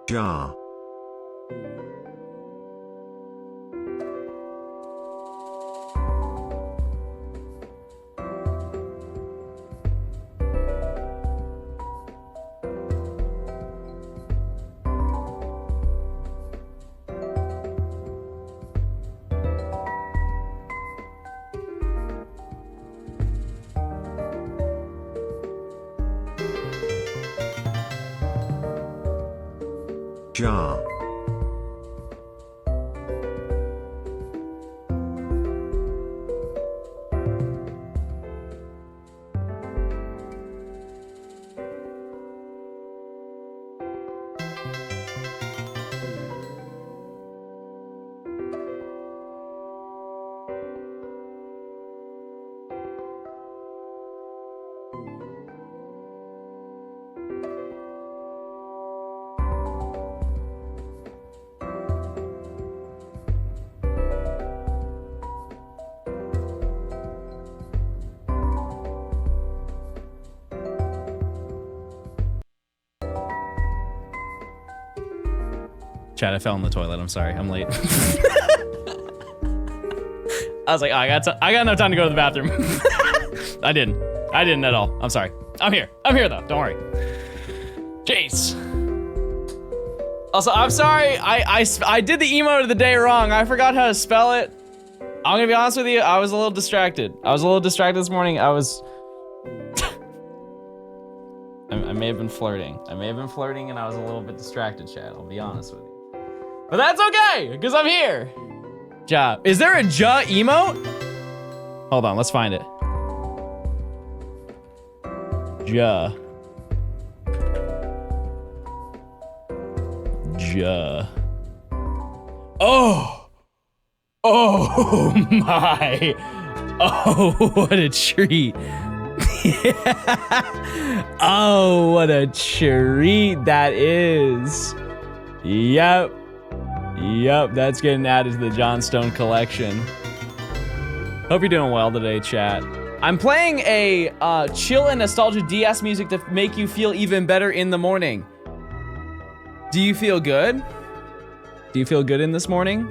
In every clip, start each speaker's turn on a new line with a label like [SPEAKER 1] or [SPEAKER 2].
[SPEAKER 1] Jar. Jar.
[SPEAKER 2] Chad, I fell in the toilet. I'm sorry. I'm late. I was like, oh, I got enough time to go to the bathroom. I didn't at all. I'm sorry. I'm here though. Don't worry. Jeez. Also, I'm sorry. I did the emote of the day wrong. I forgot how to spell it. I'm gonna be honest with you. I was a little distracted. This morning. I may have been flirting. And I was a little bit distracted, Chad. I'll be honest with you. But that's okay, because I'm here. Ja. Is there a Ja emote? Hold on, let's find it. Ja. Ja. Oh! Oh my! Oh, what a treat. Oh, what a treat that is. Yep. Yep, that's getting added to the Johnstone collection. Hope you're doing well today, chat. I'm playing a chill and nostalgia DS music to make you feel even better in the morning. Do you feel good? Do you feel good in this morning?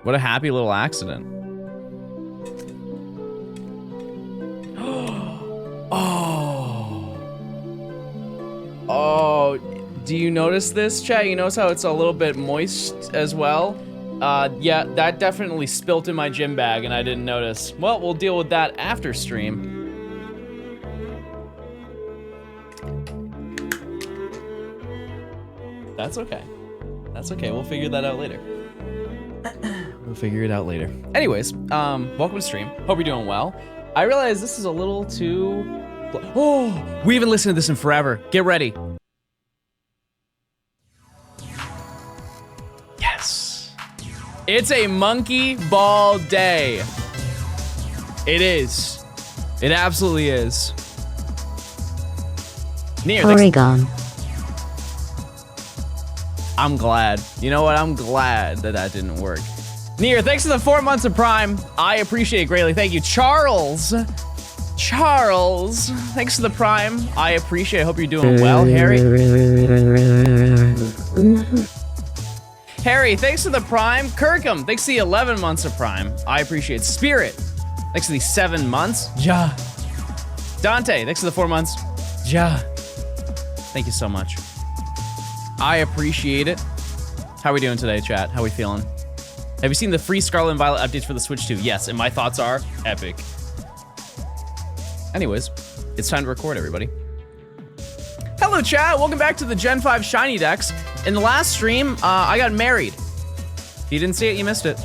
[SPEAKER 2] What a happy little accident. Oh. Oh. Do you notice this, chat? You notice how it's a little bit moist as well? Yeah, that definitely spilt in my gym bag and I didn't notice. Well, we'll deal with that after stream. That's okay. That's okay, we'll figure that out later. We'll figure it out later. Anyways, welcome to stream. Hope you're doing well. I realize this is a little too... Oh, we haven't listened to this in forever. Get ready. Yes. It's a monkey ball day. It is. It absolutely is. Near
[SPEAKER 3] Oregon.
[SPEAKER 2] I'm glad. You know what? I'm glad that didn't work. Near, thanks for the 4 months of Prime. I appreciate it greatly. Thank you. Charles, thanks for the Prime. I appreciate it. Hope you're doing well. Harry, thanks for the Prime. Kirkham, thanks for the 11 months of Prime. I appreciate it. Spirit, thanks for the 7 months. Ja. Dante, thanks for the 4 months. Ja. Thank you so much. I appreciate it. How are we doing today, chat? How are we feeling? Have you seen the free Scarlet and Violet updates for the Switch 2? Yes, and my thoughts are epic. Anyways, it's time to record, everybody. Hello, chat. Welcome back to the Gen 5 Shiny Dex. In the last stream, I got married. If you didn't see it, you missed it.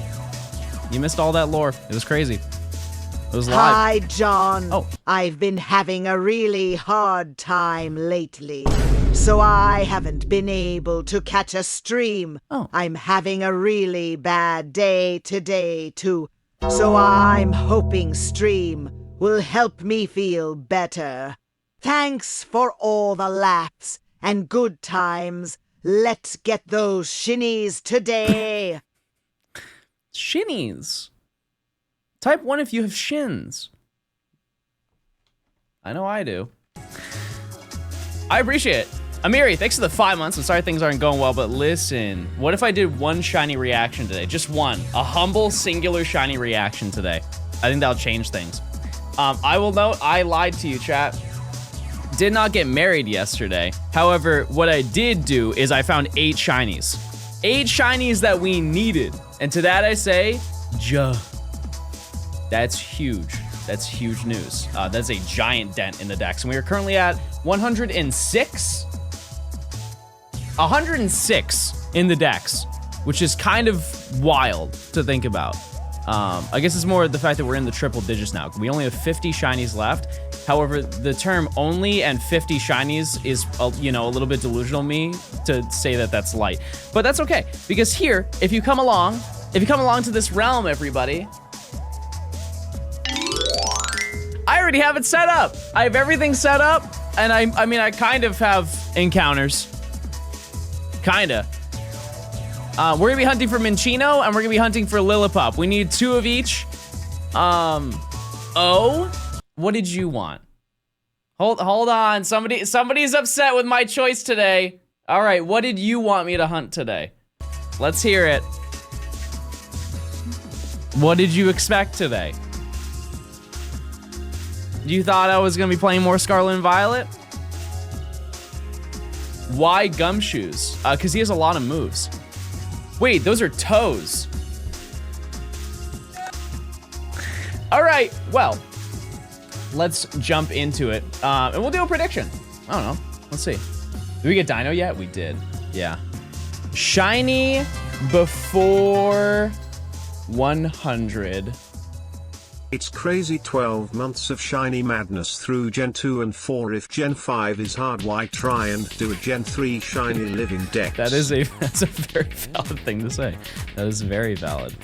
[SPEAKER 2] You missed all that lore. It was crazy. It was live.
[SPEAKER 4] Hi, John.
[SPEAKER 2] Oh.
[SPEAKER 4] I've been having a really hard time lately, so I haven't been able to catch a stream.
[SPEAKER 2] Oh.
[SPEAKER 4] I'm having a really bad day today, too, so I'm hoping stream will help me feel better. Thanks for all the laughs and good times. Let's get those shinies today.
[SPEAKER 2] Shinies. Type 1 if you have shins. I know I do. I appreciate it. Amiri, thanks for the 5 months. I'm sorry things aren't going well, but listen. What if I did one shiny reaction today? Just one. A humble, singular shiny reaction today. I think that'll change things. I will note, I lied to you, chat. Did not get married yesterday. However, what I did do is I found 8 shinies. 8 shinies that we needed. And to that I say, juh. That's huge. That's huge news. That's a giant dent in the dex. And we are currently at 106? 106 in the dex, which is kind of wild to think about. I guess it's more the fact that we're in the triple digits now. We only have 50 shinies left. However, the term only and 50 shinies is, you know, a little bit delusional me to say that that's light. But that's okay, because here, if you come along to this realm, everybody, I already have it set up. I have everything set up, and I mean, I kind of have encounters. Kinda. We're gonna be hunting for Minccino, and we're gonna be hunting for Lillipup. We need 2 of each. Oh, what did you want? Hold on. Somebody's upset with my choice today. All right, what did you want me to hunt today? Let's hear it. What did you expect today? You thought I was gonna be playing more Scarlet and Violet? Why Gumshoes? Because he has a lot of moves. Wait, those are toes. All right, well, let's jump into it. And we'll do a prediction. I don't know, let's see. Did we get Dino yet? We did, yeah. Shiny before 100.
[SPEAKER 1] It's crazy 12 months of shiny madness through Gen 2 and 4. If Gen 5 is hard, why try and do a Gen 3 shiny living dex?
[SPEAKER 2] That's a very valid thing to say. That is very valid.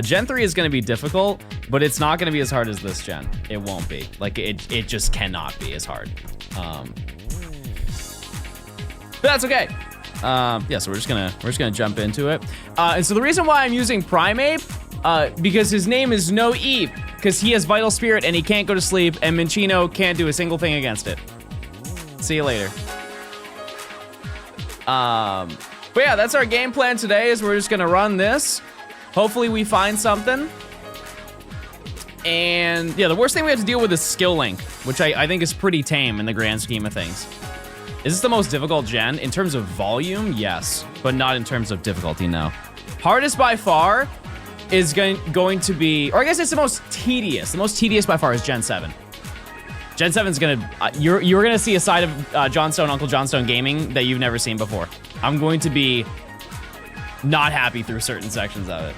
[SPEAKER 2] Gen 3 is gonna be difficult, but it's not gonna be as hard as this gen. It won't be. Like, it just cannot be as hard. But that's okay. Yeah, so we're just gonna jump into it. And so the reason why I'm using Primeape, because his name is No Eep, because he has Vital Spirit and he can't go to sleep, and Minccino can't do a single thing against it. See you later. But yeah, that's our game plan today, is we're just gonna run this. Hopefully we find something. And yeah, the worst thing we have to deal with is skill link, which I think is pretty tame in the grand scheme of things. Is this the most difficult gen? In terms of volume, yes, but not in terms of difficulty, no. Hardest by far is going to be, or I guess it's the most tedious. The most tedious by far is Gen 7. Gen 7's gonna, you're gonna see a side of Johnstone, Uncle Johnstone Gaming that you've never seen before. I'm going to be not happy through certain sections of it.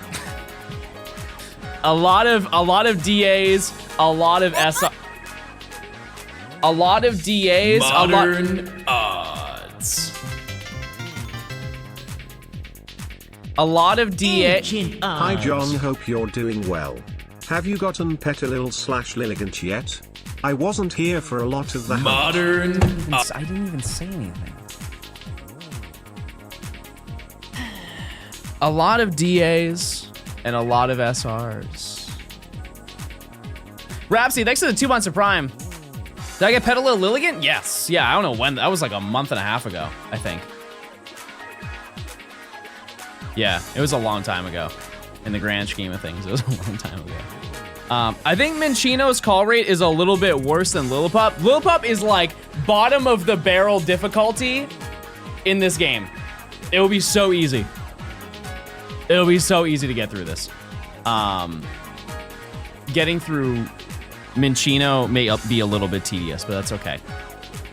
[SPEAKER 2] a lot of DAs, a lot of a lot of DAs,
[SPEAKER 3] Modern odds.
[SPEAKER 2] A lot of DA.
[SPEAKER 1] Hi John, hope you're doing well. Have you gotten Petalil/Lilligant yet? I wasn't here for a lot of the
[SPEAKER 3] Modern
[SPEAKER 2] I didn't even say anything. A lot of DAs and a lot of SRs. Rapsy, thanks for the 2 months of Prime. Did I get Petalil Lilligant? Yes. Yeah, I don't know when. That was like a month and a half ago, I think. Yeah, it was a long time ago. In the grand scheme of things, it was a long time ago. I think Minccino's call rate is a little bit worse than Lillipup. Lillipup is like bottom of the barrel difficulty in this game. It will be so easy. It'll be so easy to get through this. Getting through Minccino may be a little bit tedious, but that's okay.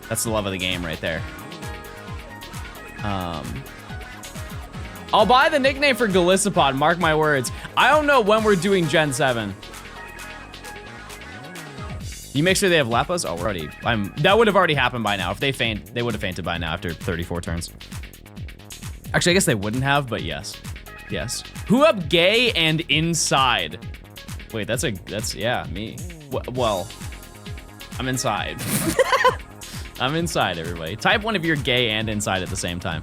[SPEAKER 2] That's the love of the game right there. I'll buy the nickname for Galissapod, mark my words. I don't know when we're doing Gen 7. You make sure they have Leppas? Oh, we're already, that would have already happened by now. If they faint, they would have fainted by now after 34 turns. Actually, I guess they wouldn't have, but yes. Yes. Who up gay and inside? Wait, that's, yeah, me. Well, I'm inside. I'm inside, everybody. Type 1 if you're gay and inside at the same time.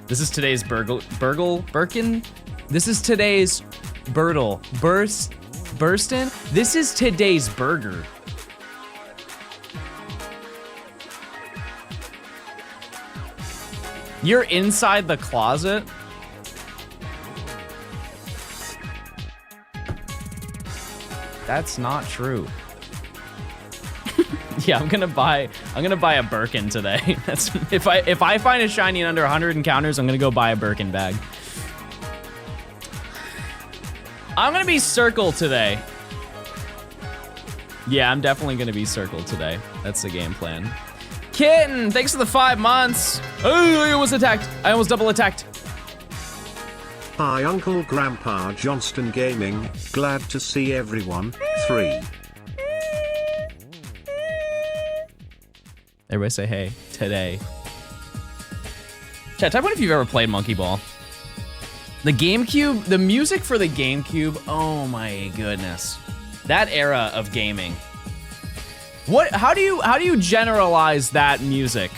[SPEAKER 2] This is today's Birkin? This is today's Birtle. Burstin? This is today's burger. You're inside the closet? That's not true. Yeah, I'm gonna buy a Birkin today. That's if I find a shiny in under 100 encounters, I'm gonna go buy a Birkin bag. I'm gonna be Circle today. Yeah, I'm definitely gonna be Circle today. That's the game plan. Kitten, thanks for the 5 months. Oh, I almost attacked. I almost double attacked.
[SPEAKER 1] Hi Uncle Grandpa Johnston Gaming, glad to see everyone. 3.
[SPEAKER 2] Everybody say hey today. Chat, type one if you've ever played Monkey Ball. The GameCube, the music for the GameCube, oh my goodness. That era of gaming. How do you generalize that music?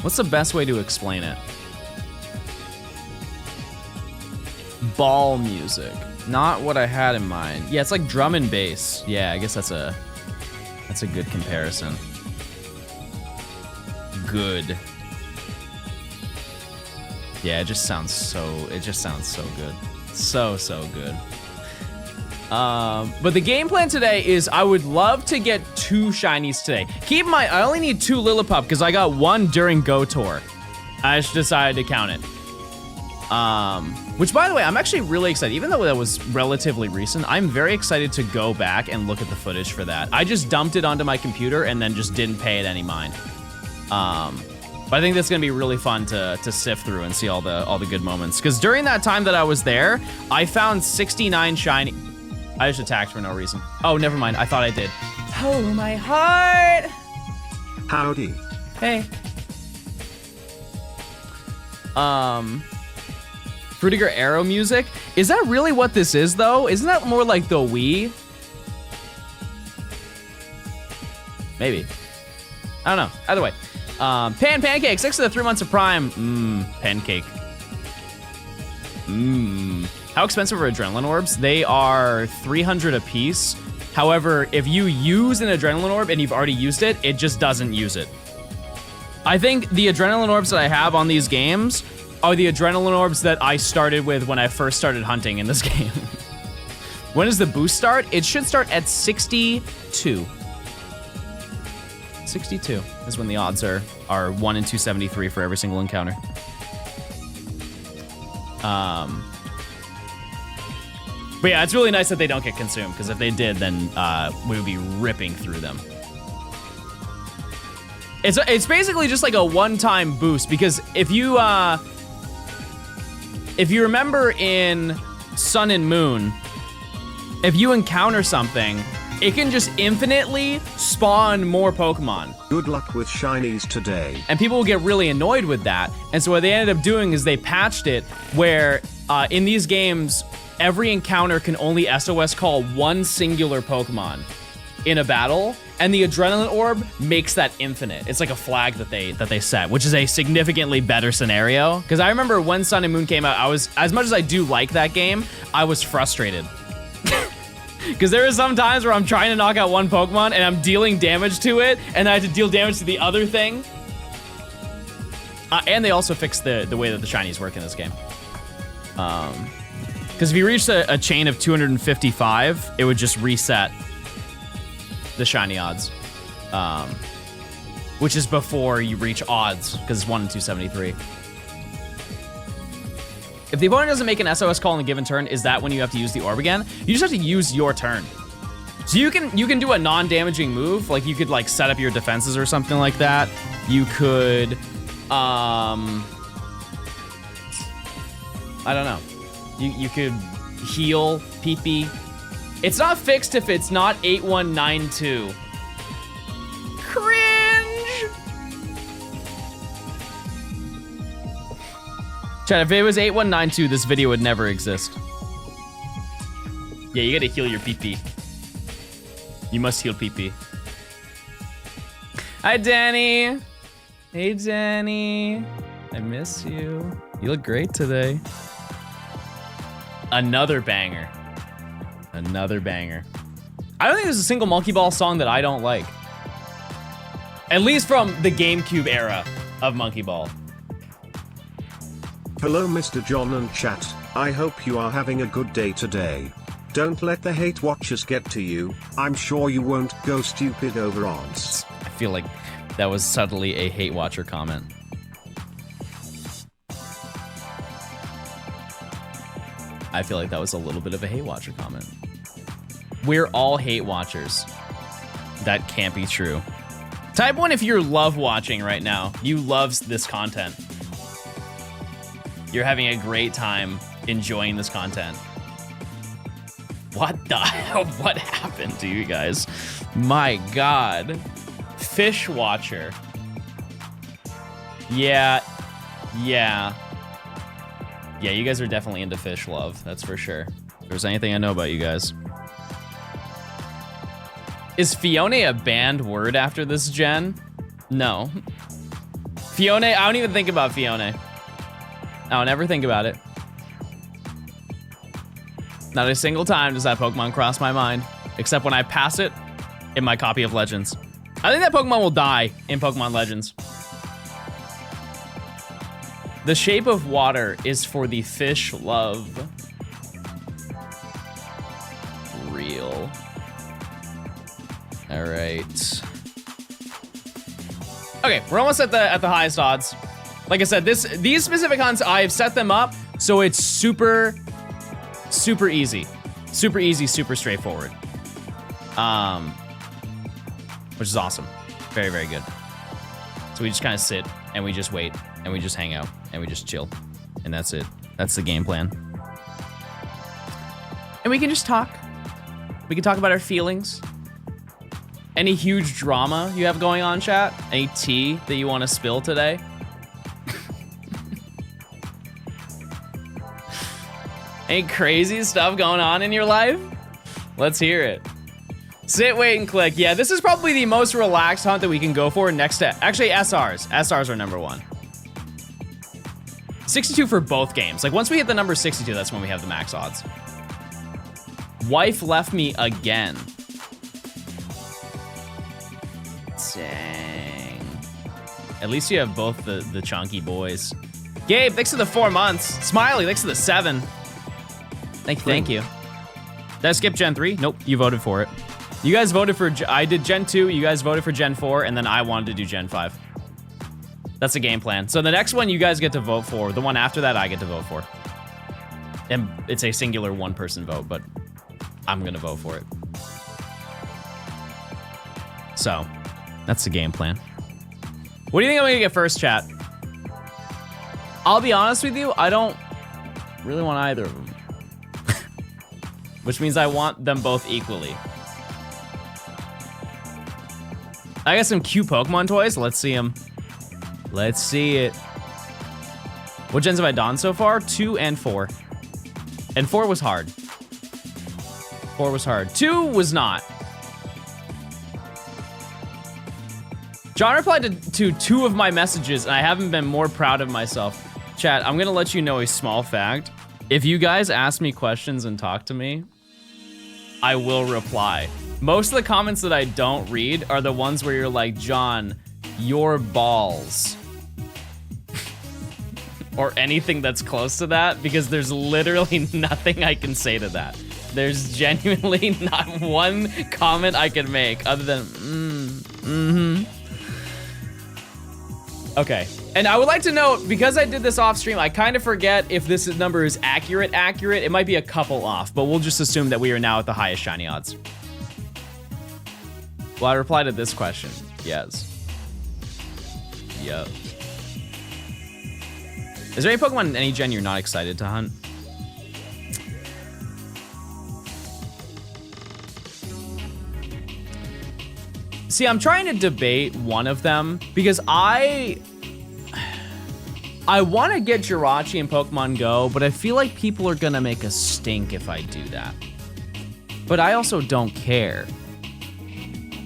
[SPEAKER 2] What's the best way to explain it? Ball music. Not what I had in mind. Yeah, it's like drum and bass. Yeah, I guess that's a good comparison. Good. Yeah, it just sounds so good. So good. But the game plan today is I would love to get 2 shinies today. Keep in mind, I only need 2 Lillipup because I got 1 during Go Tour. I just decided to count it. Which, by the way, I'm actually really excited. Even though that was relatively recent, I'm very excited to go back and look at the footage for that. I just dumped it onto my computer and then just didn't pay it any mind. But I think that's gonna be really fun to sift through and see all the good moments. Because during that time that I was there, I found 69 shiny. I just attacked for no reason. Oh, never mind. I thought I did. Oh, my heart.
[SPEAKER 1] Howdy.
[SPEAKER 2] Hey. Fruitiger Arrow music. Is that really what this is, though? Isn't that more like the Wii? Maybe. I don't know. Either way. Pancake, 6 of the 3 months of Prime. Pancake. How expensive are adrenaline orbs? They are 300 a piece. However, if you use an adrenaline orb and you've already used it, it just doesn't use it. I think the adrenaline orbs that I have on these games are the adrenaline orbs that I started with when I first started hunting in this game. When does the boost start? It should start at 62. 62 is when the odds are 1 in 273 for every single encounter. But yeah, it's really nice that they don't get consumed, because if they did, then we would be ripping through them. It's basically just like a one-time boost, because if you remember in Sun and Moon, if you encounter something, it can just infinitely spawn more Pokemon.
[SPEAKER 1] Good luck with shinies today.
[SPEAKER 2] And people will get really annoyed with that. And so what they ended up doing is they patched it where in these games, every encounter can only SOS call one singular Pokemon in a battle, and the Adrenaline Orb makes that infinite. It's like a flag that they set, which is a significantly better scenario. Because I remember when Sun and Moon came out, I was, as much as I do like that game, I was frustrated. Because there are some times where I'm trying to knock out one Pokemon and I'm dealing damage to it, and I had to deal damage to the other thing. And they also fixed the way that the shinies work in this game. Because if you reach a chain of 255, it would just reset the shiny odds. Which is before you reach odds, because it's 1 in 273. If the opponent doesn't make an SOS call in a given turn, is that when you have to use the orb again? You just have to use your turn. So you can do a non-damaging move, like you could like set up your defenses or something like that. You could, I don't know. You could heal Pee-Pee. It's not fixed if it's not 8192. Cringe! Chat, if it was 8192, this video would never exist. Yeah, you gotta heal your Pee-Pee. You must heal Pee-Pee. Hi, Danny. Hey, Danny. I miss you. You look great today. Another banger. Another banger. I don't think there's a single Monkey Ball song that I don't like. At least from the GameCube era of Monkey Ball.
[SPEAKER 1] Hello Mr. John and chat, I hope you are having a good day today. Don't let the hate watchers get to you, I'm sure you won't go stupid over odds.
[SPEAKER 2] I feel like that was subtly a hate watcher comment. I feel like that was a little bit of a hate watcher comment. We're all hate watchers. That can't be true. Type 1 if you're love watching right now. You love this content. You're having a great time enjoying this content. What the hell? What happened to you guys? My God. Fish watcher. Yeah, you guys are definitely into fish love. That's for sure. If there's anything I know about you guys. Is Fione a banned word after this gen? No. Fione, I don't even think about Fione. I don't ever think about it. Not a single time does that Pokemon cross my mind, except when I pass it in my copy of Legends. I think that Pokemon will die in Pokemon Legends. The shape of water is for the fish love. Real. All right. Okay, we're almost at the highest odds. Like I said, these specific hunts, I've set them up so it's super easy. Super easy, super straightforward. Which is awesome. Very, very good. So we just kind of sit and we just wait and we just hang out and we just chill. And that's it. That's the game plan. And we can just talk. We can talk about our feelings. Any huge drama you have going on, chat? Any tea that you want to spill today? Any crazy stuff going on in your life? Let's hear it. Sit, wait, and click. Yeah, this is probably the most relaxed hunt that we can go for next to... Actually, SRs. SRs are number 1. 62 for both games. Like, once we hit the number 62, that's when we have the max odds. Wife left me again. Dang. At least you have both the chunky boys. Gabe, thanks for the 4 months. Smiley, thanks for the 7. Thank you. Did I skip Gen 3? Nope, you voted for it. You guys voted for, I did Gen 2, you guys voted for Gen 4, and then I wanted to do Gen 5. That's the game plan. So the next one you guys get to vote for. The one after that, I get to vote for. And it's a singular one-person vote, but I'm gonna vote for it. So, that's the game plan. What do you think I'm gonna get first, chat? I'll be honest with you, I don't really want either of them. Which means I want them both equally. I got some cute Pokemon toys. Let's see them. Let's see it. What gens have I done so far? 2 and 4. And 4 was hard. 4 was hard. 2 was not. John replied to 2 of my messages, and I haven't been more proud of myself. Chat, I'm gonna let you know a small fact. If you guys ask me questions and talk to me, I will reply. Most of the comments that I don't read are the ones where you're like, John, your balls. Or anything that's close to that, because there's literally nothing I can say to that. There's genuinely not one comment I can make other than, Okay, and I would like to note, because I did this off stream, I kind of forget if this number is accurate. It might be a couple off, but we'll just assume that we are now at the highest shiny odds. Well, I replied to this question. Yes. Yup. Is there any Pokemon in any gen you're not excited to hunt? See, I'm trying to debate one of them because I want to get Jirachi in Pokemon Go, but I feel like people are gonna make a stink if I do that. But I also don't care.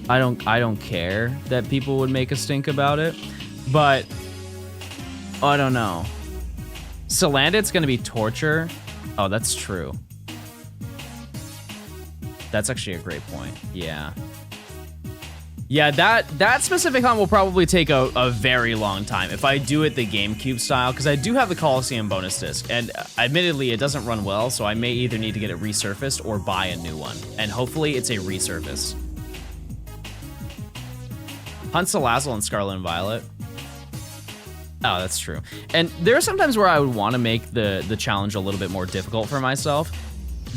[SPEAKER 2] I don't care that people would make a stink about it, but I don't know. Salandit's gonna be torture. Oh, that's true. That's actually a great point. Yeah. Yeah, that specific hunt will probably take a very long time if I do it the GameCube style, because I do have the Coliseum bonus disc, and admittedly it doesn't run well, so I may either need to get it resurfaced or buy a new one, and hopefully it's a resurface. Hunt Salazzle and Scarlet and Violet. Oh, that's true. And there are some times where I would want to make the challenge a little bit more difficult for myself.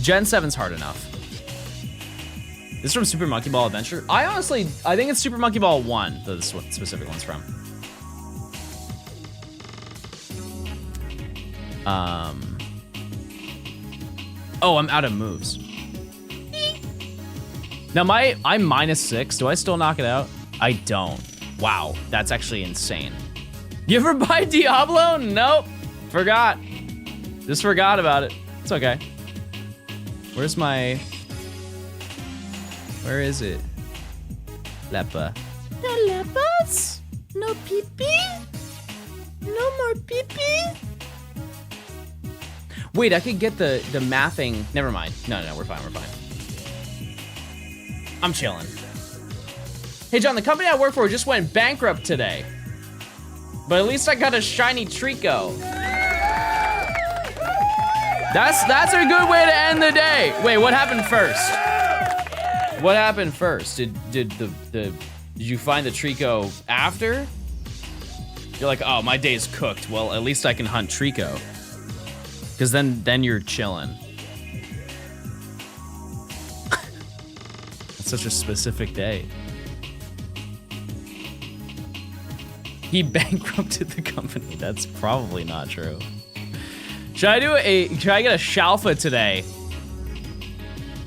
[SPEAKER 2] Gen 7's hard enough. This is from Super Monkey Ball Adventure. I think it's Super Monkey Ball 1 that this specific one's from. Oh, I'm out of moves. Now I'm -6. Do I still knock it out? I don't. Wow, that's actually insane. You ever buy Diablo? Nope. Forgot. Just forgot about it. It's okay. Where is it? Lepa. The lepas? No pee-pee? No more pee-pee? Wait, I could get the mapping. Never mind. No, we're fine. I'm chilling. Hey, John, the company I work for just went bankrupt today. But at least I got a shiny Trico. That's a good way to end the day. Wait, what happened first? What happened first? Did you find the Trico after? You're like, oh, my day's cooked. Well, at least I can hunt Trico. Because then you're chilling. That's such a specific day. He bankrupted the company. That's probably not true. Should I get a Shalfa today?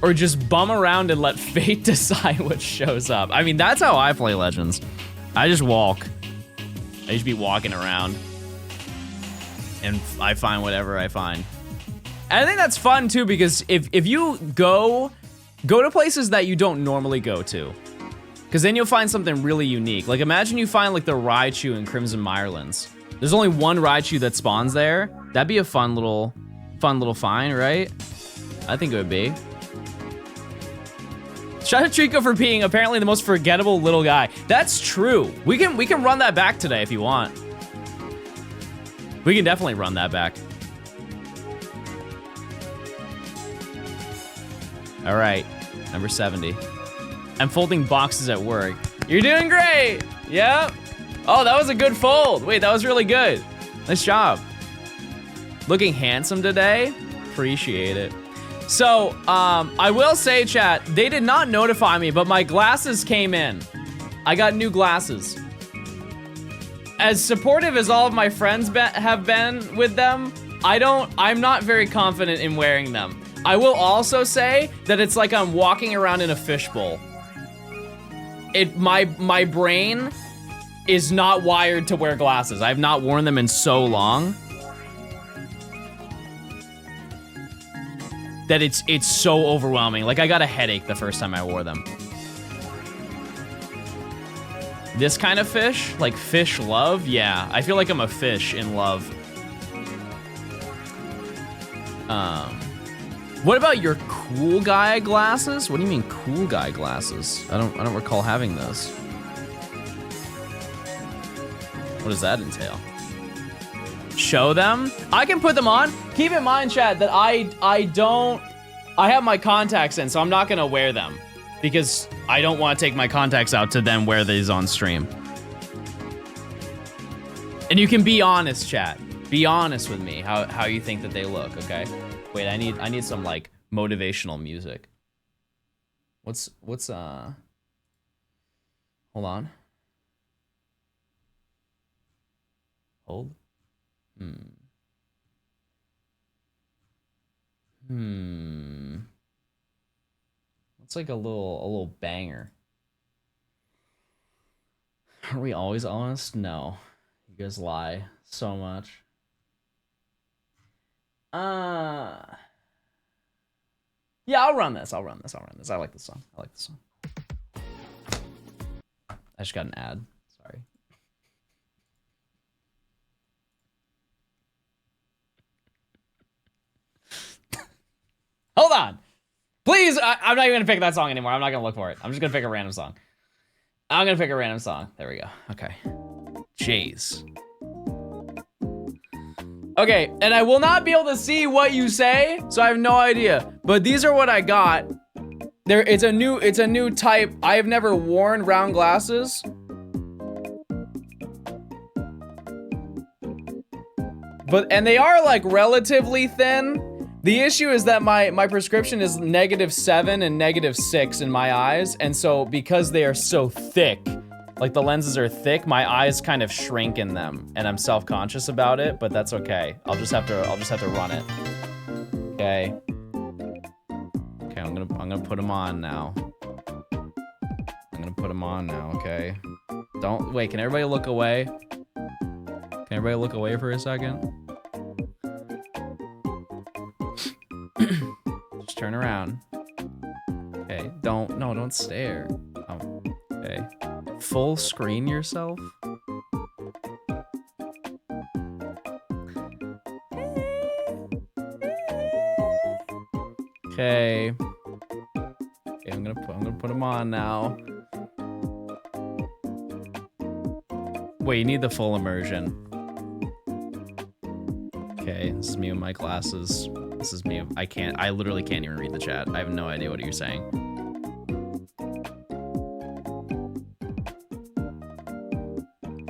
[SPEAKER 2] Or just bum around and let fate decide what shows up? I mean, that's how I play Legends. I just walk. I just be walking around. And I find whatever I find. And I think that's fun too, because if you go to places that you don't normally go to, because then you'll find something really unique. Like imagine you find like the Raichu in Crimson Mirelands. There's only one Raichu that spawns there. That'd be a fun little find, right? I think it would be. Shout out Trico for being apparently the most forgettable little guy. That's true. We can run that back today if you want. We can definitely run that back. All right, number 70. I'm folding boxes at work. You're doing great. Yep. Oh, that was a good fold. Wait, that was really good. Nice job. Looking handsome today. Appreciate it. So, I will say, chat, they did not notify me, but my glasses came in. I got new glasses. As supportive as all of my friends have been with them, I'm not very confident in wearing them. I will also say that it's like I'm walking around in a fishbowl. My brain is not wired to wear glasses. I've not worn them in so long that it's so overwhelming. Like I got a headache the first time I wore them. This kind of fish, like fish love, yeah. I feel like I'm a fish in love. What about your cool guy glasses? What do you mean cool guy glasses? I don't recall having those. What does that entail? Show them? I can put them on. Keep in mind, chat, that I have my contacts in, so I'm not gonna wear them because I don't want to take my contacts out to then wear these on stream. And you can be honest, chat. Be honest with me how you think that they look, okay? Wait, I need some like motivational music. What's hold on. Hold. It's like a little banger. Are we always honest? No. You guys lie so much. Yeah, I'll run this. I like this song. I just got an ad. Sorry. Hold on. Please, I'm not even gonna pick that song anymore. I'm not gonna look for it. I'm just gonna pick a random song. I'm gonna pick a random song. There we go. Okay. Jays. Okay, and I will not be able to see what you say, so I have no idea. But these are what I got. It's a new type. I have never worn round glasses. And they are like relatively thin. The issue is that my prescription is -7 and -6 in my eyes, and so because they are so thick, like the lenses are thick, my eyes kind of shrink in them, and I'm self-conscious about it, but that's okay. I'll just have to run it. Okay. Okay, I'm gonna put them on now. I'm gonna put them on now, okay? Don't wait, can everybody look away? Can everybody look away for a second? Just turn around. Okay, don't stare. Oh, okay. Full screen yourself. Okay. Okay, I'm gonna put them on now. Wait, you need the full immersion. Okay, this is me with my glasses. This is me. I literally can't even read the chat. I have no idea what you're saying.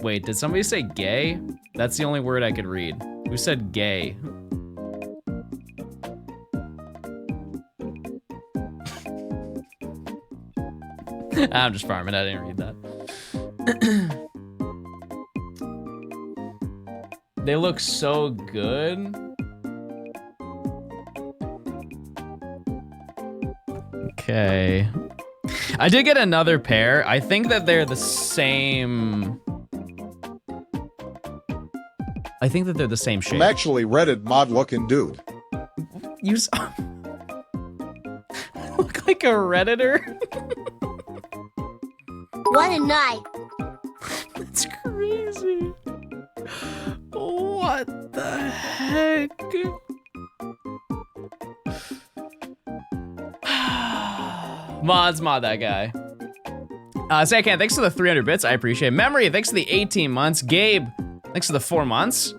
[SPEAKER 2] Wait, did somebody say gay? That's the only word I could read. Who said gay? I'm just farming, I didn't read that. They look so good. Okay. I did get another pair. I think that they're the same. I think that they're the same shape.
[SPEAKER 5] I'm actually Reddit mod looking dude.
[SPEAKER 2] You look like a Redditor.
[SPEAKER 6] What a night.
[SPEAKER 2] That's crazy. What the heck? Mod that guy. Saycan, thanks for the 300 bits. I appreciate it. Memory, thanks for the 18 months. Gabe, thanks for the 4 months.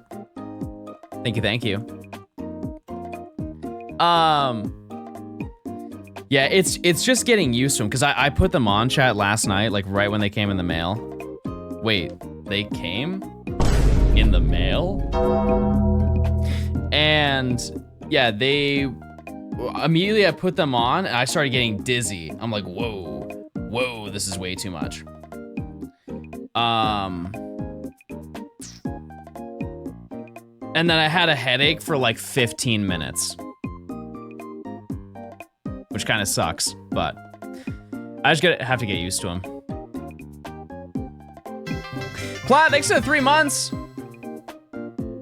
[SPEAKER 2] Thank you. Yeah, it's just getting used to them because I put them on chat last night, like right when they came in the mail. Wait, they came in the mail? And yeah, immediately I put them on and I started getting dizzy. I'm like, whoa, this is way too much. And then I had a headache for like 15 minutes. Which kind of sucks, but I just have to get used to them. Plat, thanks for the 3 months.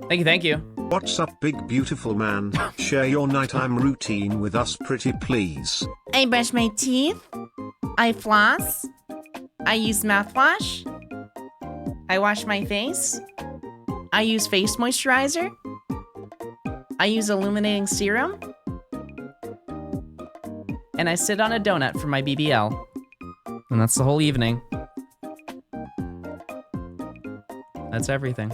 [SPEAKER 2] Thank you.
[SPEAKER 1] What's up, big beautiful man? Share your nighttime routine with us, pretty please.
[SPEAKER 7] I brush my teeth. I floss. I use mouthwash. I wash my face. I use face moisturizer. I use illuminating serum. And I sit on a donut for my BBL. And that's the whole evening. That's everything.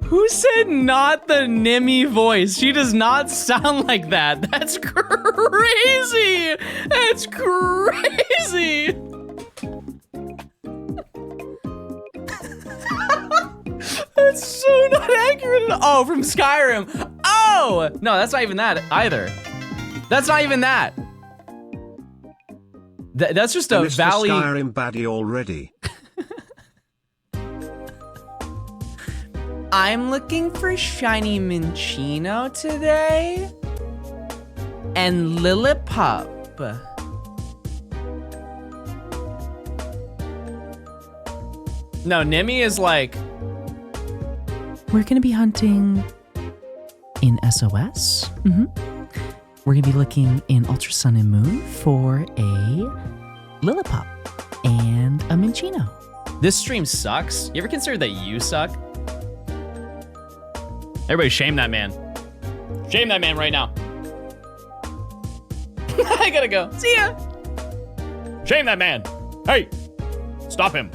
[SPEAKER 7] Who said not the Nimmy voice? She does not sound like that. That's crazy. That's crazy. That's so not accurate. Oh, from Skyrim. Oh, no, that's not even that either. That's not even that. That's just a
[SPEAKER 1] Mr.
[SPEAKER 2] valley.
[SPEAKER 1] Skyrim baddie already.
[SPEAKER 7] I'm looking for Shiny Minccino today. And Lillipup.
[SPEAKER 2] No, Nimmy is like,
[SPEAKER 7] We're gonna be hunting in SOS. We're gonna be looking in Ultra Sun and Moon for a Lillipup and a Minccino.
[SPEAKER 2] this stream sucks. You ever consider that you suck? Everybody shame that man. Shame that man right now. I gotta go. See ya. Shame that man. Hey, stop him.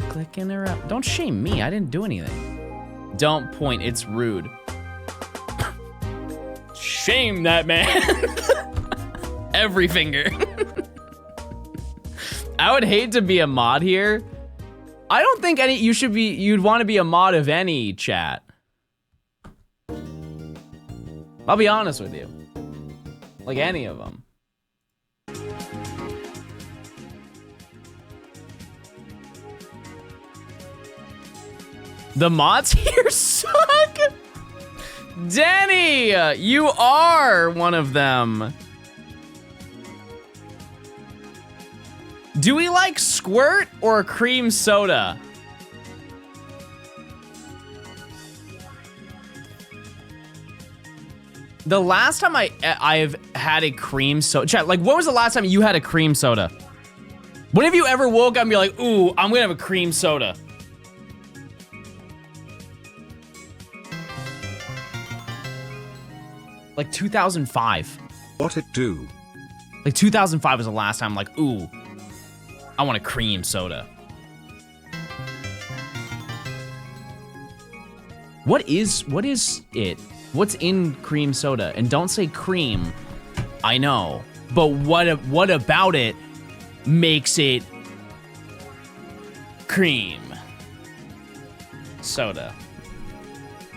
[SPEAKER 2] Click interrupt. Don't shame me. I didn't do anything. Don't point. It's rude. Shame that man. Every finger. I would hate to be a mod here. I don't think you'd want to be a mod of any chat. I'll be honest with you. Like any of them. The mods here suck. Danny, you are one of them. Do we like squirt or cream soda? The last time I've had a cream soda, chat, like what was the last time you had a cream soda? When have you ever woke up and be like, ooh, I'm gonna have a cream soda? Like 2005.
[SPEAKER 1] What it do?
[SPEAKER 2] Like 2005 was the last time I'm like, ooh, I want a cream soda. What is it? What's in cream soda? And don't say cream. I know, but what about it makes it cream soda?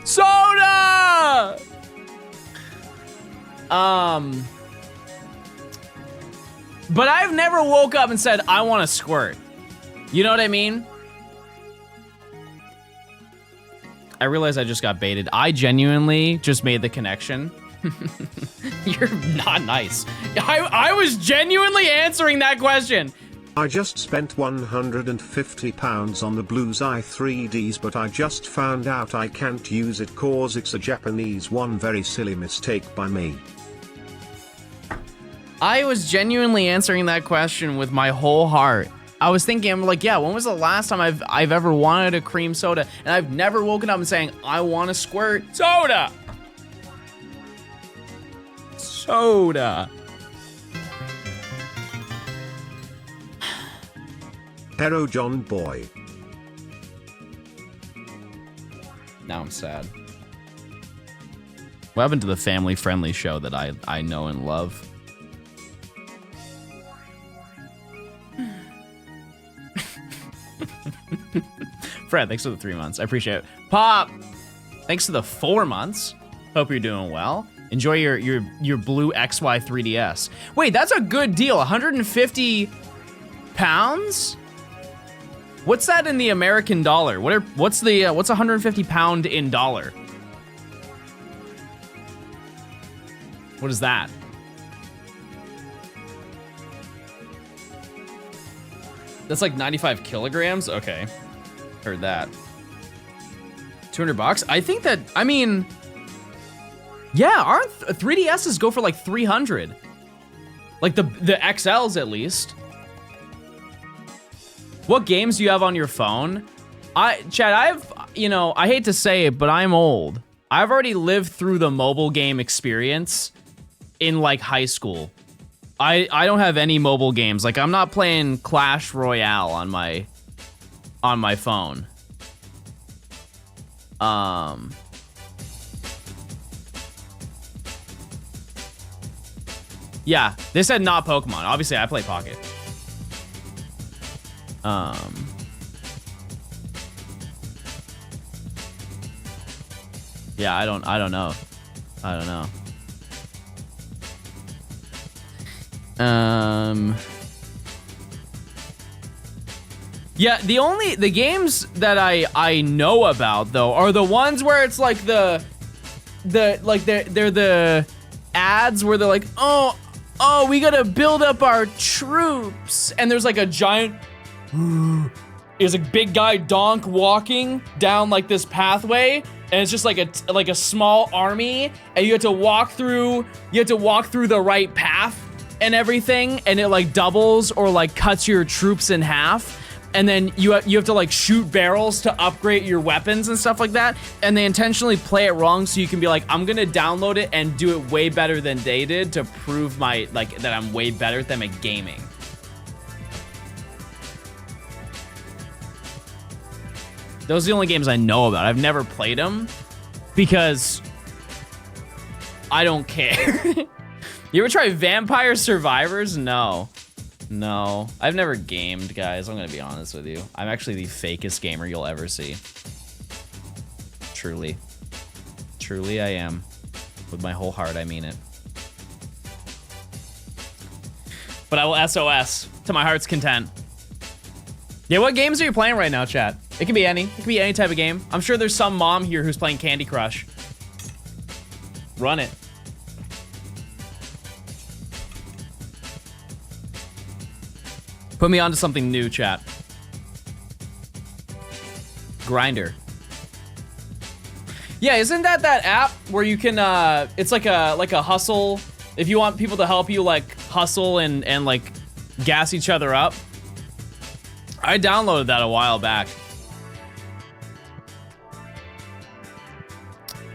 [SPEAKER 2] Soda! But I've never woke up and said, I want to squirt. You know what I mean? I realize I just got baited. I genuinely just made the connection. You're not nice. I was genuinely answering that question.
[SPEAKER 1] I just spent £150 on the Blues Eye 3Ds, but I just found out I can't use it cause it's a Japanese one. Very silly mistake by me.
[SPEAKER 2] I was genuinely answering that question with my whole heart. I was thinking, I'm like, yeah, when was the last time I've ever wanted a cream soda? And I've never woken up and saying, I want to squirt soda. Soda.
[SPEAKER 1] Hero John Boy.
[SPEAKER 2] Now I'm sad. What happened to the family-friendly show that I know and love? Fred, thanks for the 3 months. I appreciate it. Pop, thanks for the 4 months. Hope you're doing well. Enjoy your blue XY 3DS. Wait, that's a good deal. 150 pounds? What's that in the American dollar? What's 150 pound in dollar? What is that? That's like 95 kilograms? Okay. Heard that. 200 bucks? I think that, I mean, yeah, aren't 3DSs go for like 300? Like the XLs at least. What games do you have on your phone? Chad, I hate to say it, but I'm old. I've already lived through the mobile game experience in like high school. I don't have any mobile games. Like I'm not playing Clash Royale on my phone. Yeah, they said not Pokemon. Obviously, I play Pocket. Yeah, I don't know. Yeah, the games that I know about though are the ones where it's like they're the ads where they're like, oh, we gotta build up our troops, and there's like a giant, there's a big guy donk walking down like this pathway, and it's just like a small army, and you have to walk through the right path and everything, and it like doubles or like cuts your troops in half. and then you have to like shoot barrels to upgrade your weapons and stuff like that, and they intentionally play it wrong so you can be like, I'm gonna download it and do it way better than they did to prove my that I'm way better at them at gaming. Those are the only games I know about. I've never played them because I don't care. You ever try Vampire Survivors? No. No. I've never gamed, guys. I'm gonna be honest with you. I'm actually the fakest gamer you'll ever see. Truly. Truly I am. With my whole heart, I mean it. But I will SOS to my heart's content. Yeah, what games are you playing right now, chat? It can be any. It can be any type of game. I'm sure there's some mom here who's playing Candy Crush. Run it. Put me onto something new, chat. Grinder. Yeah, isn't that app where you can it's like a hustle, if you want people to help you like hustle and like gas each other up? I downloaded that a while back.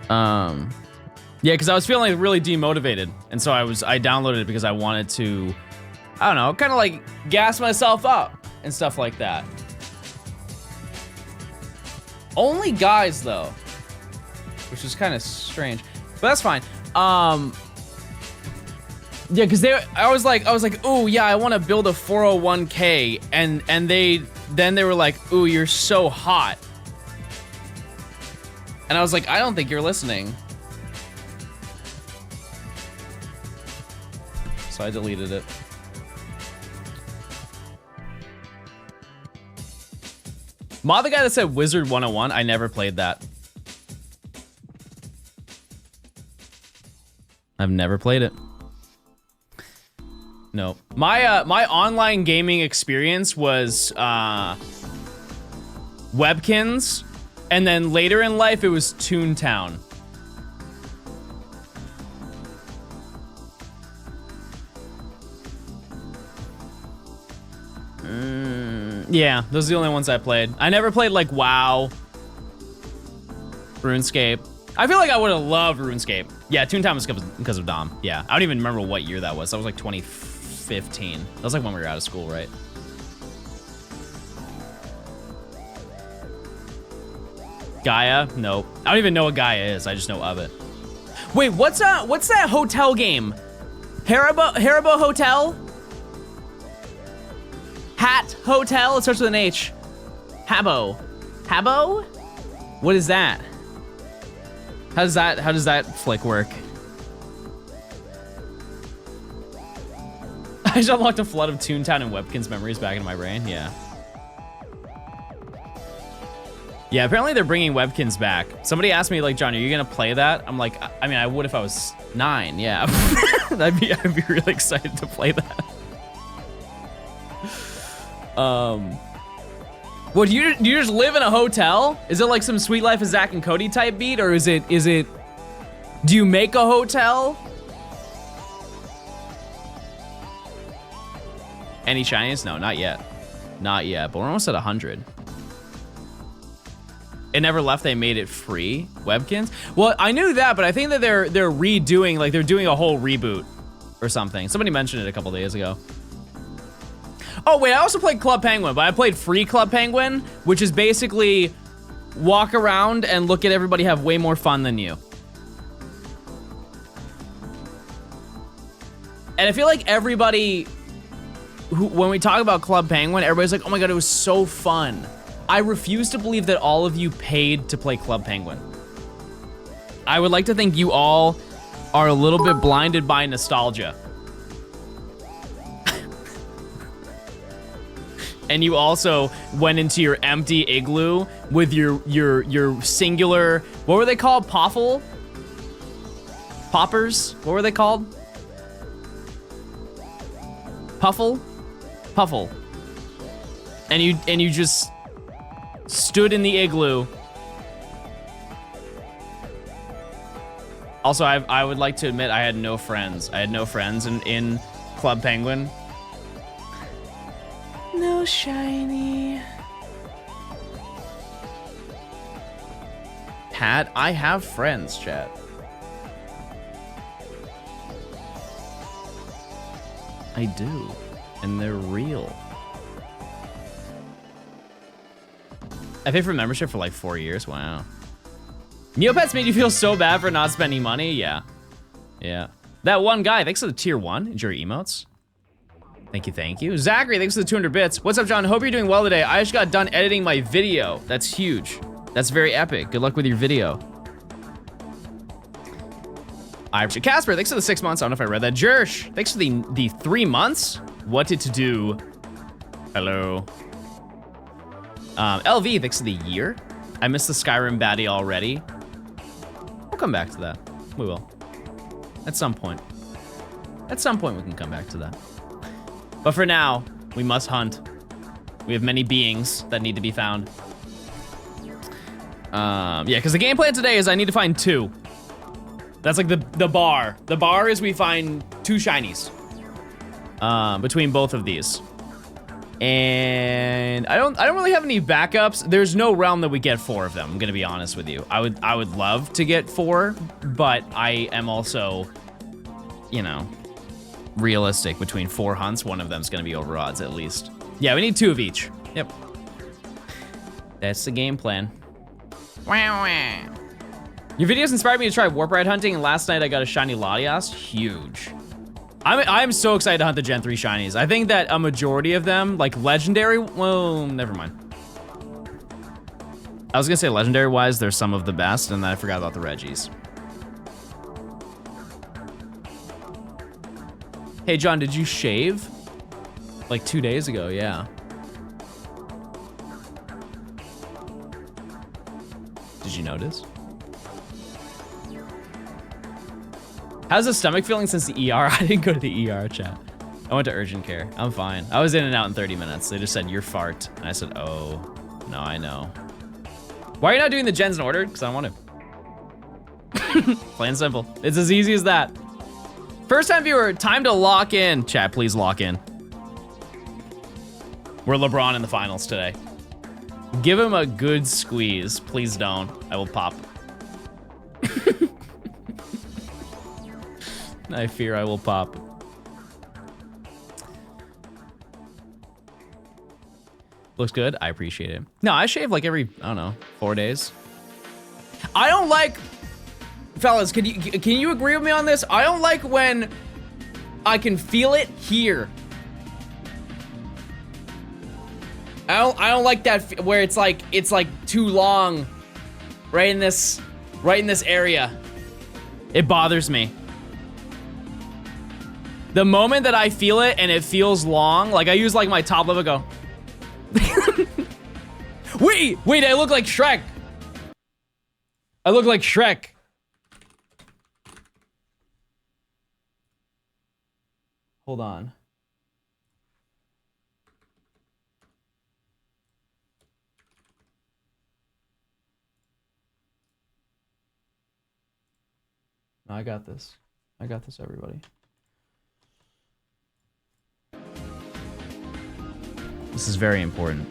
[SPEAKER 2] Yeah, because I was feeling like really demotivated, and so I downloaded it because I wanted to, I don't know, kind of like gas myself up and stuff like that. Only guys though, which is kind of strange, but that's fine. Yeah, because I was like, ooh, yeah, I want to build a 401k, and they were like, ooh, you're so hot, and I was like, I don't think you're listening. So I deleted it. Mod the guy that said Wizard 101, I never played that. I've never played it. No. My online gaming experience was Webkins, and then later in life it was Toontown. Yeah, those are the only ones I played. I never played like WoW, RuneScape. I feel like I would have loved RuneScape. Yeah, Toontown was because of Dom. Yeah, I don't even remember what year that was. That was like 2015. That was like when we were out of school, right? Gaia? Nope. I don't even know what Gaia is. I just know of it. Wait, what's that hotel game? Haribo Hotel? Hat Hotel? It starts with an H. Habbo. Habbo? What is that? How does that flick work? I just unlocked a flood of Toontown and Webkins memories back into my brain. Yeah. Yeah, apparently they're bringing Webkins back. Somebody asked me, like, John, are you gonna play that? I'm like, I mean, I would if I was 9, yeah. I'd be really excited to play that. What, do you just live in a hotel? Is it like some Sweet Life of Zach and Cody type beat, or is it, do you make a hotel? Any shinies? No, not yet. Not yet, but we're almost at 100. It never left, they made it free, Webkins? Well, I knew that, but I think that they're redoing, like they're doing a whole reboot or something. Somebody mentioned it a couple days ago. Oh wait, I also played Club Penguin, but I played free Club Penguin, which is basically walk around and look at everybody have way more fun than you. And I feel like everybody, when we talk about Club Penguin, everybody's like, oh my God, it was so fun. I refuse to believe that all of you paid to play Club Penguin. I would like to think you all are a little bit blinded by nostalgia. And you also went into your empty igloo with your singular, what were they called? Poffle? Poppers? What were they called? Puffle? Puffle. And you just stood in the igloo. Also, I would like to admit I had no friends. I had no friends in Club Penguin. No so shiny. Pat, I have friends, chat. I do, and they're real. I paid for membership for like 4 years. Wow. Neopets made you feel so bad for not spending money? Yeah. Yeah. That one guy, thanks for the tier 1. Enjoy your emotes. Thank you, thank you. Zachary, thanks for the 200 bits. What's up, John? Hope you're doing well today. I just got done editing my video. That's huge. That's very epic. Good luck with your video. Casper, thanks for the 6 months. I don't know if I read that. Jersh, thanks for the 3 months. What did to do? Hello. LV, thanks for the year. I missed the Skyrim baddie already. We'll come back to that. We will. At some point. At some point we can come back to that. But for now, we must hunt. We have many beings that need to be found. Yeah, because the game plan today is I need to find 2. That's like the bar. The bar is we find 2 shinies. Between both of these. And I don't really have any backups. There's no realm that we get 4 of them, I'm gonna be honest with you. I would love to get 4, but I am also, you know, realistic. Between 4 hunts, one of them's gonna be over odds at least. Yeah, we need 2 of each. Yep. That's the game plan. Your videos inspired me to try warp ride hunting, and last night I got a shiny Latias. Huge. I'm so excited to hunt the Gen 3 shinies. I think that a majority of them, like legendary, well, never mind. I was gonna say legendary wise, they're some of the best, and then I forgot about the Reggies. Hey John, did you shave? Like 2 days ago, yeah. Did you notice? How's the stomach feeling since the ER? I didn't go to the ER, chat. I went to urgent care. I'm fine. I was in and out in 30 minutes. They just said, you're fart. And I said, oh, no, I know. Why are you not doing the gens in order? Because I don't want to. Plain and simple. It's as easy as that. First time viewer, time to lock in. Chat, please lock in. We're LeBron in the finals today. Give him a good squeeze. Please don't. I will pop. I fear I will pop. Looks good. I appreciate it. No, I shave like every, I don't know, 4 days. I don't like, fellas, can you agree with me on this? I don't like when I can feel it here. I don't like that where it's like too long right in this area. It bothers me. The moment that I feel it and it feels long, like I use like my top lip and go. Wait, I look like Shrek. I look like Shrek. Hold on. No, I got this. I got this, everybody. This is very important.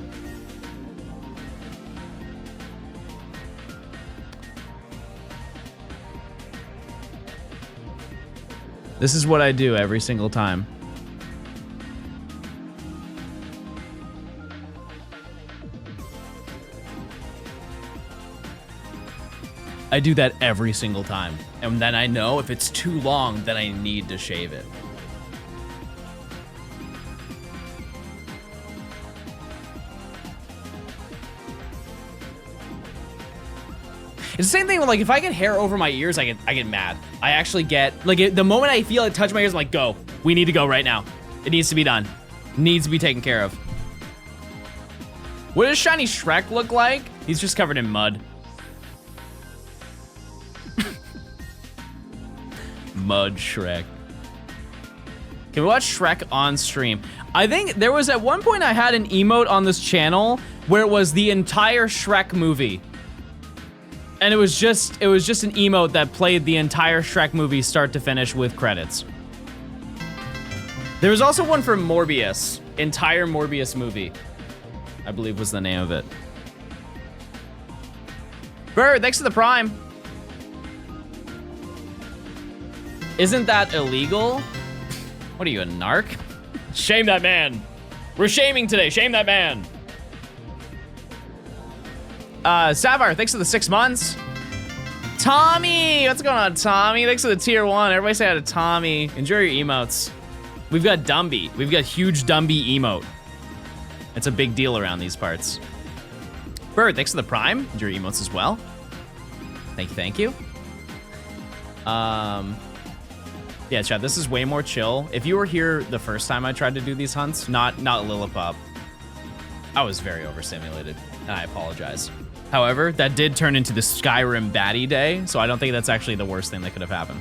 [SPEAKER 2] This is what I do every single time. I do that every single time. And then I know if it's too long, then I need to shave it. It's the same thing with like if I get hair over my ears, I get mad. I actually get like the moment I feel it touch my ears, I'm like, go. We need to go right now. It needs to be done. Needs to be taken care of. What does Shiny Shrek look like? He's just covered in mud. Mud Shrek. Can we watch Shrek on stream? I think there was at one point I had an emote on this channel where it was the entire Shrek movie. And it was just an emote that played the entire Shrek movie start to finish with credits. There was also one for Morbius. entire Morbius movie, I believe was the name of it. Bird, thanks for the Prime. Isn't that illegal? What are you, a narc? Shame that man. We're shaming today. Shame that man. Sapphire, thanks for the 6 months. Tommy, what's going on, Tommy? Thanks for the tier 1. Everybody say hi to Tommy. Enjoy your emotes. We've got Dumby. We've got huge Dumby emote. It's a big deal around these parts. Bird, thanks for the Prime. Enjoy your emotes as well. Thank you, thank you. Yeah, chat, this is way more chill. If you were here the first time I tried to do these hunts, not Lillipop, I was very overstimulated, and I apologize. However, that did turn into the Skyrim baddie day, so I don't think that's actually the worst thing that could have happened.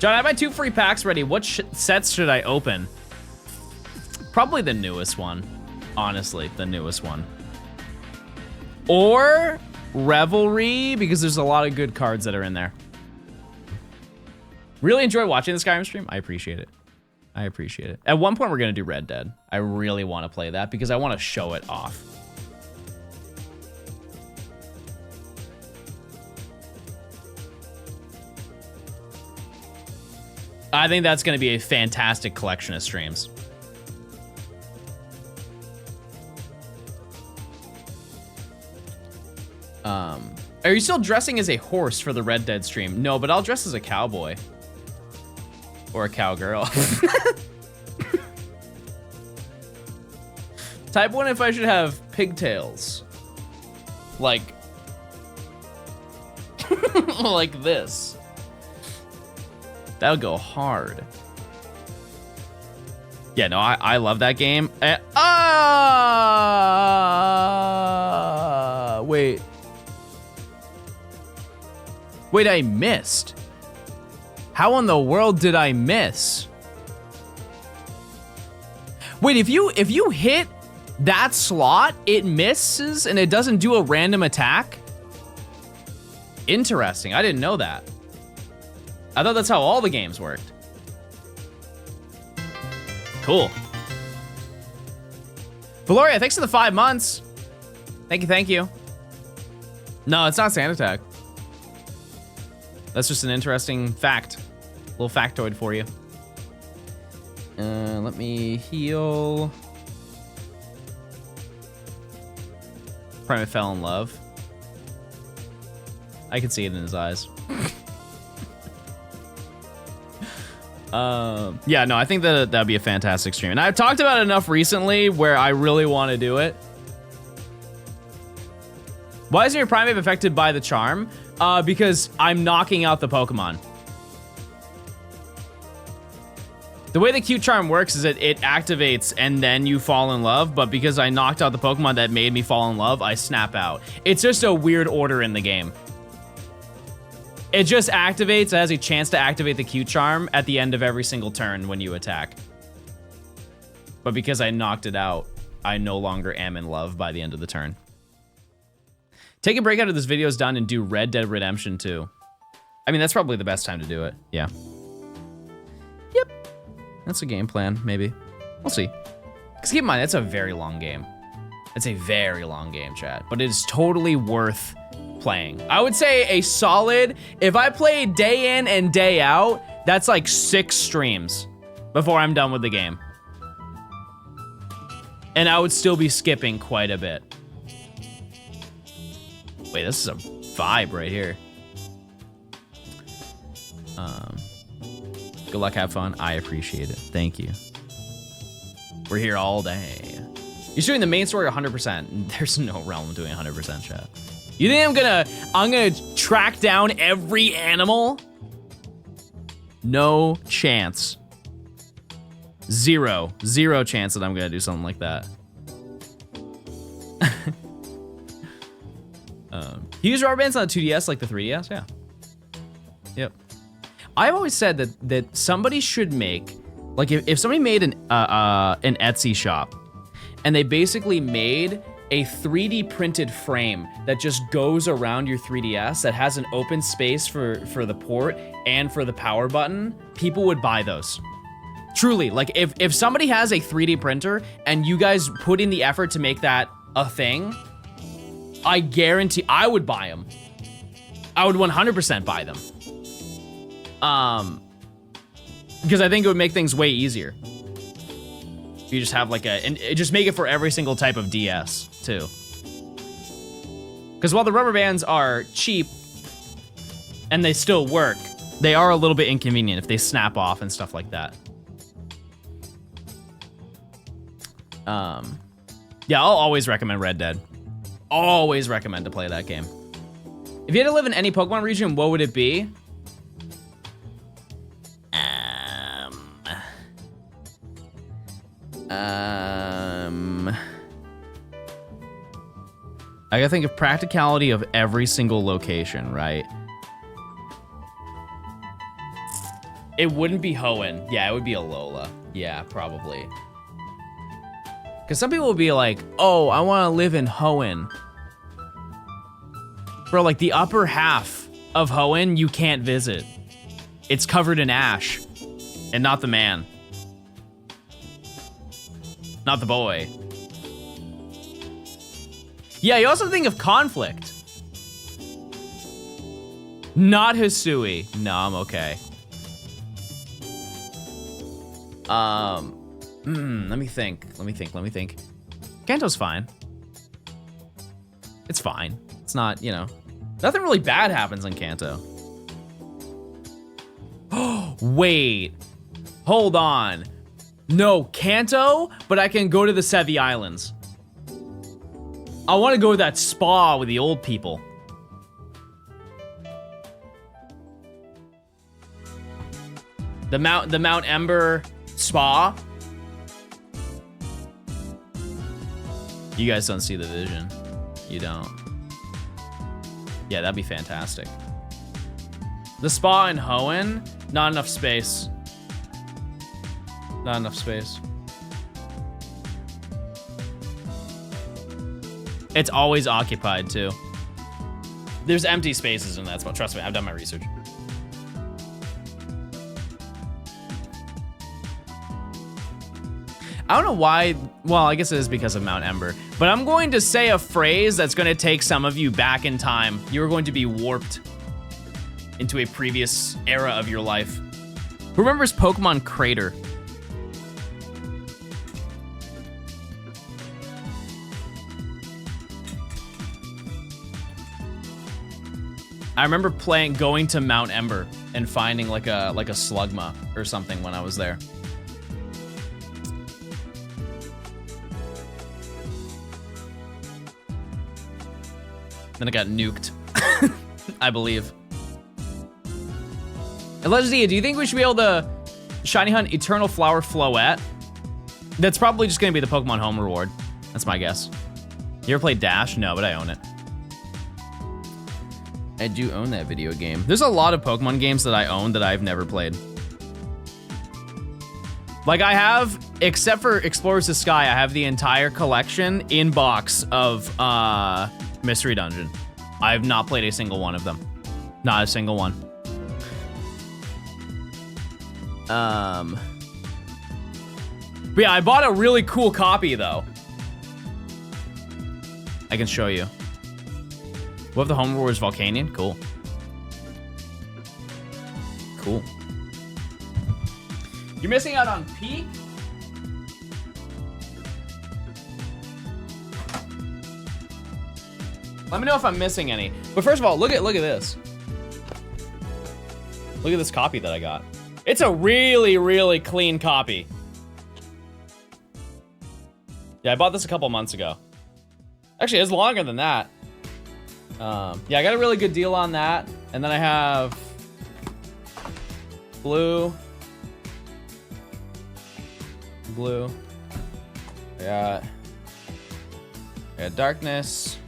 [SPEAKER 2] John, I have my 2 free packs ready. What sets should I open? Probably the newest one. Honestly, the newest one. Or Revelry, because there's a lot of good cards that are in there. Really enjoy watching the Skyrim stream. I appreciate it. I appreciate it. At one point, we're gonna do Red Dead. I really want to play that because I want to show it off. I think that's gonna be a fantastic collection of streams. Are you still dressing as a horse for the Red Dead stream? No, but I'll dress as a cowboy. Or a cowgirl. Type 1 if I should have pigtails. Like... like this. That'll go hard. Yeah, no, I love that game. Wait. Wait, I missed. How in the world did I miss? Wait, if you hit that slot, it misses and it doesn't do a random attack? Interesting, I didn't know that. I thought that's how all the games worked. Cool. Valoria, thanks for the 5 months. Thank you, thank you. No, it's not Sand Attack. That's just an interesting fact. A little factoid for you. Let me heal. Prime fell in love. I can see it in his eyes. Yeah, no, I think that'd be a fantastic stream. And I've talked about it enough recently where I really want to do it. Why isn't your Primate affected by the charm? Because I'm knocking out the Pokemon. The way the cute charm works is that it activates and then you fall in love, but because I knocked out the Pokemon that made me fall in love, I snap out. It's just a weird order in the game. It just activates, it has a chance to activate the cute charm at the end of every single turn when you attack. But because I knocked it out, I no longer am in love by the end of the turn. Take a break out of this video is done and do Red Dead Redemption 2. I mean, that's probably the best time to do it. Yeah. Yep. That's a game plan, maybe. We'll see. Because keep in mind, that's a very long game. It's a very long game, chat. But it is totally worth playing. I would say a solid, if I play day in and day out, that's like 6 streams before I'm done with the game. And I would still be skipping quite a bit. Wait, this is a vibe right here. Good luck, have fun. I appreciate it. Thank you. We're here all day. You're doing the main story 100%. There's no realm of doing 100%, chat. You think I'm gonna track down every animal? No chance. Zero chance that I'm gonna do something like that. You use rubber bands on the 2DS like the 3DS? Yeah. Yep. I've always said that somebody should make, like if somebody made an Etsy shop and they basically made a 3D printed frame that just goes around your 3DS that has an open space for the port and for the power button, people would buy those. Truly, like if somebody has a 3D printer and you guys put in the effort to make that a thing, I guarantee I would buy them. I would 100% buy them. Because I think it would make things way easier. You just have like and just make it for every single type of DS too. Because while the rubber bands are cheap and they still work, they are a little bit inconvenient if they snap off and stuff like that. Yeah, I'll always recommend Red Dead. Always recommend to play that game. If you had to live in any Pokemon region, what would it be? I gotta think of practicality of every single location, right? It wouldn't be Hoenn. Yeah, it would be Alola. Yeah, probably. Because some people will be like, oh, I want to live in Hoenn. Bro, like the upper half of Hoenn, you can't visit. It's covered in ash. And not the man. Not the boy. Yeah, you also think of conflict. Not Hisui. No, I'm okay. Let me think. Kanto's fine. It's fine. It's not, you know, nothing really bad happens in Kanto. Wait, hold on. No, Kanto, but I can go to the Sevi Islands. I want to go to that spa with the old people. The Mount Ember spa. You guys don't see the vision. You don't. Yeah, that'd be fantastic. The spa in Hoenn, not enough space. Not enough space. It's always occupied too. There's empty spaces in that spot. Trust me, I've done my research. I don't know why, well, I guess it is because of Mount Ember, but I'm going to say a phrase that's going to take some of you back in time. You're going to be warped into a previous era of your life. Who remembers Pokemon Crater? I remember going to Mount Ember and finding like a Slugma or something when I was there. Then it got nuked, I believe. Allegedly, do you think we should be able to shiny hunt Eternal Flower Floette? That's probably just gonna be the Pokemon Home reward. That's my guess. You ever played Dash? No, but I own it. I do own that video game. There's a lot of Pokemon games that I own that I've never played. Like I have, except for Explorers of Sky, I have the entire collection in box of Mystery Dungeon. I have not played a single one of them. Not a single one. But yeah, I bought a really cool copy though. I can show you. What if the home reward is Volcanion? Cool. Cool. You're missing out on Peak? Let me know if I'm missing any. But first of all, look at this. Look at this copy that I got. It's a really, really clean copy. Yeah, I bought this a couple months ago. Actually, it's longer than that. Yeah, I got a really good deal on that. And then I have blue. I got darkness.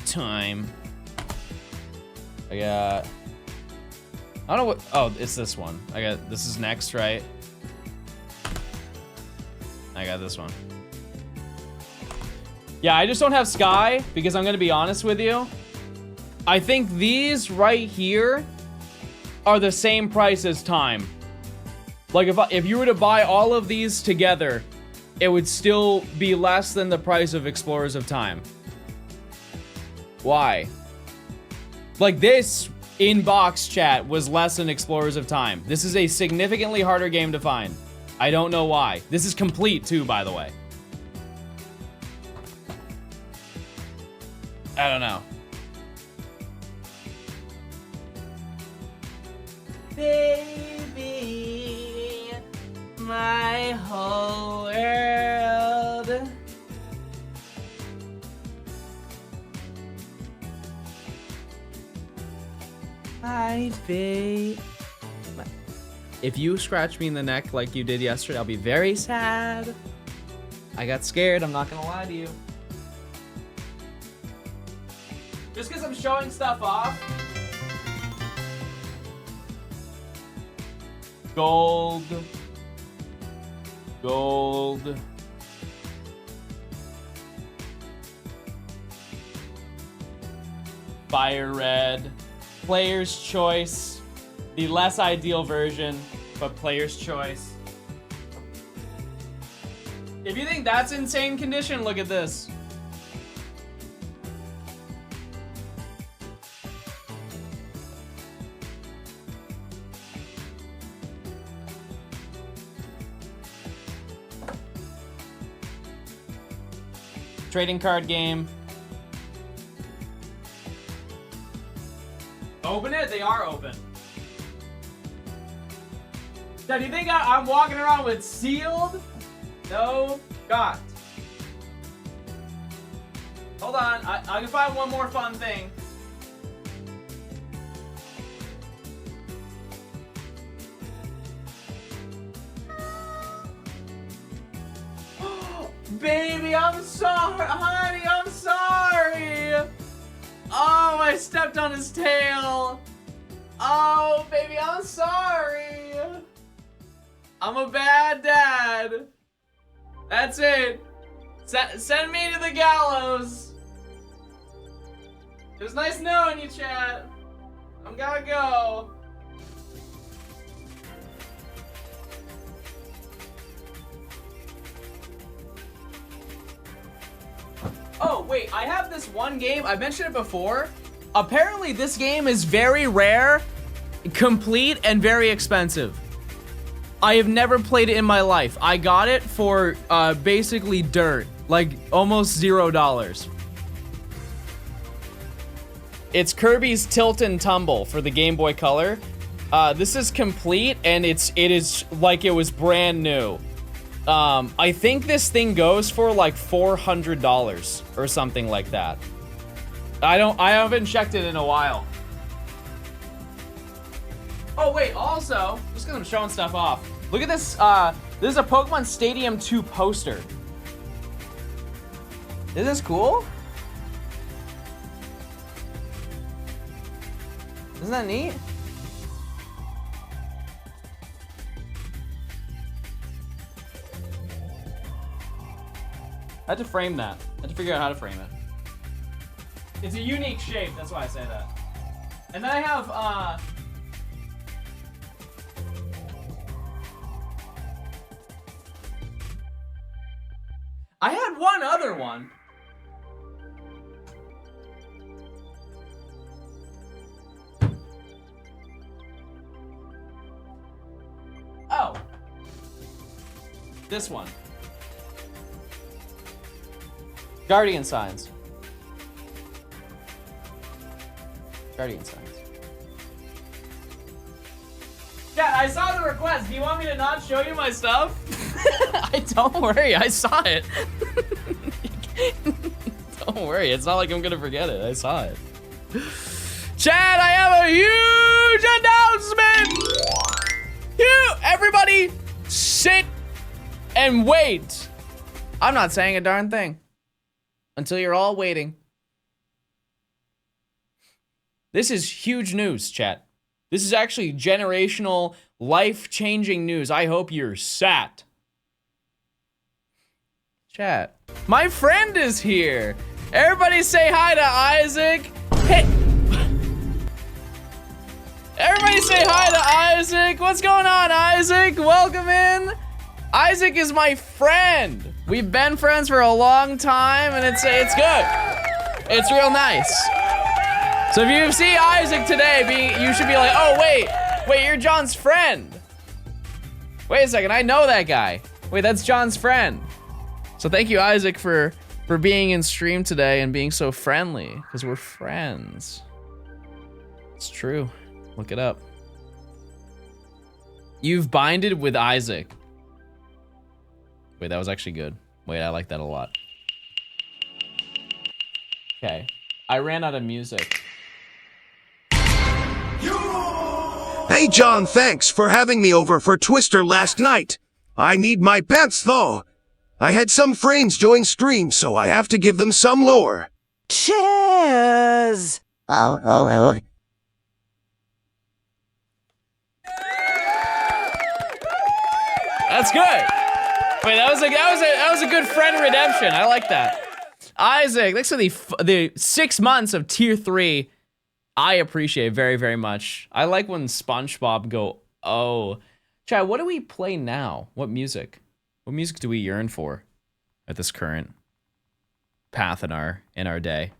[SPEAKER 2] Time. I got, I don't know what, oh, it's this one. This is next, right? I got this one. Yeah, I just don't have Sky because I'm gonna be honest with you. I think these right here are the same price as time. Like if you were to buy all of these together, it would still be less than the price of Explorers of Time. Why? Like this in-box chat was less than Explorers of Time. This is a significantly harder game to find. I don't know why. This is complete too, by the way. I don't know. Baby, my whole world. I'd be. If you scratch me in the neck like you did yesterday, I'll be very sad. I got scared, I'm not gonna lie to you. Just because I'm showing stuff off. Gold. Gold. Fire red. Player's choice. The less ideal version, but player's choice. If you think that's insane condition, look at this. Trading card game. Open it? They are open. Now, do you think I'm walking around with sealed? No, got. Hold on, I can find one more fun thing. Baby, I'm sorry, honey, I'm sorry. Oh, I stepped on his tail. Oh, baby, I'm sorry. I'm a bad dad. That's it. Send me to the gallows. It was nice knowing you, chat. I'm gotta go. Oh, wait, I have this one game. I mentioned it before. Apparently, this game is very rare, complete, and very expensive. I have never played it in my life. I got it for basically dirt, like almost $0. It's Kirby's Tilt and Tumble for the Game Boy Color. This is complete, and it is like it was brand new. I think this thing goes for like $400 or something like that. I haven't checked it in a while. Oh wait, also, just because I'm showing stuff off. Look at this, this is a Pokemon Stadium 2 poster. Isn't this cool? Isn't that neat? I had to frame that. I had to figure out how to frame it. It's a unique shape, that's why I say that. And then I have, I had one other one. Oh. This one. Guardian Signs. Guardian Signs. Yeah, I saw the request. Do you want me to not show you my stuff? Don't worry, I saw it. Don't worry, it's not like I'm gonna forget it. I saw it. Chad, I have a huge announcement! Everybody, sit and wait. I'm not saying a darn thing until you're all waiting. This is huge news, chat. This is actually generational, life-changing news. I hope you're sat. Chat. My friend is here. Everybody say hi to Isaac. Hey. Everybody say hi to Isaac. What's going on, Isaac? Welcome in. Isaac is my friend. We've been friends for a long time, and it's good. It's real nice. So if you see Isaac today, you should be like, oh, wait, you're John's friend. Wait a second, I know that guy. Wait, that's John's friend. So thank you, Isaac, for being in stream today and being so friendly, because we're friends. It's true. Look it up. You've binded with Isaac. Wait, that was actually good. Wait, I like that a lot. Okay, I ran out of music.
[SPEAKER 6] Hey John, thanks for having me over for Twister last night. I need my pets though. I had some frames join stream, so I have to give them some lore.
[SPEAKER 4] Cheers!
[SPEAKER 2] That's good. Wait, that was a good friend redemption. I like that. Isaac, thanks for the 6 months of tier 3. I appreciate very, very much. I like when SpongeBob go, oh. Chad, what do we play now? What music? What music do we yearn for at this current path in our day?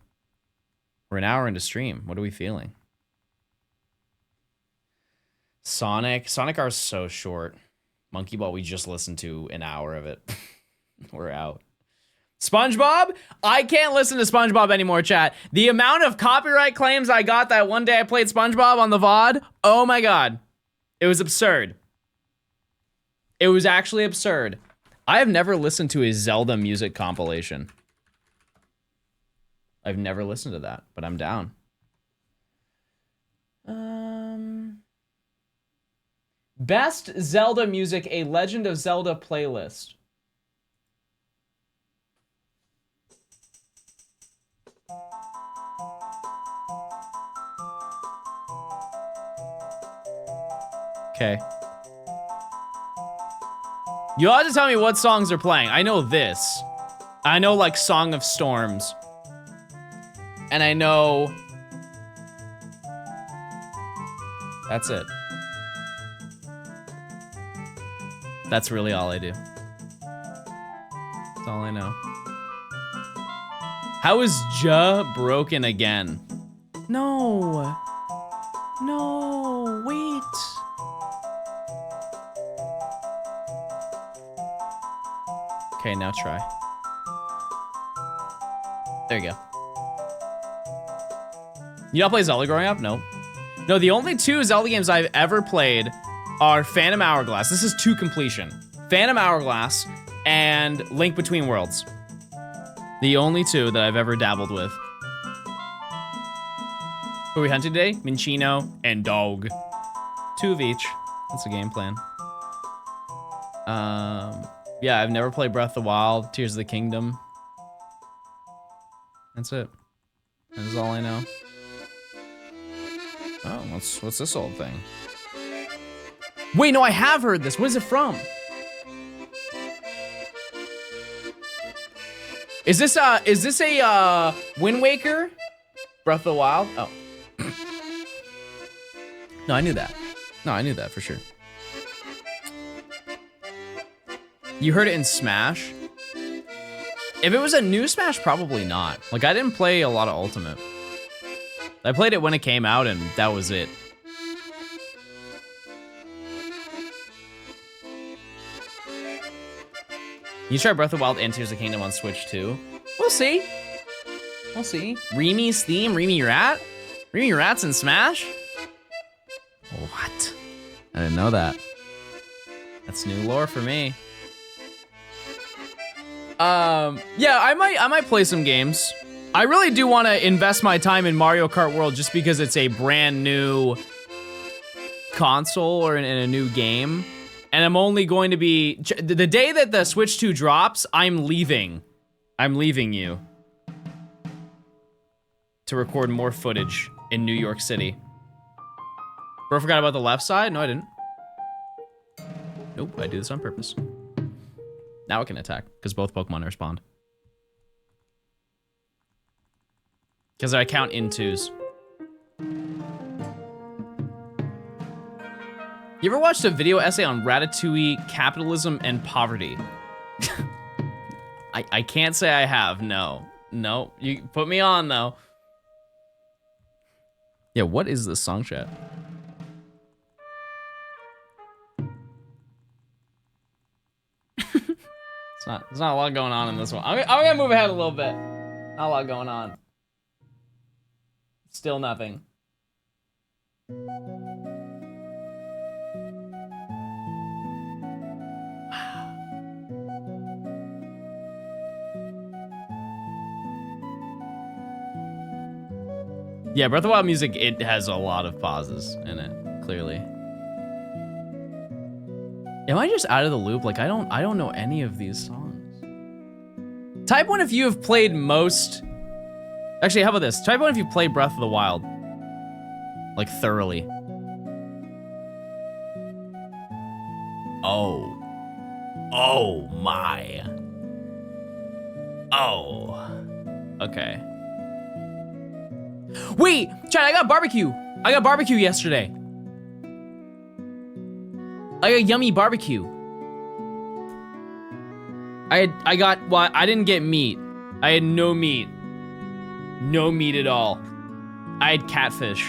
[SPEAKER 2] We're an hour into stream. What are we feeling? Sonic R is so short. Monkey Ball, we just listened to an hour of it. We're out. SpongeBob? I can't listen to SpongeBob anymore, chat. The amount of copyright claims I got that one day I played SpongeBob on the VOD, oh my god. It was absurd. It was actually absurd. I have never listened to a Zelda music compilation. I've never listened to that, but I'm down. Best Zelda music, a Legend of Zelda playlist. Okay. You'll have to tell me what songs are playing. I know this. I know like Song of Storms. And I know... That's it. That's really all I do. That's all I know. How is Ja broken again? No. No, wait. Okay, now try. There you go. You not play Zelda growing up? No. No, the only 2 Zelda games I've ever played are Phantom Hourglass. This is to completion. Phantom Hourglass and Link Between Worlds. The only 2 that I've ever dabbled with. Who are we hunting today? Minchino and Dog. 2 of each. That's the game plan. Yeah, I've never played Breath of the Wild, Tears of the Kingdom. That's it. That is all I know. Oh, what's this old thing? Wait, no, I have heard this. What is it from? Is this a Wind Waker? Breath of the Wild? Oh. No, I knew that. No, I knew that for sure. You heard it in Smash? If it was a new Smash, probably not. Like, I didn't play a lot of Ultimate. I played it when it came out, and that was it. You try Breath of the Wild and Tears of the Kingdom on Switch too? We'll see. We'll see. Remi's theme? Remi Rat? Remi Rat's in Smash? What? I didn't know that. That's new lore for me. Yeah, I might play some games. I really do want to invest my time in Mario Kart World just because it's a brand new console or in a new game. And I'm only going to be... The day that the Switch 2 drops, I'm leaving. I'm leaving you. To record more footage in New York City. Bro, forgot about the left side? No, I didn't. Nope, I do this on purpose. Now it can attack, because both Pokemon respond. Because I count in 2s. You ever watched a video essay on Ratatouille, capitalism, and poverty? I can't say I have, no. No, you put me on, though. Yeah, what is this song chat? There's not a lot going on in this one. I'm gonna move ahead a little bit. Not a lot going on. Still nothing. Yeah, Breath of the Wild music, it has a lot of pauses in it, clearly. Am I just out of the loop? Like, I don't know any of these songs. Type 1 if you have played most... Actually, how about this? Type 1 if you played Breath of the Wild. Like, thoroughly. Oh. Oh, my. Oh. Okay. Wait, Chad, I got barbecue. I got barbecue yesterday. I got yummy barbecue. Well, I didn't get meat. I had no meat. No meat at all. I had catfish.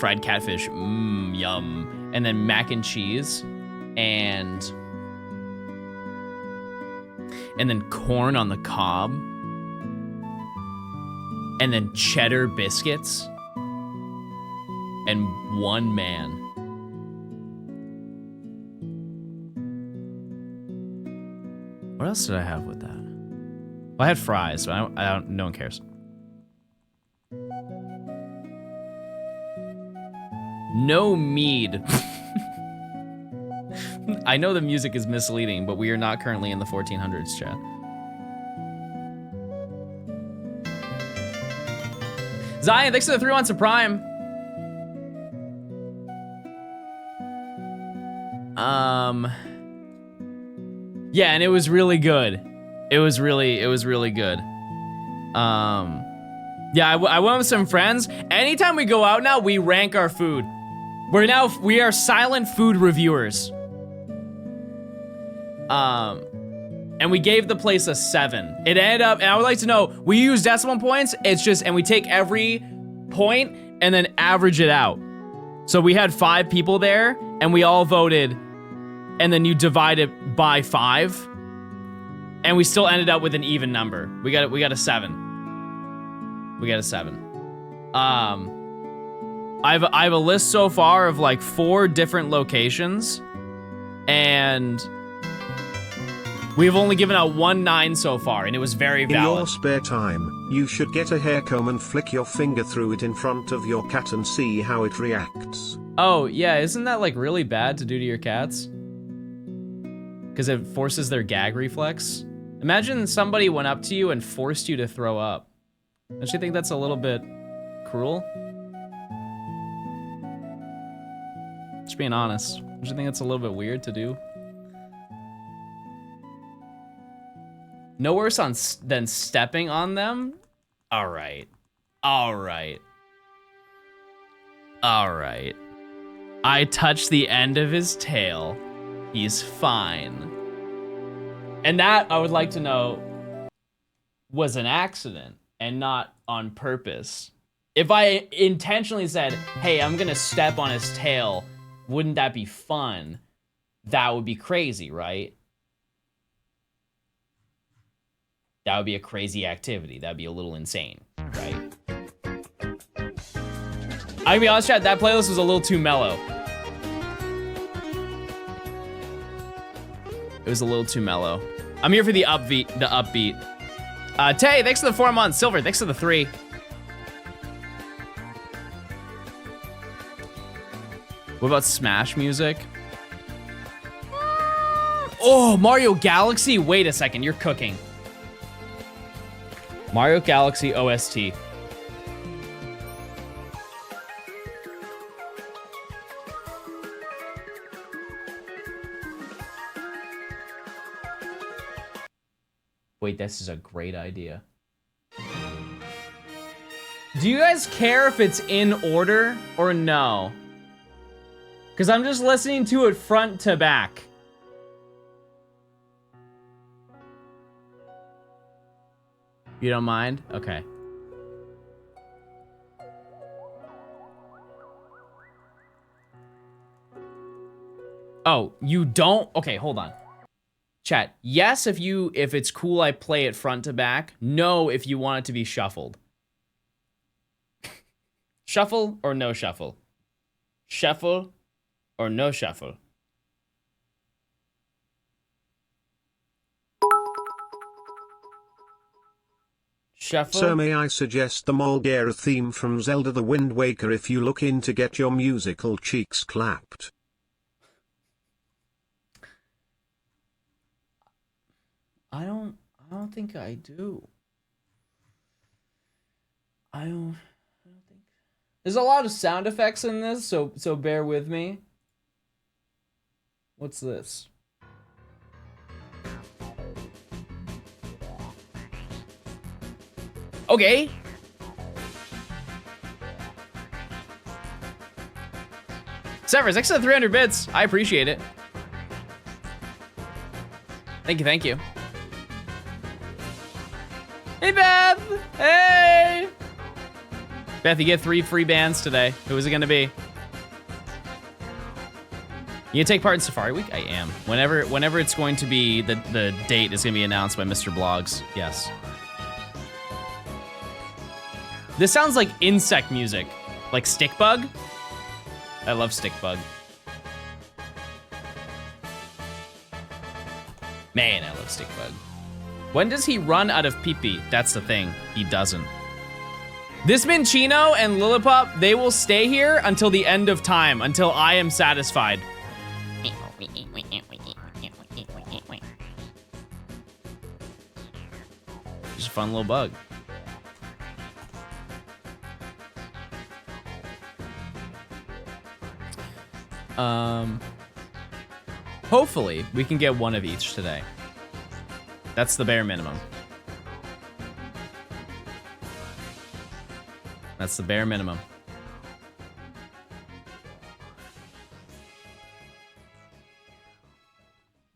[SPEAKER 2] Fried catfish. Yum. And then mac and cheese. And then corn on the cob. And then cheddar biscuits. And one man. What else did I have with that? Well, I had fries, but I don't, no one cares. No mead. I know the music is misleading, but we are not currently in the 1400s, chat. Zion, thanks for the 3 months of Prime. Yeah, and it was really good. It was really good. Yeah, I went with some friends. Anytime we go out now, we rank our food. We are silent food reviewers. And we gave the place a 7. It ended up, and I would like to know, we use decimal points, and we take every point and then average it out. So we had 5 people there, and we all voted, and then you divide it by 5, and we still ended up with an even number. We got a 7. We got a 7. I have a list so far of like 4 different locations, and we've only given out 1 9 so far, and it was very valid.
[SPEAKER 1] In your spare time, you should get a hair comb and flick your finger through it in front of your cat and see how it reacts.
[SPEAKER 2] Oh, yeah, isn't that like really bad to do to your cats? Because it forces their gag reflex. Imagine somebody went up to you and forced you to throw up. Don't you think that's a little bit cruel? Just being honest. Don't you think that's a little bit weird to do? No worse than stepping on them? All right. All right. All right. I touched the end of his tail. He's fine. And that, I would like to know, was an accident and not on purpose. If I intentionally said, hey, I'm gonna step on his tail, wouldn't that be fun? That would be crazy, right? That would be a crazy activity. That'd be a little insane, right? I can be honest, chat, that playlist was a little too mellow. It was a little too mellow. I'm here for the upbeat. Tay, thanks for the 4 months. Silver, thanks for the 3. What about Smash music? Oh, Mario Galaxy? Wait a second, you're cooking. Mario Galaxy OST. Wait, this is a great idea. Do you guys care if it's in order or no? Because I'm just listening to it front to back. You don't mind? Okay. Oh, you don't? Okay, hold on. Chat, yes if it's cool I play it front to back. No if you want it to be shuffled. Shuffle or no shuffle? Shuffle or no shuffle? Shuffle?
[SPEAKER 1] So may I suggest the Mulgera theme from Zelda the Wind Waker if you look in to get your musical cheeks clapped.
[SPEAKER 2] I don't think I do. I don't think. There's a lot of sound effects in this, so bear with me. What's this? Okay. Severus, thanks for the 300 bits. I appreciate it. Thank you, thank you. Hey, Beth! Hey! Beth, you get 3 free bands today. Who is it gonna be? You take part in Safari Week? I am. Whenever it's going to be, the date is gonna be announced by Mr. Blogs. Yes. This sounds like insect music. Like Stick Bug? I love Stick Bug. Man, I love Stick Bug. When does he run out of pee-pee? That's the thing. He doesn't. This Minchino and Lillipop, they will stay here until the end of time, until I am satisfied. Just a fun little bug. Hopefully, we can get one of each today. That's the bare minimum. That's the bare minimum.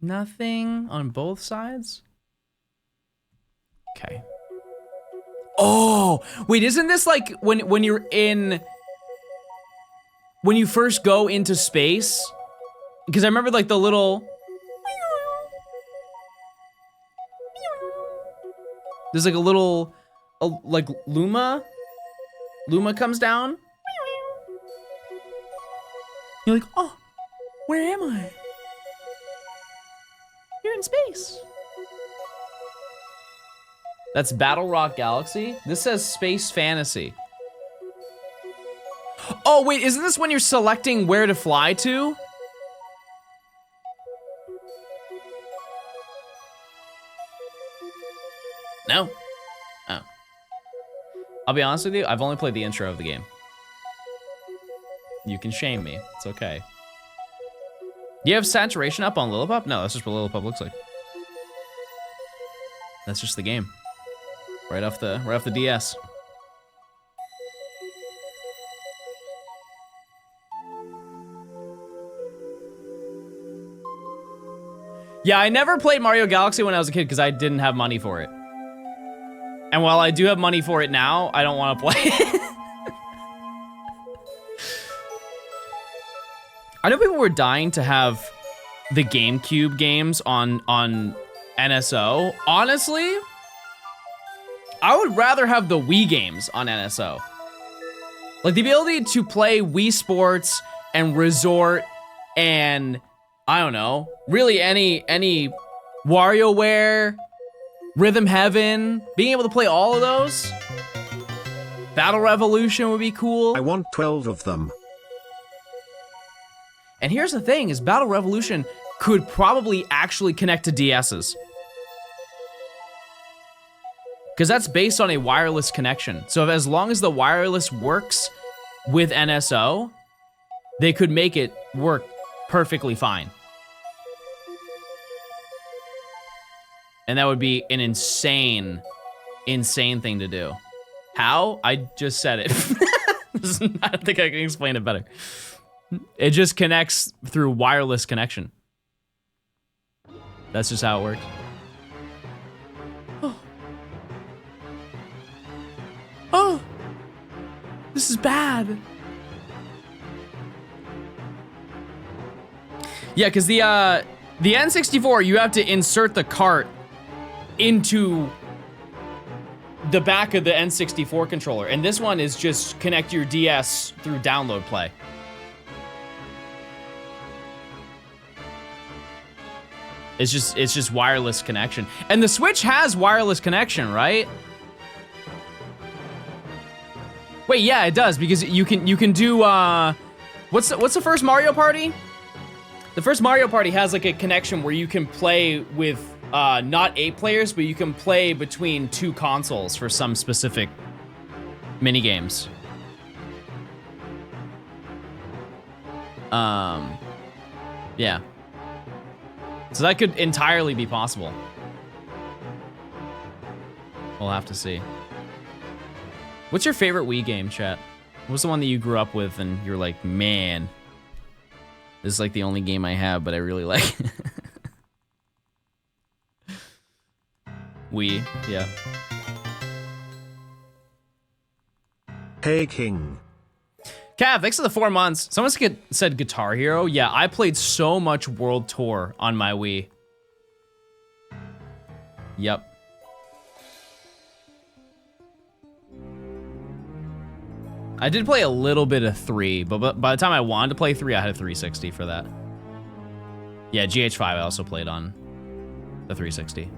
[SPEAKER 2] Nothing on both sides? Okay. Oh, wait, isn't this like when you're in... When you first go into space? Because I remember like the little... There's like a little, like Luma comes down. You're like, oh, where am I? You're in space. That's Battle Rock Galaxy. This says Space Fantasy. Oh wait, isn't this when you're selecting where to fly to? No? Oh. I'll be honest with you, I've only played the intro of the game. You can shame me, it's okay. You have saturation up on Lillipop? No, that's just what Lillipop looks like. That's just the game. Right off the DS. Yeah, I never played Mario Galaxy when I was a kid because I didn't have money for it. And while I do have money for it now, I don't want to play it. I know people were dying to have the GameCube games on NSO. Honestly, I would rather have the Wii games on NSO. Like the ability to play Wii Sports and Resort and I don't know, really any WarioWare, Rhythm Heaven, being able to play all of those. Battle Revolution would be cool.
[SPEAKER 1] I want 12 of them.
[SPEAKER 2] And here's the thing, is Battle Revolution could probably actually connect to DS's. Because that's based on a wireless connection. So as long as the wireless works with NSO, they could make it work perfectly fine. And that would be an insane thing to do. How? I just said it. I don't think I can explain it better. It just connects through wireless connection. That's just how it works. Oh. Oh. This is bad. Yeah, because the N64, you have to insert the cart into the back of the N64 controller, and this one is just connect your DS through download play. It's just wireless connection, and the Switch has wireless connection, right? Wait, yeah, it does, because you can do what's the first Mario Party? The first Mario Party has like a connection where you can play with not 8 players, but you can play between 2 consoles for some specific mini games. Yeah. So that could entirely be possible. We'll have to see. What's your favorite Wii game, chat? What's the one that you grew up with and you're like, man, this is like the only game I have, but I really like it. Wii, yeah.
[SPEAKER 1] Hey King.
[SPEAKER 2] Cav, thanks for the 4 months. Someone said Guitar Hero. Yeah, I played so much World Tour on my Wii. Yep. I did play a little bit of 3, but by the time I wanted to play 3, I had a 360 for that. Yeah, GH5 I also played on the 360.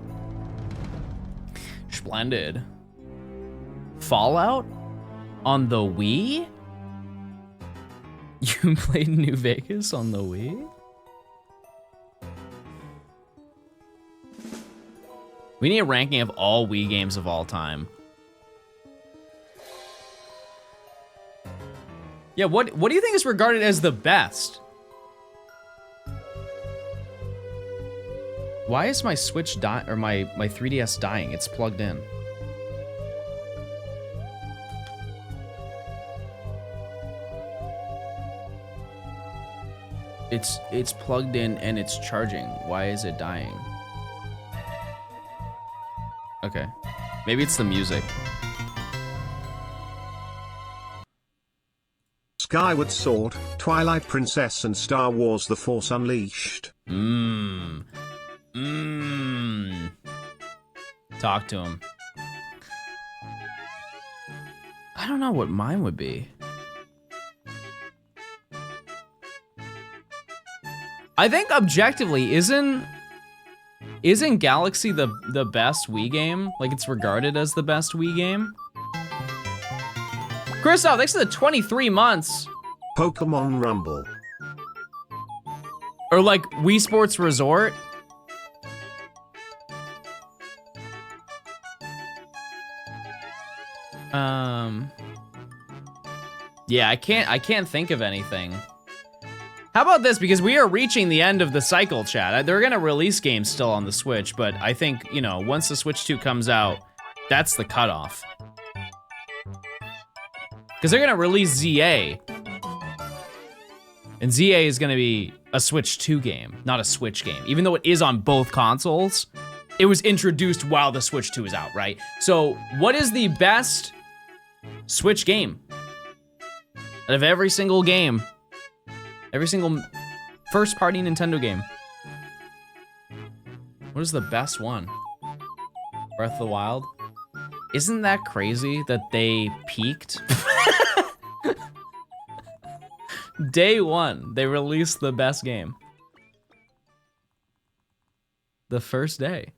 [SPEAKER 2] Splendid. Fallout on the Wii? You played New Vegas on the Wii? We need a ranking of all Wii games of all time. Yeah, what do you think is regarded as the best? Why is my Switch dying, or my 3DS dying? It's plugged in. It's plugged in and it's charging. Why is it dying? Okay. Maybe it's the music.
[SPEAKER 1] Skyward Sword, Twilight Princess and Star Wars The Force Unleashed.
[SPEAKER 2] Talk to him. I don't know what mine would be. I think objectively, isn't Galaxy the best Wii game? Like, it's regarded as the best Wii game? Christoph, thanks for the 23 months.
[SPEAKER 1] Pokemon Rumble.
[SPEAKER 2] Or like Wii Sports Resort. Yeah, I can't think of anything. How about this? Because we are reaching the end of the cycle, chat. They're gonna release games still on the Switch, but I think, you know, once the Switch 2 comes out, that's the cutoff. Because they're gonna release ZA. And ZA is gonna be a Switch 2 game, not a Switch game. Even though it is on both consoles, it was introduced while the Switch 2 is out, right? So what is the best Switch game? Out of every single game, every single first-party Nintendo game, what is the best one? Breath of the Wild? Isn't that crazy that they peaked? Day one, they released the best game. The first day.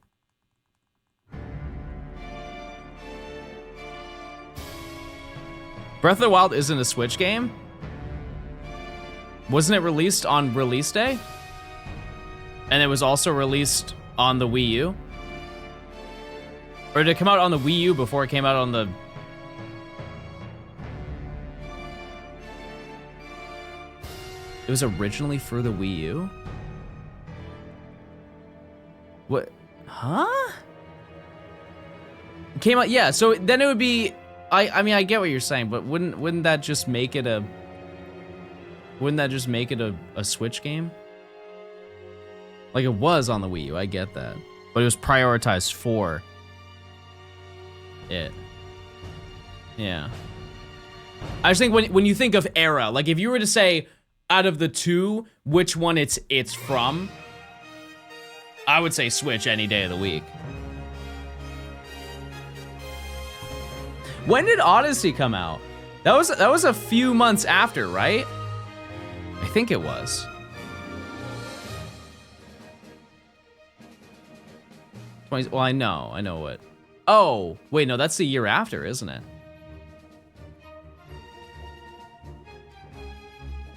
[SPEAKER 2] Breath of the Wild isn't a Switch game? Wasn't it released on release day? And it was also released on the Wii U? Or did it come out on the Wii U before it came out on the... It was originally for the Wii U? What? Huh? It came out, yeah, so then it would be... I mean, I get what you're saying, but wouldn't that just make it a... Wouldn't that just make it a Switch game? Like it was on the Wii U, I get that. But it was prioritized for it. Yeah. I just think when you think of era, like if you were to say out of the two, which one it's from, I would say Switch any day of the week. When did Odyssey come out? That was a few months after, right? I think it was. Well, I know what. Oh, wait, no, that's the year after, isn't it?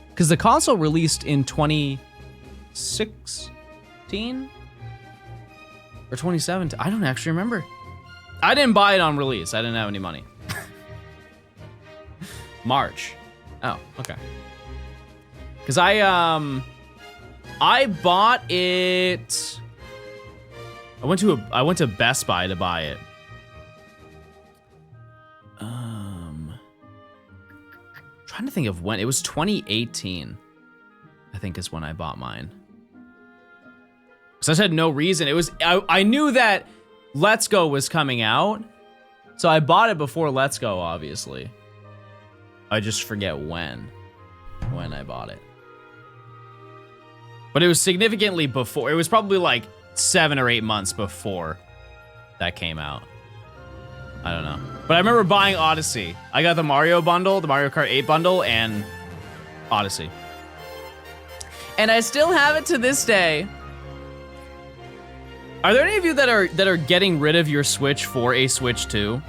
[SPEAKER 2] Because the console released in 2016? Or 2017? I don't actually remember. I didn't buy it on release. I didn't have any money. March. Oh, okay. Because I bought it. I went to Best Buy to buy it. Trying to think of when. It was 2018, I think is when I bought mine. So I just had no reason. It was I knew that Let's Go was coming out, so I bought it before Let's Go, obviously. I just forget when I bought it. But it was significantly before. It was probably like 7 or 8 months before that came out. I don't know. But I remember buying Odyssey. I got the Mario bundle, the Mario Kart 8 bundle, and Odyssey. And I still have it to this day. Are there any of you that are getting rid of your Switch for a Switch 2?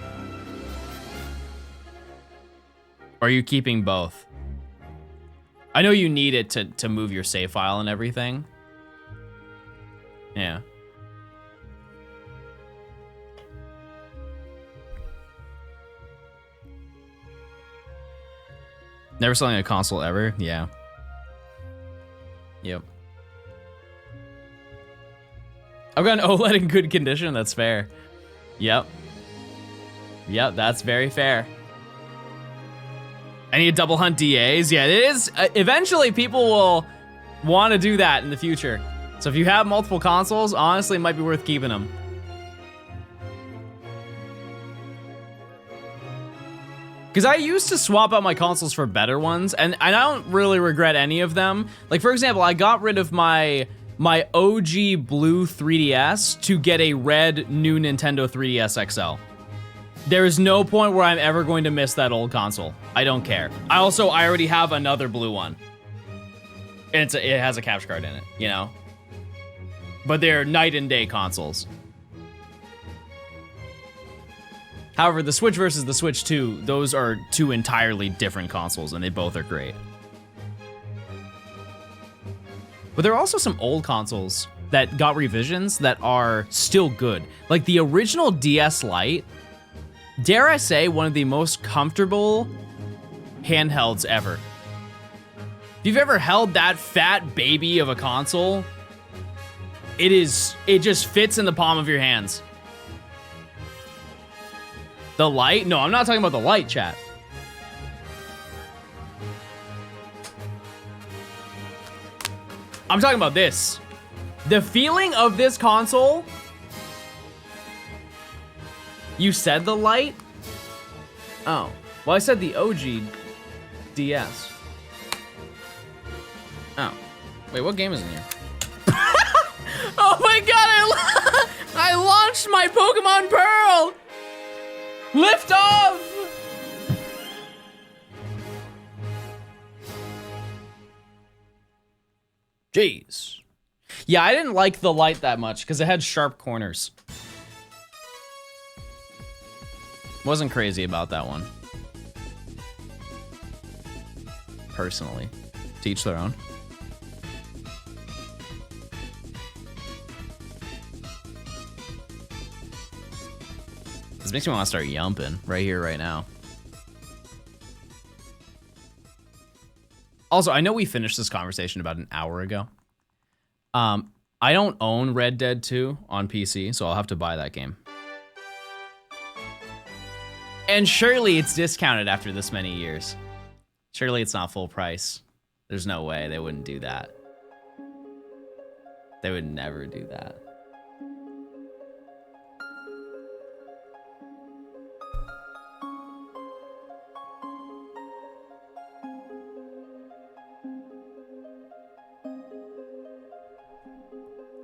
[SPEAKER 2] Or are you keeping both? I know you need it to move your save file and everything. Yeah. Never selling a console ever? Yeah. Yep. I've got an OLED in good condition, that's fair. Yep. Yep, that's very fair. I need to double hunt DAs. Yeah, it is. Eventually, people will want to do that in the future. So if you have multiple consoles, honestly, it might be worth keeping them. Because I used to swap out my consoles for better ones, and I don't really regret any of them. Like, for example, I got rid of my OG blue 3DS to get a red new Nintendo 3DS XL. There is no point where I'm ever going to miss that old console. I don't care. I already have another blue one. And it has a capture card in it, you know? But they're night and day consoles. However, the Switch versus the Switch 2, those are two entirely different consoles, and they both are great. But there are also some old consoles that got revisions that are still good. Like the original DS Lite, dare I say, one of the most comfortable handhelds ever. If you've ever held that fat baby of a console, it just fits in the palm of your hands. The Lite? No, I'm not talking about the Lite, chat. I'm talking about this. The feeling of this console. You said the Lite? Oh. Well, I said the OG DS. Oh. Wait, what game is in here? Oh my god, I launched my Pokemon Pearl! Lift off! Jeez. Yeah, I didn't like the Lite that much because it had sharp corners. Wasn't crazy about that one. Personally. To each their own. This makes me want to start yumping right here, right now. Also, I know we finished this conversation about an hour ago. I don't own Red Dead 2 on PC, so I'll have to buy that game. And surely it's discounted after this many years. Surely it's not full price. There's no way they wouldn't do that. They would never do that.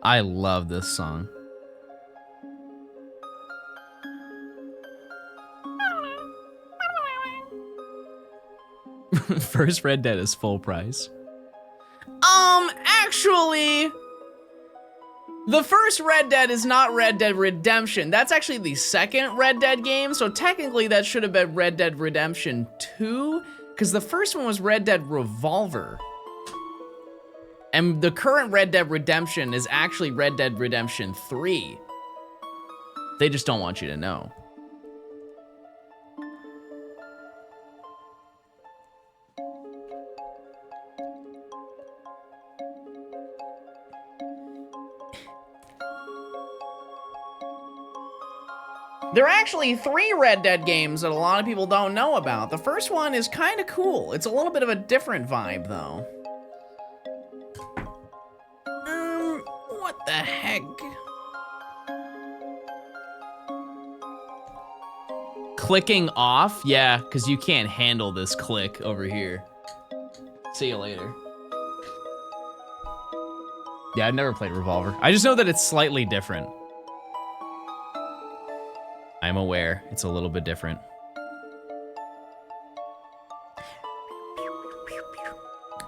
[SPEAKER 2] I love this song. First Red Dead is full price. Actually, the first Red Dead is not Red Dead Redemption. That's actually the second Red Dead game, so technically that should have been Red Dead Redemption 2, because the first one was Red Dead Revolver. And the current Red Dead Redemption is actually Red Dead Redemption 3. They just don't want you to know. There are actually 3 Red Dead games that a lot of people don't know about. The first one is kind of cool. It's a little bit of a different vibe, though. What the heck? Clicking off? Yeah, because you can't handle this click over here. See you later. Yeah, I've never played Revolver. I just know that it's slightly different. I'm aware it's a little bit different.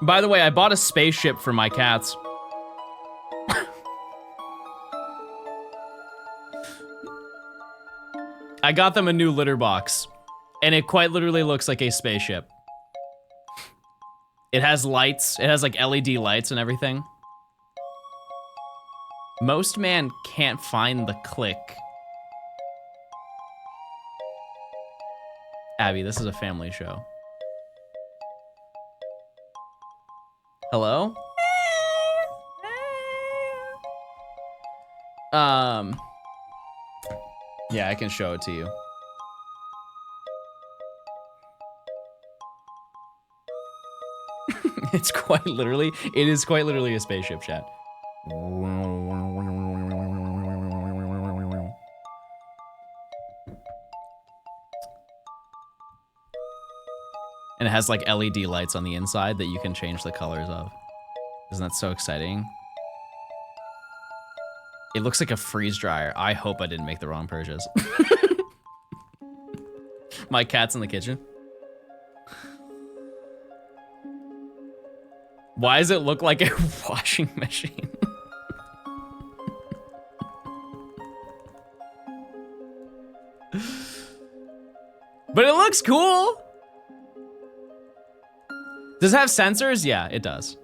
[SPEAKER 2] By the way, I bought a spaceship for my cats. I got them a new litter box, and it quite literally looks like a spaceship. It has lights, it has like LED lights and everything. Most man can't find the click. Abby, this is a family show. Hello? Yeah, I can show it to you. It's quite literally, it is quite literally a spaceship, chat. And it has like LED lights on the inside that you can change the colors of. Isn't that so exciting? It looks like a freeze dryer. I hope I didn't make the wrong purchase. My cat's in the kitchen. Why does it look like a washing machine? But it looks cool. Does it have sensors? Yeah, it does.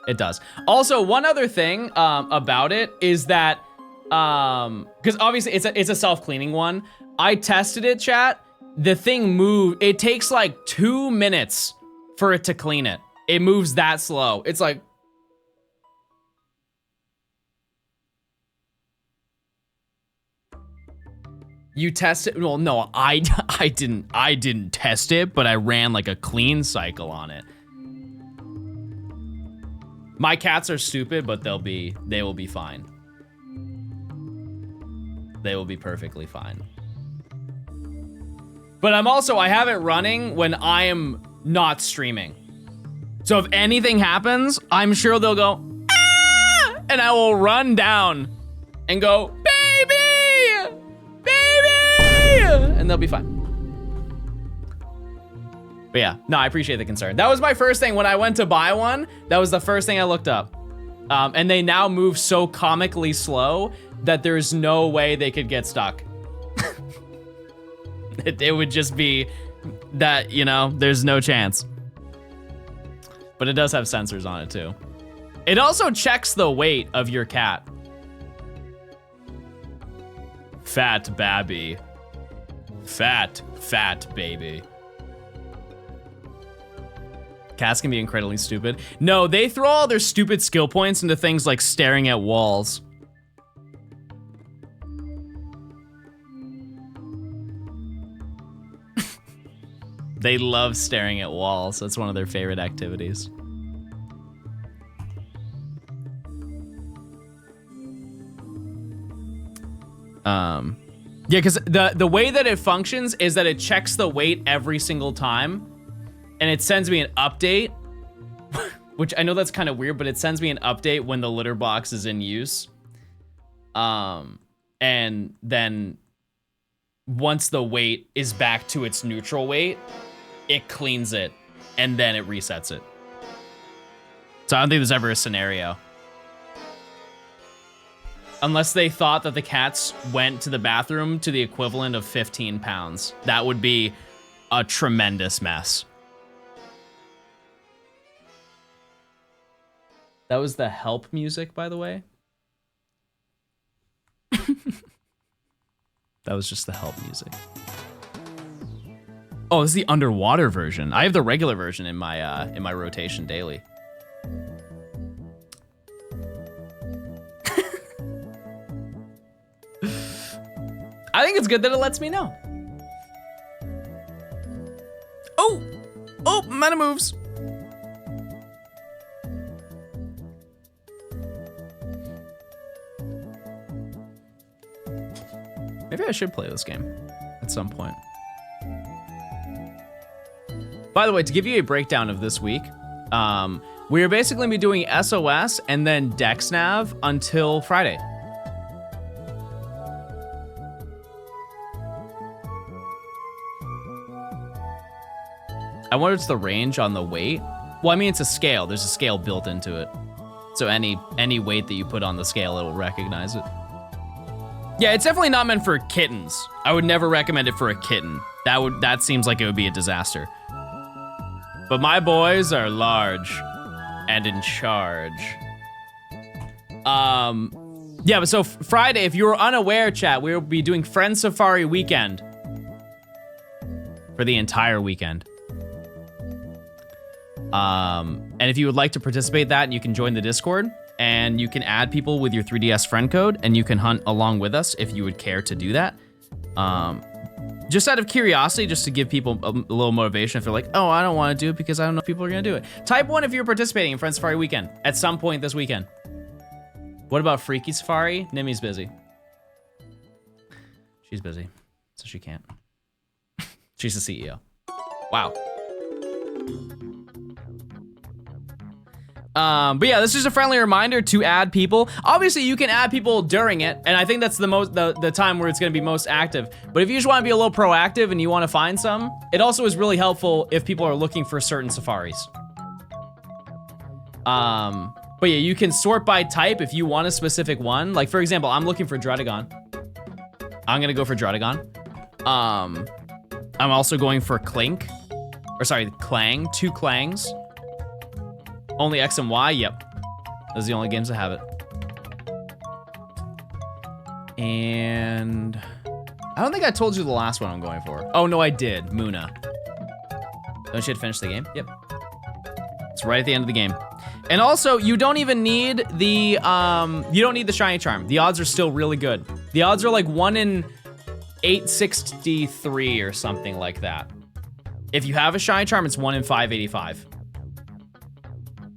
[SPEAKER 2] It does. Also, one other thing about it is that, because obviously it's a self-cleaning one. I tested it, chat. The thing moved. It takes like 2 minutes for it to clean it. It moves that slow. It's like. You test it? Well, no, I didn't test it, but I ran like a clean cycle on it. My cats are stupid, but they will be fine. They will be perfectly fine. But I have it running when I am not streaming. So if anything happens, I'm sure they'll go, ah! And I will run down and go, baby, baby, and they'll be fine. But yeah, no, I appreciate the concern. That was my first thing when I went to buy one. That was the first thing I looked up. And they now move so comically slow that there's no way they could get stuck. It would just be that, you know, there's no chance. But it does have sensors on it too. It also checks the weight of your cat. Fat babby. Fat baby. Cats can be incredibly stupid. No, they throw all their stupid skill points into things like staring at walls. They love staring at walls. That's one of their favorite activities. Yeah, because the way that it functions is that it checks the weight every single time, and it sends me an update, which I know that's kind of weird, but it sends me an update when the litter box is in use. And then once the weight is back to its neutral weight, it cleans it, and then it resets it. So I don't think there's ever a scenario. Unless they thought that the cats went to the bathroom to the equivalent of 15 pounds. That would be a tremendous mess. That was the help music, by the way. That was just the help music. Oh, this is the underwater version. I have the regular version in my rotation daily. I think it's good that it lets me know. Oh, meta moves. Maybe I should play this game at some point. By the way, to give you a breakdown of this week, we are basically gonna be doing SOS and then DexNav until Friday. I wonder if it's the range on the weight. Well, I mean, it's a scale. There's a scale built into it. So any weight that you put on the scale, it'll recognize it. Yeah, it's definitely not meant for kittens. I would never recommend it for a kitten. That seems like it would be a disaster. But my boys are large and in charge. Yeah, but so Friday, if you were unaware, chat, we will be doing Friend Safari weekend for the entire weekend. And if you would like to participate in that, you can join the Discord and you can add people with your 3DS friend code and you can hunt along with us if you would care to do that. Just out of curiosity, just to give people a little motivation if they're like, oh, I don't want to do it because I don't know if people are going to do it. Type 1 if you're participating in Friend Safari weekend at some point this weekend. What about Freaky Safari? Nimi's busy. She's busy, so she can't. She's the CEO. Wow. But yeah, this is a friendly reminder to add people. Obviously, you can add people during it, and I think that's the time where it's going to be most active. But if you just want to be a little proactive and you want to find some, it also is really helpful if people are looking for certain safaris. But yeah, you can sort by type if you want a specific one. Like for example, I'm looking for Dredagon. I'm gonna go for Dredagon. I'm also going for Clank, 2 Clangs. Only X and Y, yep. Those are the only games that have it. And I don't think I told you the last one I'm going for. Oh no, I did, Muna. Don't you have to finish the game? Yep. It's right at the end of the game. And also, you don't even need the, shiny charm. The odds are still really good. The odds are like 1 in 863 or something like that. If you have a shiny charm, it's 1 in 585.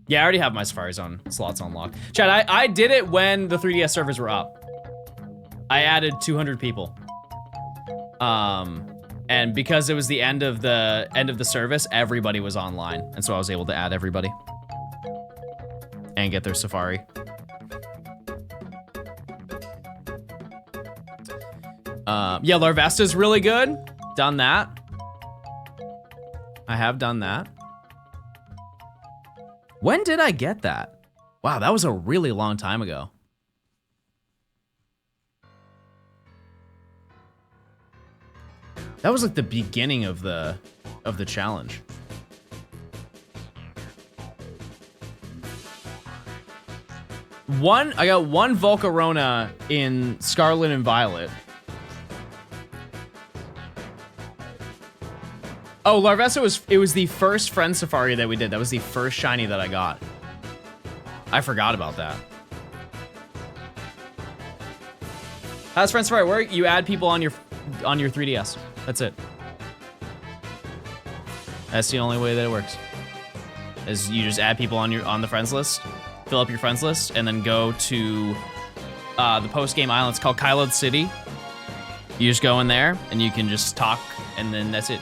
[SPEAKER 2] Yeah, I already have my Safari Zone slots unlocked. Chat, I did it when the 3DS servers were up. I added 200 people. And because it was the end of the service, everybody was online. And so I was able to add everybody. And get their Safari. Yeah, Larvesta's really good. Done that. I have done that. When did I get that? Wow, that was a really long time ago. That was like the beginning of the challenge. I got 1 Volcarona in Scarlet and Violet. Oh, Larvesta was the first Friend Safari that we did. That was the first shiny that I got. I forgot about that. How does Friend Safari work? You add people on your 3DS. That's it. That's the only way that it works. Is you just add people on the friends list, fill up your friends list, and then go to the post-game island. It's called Kylode City, You just go in there and you can just talk, and then that's it.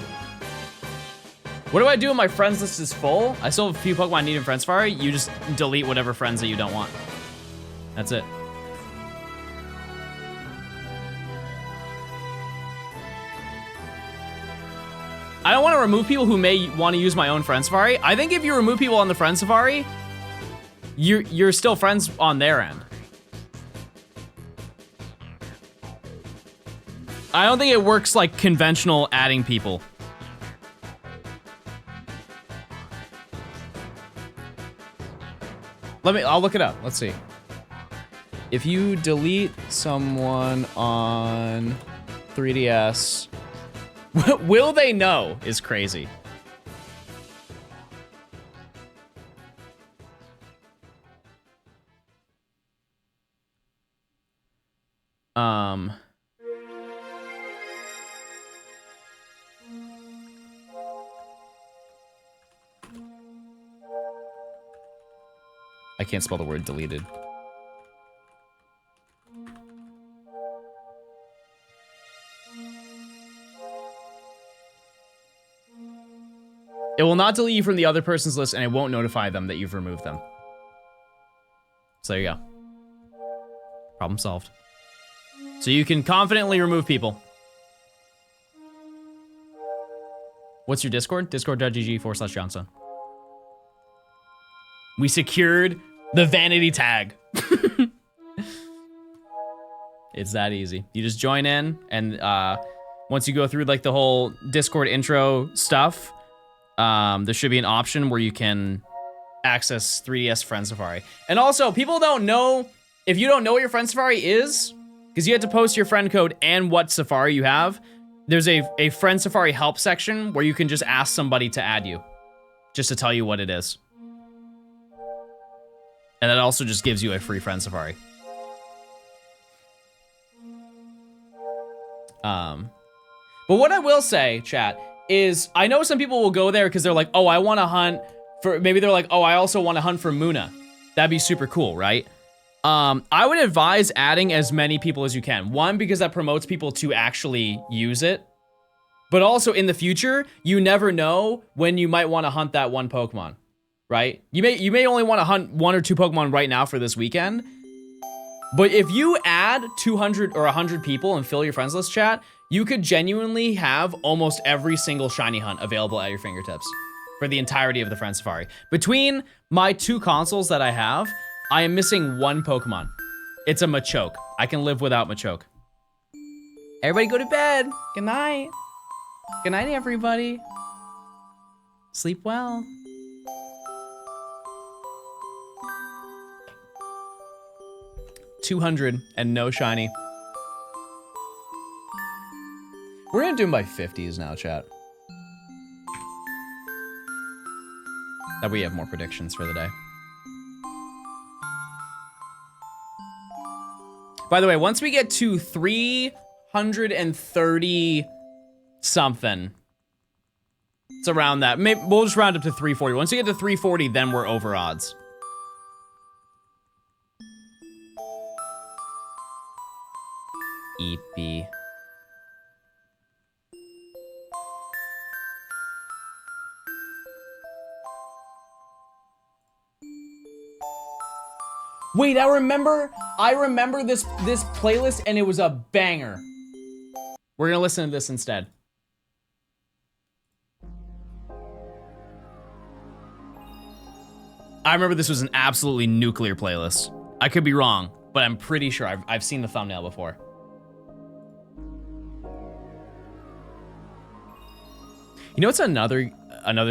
[SPEAKER 2] What do I do when my friends list is full? I still have a few Pokemon I need in Friend Safari. You just delete whatever friends that you don't want. That's it. I don't want to remove people who may want to use my own Friend Safari. I think if you remove people on the Friend Safari, you're still friends on their end. I don't think it works like conventional adding people. I'll look it up. Let's see. If you delete someone on 3DS, will they know is crazy. I can't spell the word deleted. It will not delete you from the other person's list, and it won't notify them that you've removed them. So there you go. Problem solved. So you can confidently remove people. What's your Discord? Discord.gg/Johnstone. We secured the vanity tag. It's that easy. You just join in, and once you go through like the whole Discord intro stuff, there should be an option where you can access 3DS Friend Safari. And also, people don't know, if you don't know what your Friend Safari is, because you have to post your friend code and what Safari you have, there's a Friend Safari help section where you can just ask somebody to add you, just to tell you what it is. And that also just gives you a free Friend Safari. But what I will say, chat, is I know some people will go there because they're like, oh, I want to hunt for, maybe they're like, oh, I also want to hunt for Muna. That'd be super cool, right? I would advise adding as many people as you can. One, because that promotes people to actually use it. But also in the future, you never know when you might want to hunt that one Pokemon, right? You may only want to hunt 1 or 2 Pokemon right now for this weekend. But if you add 200 or 100 people and fill your friends list, chat, you could genuinely have almost every single shiny hunt available at your fingertips for the entirety of the Friend Safari. Between my 2 consoles that I have, I am missing 1 Pokemon. It's a Machoke. I can live without Machoke. Everybody go to bed. Good night. Good night, everybody. Sleep well. $200 and no shiny. We're gonna do them by 50s now, chat. That way we have more predictions for the day. By the way, once we get to 330 something, it's around that. Maybe we'll just round up to 340. Once we get to 340, then we're over odds. EP. Wait, I remember this playlist and it was a banger. We're gonna listen to this instead. I remember this was an absolutely nuclear playlist. I could be wrong, but I'm pretty sure I've seen the thumbnail before. You know what's another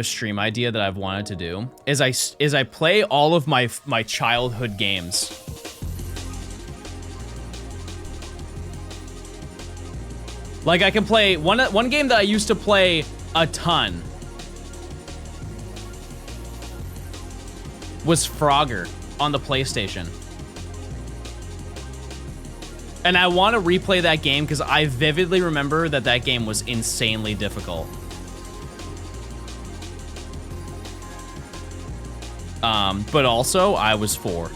[SPEAKER 2] stream idea that I've wanted to do is I play all of my childhood games. Like I can play one game that I used to play a ton was Frogger on the PlayStation. And I want to replay that game because I vividly remember that game was insanely difficult. But also, I was 4.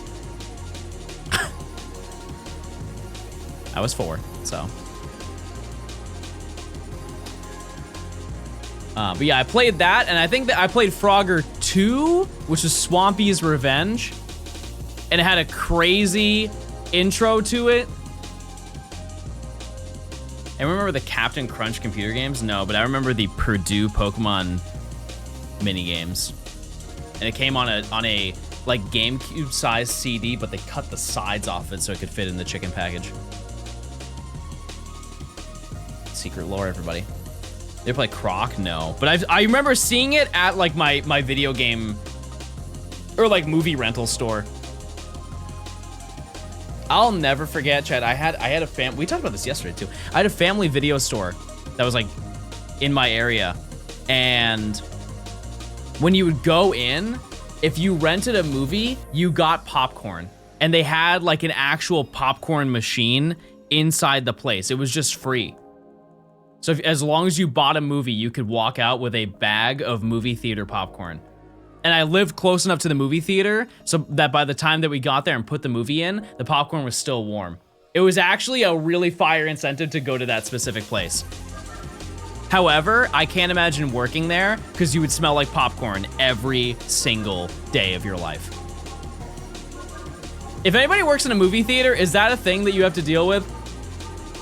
[SPEAKER 2] I was 4, so. But yeah, I played that, and I think that I played Frogger 2, which is Swampy's Revenge. And it had a crazy intro to it. I remember the Captain Crunch computer games? No, but I remember the Purdue Pokemon mini games. And it came on a like GameCube sized CD, but they cut the sides off it so it could fit in the chicken package. Secret lore, everybody. They play Croc? No. But I remember seeing it at like my video game or like movie rental store. I'll never forget, Chad. I had a we talked about this yesterday too. I had a family video store that was like in my area, and when you would go in, if you rented a movie, you got popcorn, and they had like an actual popcorn machine inside the place. It was just free. So as long as you bought a movie, you could walk out with a bag of movie theater popcorn. And I lived close enough to the movie theater so that by the time that we got there and put the movie in, the popcorn was still warm. It was actually a really fire incentive to go to that specific place. However, I can't imagine working there because you would smell like popcorn every single day of your life. If anybody works in a movie theater, is that a thing that you have to deal with?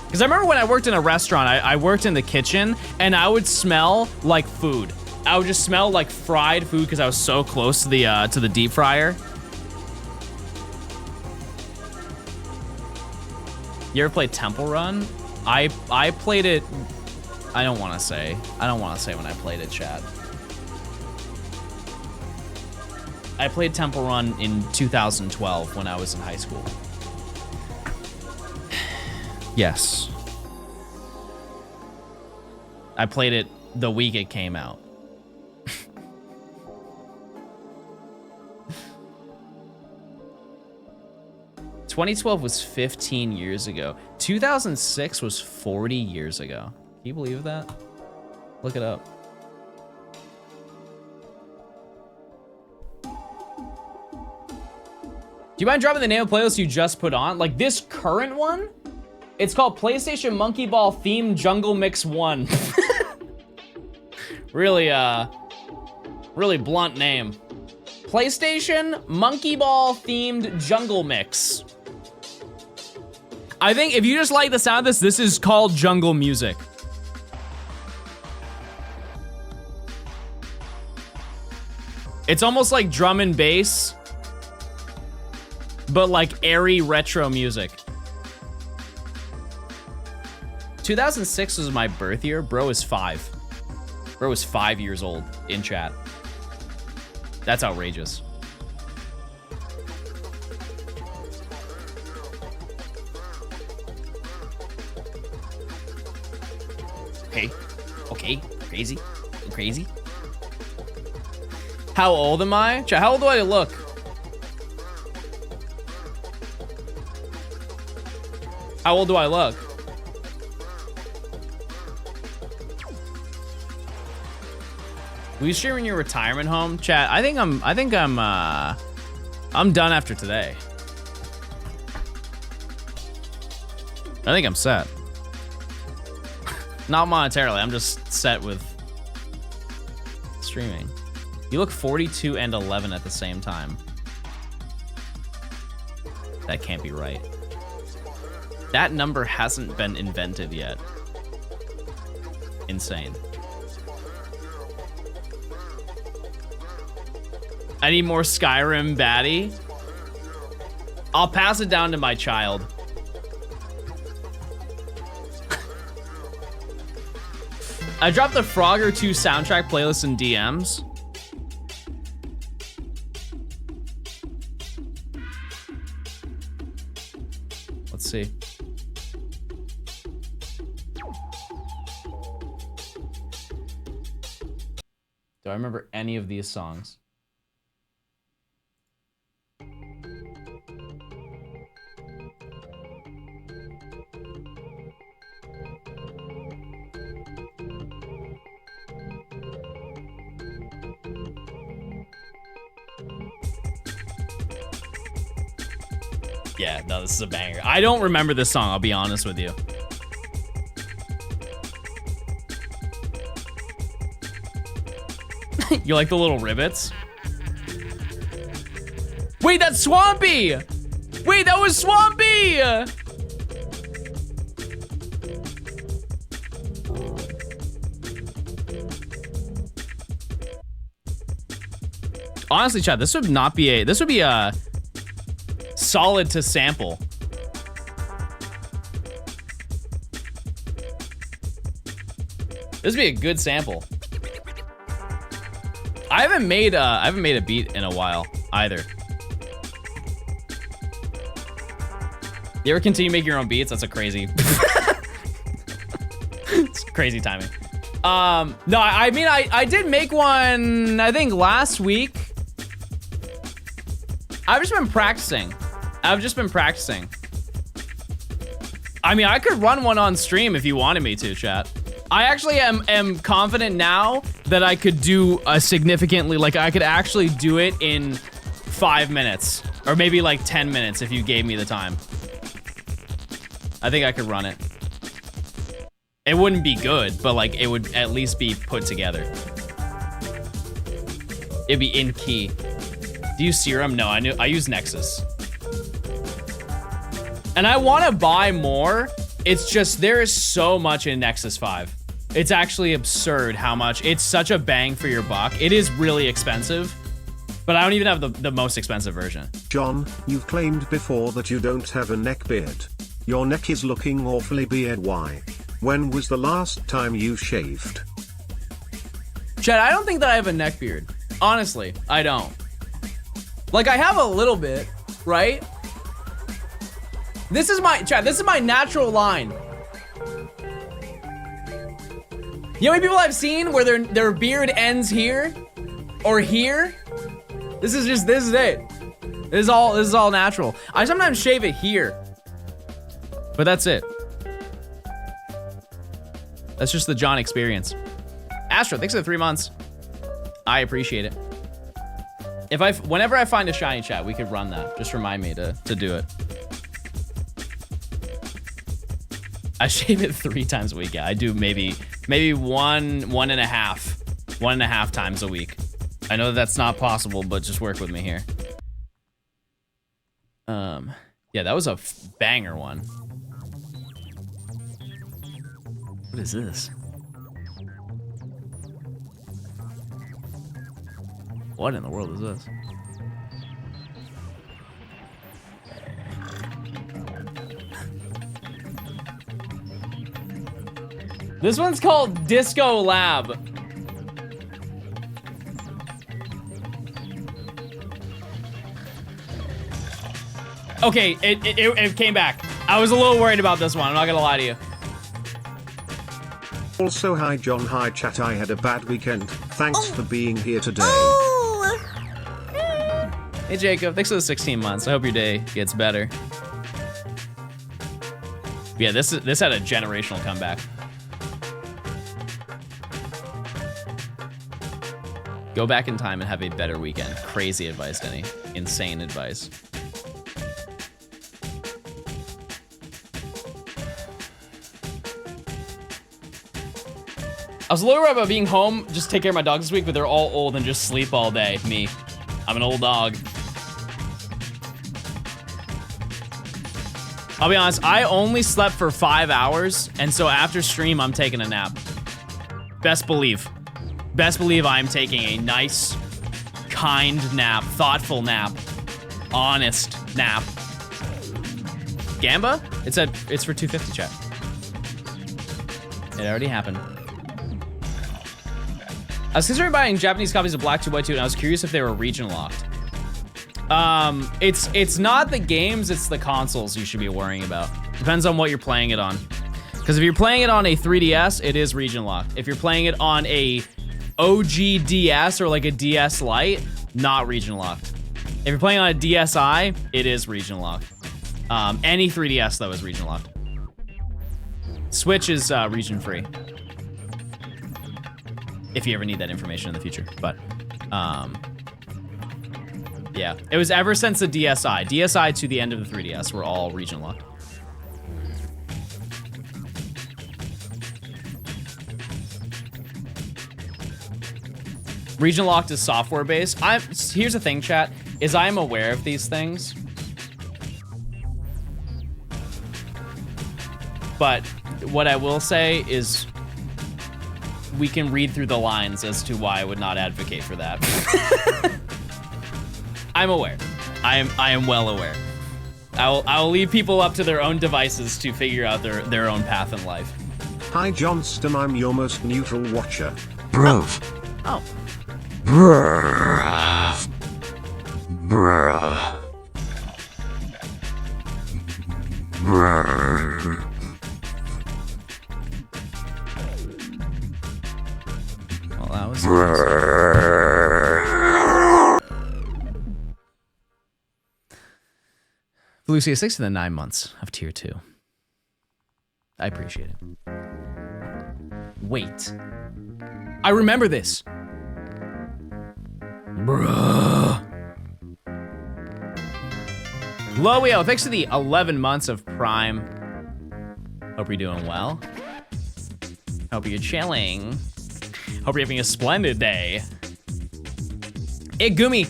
[SPEAKER 2] Because I remember when I worked in a restaurant, I worked in the kitchen and I would smell like food. I would just smell like fried food because I was so close to the deep fryer. You ever played Temple Run? I played it. I don't want to say when I played it, chat. I played Temple Run in 2012 when I was in high school. Yes. I played it the week it came out. 2012 was 15 years ago. 2006 was 40 years ago. Can you believe that? Look it up. Do you mind dropping the name of the playlist you just put on? Like this current one? It's called PlayStation Monkey Ball Themed Jungle Mix 1. Really, really blunt name. PlayStation Monkey Ball Themed Jungle Mix. I think if you just like the sound of this is called jungle music. It's almost like drum and bass, but like airy retro music. 2006 was my birth year. Bro is 5. Bro was 5 years old in chat. That's outrageous. Okay, crazy, crazy. How old am I? How old do I look? How old do I look? Will you stream in your retirement home? Chat, I think I'm done after today. I think I'm set. Not monetarily, I'm just set with streaming. You look 42 and 11 at the same time. That can't be right. That number hasn't been invented yet. Insane. I need more Skyrim baddie. I'll pass it down to my child. I dropped the Frogger 2 soundtrack playlist in DMs. Let's see. Do I remember any of these songs? Yeah, no, this is a banger. I don't remember this song, I'll be honest with you. You like the little rivets? Wait, that's Swampy! Wait, that was Swampy! Honestly, chat, this would be a solid to sample. This would be a good sample. I haven't made a beat in a while either. You ever continue making your own beats? That's a crazy, it's crazy timing. No, I mean, I did make one, I think last week. I've just been practicing. I mean, I could run one on stream if you wanted me to, chat. I actually am confident now that I could do a significantly, like I could actually do it in 5 minutes or maybe like 10 minutes if you gave me the time. I think I could run it. It wouldn't be good, but like it would at least be put together. It'd be in key. Do you Serum? No, I use Nexus. And I want to buy more. It's just there is so much in Nexus 5. It's actually absurd how much. It's such a bang for your buck. It is really expensive, but I don't even have the most expensive version.
[SPEAKER 1] John, you've claimed before that you don't have a neck beard. Your neck is looking awfully beard. Why? When was the last time you shaved?
[SPEAKER 2] Chad, I don't think that I have a neck beard. Honestly, I don't. Like, I have a little bit, right? This is my, Chad, this is my natural line. You know how many people I've seen where their beard ends here? Or here? This is it. This is all natural. I sometimes shave it here. But that's it. That's just the John experience. Astro, thanks for the 3 months. I appreciate it. Whenever I find a shiny, chat, we could run that. Just remind me to do it. I shave it 3 times a week. Yeah, I do maybe one and a half times a week. I know that's not possible, but just work with me here. Yeah, that was a banger one. What is this? What in the world is this? This one's called Disco Lab. Okay, it came back. I was a little worried about this one, I'm not gonna lie to you.
[SPEAKER 1] Also, hi John, hi chat, I had a bad weekend. Thanks for being here today.
[SPEAKER 2] Hey Jacob, thanks for the 16 months. I hope your day gets better. Yeah, this had a generational comeback. Go back in time and have a better weekend. Crazy advice, Denny. Insane advice. I was a little worried about being home, just take care of my dogs this week, but they're all old and just sleep all day. Me. I'm an old dog. I'll be honest, I only slept for 5 hours, and so after stream, I'm taking a nap. Best believe. Best believe I'm taking a nice, kind nap, thoughtful nap, honest nap. Gamba? It's for 250 chat. It already happened. I was considering buying Japanese copies of Black 2 White 2, and I was curious if they were region locked. It's not the games, it's the consoles you should be worrying about. Depends on what you're playing it on. Because if you're playing it on a 3DS, it is region locked. If you're playing it on a OG DS or like a DS Lite, not region locked. If you're playing on a DSi, it is region locked. Any 3DS though is region locked. Switch is region free. If you ever need that information in the future, but yeah, it was ever since the DSi to the end of the 3DS were all region locked. Region locked is software based. Here's the thing, chat, is I'm aware of these things. But what I will say is we can read through the lines as to why I would not advocate for that. I'm aware. I am well aware. I will leave people up to their own devices to figure out their own path in life.
[SPEAKER 1] Hi Johnston, I'm your most neutral watcher.
[SPEAKER 6] Bruv.
[SPEAKER 2] Oh.
[SPEAKER 6] Bruh. Bruh. Bruh.
[SPEAKER 2] Well, that was Lucia, 6 to the 9 months of tier 2. I appreciate it. Wait. I remember this. Bruh. Loio, thanks to the 11 months of Prime. Hope you're doing well. Hope you're chilling. Hope you're having a splendid day. Igumi,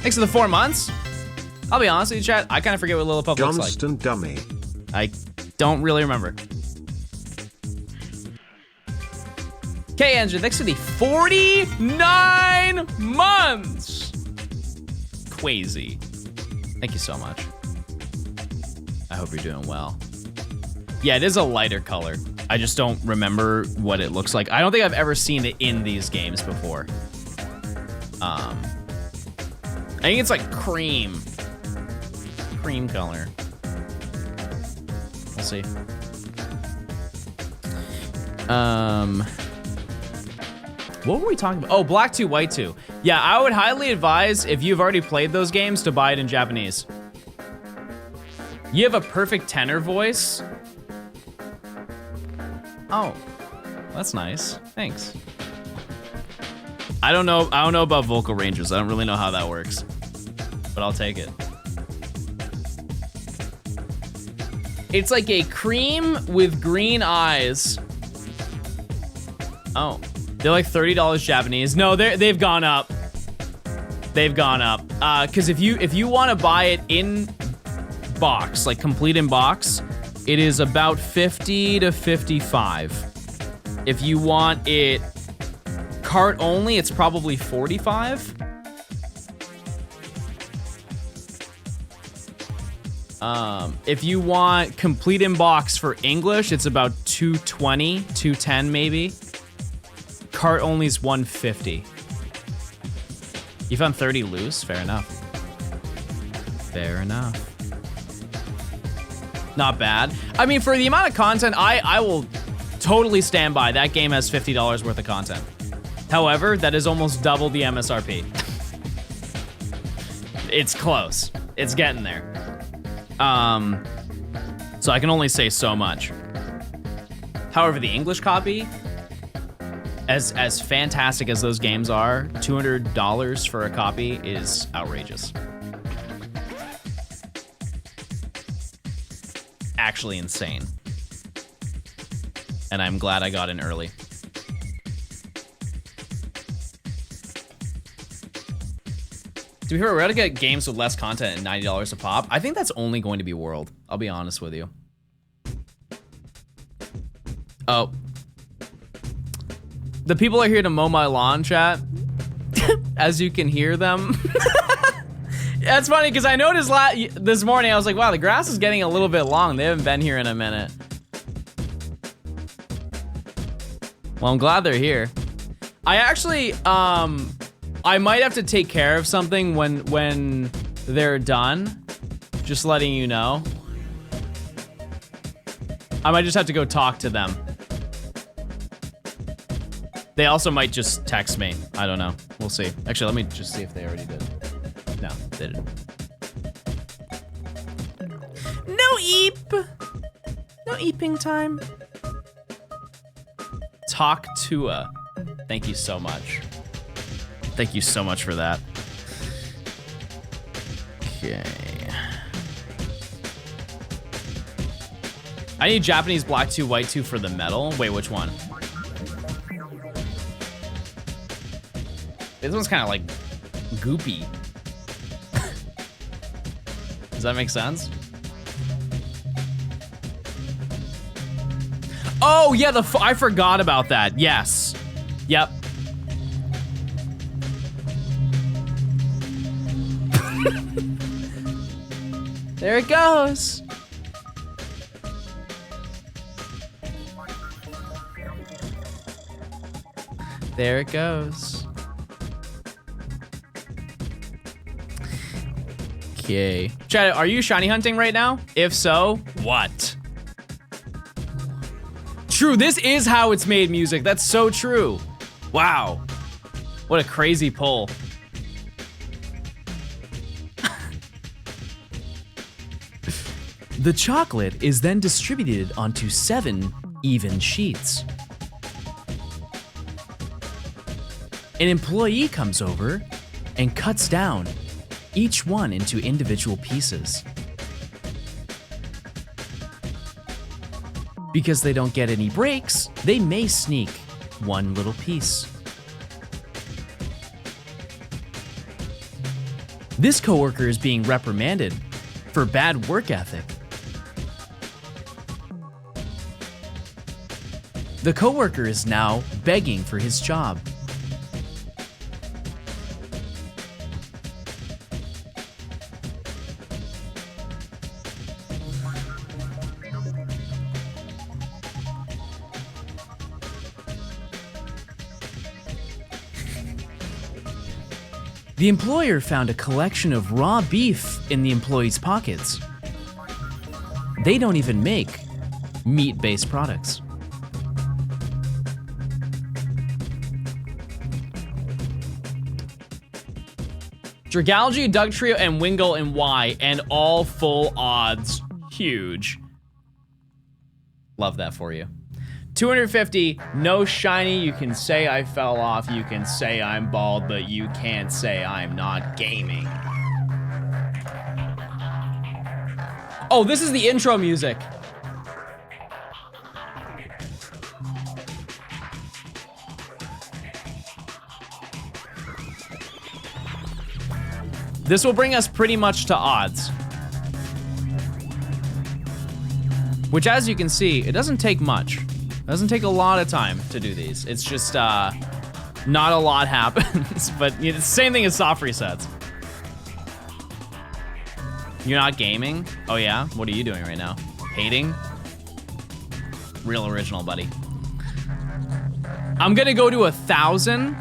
[SPEAKER 2] thanks for the 4 months. I'll be honest with you, chat, I kind of forget what Lilliput looks like.
[SPEAKER 1] Johnston dummy.
[SPEAKER 2] I don't really remember. K-Engine, thanks for the 49 months. Crazy. Thank you so much. I hope you're doing well. Yeah, it is a lighter color. I just don't remember what it looks like. I don't think I've ever seen it in these games before. I think it's like cream color. We'll see. What were we talking about? Oh, Black 2, White 2. Yeah, I would highly advise, if you've already played those games, to buy it in Japanese. You have a perfect tenor voice. Oh, that's nice. Thanks. I don't know about vocal ranges. I don't really know how that works, but I'll take it. It's like a cream with green eyes. Oh, they're like $30 Japanese. No, they've gone up. They've gone up. Cause if you want to buy it in box, like complete in box, it is about 50 to 55. If you want it cart only, it's probably 45. If you want complete in box for English, it's about 220, 210 maybe. Cart only is 150. You found 30 loose? Fair enough. Fair enough. Not bad. I mean, for the amount of content, I will totally stand by. That game has $50 worth of content. However, that is almost double the MSRP. It's close. It's getting there. So I can only say so much. However, the English copy, as fantastic as those games are, $200 for a copy is outrageous. Actually insane. And I'm glad I got in early. Do we hear we're about to get games with less content at $90 a pop? I think that's only going to be World. I'll be honest with you. Oh. The people are here to mow my lawn, chat. As you can hear them. That's funny, because I noticed this morning, I was like, wow, the grass is getting a little bit long. They haven't been here in a minute. Well, I'm glad they're here. I actually, I might have to take care of something when they're done. Just letting you know. I might just have to go talk to them. They also might just text me. I don't know. We'll see. Actually, let me just see if they already did. No, they didn't. No eep. No eeping time. Talk to Thank you so much. Thank you so much for that. Okay. I need Japanese Black 2, White 2 for the metal. Wait, which one? This one's kind of like goopy. Does that make sense? Oh yeah, I forgot about that. Yes. Yep. There it goes. There it goes. Okay. Chad, are you shiny hunting right now? If so, what? True, this is how it's made music. That's so true. Wow. What a crazy pull. The chocolate is then distributed onto 7 even sheets. An employee comes over and cuts down each one into individual pieces. Because they don't get any breaks, they may sneak one little piece. This coworker is being reprimanded for bad work ethic. The coworker is now begging for his job. The employer found a collection of raw beef in the employee's pockets. They don't even make meat-based products. Dragalge, Dugtrio, and Wingull and Y, and all full odds. Huge. Love that for you. 250, no shiny. You can say I fell off. You can say I'm bald, but you can't say I'm not gaming. Oh, this is the intro music. This will bring us pretty much to odds. Which, as you can see, it doesn't take much. It doesn't take a lot of time to do these. It's just, not a lot happens, but it's the same thing as soft resets. You're not gaming? Oh yeah? What are you doing right now? Hating? Real original, buddy. I'm gonna go to 1,000.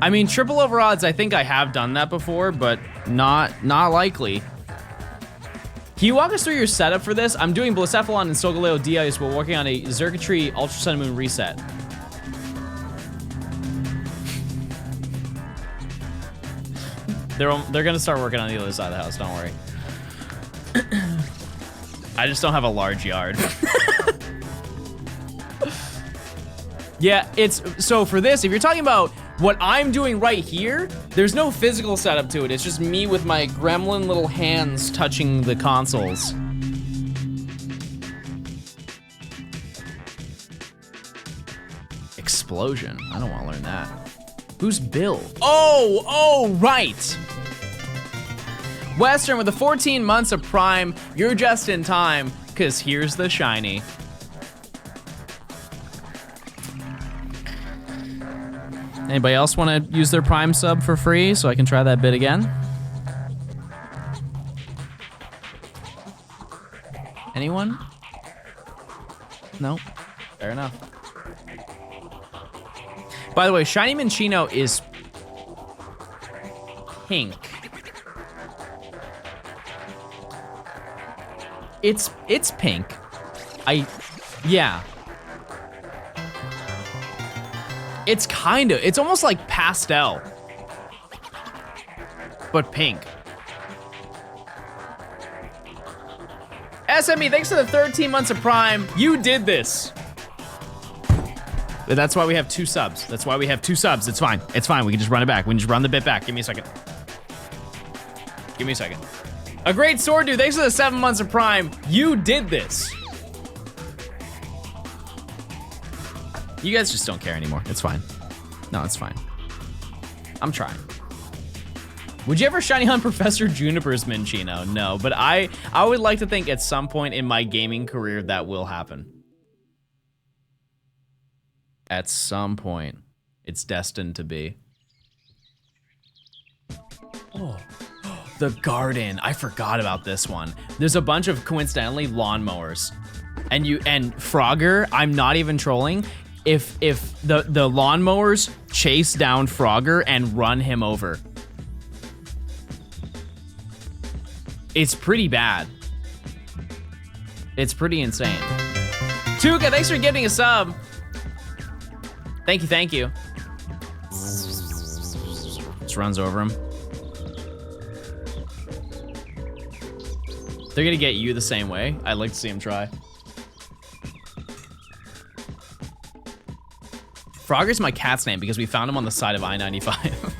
[SPEAKER 2] I mean, triple over odds, I think I have done that before, but not likely. Can you walk us through your setup for this? I'm doing Blacephalon and Solgaleo D-Ice while working on a Xurkitree Ultra Sun and Moon reset. They're gonna start working on the other side of the house, don't worry. I just don't have a large yard. Yeah, so for this, if you're talking about what I'm doing right here, there's no physical setup to it. It's just me with my gremlin little hands touching the consoles. Explosion. I don't want to learn that. Who's Bill? Oh, right. Western, with the 14 months of Prime, you're just in time, because here's the shiny. Anybody else want to use their Prime sub for free so I can try that bit again? Anyone? No? Fair enough. By the way, Shiny Minccino is pink. It's pink. Yeah. It's almost like pastel, but pink. SME, thanks for the 13 months of Prime. You did this. That's why we have 2 subs. That's why we have 2 subs. It's fine. It's fine. We can just run it back. We can just run the bit back. Give me a second. Give me a second. A great sword dude. Thanks for the 7 months of Prime. You did this. You guys just don't care anymore. It's fine. No, it's fine. I'm trying. Would you ever shiny hunt Professor Juniper's Minccino? No, but I would like to think at some point in my gaming career that will happen. At some point, it's destined to be. Oh, the garden. I forgot about this one. There's a bunch of, coincidentally, lawnmowers. And Frogger, I'm not even trolling. If the lawnmowers chase down Frogger and run him over, it's pretty bad. It's pretty insane. Tuka, thanks for getting a sub. Thank you. Just runs over him. They're gonna get you the same way. I'd like to see him try. Frogger's my cat's name because we found him on the side of I-95.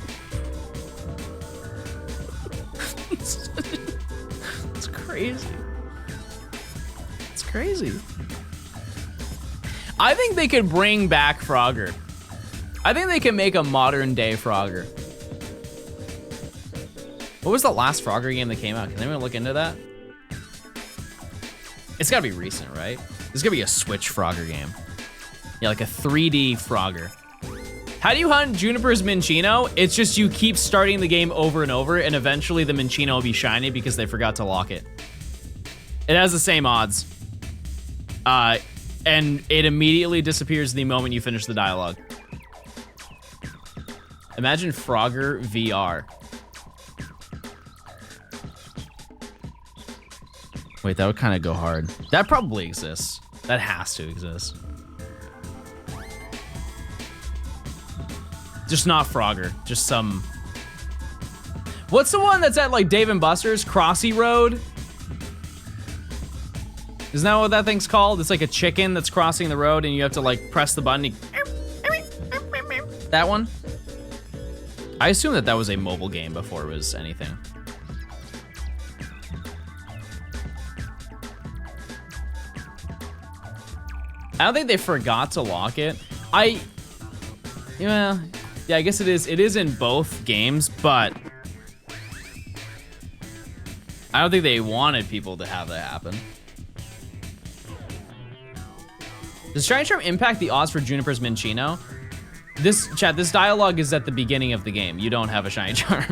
[SPEAKER 2] It's crazy. It's crazy. I think they could bring back Frogger. I think they can make a modern day Frogger. What was the last Frogger game that came out? Can anyone look into that? It's gotta be recent, right? There's gonna be a Switch Frogger game. Yeah, like a 3D Frogger. How do you hunt Juniper's Minccino? It's just you keep starting the game over and over, and eventually the Minccino will be shiny because they forgot to lock it. It has the same odds. And it immediately disappears the moment you finish the dialogue. Imagine Frogger VR. Wait, that would kind of go hard. That probably exists. That has to exist. Just not Frogger, just some... What's the one that's at like Dave & Buster's? Crossy Road? Isn't that what that thing's called? It's like a chicken that's crossing the road and you have to like press the button. That one? I assume that was a mobile game before it was anything. I don't think they forgot to lock it. Yeah, I guess it is. It is in both games, but I don't think they wanted people to have that happen. Does Shiny Charm impact the odds for Juniper's Minccino? This dialogue is at the beginning of the game. You don't have a Shiny Charm.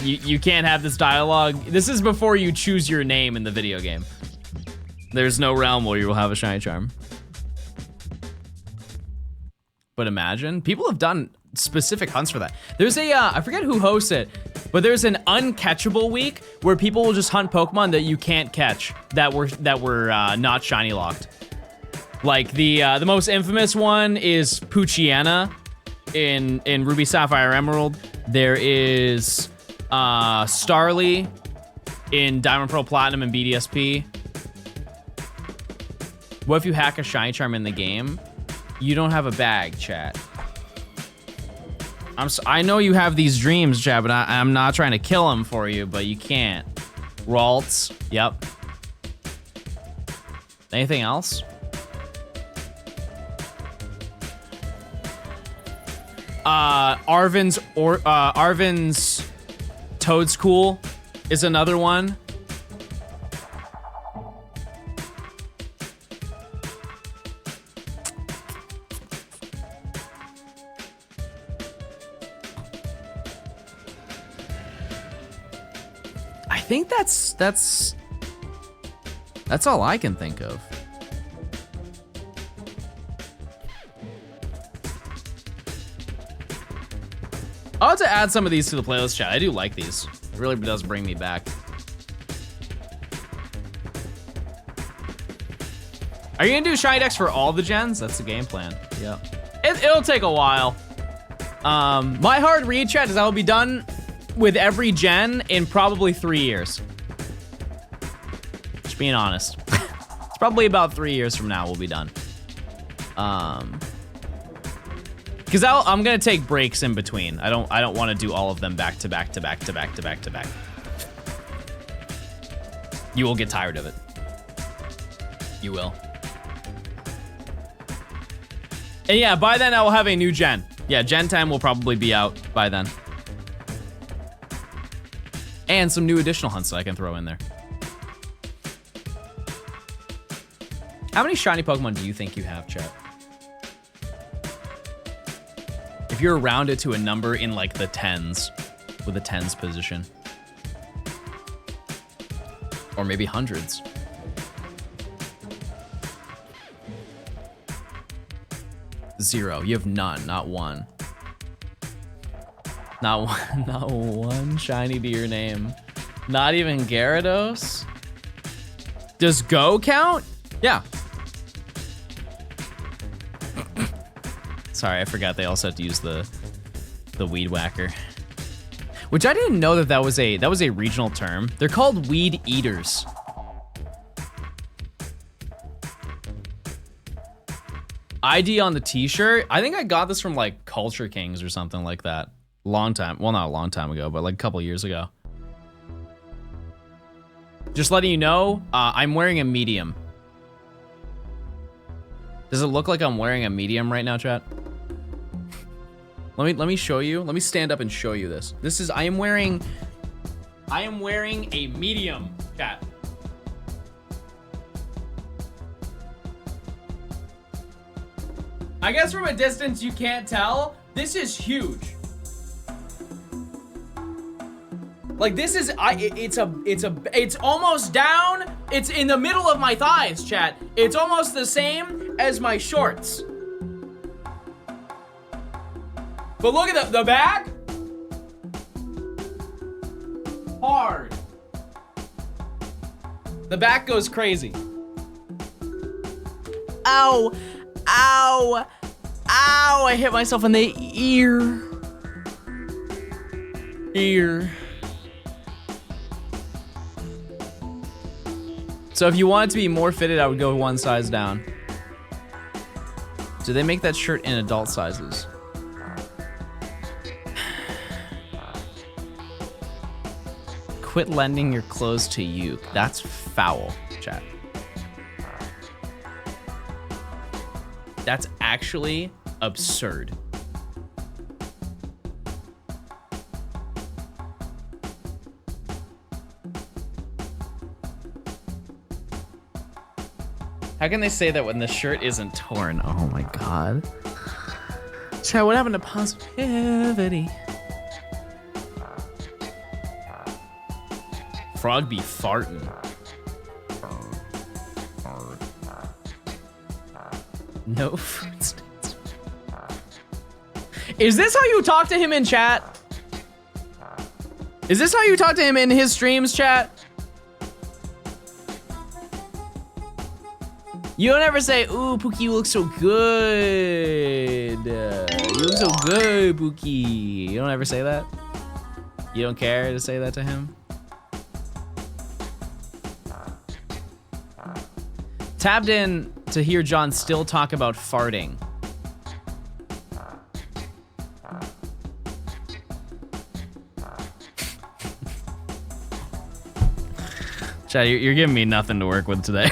[SPEAKER 2] You can't have this dialogue. This is before you choose your name in the video game. There's no realm where you will have a Shiny Charm. But imagine, people have done specific hunts for that. There's a, I forget who hosts it, but there's an uncatchable week where people will just hunt Pokemon that you can't catch that were not shiny locked. Like the most infamous one is Poochyena in Ruby Sapphire Emerald. There is Starly in Diamond Pearl Platinum and BDSP. What if you hack a Shiny Charm in the game? You don't have a bag, chat. I know you have these dreams, chat, but I'm not trying to kill them for you, but you can't. Ralts, yep. Anything else? Arvin's Toadskool is another one. I think that's all I can think of. I'll have to add some of these to the playlist, chat. I do like these. It really does bring me back. Are you gonna do Shiny Dex for all the gens? That's the game plan. Yeah. It'll take a while. My hard read, chat, is I will be done with every gen in probably 3 years. Just being honest. It's probably about 3 years from now we'll be done. Because I'm gonna take breaks in between. I don't want to do all of them back to back to back to back to back to back. You will get tired of it. You will. And yeah, by then I will have a new gen. Yeah, Gen 10 will probably be out by then. And some new additional hunts that I can throw in there. How many shiny Pokemon do you think you have, chat? If you're around it to a number in like the tens, with a tens position. Or maybe hundreds. Zero. You have none, not one. Not one, not one shiny to your name. Not even Gyarados? Does Go count? Yeah. Sorry, I forgot they also have to use the Weed Whacker. Which I didn't know that was a regional term. They're called Weed Eaters. ID on the t-shirt. I think I got this from like Culture Kings or something like that. Long time. Well, not a long time ago, but like a couple years ago. Just letting you know, I'm wearing a medium. Does it look like I'm wearing a medium right now, chat? Let me show you. Let me stand up and show you this. This is I am wearing a medium, chat. I guess from a distance you can't tell. This is huge. Like this is it's almost down. It's in the middle of my thighs, chat. It's almost the same as my shorts. But look at the back. Hard. The back goes crazy. Ow. Ow. Ow. I hit myself in the ear. So if you want it to be more fitted, I would go one size down. Do they make that shirt in adult sizes? Quit lending your clothes to you. That's foul, chat. That's actually absurd. How can they say that when the shirt isn't torn? Oh my god. Chat, what happened to positivity? Frog be farting. No fruit stains. Is this how you talk to him in chat? Is this how you talk to him in his streams, chat? You don't ever say, ooh, Pookie, you look so good. You look so good, Pookie. You don't ever say that? You don't care to say that to him? Tabbed in to hear John still talk about farting. Chad, you're giving me nothing to work with today.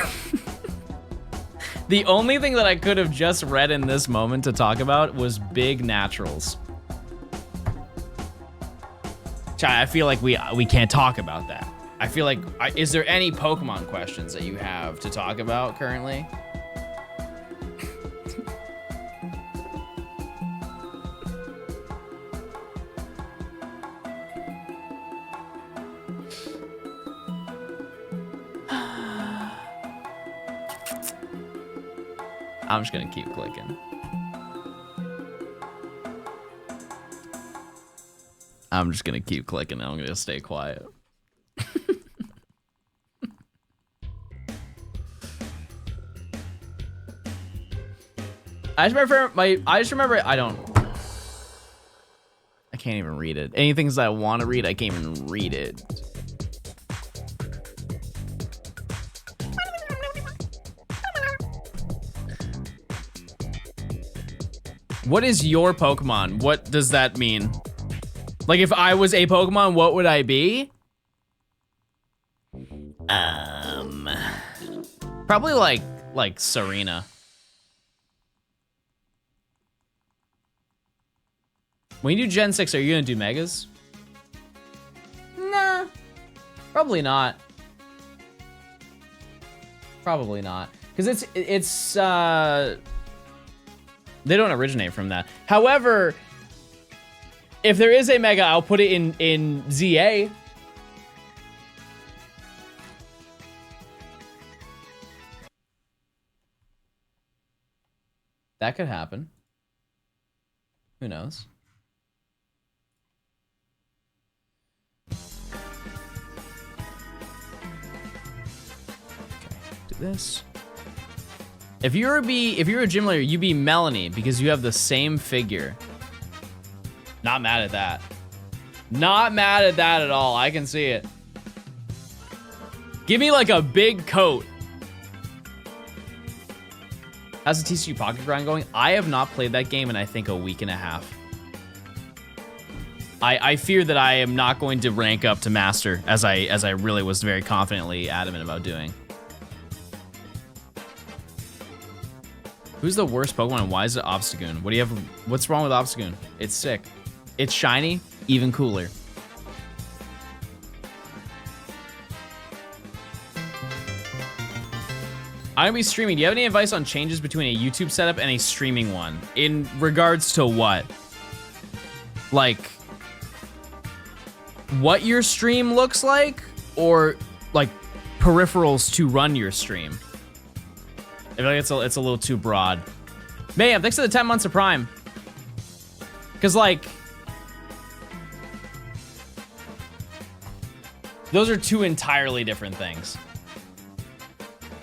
[SPEAKER 2] The only thing that I could have just read in this moment to talk about was big naturals. Chad, I feel like we can't talk about that. I feel like, is there any Pokemon questions that you have to talk about currently? I'm just gonna keep clicking. I'm just gonna keep clicking and I'm gonna stay quiet. I just remember I can't even read it. Any things that I want to read, I can't even read it. What is your Pokemon? What does that mean? Like if I was a Pokemon, what would I be? Probably like Serena. When you do Gen 6, are you gonna do Megas? Nah, probably not. Probably not. Because it's they don't originate from that. However, if there is a Mega, I'll put it in ZA. That could happen. Who knows? Do this. If you're a gym leader, you be Melanie because you have the same figure. Not mad at that. Not mad at that at all. I can see it. Give me like a big coat. How's the TCU Pocket Grind going? I have not played that game in I think a week and a half. I fear that I am not going to rank up to Master as I really was very confidently adamant about doing. Who's the worst Pokemon and why is it Obstagoon? What do you have? What's wrong with Obstagoon? It's sick. It's shiny, even cooler. I'm gonna be streaming. Do you have any advice on changes between a YouTube setup and a streaming one? In regards to what? Like, what your stream looks like? Or, like, peripherals to run your stream? I feel like it's a little too broad. Mayhem, thanks for the 10 months of Prime. Because, like, those are two entirely different things.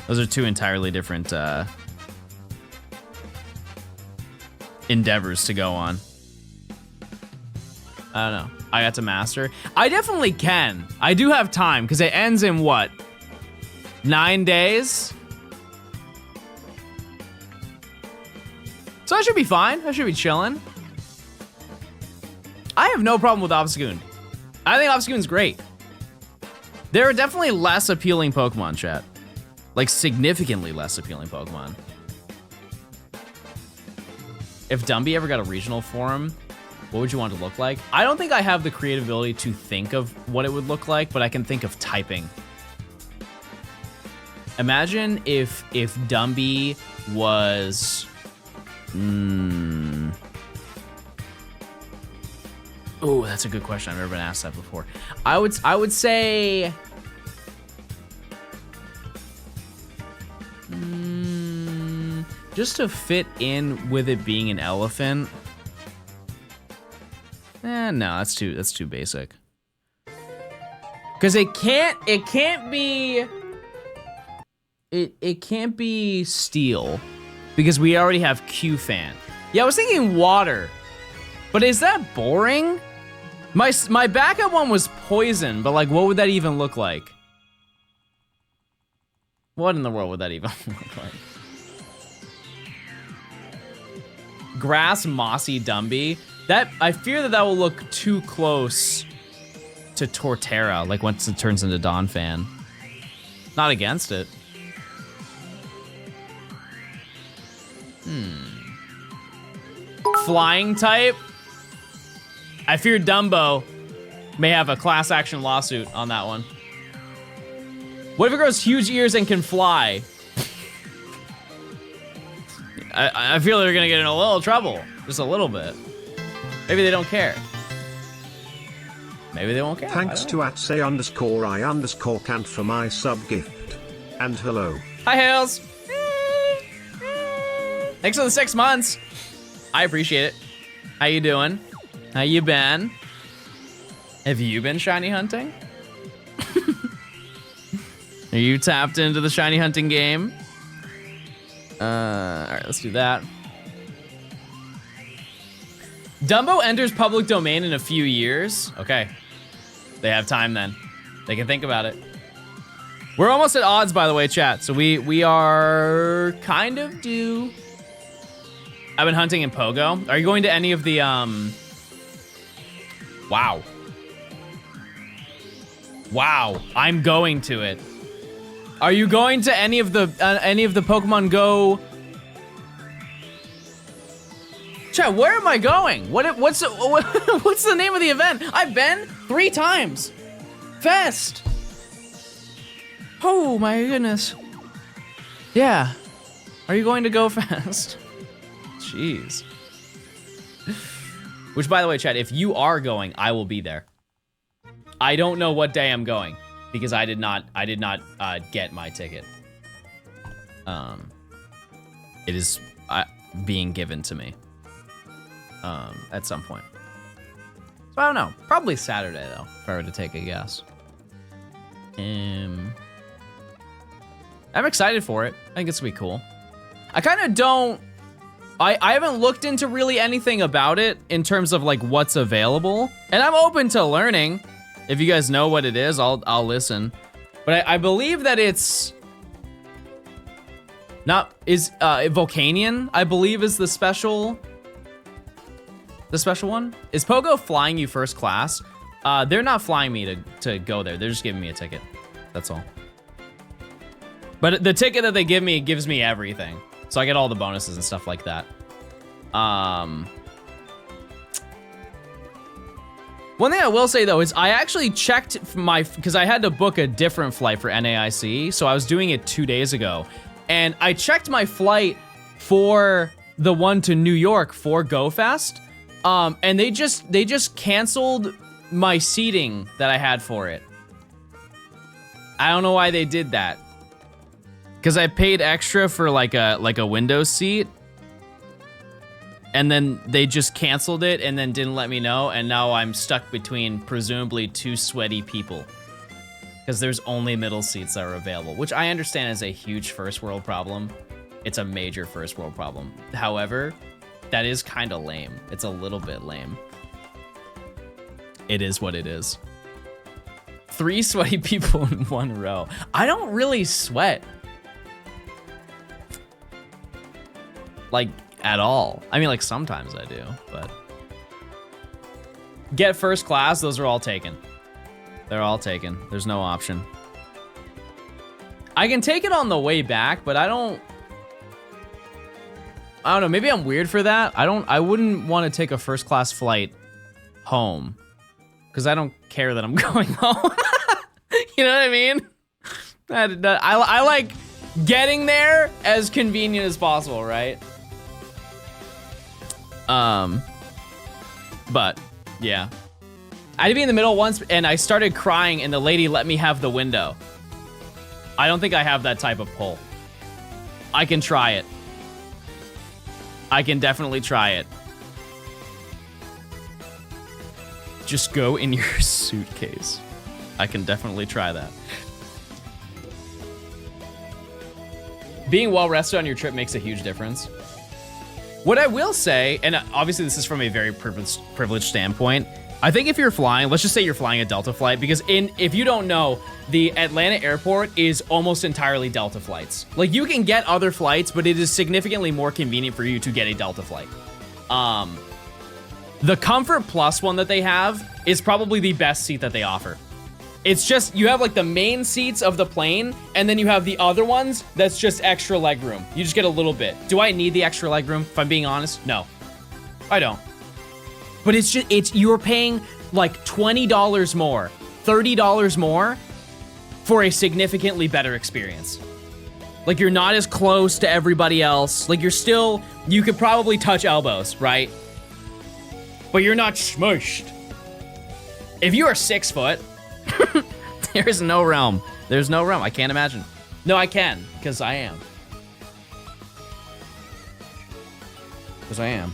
[SPEAKER 2] Those are two entirely different endeavors to go on. I don't know. I got to Master. I definitely can. I do have time because it ends in what? 9 days? So I should be fine. I should be chilling. I have no problem with Obstagoon. I think Obstagoon's great. There are definitely less appealing Pokemon, chat. Like, significantly less appealing Pokemon. If Dumby ever got a regional form, what would you want it to look like? I don't think I have the creative ability to think of what it would look like, but I can think of typing. Imagine if Dumby was... Oh, that's a good question. I've never been asked that before. I would say... just to fit in with it being an elephant. No, that's too basic. Cause it can't be steel because we already have Q-Fan. Yeah, I was thinking water, but is that boring? My backup one was poison, but like, what would that even look like? What in the world would that even look like? Grass Mossy Dumby. That I fear that will look too close to Torterra, like once it turns into Donphan. Not against it. Flying type. I fear Dumbo may have a class action lawsuit on that one. What if it grows huge ears and can fly? I feel they're gonna get in a little trouble. Just a little bit. Maybe they don't care. Maybe they won't care.
[SPEAKER 1] Thanks to @say_I_Cant for my sub gift. And hello.
[SPEAKER 2] Hi, Hales. Thanks for the 6 months. I appreciate it. How you doing? How you been? Have you been shiny hunting? Are you tapped into the shiny hunting game? All right, let's do that. Dumbo enters public domain in a few years. Okay, they have time then. They can think about it. We're almost at odds, by the way, chat. So we are kind of due. I've been hunting in Pogo. Are you going to any of the Wow. Wow, I'm going to it. Are you going to any of the Pokemon Go Chat, where am I going? What's the name of the event? I've been 3 times. Fest. Oh my goodness. Yeah. Are you going to go fast? Jeez. Which, by the way, chat, if you are going, I will be there. I don't know what day I'm going because I did not get my ticket. It is being given to me. At some point. So I don't know. Probably Saturday though, if I were to take a guess. I'm excited for it. I think it's gonna be cool. I kind of don't. I haven't looked into really anything about it in terms of like what's available, and I'm open to learning. If you guys know what it is, I'll listen. But I believe that it's not Volcanion. I believe is the special. The special one? Is Pogo flying you first class? They're not flying me to go there. They're just giving me a ticket. That's all. But the ticket that they give me gives me everything. So I get all the bonuses and stuff like that. One thing I will say though is I actually checked because I had to book a different flight for NAIC. So I was doing it 2 days ago. And I checked my flight for the one to New York for GoFest. And they just canceled my seating that I had for it. I don't know why they did that. Cause I paid extra for like a window seat. And then they just canceled it and then didn't let me know. And now I'm stuck between presumably 2 sweaty people. Cause there's only middle seats that are available, which I understand is a huge first world problem. It's a major first world problem. However, that is kind of lame. It's a little bit lame. It is what it is. 3 sweaty people in 1 row. I don't really sweat. Like, at all. I mean, like, sometimes I do, but... Get first class, those are all taken. They're all taken. There's no option. I can take it on the way back, but I don't know, maybe I'm weird for that. I wouldn't want to take a first class flight home because I don't care that I'm going home. You know what I mean? I like getting there as convenient as possible, right? But yeah, I had to be in the middle once and I started crying and the lady let me have the window. I don't think I have that type of pull. I can try it. I can definitely try it. Just go in your suitcase. I can definitely try that. Being well rested on your trip makes a huge difference. What I will say, and obviously this is from a very privileged standpoint, I think if you're flying, let's just say you're flying a Delta flight, because if you don't know, the Atlanta airport is almost entirely Delta flights. Like, you can get other flights, but it is significantly more convenient for you to get a Delta flight. The Comfort Plus one that they have is probably the best seat that they offer. It's just, you have like the main seats of the plane, and then you have the other ones that's just extra legroom. You just get a little bit. Do I need the extra legroom, if I'm being honest? No, I don't. But it's just, you're paying like $20 more, $30 more for a significantly better experience. Like, you're not as close to everybody else. Like, you could probably touch elbows, right? But you're not smushed. If you are 6 foot, there's no realm. There's no realm. I can't imagine. No, I can, because I am. Because I am.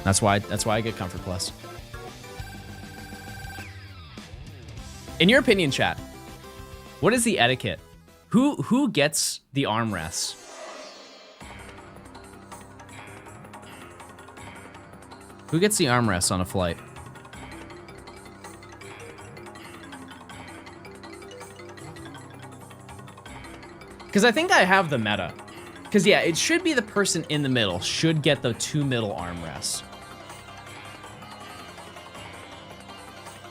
[SPEAKER 2] That's why I get Comfort Plus. In your opinion, chat, what is the etiquette? Who gets the armrests? Who gets the armrests on a flight? Because I think I have the meta. Because yeah, it should be the person in the middle should get the 2 middle armrests.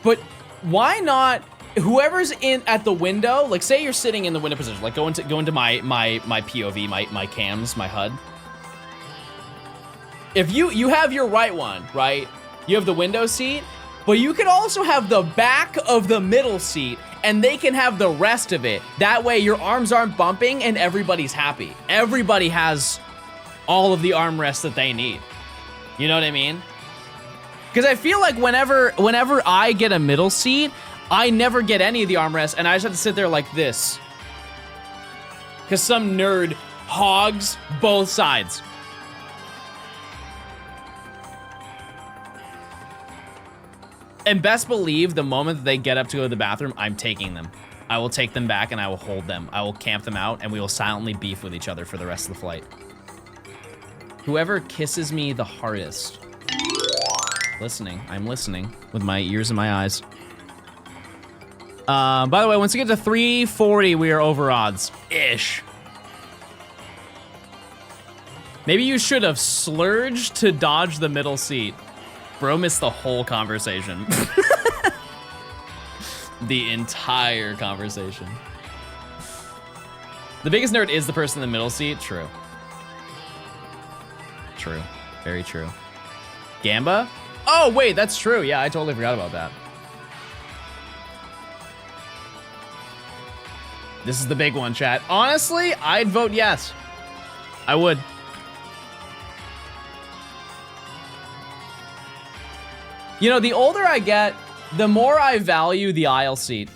[SPEAKER 2] But why not whoever's in at the window, like say you're sitting in the window position, like go into my POV, my cams, my HUD. if you have your right one, right? You have the window seat, but you can also have the back of the middle seat, and they can have the rest of it. That way your arms aren't bumping and everybody's happy. Everybody has all of the armrests that they need. You know what I mean? Because I feel like whenever I get a middle seat, I never get any of the armrests, and I just have to sit there like this. Because some nerd hogs both sides. And best believe the moment that they get up to go to the bathroom, I'm taking them. I will take them back and I will hold them. I will camp them out and we will silently beef with each other for the rest of the flight. Whoever kisses me the hardest. Listening. I'm listening with my ears and my eyes. By the way, once we get to 340, we are over odds-ish. Maybe you should have slurged to dodge the middle seat. Bro missed the whole conversation. The entire conversation. The biggest nerd is the person in the middle seat. True. True. Very true. Gamba? Oh, wait, that's true. Yeah, I totally forgot about that. This is the big one, chat. Honestly, I'd vote yes. I would. You know, the older I get, the more I value the aisle seat.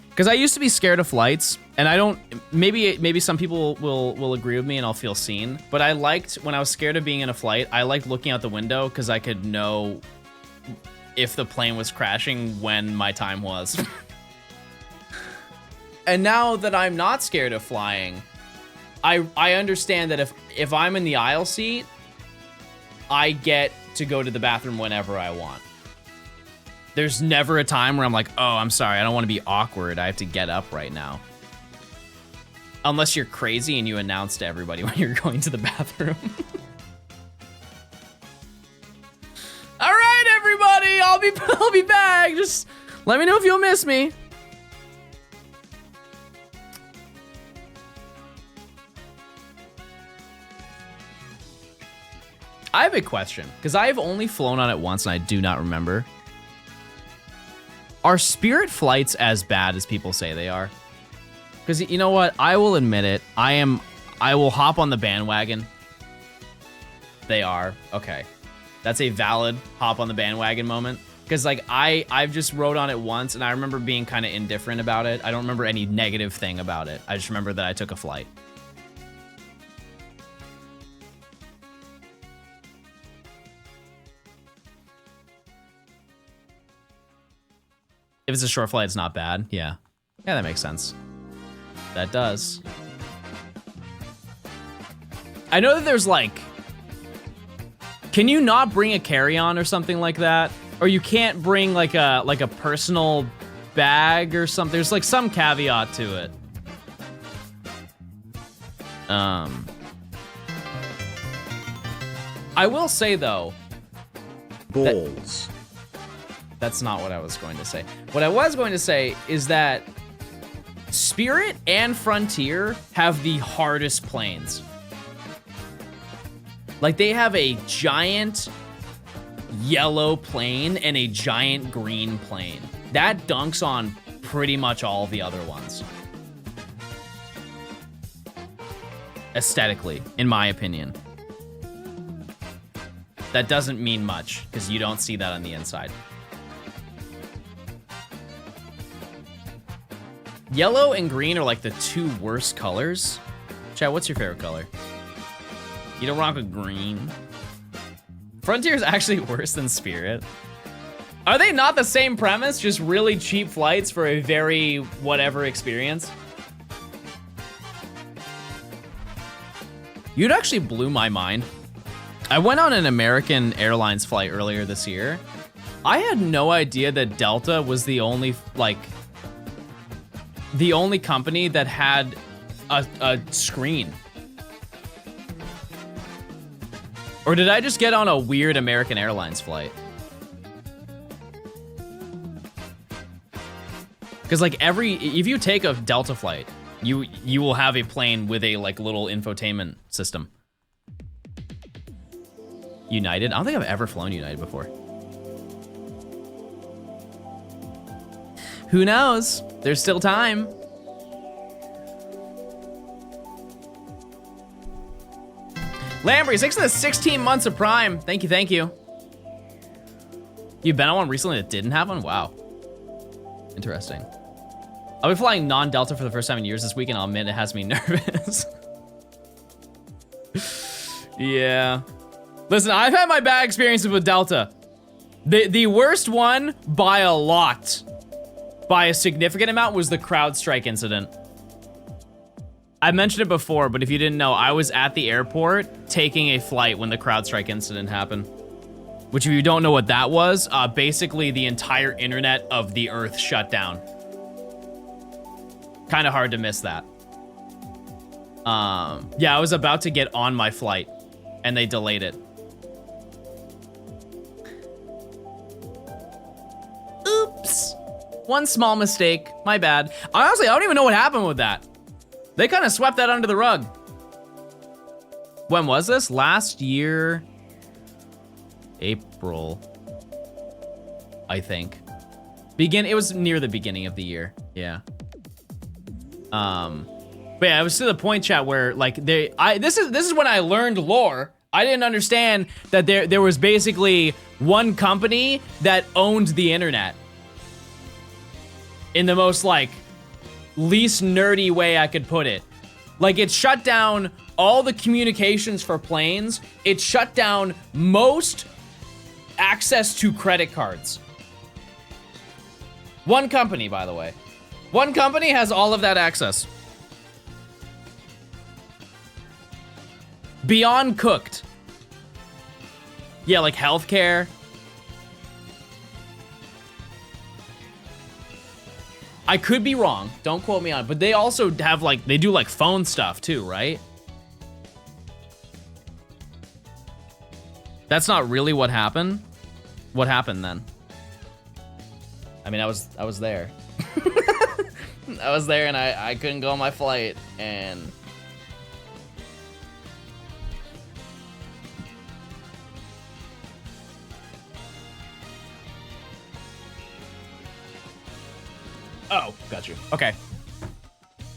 [SPEAKER 2] Because I used to be scared of flights, and I don't, maybe some people will agree with me and I'll feel seen, but I liked, when I was scared of being in a flight, I liked looking out the window because I could know if the plane was crashing when my time was. And now that I'm not scared of flying, I understand that if I'm in the aisle seat, I get to go to the bathroom whenever I want. There's never a time where I'm like, oh, I'm sorry, I don't want to be awkward. I have to get up right now. Unless you're crazy and you announce to everybody when you're going to the bathroom. All right, everybody, I'll be back. Just let me know if you'll miss me. I have a question, because I have only flown on it once and I do not remember. Are Spirit flights as bad as people say they are? Because you know what? I will admit it. I will hop on the bandwagon. They are. Okay. That's a valid hop on the bandwagon moment. Because like I've just rode on it once and I remember being kind of indifferent about it. I don't remember any negative thing about it. I just remember that I took a flight. If it's a short flight, it's not bad. Yeah. Yeah, that makes sense. That does. I know that there's like... Can you not bring a carry-on or something like that? Or you can't bring like a personal bag or something? There's like some caveat to it. I will say though...
[SPEAKER 1] Balls.
[SPEAKER 2] That's not what I was going to say. What I was going to say is that Spirit and Frontier have the hardest planes. Like, they have a giant yellow plane and a giant green plane. That dunks on pretty much all the other ones. Aesthetically, in my opinion. That doesn't mean much, because you don't see that on the inside. Yellow and green are like the two worst colors. Chat, what's your favorite color? You don't rock with green. Frontier is actually worse than Spirit. Are they not the same premise? Just really cheap flights for a very whatever experience? You'd actually blew my mind. I went on an American Airlines flight earlier this year. I had no idea that Delta was the only, like, the only company that had a screen. Or did I just get on a weird American Airlines flight? Because like if you take a Delta flight, you will have a plane with a like little infotainment system. United. I don't think I've ever flown United before. Who knows? There's still time. Lambry, thanks for the 16 months of Prime. Thank you, thank you. You've been on one recently that didn't have one? Wow. Interesting. I'll be flying non-Delta for the first time in years this week, and I'll admit it has me nervous. Yeah. Listen, I've had my bad experiences with Delta. The worst one by a lot, by a significant amount, was the CrowdStrike incident. I mentioned it before, but if you didn't know, I was at the airport taking a flight when the CrowdStrike incident happened. Which, if you don't know what that was, basically the entire internet of the Earth shut down. Kind of hard to miss that. Yeah, I was about to get on my flight, and they delayed it. Oops. One small mistake. My bad. Honestly, I don't even know what happened with that. They kind of swept that under the rug. When was this? Last year, April, I think. It was near the beginning of the year. Yeah. But yeah, it was to the point, chat, where like this is when I learned lore. I didn't understand that there was basically one company that owned the internet. In the most like least nerdy way I could put it. Like, it shut down all the communications for planes. It shut down most access to credit cards. One company, by the way. One company has all of that access. Beyond cooked. Yeah, like healthcare. I could be wrong, don't quote me on it, but they also have like, they do like phone stuff too, right? That's not really what happened. What happened then? I mean, I was there. I was there and I couldn't go on my flight and... Oh, got you. Okay.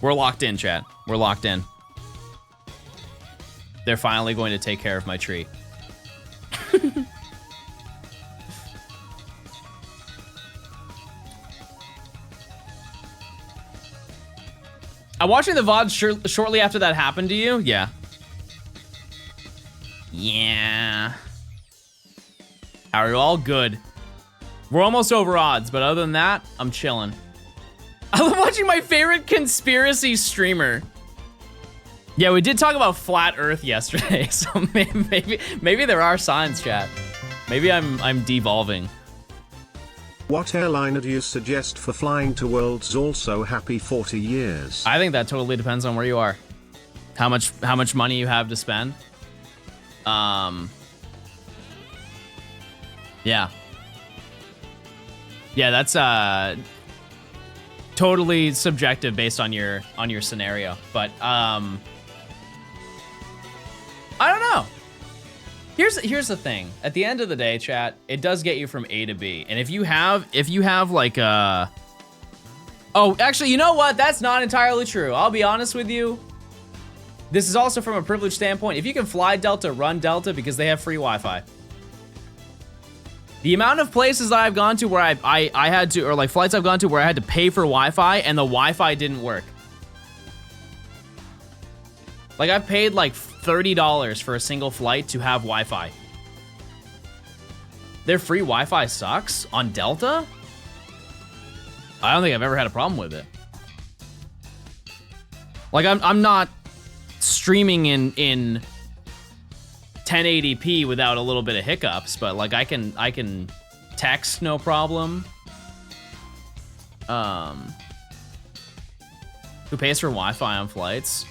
[SPEAKER 2] We're locked in, chat. We're locked in. They're finally going to take care of my tree. I'm watching the VODs shortly after that happened to you? Yeah. Yeah. How are you all? Good. We're almost over odds, but other than that, I'm chilling. I love watching my favorite conspiracy streamer. Yeah, we did talk about flat Earth yesterday, so maybe there are signs, chat. Maybe I'm devolving.
[SPEAKER 1] What airliner do you suggest for flying to Worlds? Also, happy 40 years.
[SPEAKER 2] I think that totally depends on where you are. How much money you have to spend. Yeah. Yeah, that's totally subjective based on your scenario, but I don't know. Here's the thing. At the end of the day, chat, it does get you from A to B. And if you have like a... Oh, actually, you know what? That's not entirely true. I'll be honest with you. This is also from a privilege standpoint. If you can fly Delta, run Delta because they have free Wi-Fi. The amount of places that I've gone to where I had to, or like flights I've gone to where I had to pay for Wi-Fi and the Wi-Fi didn't work. Like, I paid like $30 for a single flight to have Wi-Fi. Their free Wi-Fi sucks on Delta? I don't think I've ever had a problem with it. Like, I'm not streaming in 1080p without a little bit of hiccups, but like I can text no problem. Who pays for Wi-Fi on flights?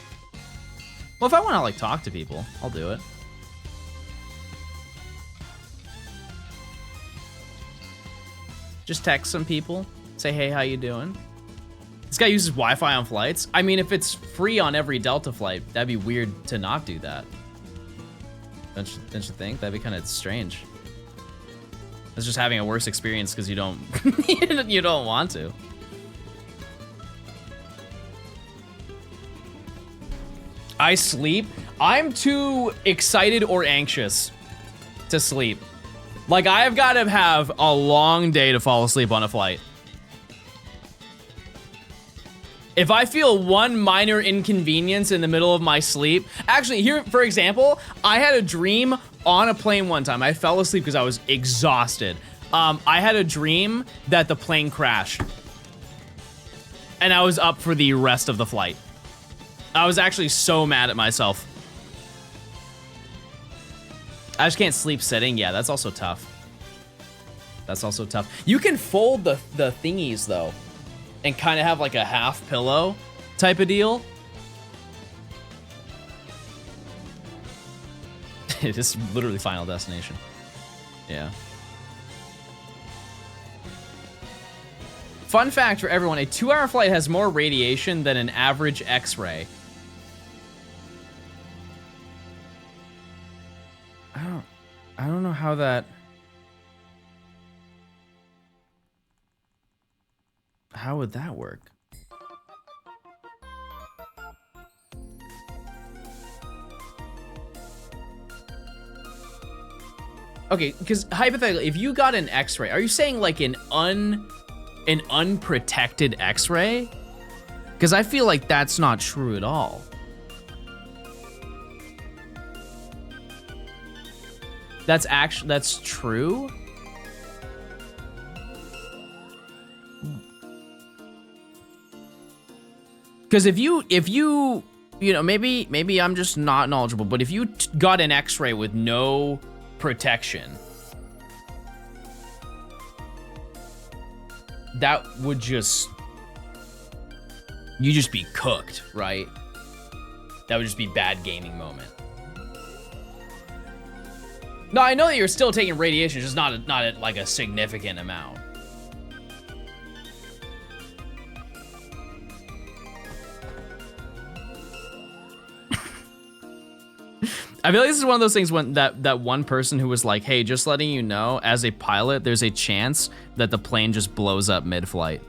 [SPEAKER 2] Well, if I want to like talk to people, I'll do it. Just text some people, say, hey, how you doing? This guy uses Wi-Fi on flights. I mean, if it's free on every Delta flight, that'd be weird to not do that. Don't you think? That'd be kind of strange. It's just having a worse experience because you don't you don't want to. I sleep. I'm too excited or anxious to sleep. Like, I've got to have a long day to fall asleep on a flight. If I feel one minor inconvenience in the middle of my sleep, actually, here, for example, I had a dream on a plane one time. I fell asleep because I was exhausted. I had a dream that the plane crashed. And I was up for the rest of the flight. I was actually so mad at myself. I just can't sleep sitting. Yeah, that's also tough. That's also tough. You can fold the thingies, though, and kind of have like a half pillow type of deal. It is literally Final Destination. Yeah. Fun fact for everyone, a 2-hour flight has more radiation than an average X-ray. I don't know how that... How would that work? Okay, because hypothetically, if you got an X-ray, are you saying like an unprotected X-ray? Because I feel like that's not true at all. That's true? Because if you know, maybe I'm just not knowledgeable, but if you got an X-ray with no protection, that would just, you'd just be cooked, right? That would just be bad gaming moment. No, I know that you're still taking radiation, just not at like a significant amount. I feel like this is one of those things when that one person who was like, hey, just letting you know, as a pilot, there's a chance that the plane just blows up mid-flight.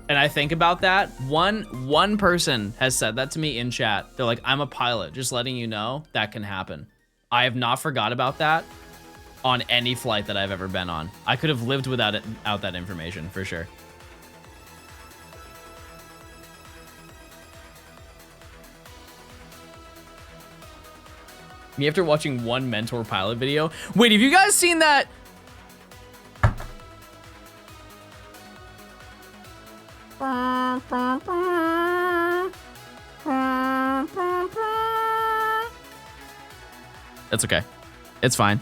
[SPEAKER 2] And I think about that. One person has said that to me in chat. They're like, I'm a pilot, just letting you know that can happen. I have not forgot about that on any flight that I've ever been on. I could have lived without that information, for sure. Me after watching one mentor pilot video. Wait, have you guys seen that? That's okay. It's fine.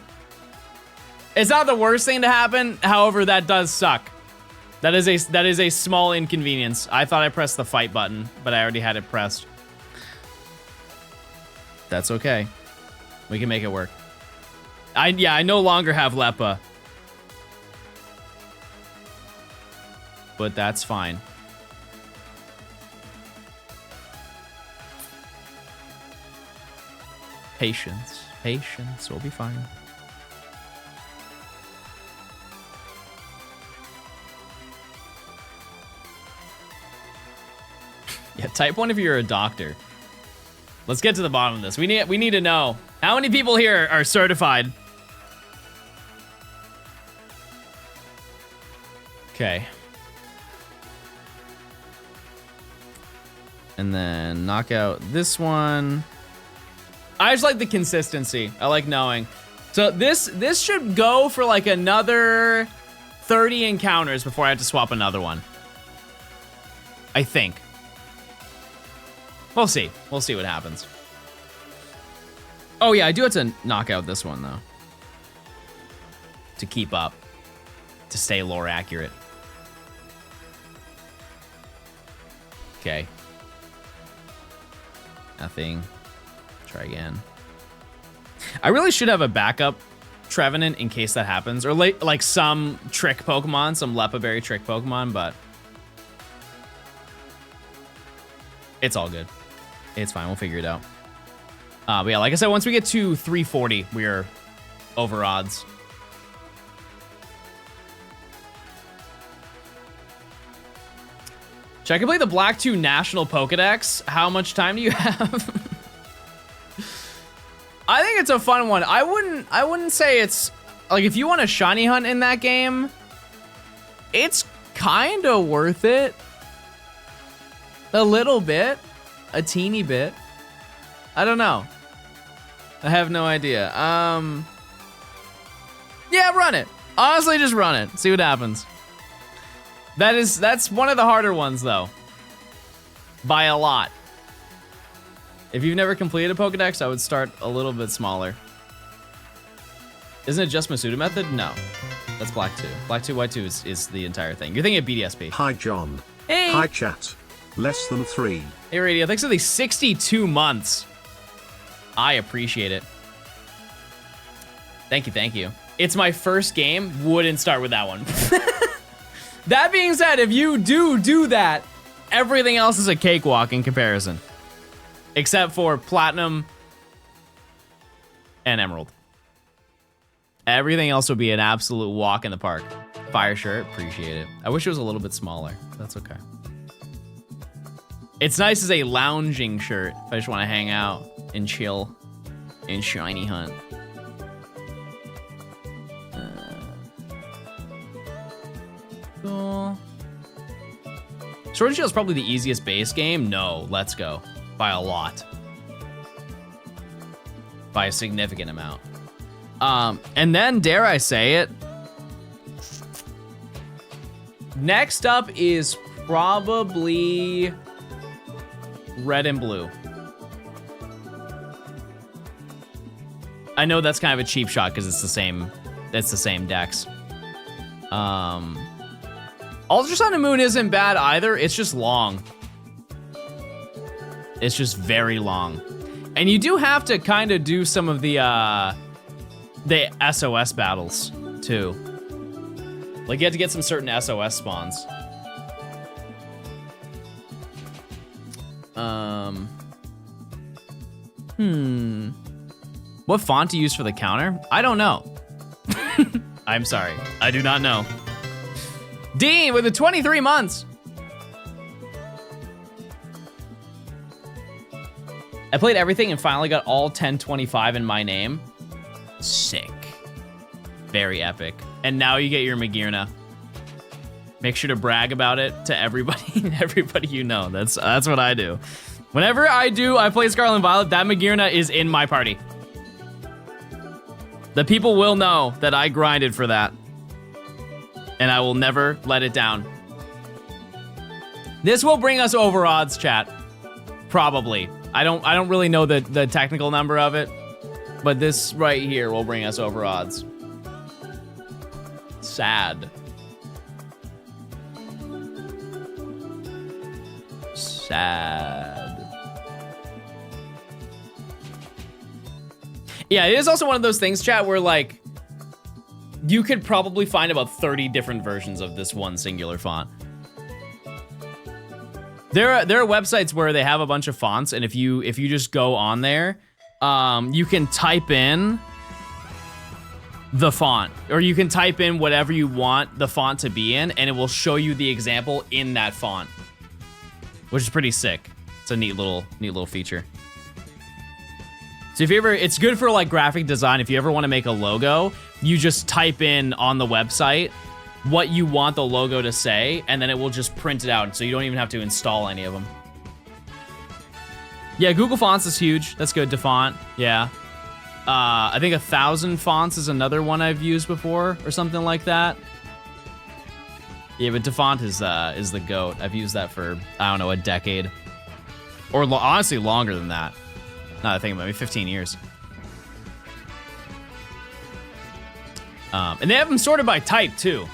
[SPEAKER 2] It's not the worst thing to happen. However, that does suck. That is a small inconvenience. I thought I pressed the fight button, but I already had it pressed. That's okay. We can make it work. I no longer have LEPA. But that's fine. Patience. Patience. We'll be fine. Yeah, type 1 if you're a doctor. Let's get to the bottom of this. We need to know. How many people here are certified? Okay. And then knock out this one. I just like the consistency. I like knowing. So this should go for like another 30 encounters before I have to swap another one. I think. We'll see. We'll see what happens. Oh yeah, I do have to knock out this one though. To keep up. To stay lore accurate. Okay. Nothing. Try again. I really should have a backup Trevenant in case that happens. Or like some trick Pokemon, some Lepa Berry trick Pokemon, but it's all good. It's fine, we'll figure it out. But yeah, like I said, once we get to 340, we are over odds. Should I complete the Black 2 National Pokedex? How much time do you have? I think it's a fun one. I wouldn't say it's like, if you want a shiny hunt in that game, it's kind of worth it. A little bit, a teeny bit. I don't know. I have no idea. Yeah, run it. Honestly, just run it. See what happens. That's one of the harder ones though. By a lot. If you've never completed a Pokedex, I would start a little bit smaller. Isn't it just Masuda method? No. That's Black 2. Black 2, White 2 is the entire thing. You're thinking of BDSP.
[SPEAKER 1] Hi, John.
[SPEAKER 2] Hey.
[SPEAKER 1] Hi, chat. Less than 3.
[SPEAKER 2] Hey, Radio. Thanks for the 62 months. I appreciate it. Thank you, thank you. It's my first game. Wouldn't start with that one. That being said, if you do that, everything else is a cakewalk in comparison. Except for Platinum and Emerald. Everything else would be an absolute walk in the park. Fire shirt, appreciate it. I wish it was a little bit smaller. That's okay. It's nice as a lounging shirt if I just want to hang out and chill and shiny hunt. Cool. Sword and Shield is probably the easiest base game. No, let's go. By a lot. By a significant amount. And then, dare I say it, next up is probably Red and Blue. I know that's kind of a cheap shot because it's the same decks. Ultra Sun and Moon isn't bad either. It's just long. It's just very long. And you do have to kind of do some of the SOS battles too. Like you have to get some certain SOS spawns. What font to use for the counter? I don't know. I'm sorry. I do not know. Dean with the 23 months. I played everything and finally got all 1025 in my name. Sick. Very epic. And now you get your Magearna. Make sure to brag about it to everybody, everybody you know. That's what I do. Whenever I play Scarlet and Violet, that Magearna is in my party. The people will know that I grinded for that. And I will never let it down. This will bring us over odds, chat. Probably. I don't really know the technical number of it, but this right here will bring us over odds. Sad. Sad. Yeah, it is also one of those things, chat, where like you could probably find about 30 different versions of this one singular font. There are websites where they have a bunch of fonts, and if you just go on there, you can type in the font, or you can type in whatever you want the font to be in, and it will show you the example in that font, which is pretty sick. It's a neat little feature. So if you ever, it's good for like graphic design. If you ever want to make a logo, you just type in on the website what you want the logo to say, and then it will just print it out, so you don't even have to install any of them. Yeah, Google Fonts is huge. That's good. DeFont, yeah. I think 1,000 Fonts is another one I've used before, or something like that. Yeah, but DeFont is the GOAT. I've used that for, I don't know, a decade. Or honestly, longer than that. Now that I think about it, maybe 15 years. And they have them sorted by type, too.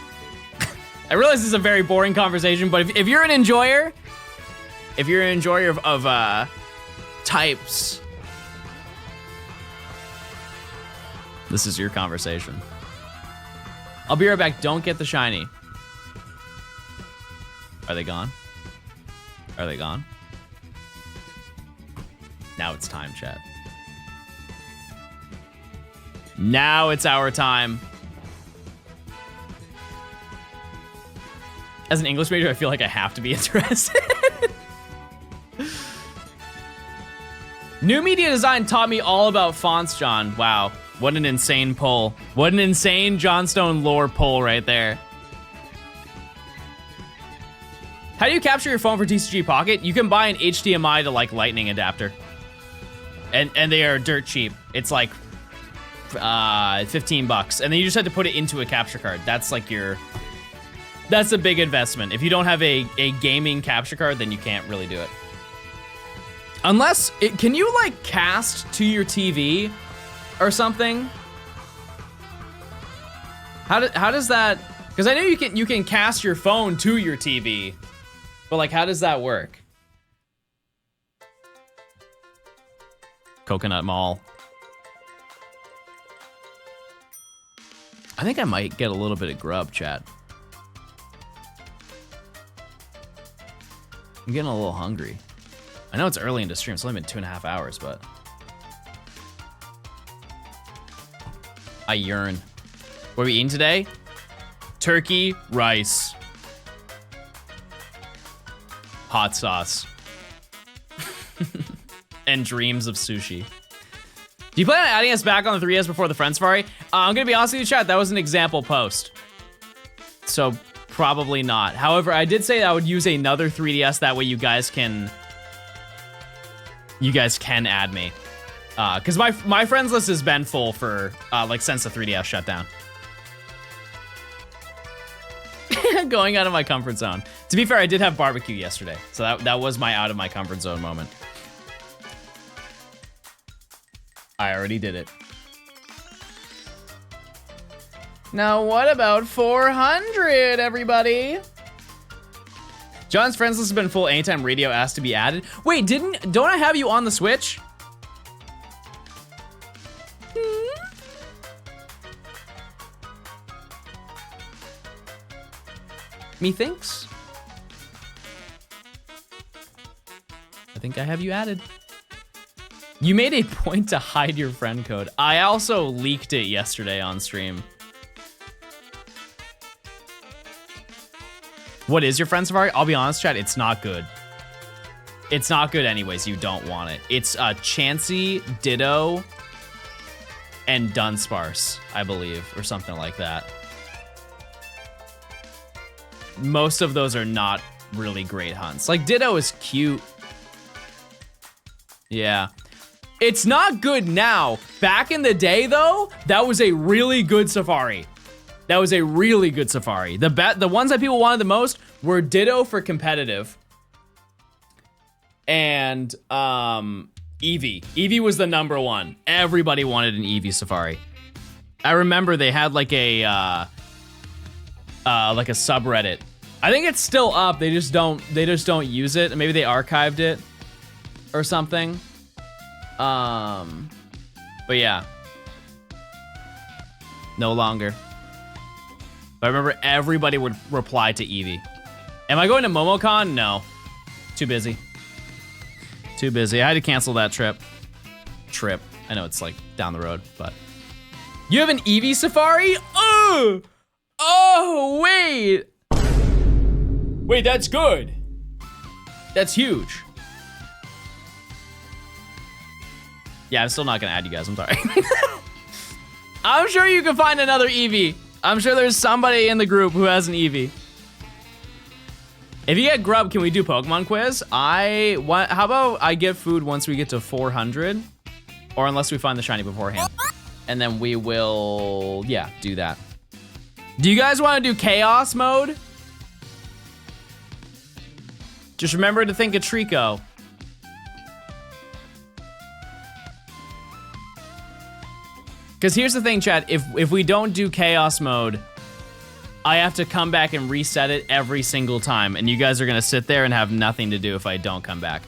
[SPEAKER 2] I realize this is a very boring conversation, but if you're an enjoyer, of types, this is your conversation. I'll be right back. Don't get the shiny. Are they gone? Are they gone? Now it's time, chat. Now it's our time. As an English major, I feel like I have to be interested. New media design taught me all about fonts, John. Wow, what an insane poll. What an insane Johnstone lore poll right there. How do you capture your phone for TCG Pocket? You can buy an HDMI to like lightning adapter. And they are dirt cheap. It's like 15 bucks. And then you just have to put it into a capture card. That's like that's a big investment. If you don't have a gaming capture card, then you can't really do it. Unless, can you like cast to your TV or something? How does that, because I know you can cast your phone to your TV, but like how does that work? Coconut Mall. I think I might get a little bit of grub, chat. I'm getting a little hungry. I know it's early into stream, it's only been 2.5 hours, but I yearn. What are we eating today? Turkey, rice, hot sauce, and dreams of sushi. Do you plan on adding us back on the 3DS before the Friend Safari? I'm gonna be honest with you, chat, that was an example post. So probably not. However, I did say I would use another 3DS, that way you guys can add me. Cause my friends list has been full for like since the 3DS shut down. Going out of my comfort zone. To be fair, I did have barbecue yesterday, so that was my out of my comfort zone moment. I already did it. Now what about 400, everybody? John's friends list has been full anytime radio asked to be added. Wait, don't I have you on the Switch? Methinks. I think I have you added. You made a point to hide your friend code. I also leaked it yesterday on stream. What is your Friend Safari? I'll be honest, chat, it's not good. It's not good anyways, you don't want it. It's Chansey, Ditto, and Dunsparce, I believe, or something like that. Most of those are not really great hunts. Like, Ditto is cute. Yeah. It's not good now. Back in the day, though, that was a really good safari. That was a really good safari. The ones that people wanted the most were Ditto for competitive. And Eevee. Eevee was the #1. Everybody wanted an Eevee safari. I remember they had like a subreddit. I think it's still up. They just don't use it. Maybe they archived it or something. But yeah. No longer. But I remember everybody would reply to Eevee. Am I going to MomoCon? No. Too busy. Too busy. I had to cancel that trip. I know it's like down the road, but. You have an Eevee safari? Oh! Oh, wait! Wait, that's good. That's huge. Yeah, I'm still not gonna add you guys, I'm sorry. I'm sure you can find another Eevee. I'm sure there's somebody in the group who has an Eevee. If you get grub, can we do Pokemon quiz? How about I get food once we get to 400? Or unless we find the shiny beforehand. And then we will, yeah, do that. Do you guys want to do chaos mode? Just remember to think of Trico. Because here's the thing, chat. If we don't do chaos mode, I have to come back and reset it every single time. And you guys are going to sit there and have nothing to do if I don't come back.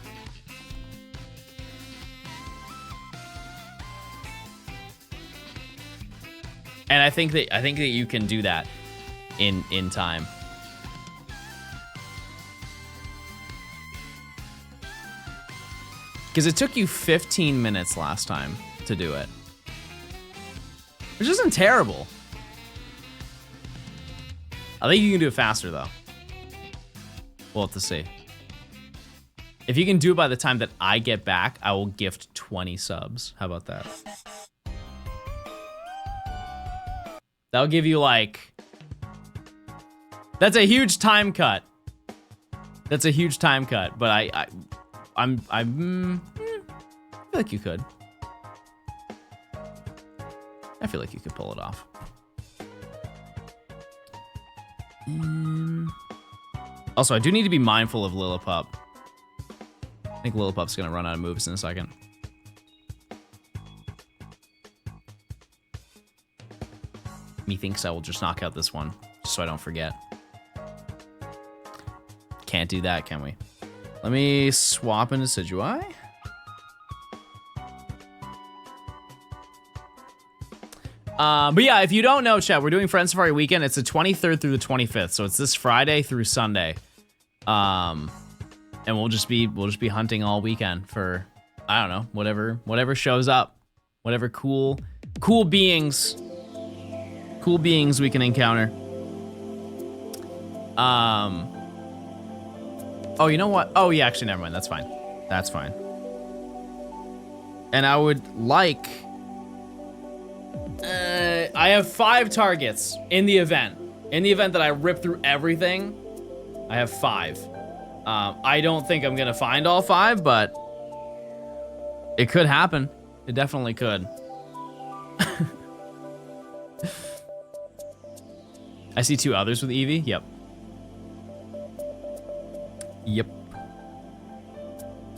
[SPEAKER 2] And I think that you can do that in time. Because it took you 15 minutes last time to do it. which isn't terrible. I think you can do it faster, though. We'll have to see. If you can do it by the time that I get back, I will gift 20 subs. How about that? That'll give you, like... That's a huge time cut. That's a huge time cut, but I feel like you could. I feel like you could pull it off. Also, I do need to be mindful of Lillipup. I think Lillipup's gonna run out of moves in a second. Methinks I will just knock out this one, just so I don't forget. Can't do that, can we? Let me swap into Sidgewai. But yeah, if you don't know, chat, we're doing Friend Safari Weekend. It's the 23rd through the 25th, so it's this Friday through Sunday. And we'll just be hunting all weekend for, I don't know, whatever shows up, whatever cool beings we can encounter. Oh, you know what? Oh yeah, actually, never mind. That's fine. That's fine. And I would like. I have 5 targets in the event. In the event that I rip through everything, I have 5. I don't think I'm gonna find all 5, but it could happen. It definitely could. I see 2 others with Eevee. Yep. Yep.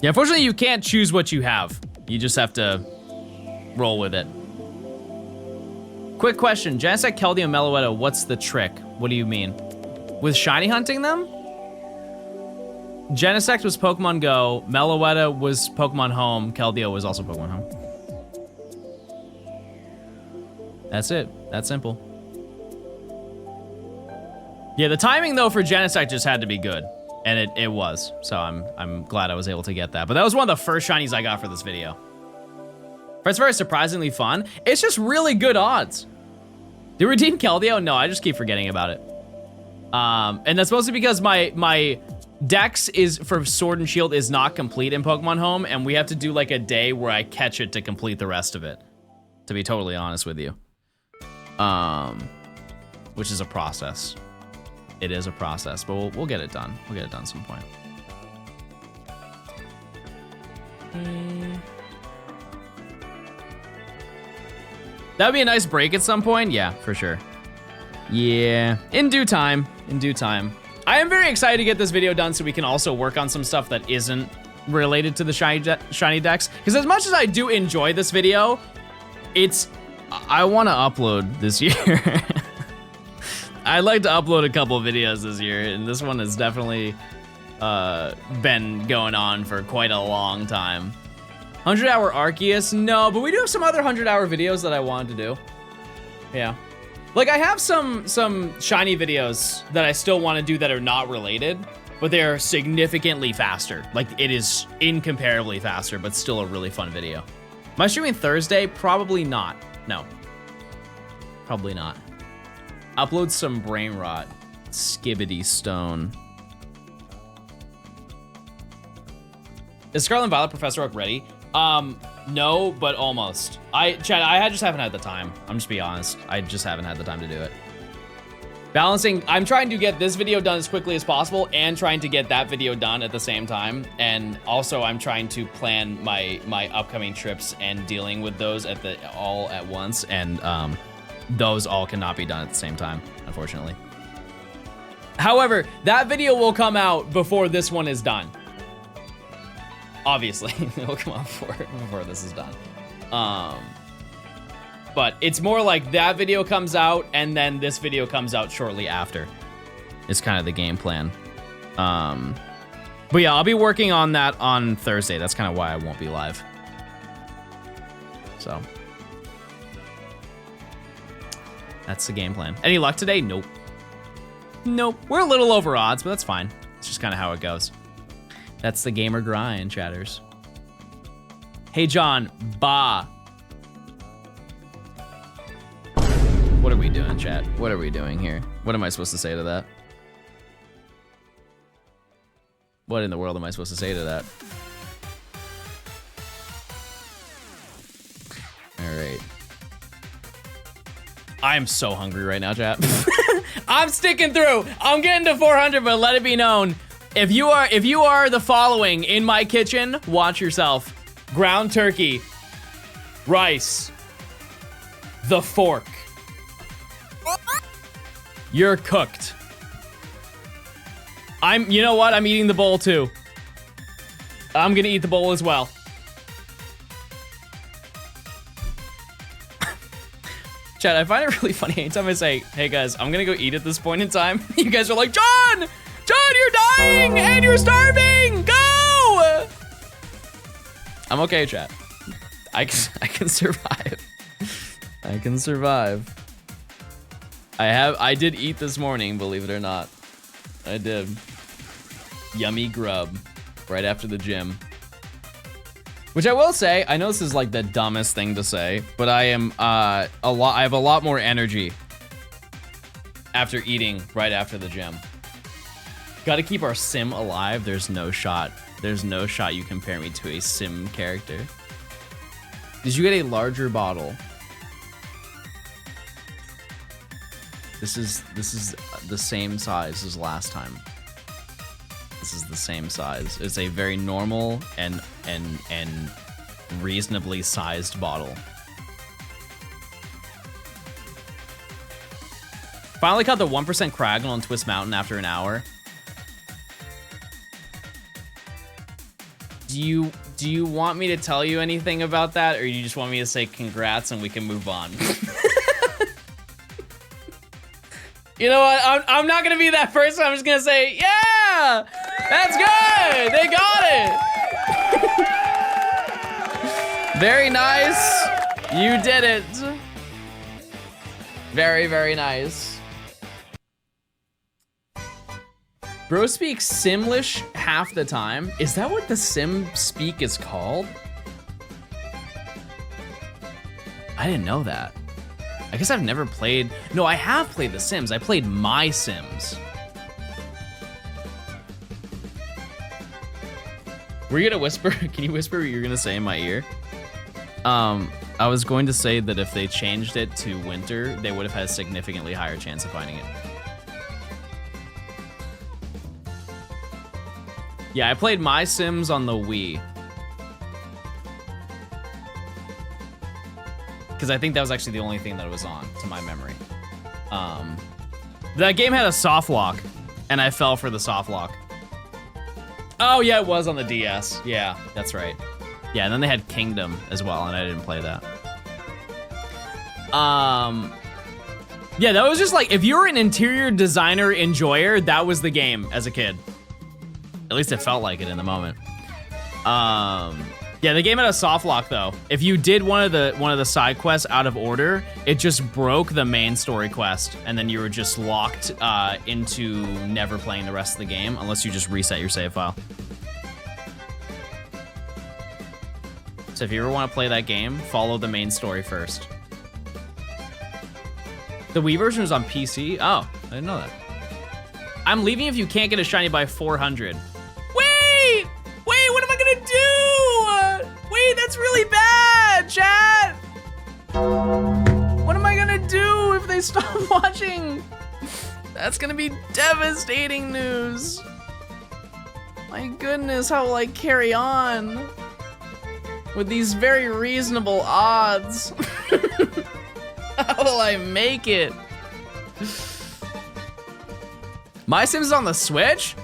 [SPEAKER 2] Yeah, unfortunately, you can't choose what you have. You just have to roll with it. Quick question, Genesect, Keldeo, Meloetta, what's the trick? What do you mean? With shiny hunting them? Genesect was Pokemon Go, Meloetta was Pokemon Home, Keldeo was also Pokemon Home. That's it. That's simple. Yeah, the timing though for Genesect just had to be good. And it was, so I'm glad I was able to get that. But that was one of the first shinies I got for this video. It's very surprisingly fun. It's just really good odds. Did we redeem Keldeo? No, I just keep forgetting about it. And that's mostly because my dex is for Sword and Shield is not complete in Pokemon Home, and we have to do like a day where I catch it to complete the rest of it. To be totally honest with you, which is a process. It is a process, but we'll get it done. We'll get it done at some point. That would be a nice break at some point. Yeah, for sure. Yeah, in due time. In due time. I am very excited to get this video done so we can also work on some stuff that isn't related to the shiny Dex. Because as much as I do enjoy this video, I want to upload this year. I'd like to upload a couple videos this year, and this one has definitely been going on for quite a long time. 100-hour Arceus? No, but we do have some other 100-hour videos that I wanted to do. Yeah. Like, I have some shiny videos that I still want to do that are not related, but they're significantly faster. Like, it is incomparably faster, but still a really fun video. Am I streaming Thursday? Probably not. No. Probably not. Upload some brain rot. Skibbity stone. Is Scarlet and Violet Professor Oak ready? No, but almost. Chad, I just haven't had the time. I'm just being honest. I just haven't had the time to do it. Balancing, I'm trying to get this video done as quickly as possible and trying to get that video done at the same time. And also I'm trying to plan my upcoming trips and dealing with those all at once. And, those all cannot be done at the same time, unfortunately. However, that video will come out before this one is done. Obviously, it will come out before this is done. But it's more like that video comes out and then this video comes out shortly after. It's kind of the game plan. But yeah, I'll be working on that on Thursday. That's kind of why I won't be live. So. That's the game plan. Any luck today? Nope. Nope. We're a little over odds, but that's fine. It's just kind of how it goes. That's the gamer grind, chatters. Hey, John. Bah. What are we doing, chat? What are we doing here? What am I supposed to say to that? What in the world am I supposed to say to that? All right. I am so hungry right now, chat. I'm sticking through. I'm getting to 400, but let it be known, if you are the following in my kitchen, watch yourself. Ground turkey, rice, the fork. You're cooked. You know what? I'm eating the bowl too. I'm gonna eat the bowl as well. Chat, I find it really funny anytime I say, hey guys, I'm gonna go eat at this point in time. You guys are like, John, you're dying and you're starving, go! I'm okay, chat. I can survive. I can survive. I did eat this morning, believe it or not. I did. Yummy grub right after the gym. Which I will say, I know this is like the dumbest thing to say, but I have a lot more energy after eating right after the gym. Gotta keep our sim alive. There's no shot you compare me to a sim character. Did you get a larger bottle? This is the same size as last time. This is the same size. It's a very normal and reasonably sized bottle. Finally caught the 1% Kragon on Twist Mountain after an hour. Do you want me to tell you anything about that, or you just want me to say congrats and we can move on? You know what? I'm not gonna be that person. I'm just gonna say, yeah, that's good. They got it. Very nice. You did it. Very, very nice. Bro speaks Simlish half the time. Is that what the Sim speak is called? I didn't know that. I guess I've never played. No, I have played The Sims. I played My Sims. Were you gonna whisper? Can you whisper what you're gonna say in my ear? I was going to say that if they changed it to winter, they would have had a significantly higher chance of finding it. Yeah, I played My Sims on the Wii. Because I think that was actually the only thing that it was on, to my memory. That game had a soft lock, and I fell for the soft lock. Oh yeah, it was on the DS. Yeah, that's right. Yeah, and then they had Kingdom as well, and I didn't play that. Yeah, that was just like, if you were an interior designer enjoyer, that was the game as a kid. At least it felt like it in the moment. Yeah, the game had a soft lock though. If you did one of the side quests out of order, it just broke the main story quest, and then you were just locked into never playing the rest of the game unless you just reset your save file. So if you ever want to play that game, follow the main story first. The Wii version was on PC? Oh, I didn't know that. I'm leaving if you can't get a shiny by 400. Wait, what am I gonna do? Wait, that's really bad, chat. What am I gonna do if they stop watching? That's gonna be devastating news. My goodness, how will I carry on with these very reasonable odds? How will I make it? My Sims is on the Switch?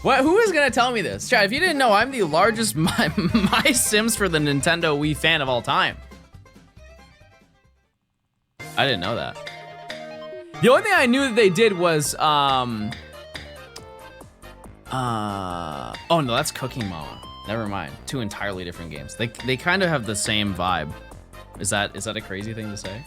[SPEAKER 2] What? Who is gonna tell me this? Chat, if you didn't know, I'm the largest My Sims for the Nintendo Wii fan of all time. I didn't know that. The only thing I knew that they did was, oh no, that's Cooking Mama. Never mind, two entirely different games. They kind of have the same vibe. Is that a crazy thing to say?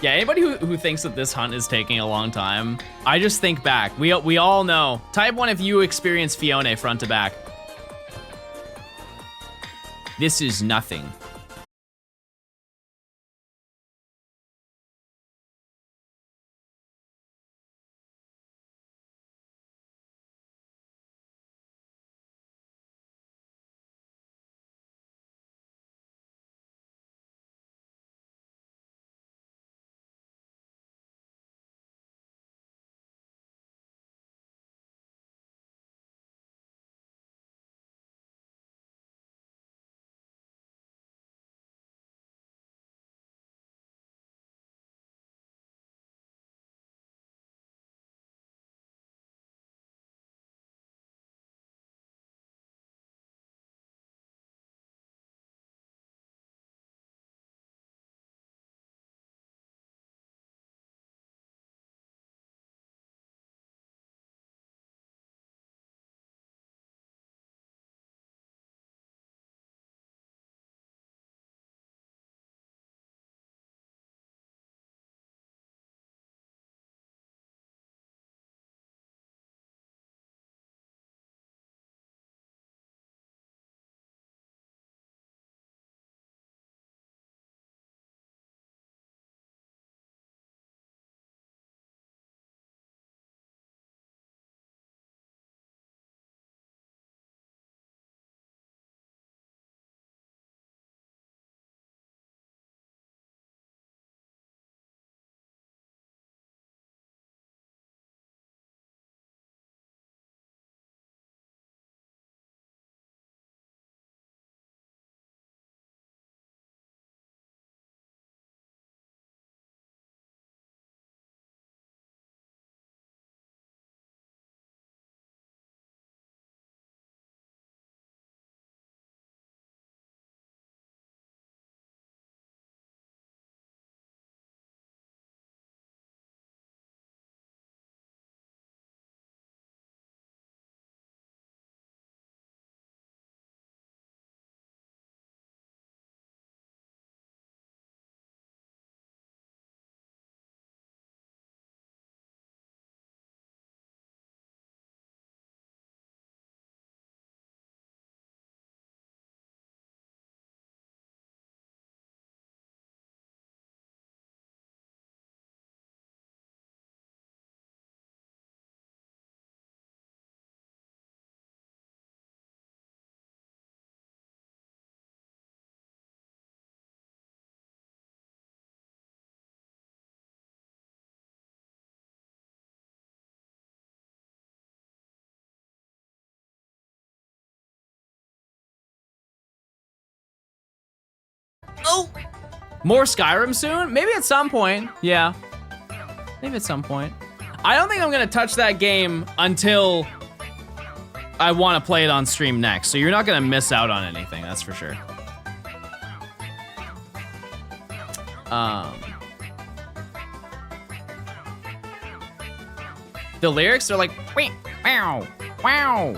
[SPEAKER 2] Yeah, anybody who thinks that this hunt is taking a long time, I just think back. We all know. Type 1 if you experience Fiona front to back. This is nothing. Oh! More Skyrim soon? Maybe at some point. Yeah. Maybe at some point. I don't think I'm gonna touch that game until I want to play it on stream next. So you're not gonna miss out on anything, that's for sure. The lyrics are like, wow, wow,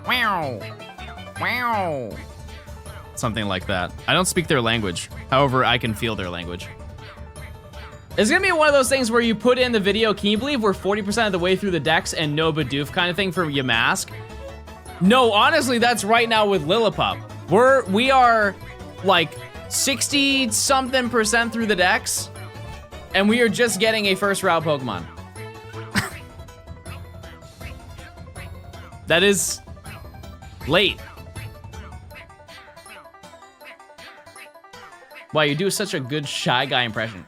[SPEAKER 2] wow, wow. Something like that. I don't speak their language. However, I can feel their language. It's gonna be one of those things where you put in the video, can you believe we're 40% of the way through the decks and no Bidoof kind of thing for Yamask? No, honestly, that's right now with Lillipup. We are like 60-something% through the decks, and we are just getting a first route Pokemon. That is late. Wow, you do such a good Shy Guy impression.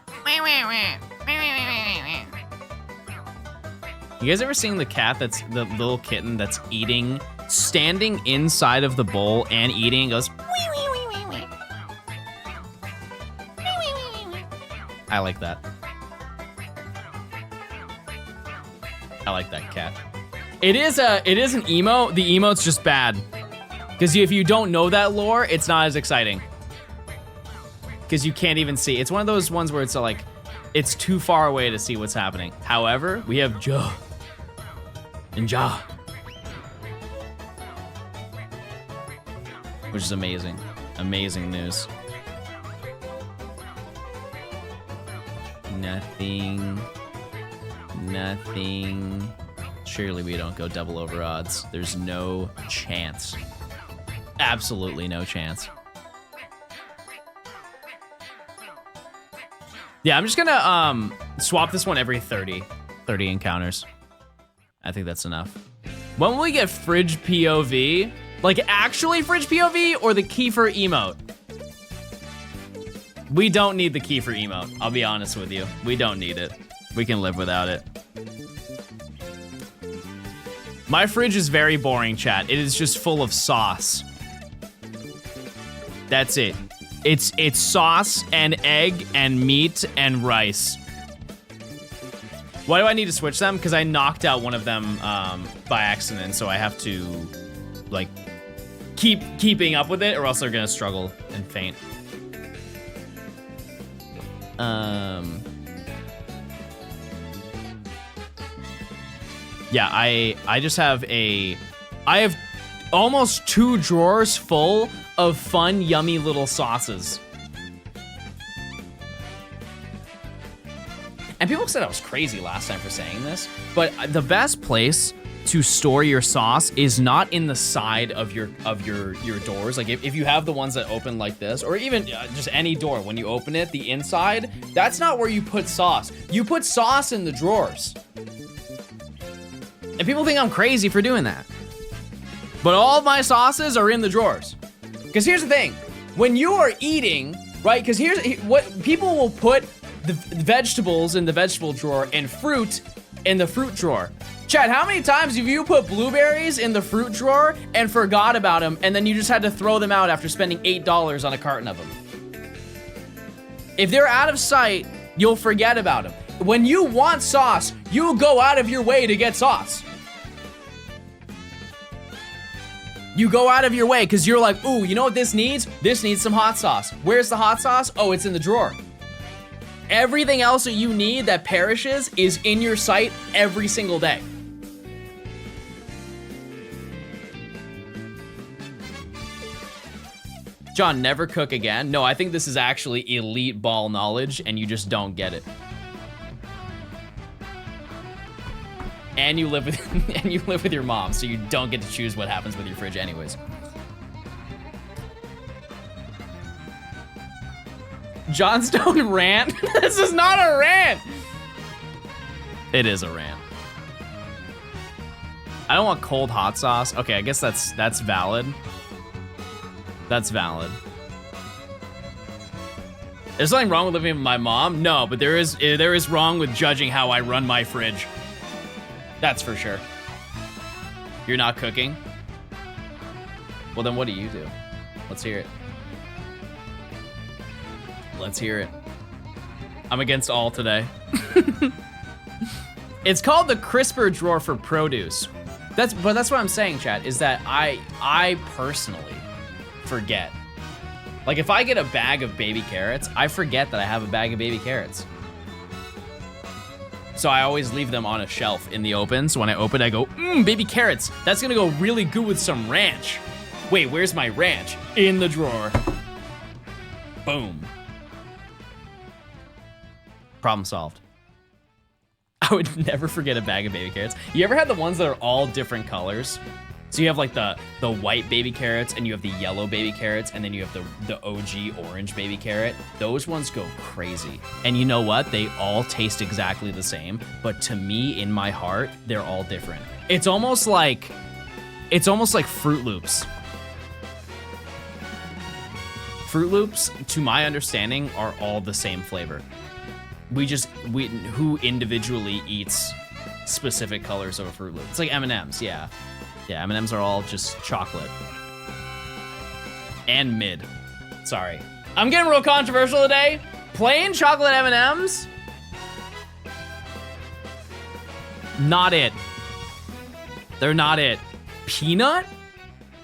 [SPEAKER 2] You guys ever seen the cat that's the little kitten that's eating, standing inside of the bowl and eating, and goes, I like that. I like that cat. It is an emo. The emote's just bad. Because if you don't know that lore, it's not as exciting. Because you can't even see. It's one of those ones where it's like, it's too far away to see what's happening. However, we have Joe. And Ja. Which is amazing. Amazing news. Nothing. Nothing. Surely we don't go double over odds. There's no chance. Absolutely no chance. Yeah, I'm just gonna swap this one every 30 encounters. I think that's enough. When will we get Fridge POV? Like actually Fridge POV or the Kiefer emote? We don't need the Kiefer emote, I'll be honest with you. We don't need it. We can live without it. My fridge is very boring, chat. It is just full of sauce. That's it. It's sauce and egg and meat and rice. Why do I need to switch them? Because I knocked out one of them by accident, so I have to like keeping up with it, or else they're gonna struggle and faint. Yeah, I just have I have almost 2 drawers full of fun, yummy little sauces. And people said I was crazy last time for saying this, but the best place to store your sauce is not in the side of your doors. Like if you have the ones that open like this, or even just any door, when you open it, the inside, that's not where you put sauce. You put sauce in the drawers. And people think I'm crazy for doing that. But all of my sauces are in the drawers. Because here's the thing, when you are eating, right, because here's what people will put the vegetables in the vegetable drawer and fruit in the fruit drawer. Chad, how many times have you put blueberries in the fruit drawer and forgot about them, and then you just had to throw them out after spending $8 on a carton of them? If they're out of sight, you'll forget about them. When you want sauce, you go out of your way to get sauce. You go out of your way because you're like, ooh, you know what this needs? This needs some hot sauce. Where's the hot sauce? Oh, it's in the drawer. Everything else that you need that perishes is in your sight every single day. John, never cook again. No, I think this is actually elite ball knowledge and you just don't get it. And you live with your mom, so you don't get to choose what happens with your fridge anyways. Johnstone rant? This is not a rant. It is a rant. I don't want cold hot sauce. Okay, I guess that's valid. That's valid. There's nothing wrong with living with my mom. No, but there is wrong with judging how I run my fridge. That's for sure. You're not cooking? Well, then what do you do? Let's hear it. Let's hear it. I'm against all today. It's called the crisper drawer for produce. But that's what I'm saying, chat, is that I personally forget. Like, if I get a bag of baby carrots, I forget that I have a bag of baby carrots. So I always leave them on a shelf in the open. So when I open, I go, baby carrots. That's gonna go really good with some ranch. Wait, where's my ranch? In the drawer. Boom. Problem solved. I would never forget a bag of baby carrots. You ever had the ones that are all different colors? So you have like the white baby carrots, and you have the yellow baby carrots, and then you have the OG orange baby carrot. Those ones go crazy. And you know what? They all taste exactly the same, but to me, in my heart, they're all different. It's almost like Fruit Loops. Fruit Loops, to my understanding, are all the same flavor. Who individually eats specific colors of a Fruit Loop? It's like M&Ms, yeah. Yeah, M&Ms are all just chocolate. And mid. Sorry. I'm getting real controversial today. Plain chocolate M&Ms? Not it. They're not it. Peanut?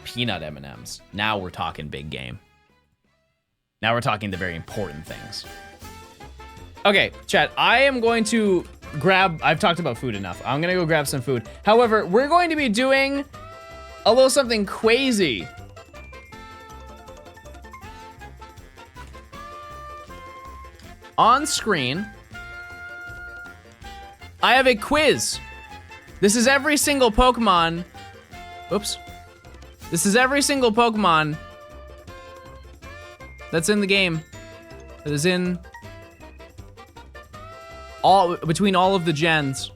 [SPEAKER 2] Peanut M&Ms. Now we're talking big game. Now we're talking the very important things. Okay, chat, I am going to grab, I've talked about food enough. I'm gonna go grab some food. However, we're going to be doing a little something crazy. On screen, I have a quiz. This is every single Pokemon. Oops. This is every single Pokemon that's in the game. That is in between all of the gens.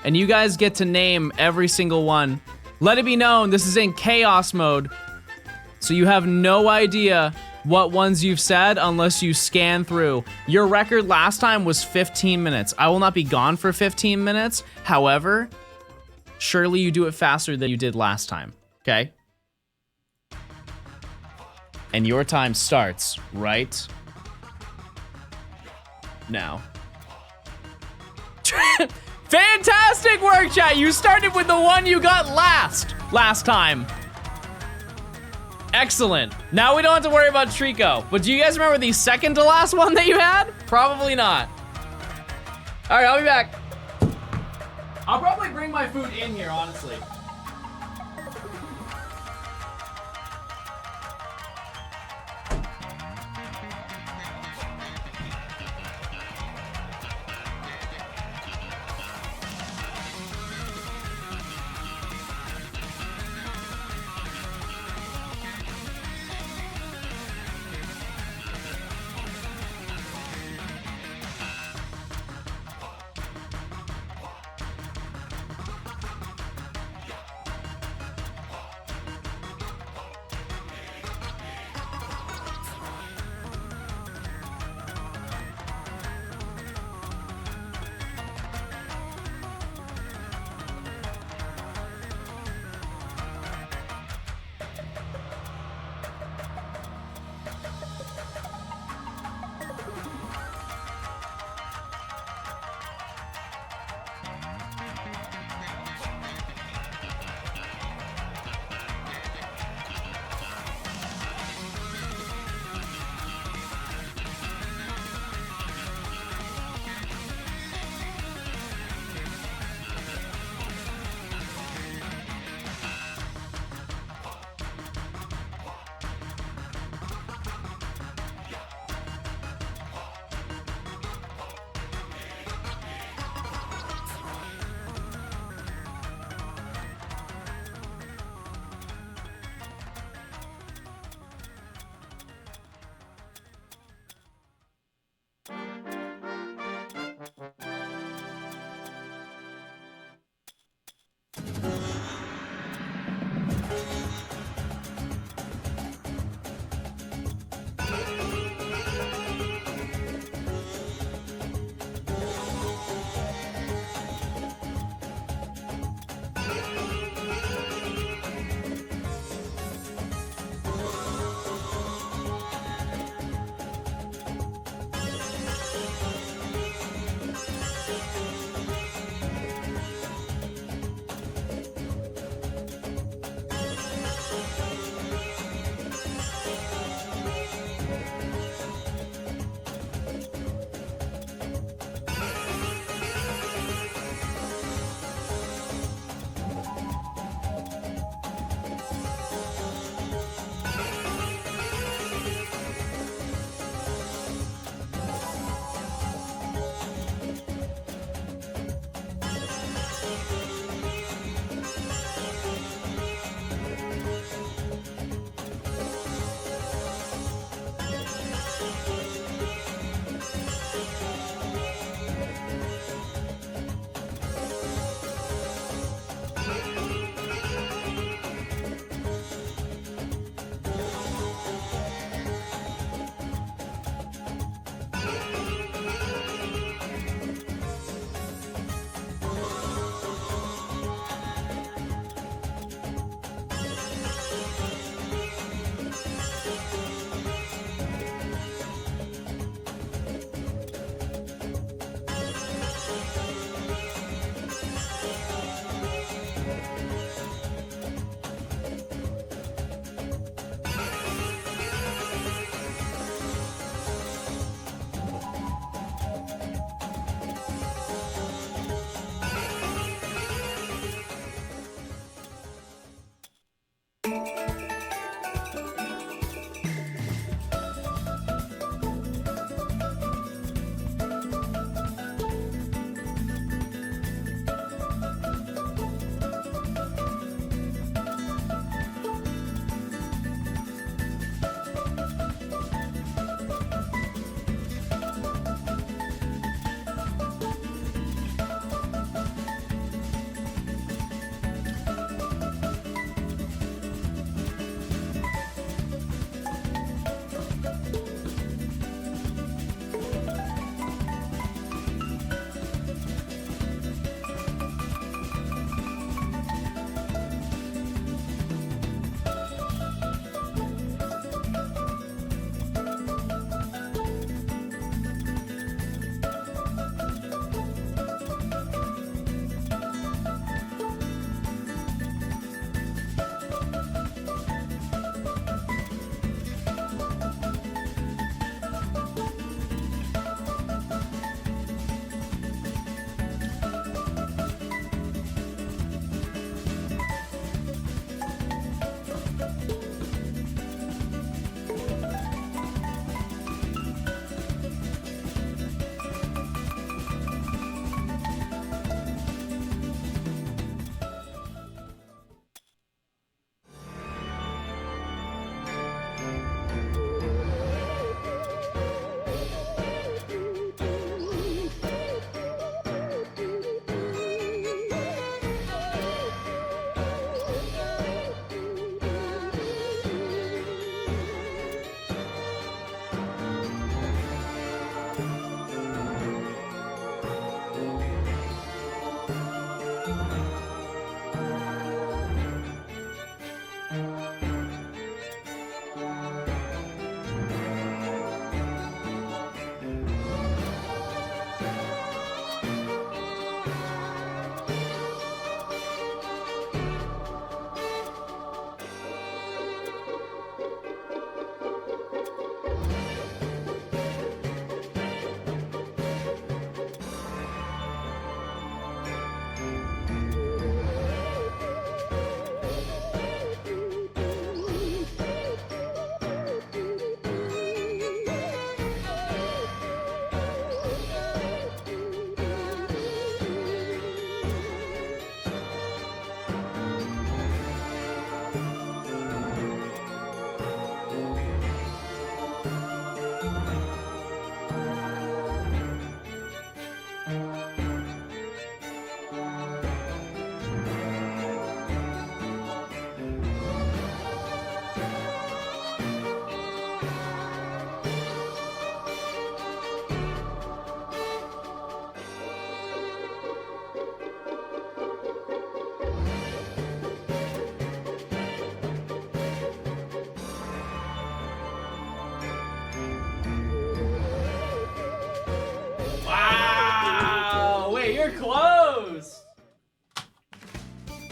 [SPEAKER 2] And you guys get to name every single one. Let it be known, this is in chaos mode. So you have no idea what ones you've said unless you scan through. Your record last time was 15 minutes. I will not be gone for 15 minutes. However, surely you do it faster than you did last time, okay? And your time starts right now. Fantastic work, chat. You started with the one you got last time. Excellent. Now we don't have to worry about Trico. But do you guys remember the second to last one that you had? Probably not. All right, I'll be back. I'll probably bring my food in here, honestly.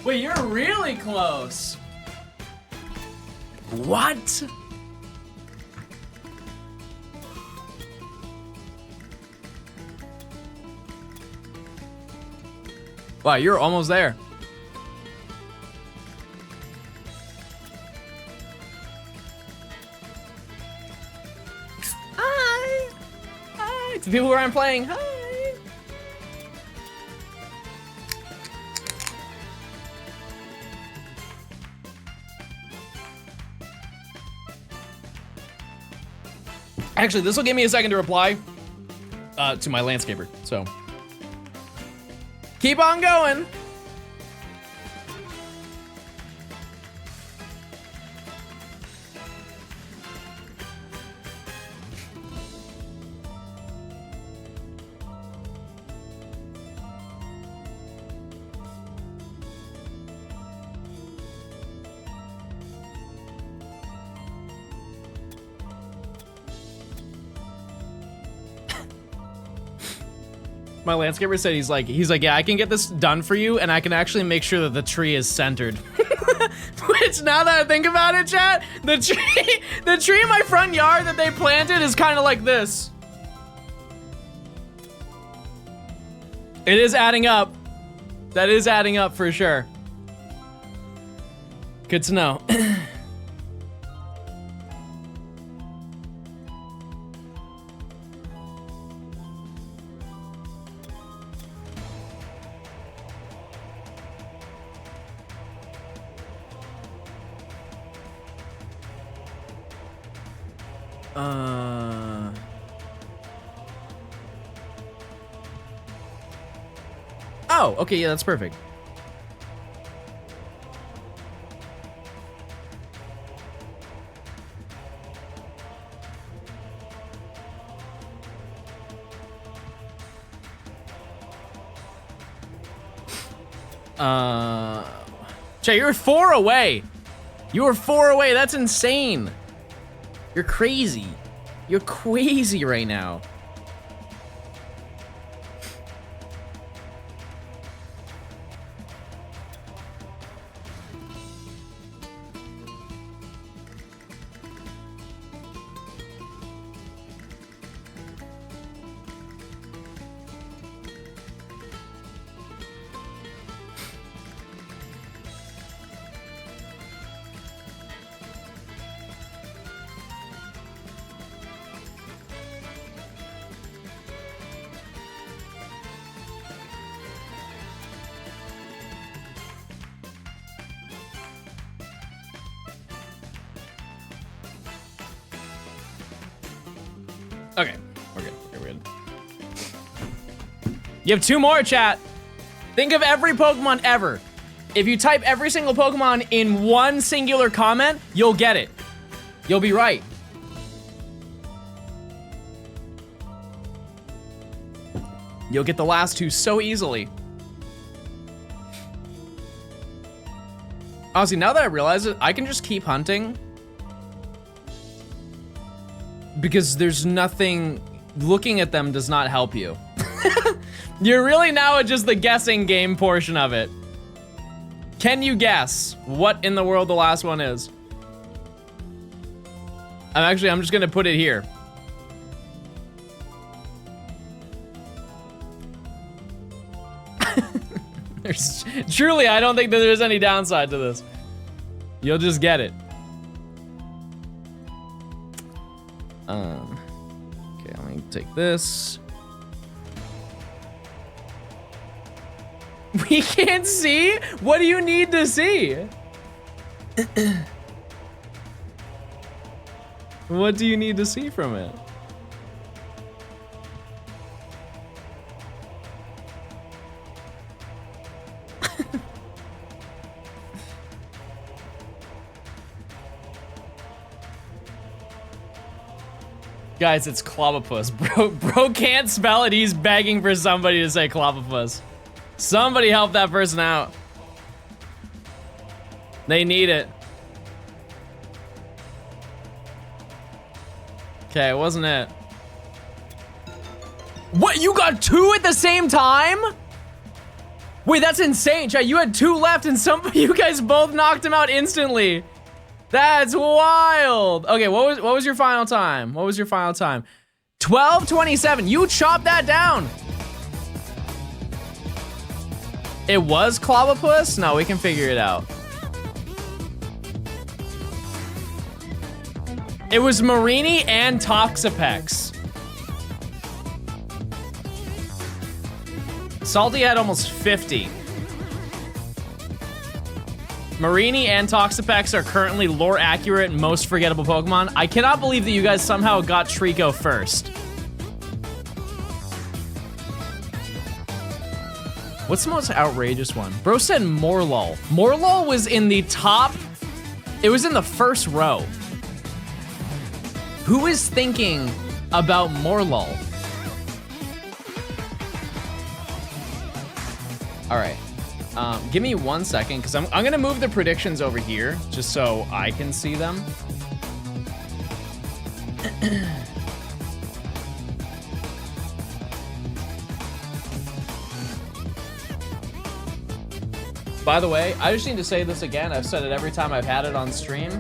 [SPEAKER 2] Wait, you're really close. What? Wow, you're almost there. Hi. Hi. To people who aren't playing, hi. Actually, this will give me a second to reply to my landscaper, so. Keep on going. My landscaper said he's like, yeah, I can get this done for you, and I can actually make sure that the tree is centered. Which, now that I think about it, chat, the tree in my front yard that they planted is kind of like this. It is adding up. That is adding up for sure. Good to know. Oh, okay, yeah, that's perfect. Jay, you're 4 away. You were 4 away. That's insane. You're crazy. You're crazy right now. Okay, we're good. We're good. You have 2 more, chat. Think of every Pokemon ever. If you type every single Pokemon in one singular comment, you'll get it. You'll be right. You'll get the last 2 so easily. Honestly, now that I realize it, I can just keep hunting. Because there's nothing, looking at them does not help you. You're really now at just the guessing game portion of it. Can you guess what in the world the last one is? I'm just gonna put it here. Truly, I don't think that there's any downside to this. You'll just get it. Okay, let me take this. We can't see? What do you need to see? What do you need to see from it? Guys, it's Clobbopus. Bro can't spell it. He's begging for somebody to say Clobbopus. Somebody help that person out. They need it. Okay, it wasn't it. What? You got 2 at the same time? Wait, that's insane, chat. You had 2 left and you guys both knocked him out instantly. That's wild. Okay, what was your final time? What was your final time? 12:27. You chopped that down. It was Clobbopus? No, we can figure it out. It was Marini and Toxapex. Salty had almost 50. Marini and Toxapex are currently lore accurate most forgettable Pokemon. I cannot believe that you guys somehow got Trico first. What's the most outrageous one? Bro said Morlul. Morlul was in the top. It was in the first row. Who is thinking about Morlul? All right. Give me 1 second, because I'm gonna move the predictions over here just so I can see them. By the way, I just need to say this again. I've said it every time I've had it on stream.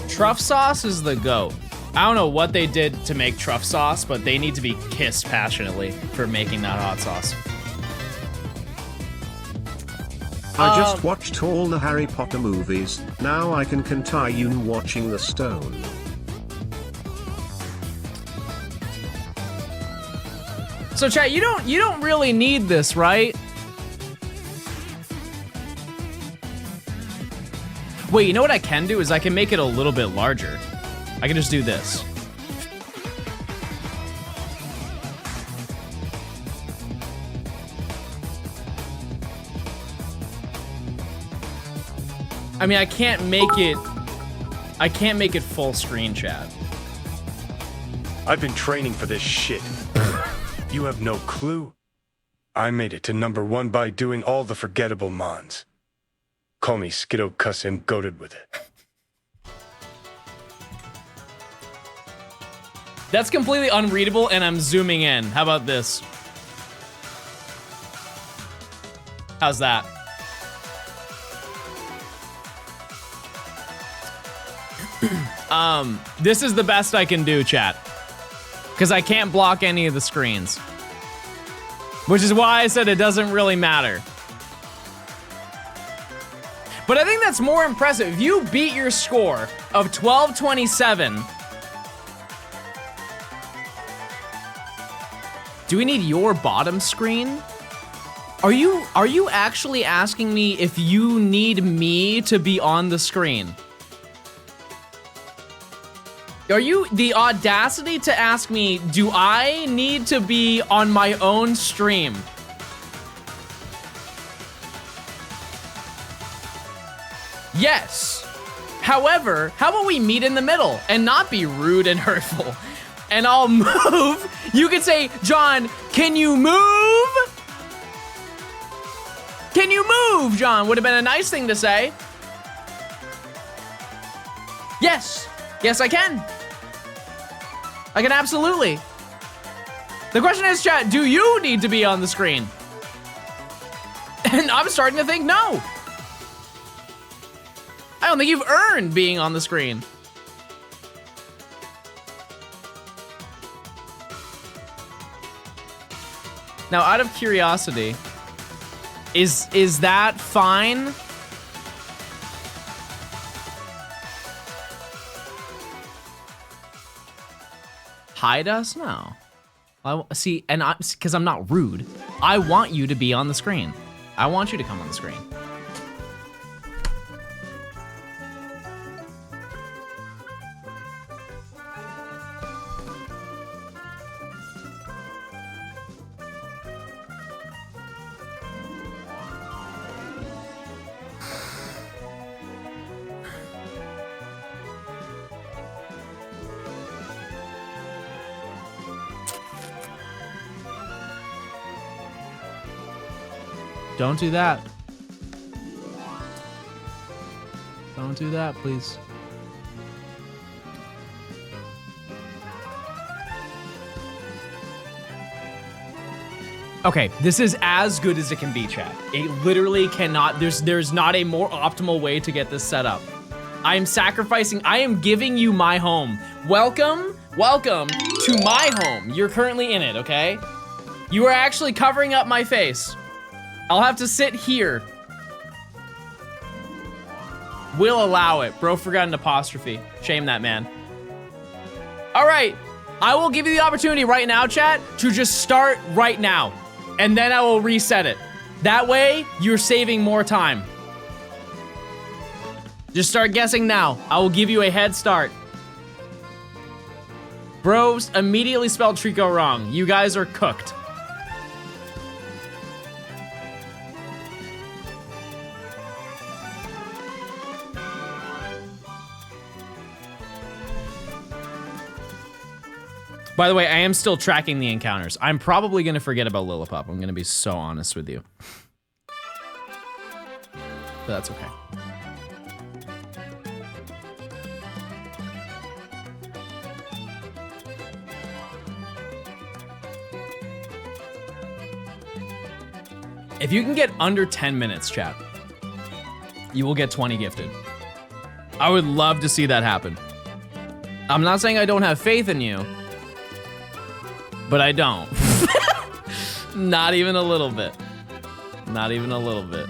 [SPEAKER 2] Truff sauce is the GOAT. I don't know what they did to make truff sauce, but they need to be kissed passionately for making that hot sauce.
[SPEAKER 1] I just watched all the Harry Potter movies, now I can continue watching The Stone.
[SPEAKER 2] So chat, you don't really need this, right? Wait, you know what I can do is I can make it a little bit larger. I can just do this. I mean, I can't make it full screen, chat.
[SPEAKER 8] I've been training for this shit. You have no clue. I made it to #1 by doing all the forgettable mons. Call me Skiddo, cuss him, goated with it.
[SPEAKER 2] That's completely unreadable, and I'm zooming in. How about this? How's that? This is the best I can do, chat. Because I can't block any of the screens. Which is why I said it doesn't really matter. But I think that's more impressive. If you beat your score of 12:27... Do we need your bottom screen? Are you actually asking me if you need me to be on the screen? Are you the audacity to ask me, do I need to be on my own stream? Yes. However, how about we meet in the middle and not be rude and hurtful? And I'll move. You could say, John, can you move? Can you move, John? Would have been a nice thing to say. Yes. Yes, I can. I can absolutely. The question is, chat, do you need to be on the screen? And I'm starting to think no. I don't think you've earned being on the screen. Now, out of curiosity, is that fine? Hide us? No. See, and because I'm not rude. I want you to be on the screen. I want you to come on the screen. Don't do that. Don't do that, please. Okay, this is as good as it can be, chat. It literally cannot, there's not a more optimal way to get this set up. I am sacrificing, I am giving you my home. Welcome to my home. You're currently in it, okay? You are actually covering up my face. I'll have to sit here. Will allow it. Bro forgot an apostrophe. Shame that man. All right, I will give you the opportunity right now, chat, to just start right now. And then I will reset it. That way, you're saving more time. Just start guessing now. I will give you a head start. Bros immediately spelled Trico wrong. You guys are cooked. By the way, I am still tracking the encounters. I'm probably gonna forget about Lillipop. I'm gonna be so honest with you. But that's okay. If you can get under 10 minutes, chat, you will get 20 gifted. I would love to see that happen. I'm not saying I don't have faith in you, but I don't. Not even a little bit. Not even a little bit.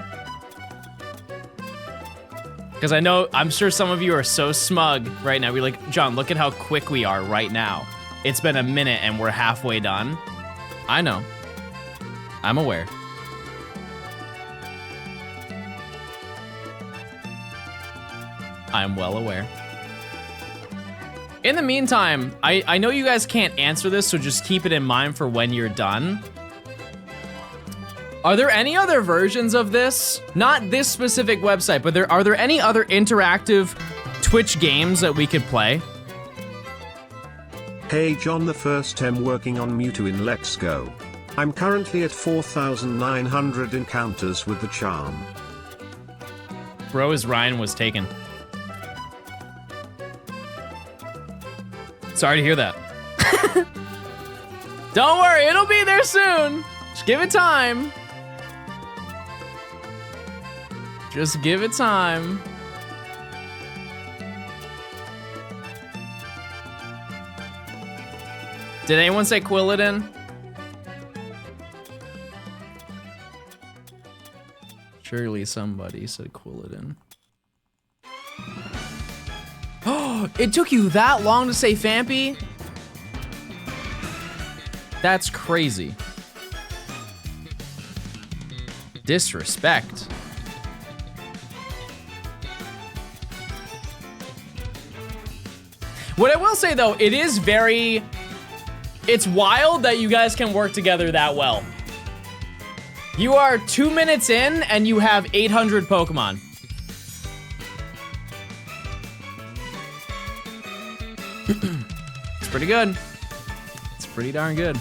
[SPEAKER 2] Because I know, I'm sure some of you are so smug right now. We're like, John, look at how quick we are right now. It's been a minute and we're halfway done. I know. I'm aware. I'm well aware. In the meantime, I know you guys can't answer this, so just keep it in mind for when you're done. Are there any other versions of this? Not this specific website, but are there any other interactive Twitch games that we could play?
[SPEAKER 1] Hey John, the first time working on Mewtwo in Let's Go. I'm currently at 4,900 encounters with the charm.
[SPEAKER 2] Bro, as Ryan was taken. Sorry to hear that. Don't worry, it'll be there soon. Just give it time. Just give it time. Did anyone say Quilladin? Surely somebody said Quilladin. Oh, it took you that long to say Fampy? That's crazy. Disrespect. What I will say though, it's wild that you guys can work together that well. You are 2 minutes in and you have 800 Pokemon. It's pretty good. It's pretty darn good.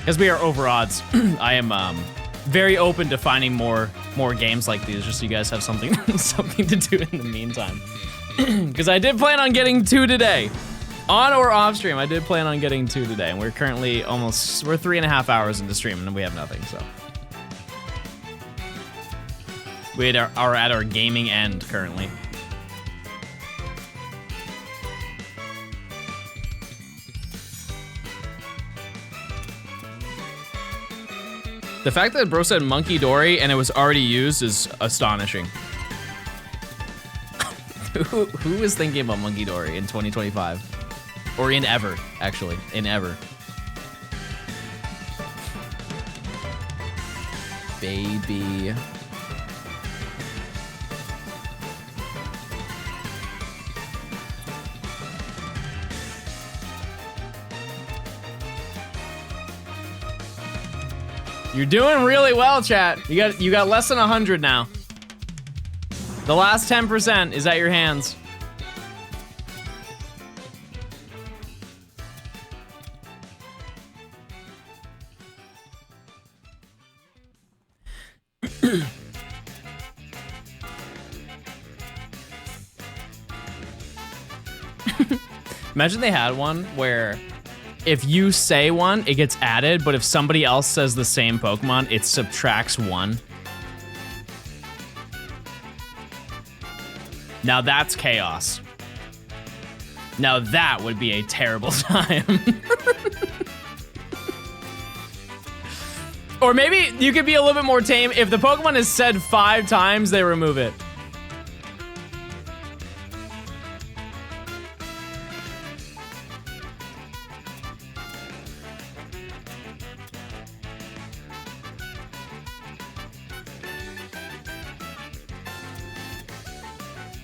[SPEAKER 2] As we are over odds, I am very open to finding more games like these, just so you guys have something something to do in the meantime. Because I did plan on getting 2 today. On or off stream, I did plan on getting 2 today, and we're currently we're 3.5 hours into stream, and we have nothing, so. We are at our gaming end currently. The fact that bro said Monkey Dory and it was already used is astonishing. Who is thinking about Monkey Dory in 2025? Or in ever, actually, in ever. Baby. You're doing really well, chat. You got less than 100 now. The last 10% is at your hands. Imagine they had one where if you say one, it gets added, but if somebody else says the same Pokemon, it subtracts 1. Now that's chaos. Now that would be a terrible time. Or maybe you could be a little bit more tame. If the Pokemon is said 5 times, they remove it.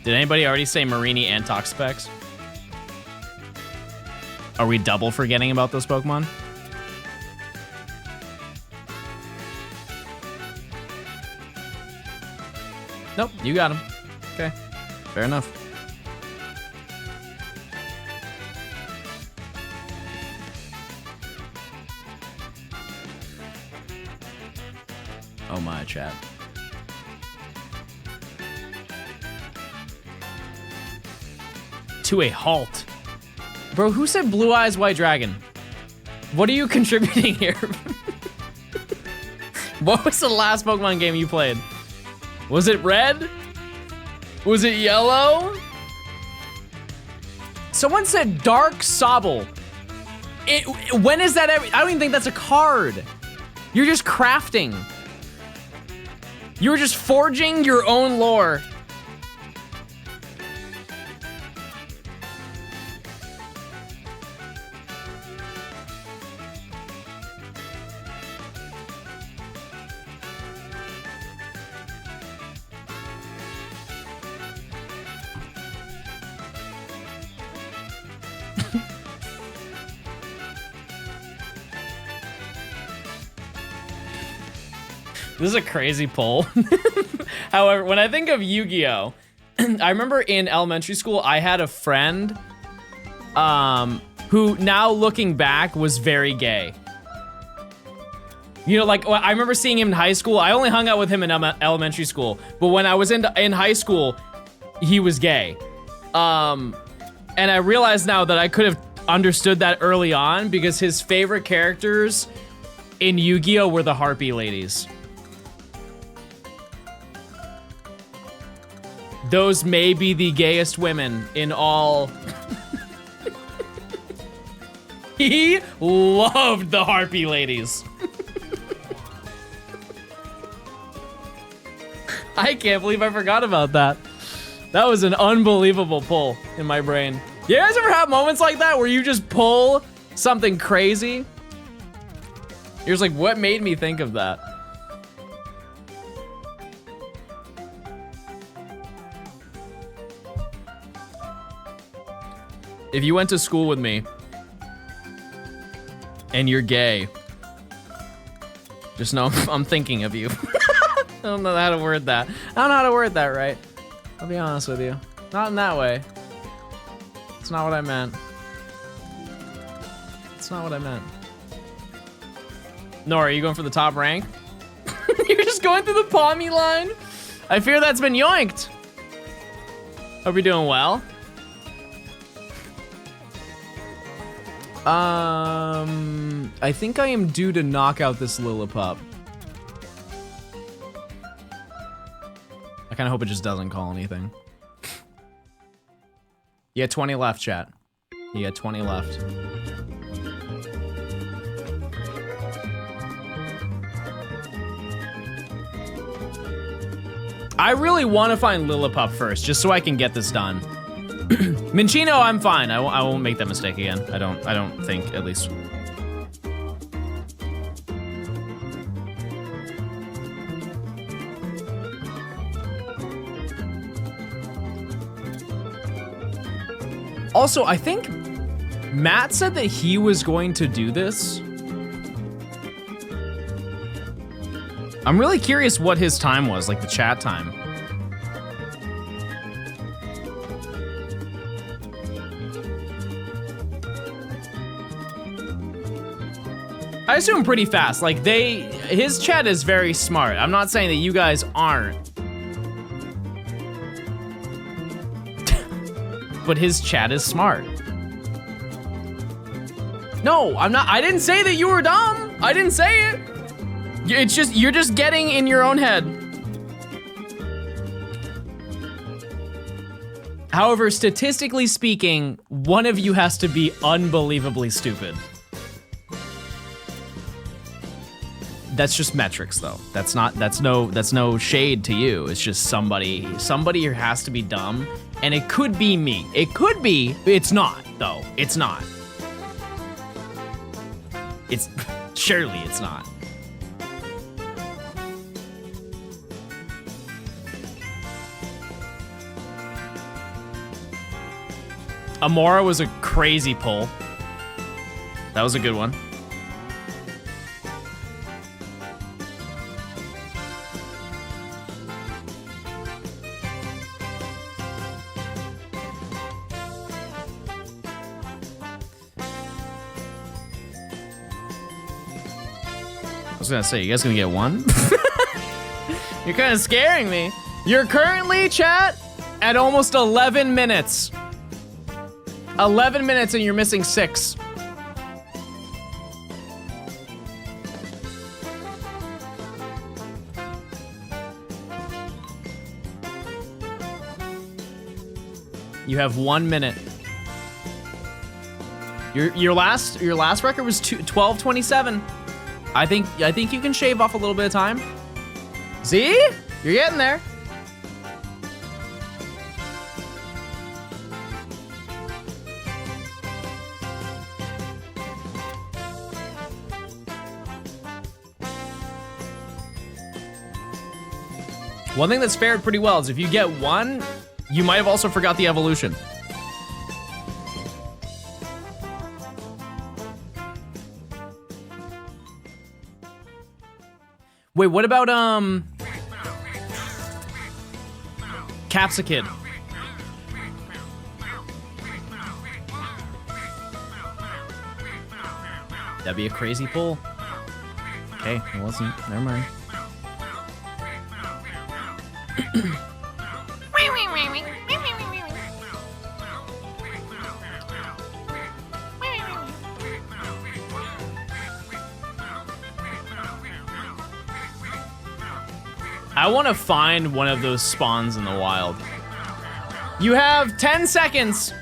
[SPEAKER 2] Did anybody already say Marini and Toxapex? Are we double forgetting about those Pokemon? Nope, you got him. Okay, fair enough. Oh my, chat. To a halt. Bro, who said Blue Eyes White Dragon? What are you contributing here? What was the last Pokemon game you played? Was it red? Was it yellow? Someone said Dark Sobble. When is that ever? I don't even think that's a card. You're just crafting. You're just forging your own lore. This is a crazy poll. However, when I think of Yu-Gi-Oh, I remember in elementary school, I had a friend who now looking back was very gay. You know, like I remember seeing him in high school. I only hung out with him in elementary school, but when I was in high school, he was gay. And I realized now that I could have understood that early on because his favorite characters in Yu-Gi-Oh were the Harpy ladies. Those may be the gayest women in all. He loved the Harpy ladies. I can't believe I forgot about that. That was an unbelievable pull in my brain. You guys ever have moments like that where you just pull something crazy? You're just like, what made me think of that? If you went to school with me and you're gay, just know I'm thinking of you. I don't know how to word that. I don't know how to word that right. I'll be honest with you. Not in that way. It's not what I meant. It's not what I meant. Nora, are you going for the top rank? You're just going through the Palmy line? I fear that's been yoinked. Hope you're doing well. I think I am due to knock out this Lillipup. I kind of hope it just doesn't call anything. You had 20 left, chat. You had 20 left. I really want to find Lillipup first, just so I can get this done. Minchino, I'm fine. I won't make that mistake again. I don't think, at least. Also, I think Matt said that he was going to do this. I'm really curious what his time was, like the chat time. I assume pretty fast. Like his chat is very smart. I'm not saying that you guys aren't. But his chat is smart. No, I'm not. I didn't say that you were dumb. I didn't say it. It's just, you're just getting in your own head. However, statistically speaking, one of you has to be unbelievably stupid. That's just metrics though. That's no shade to you. It's just somebody here has to be dumb, and it could be me. It could be, it's not though. It's not. It's, surely it's not. Amora was a crazy pull. That was a good one. I was gonna say, you guys gonna get one? You're kind of scaring me. You're currently, chat, at almost 11 minutes. 11 minutes and you're missing 6. You have 1 minute. Your last record was 12:27. I think you can shave off a little bit of time. See? You're getting there. One thing that's fared pretty well is if you get one, you might have also forgot the evolution. Wait, what about Capsicid? That'd be a crazy pull. Okay, it wasn't. Never mind. I want to find one of those spawns in the wild. You have 10 seconds.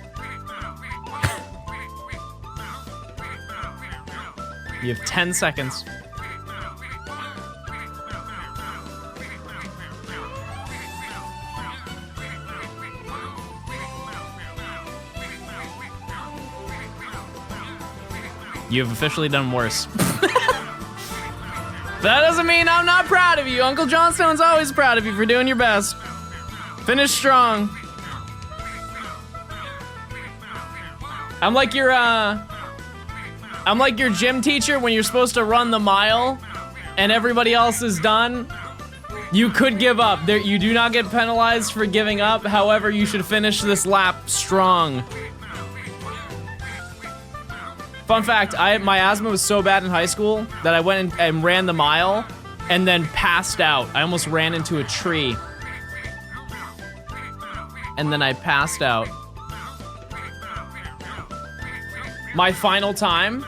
[SPEAKER 2] You have 10 seconds. You have officially done worse. That doesn't mean I'm not proud of you. Uncle Johnstone's always proud of you for doing your best. Finish strong. I'm like your gym teacher when you're supposed to run the mile and everybody else is done. You could give up. You do not get penalized for giving up. However, you should finish this lap strong. Fun fact, my asthma was so bad in high school that I went and ran the mile and then passed out. I almost ran into a tree. And then I passed out. My final time?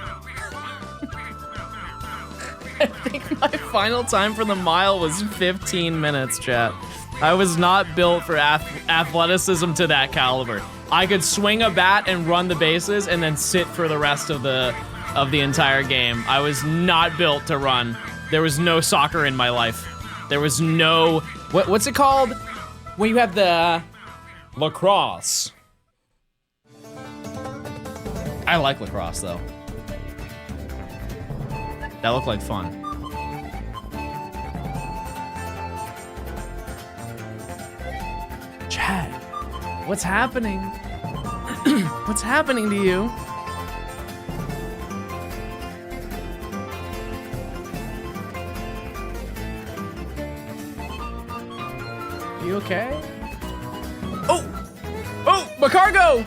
[SPEAKER 2] I think my final time for the mile was 15 minutes, chat. I was not built for athleticism to that caliber. I could swing a bat and run the bases and then sit for the rest of the entire game. I was not built to run. There was no soccer in my life. There was no, what's it called? When you have the lacrosse. I like lacrosse though. That looked like fun. Chad, what's happening? What's happening to you? You okay? Oh! Oh, my cargo!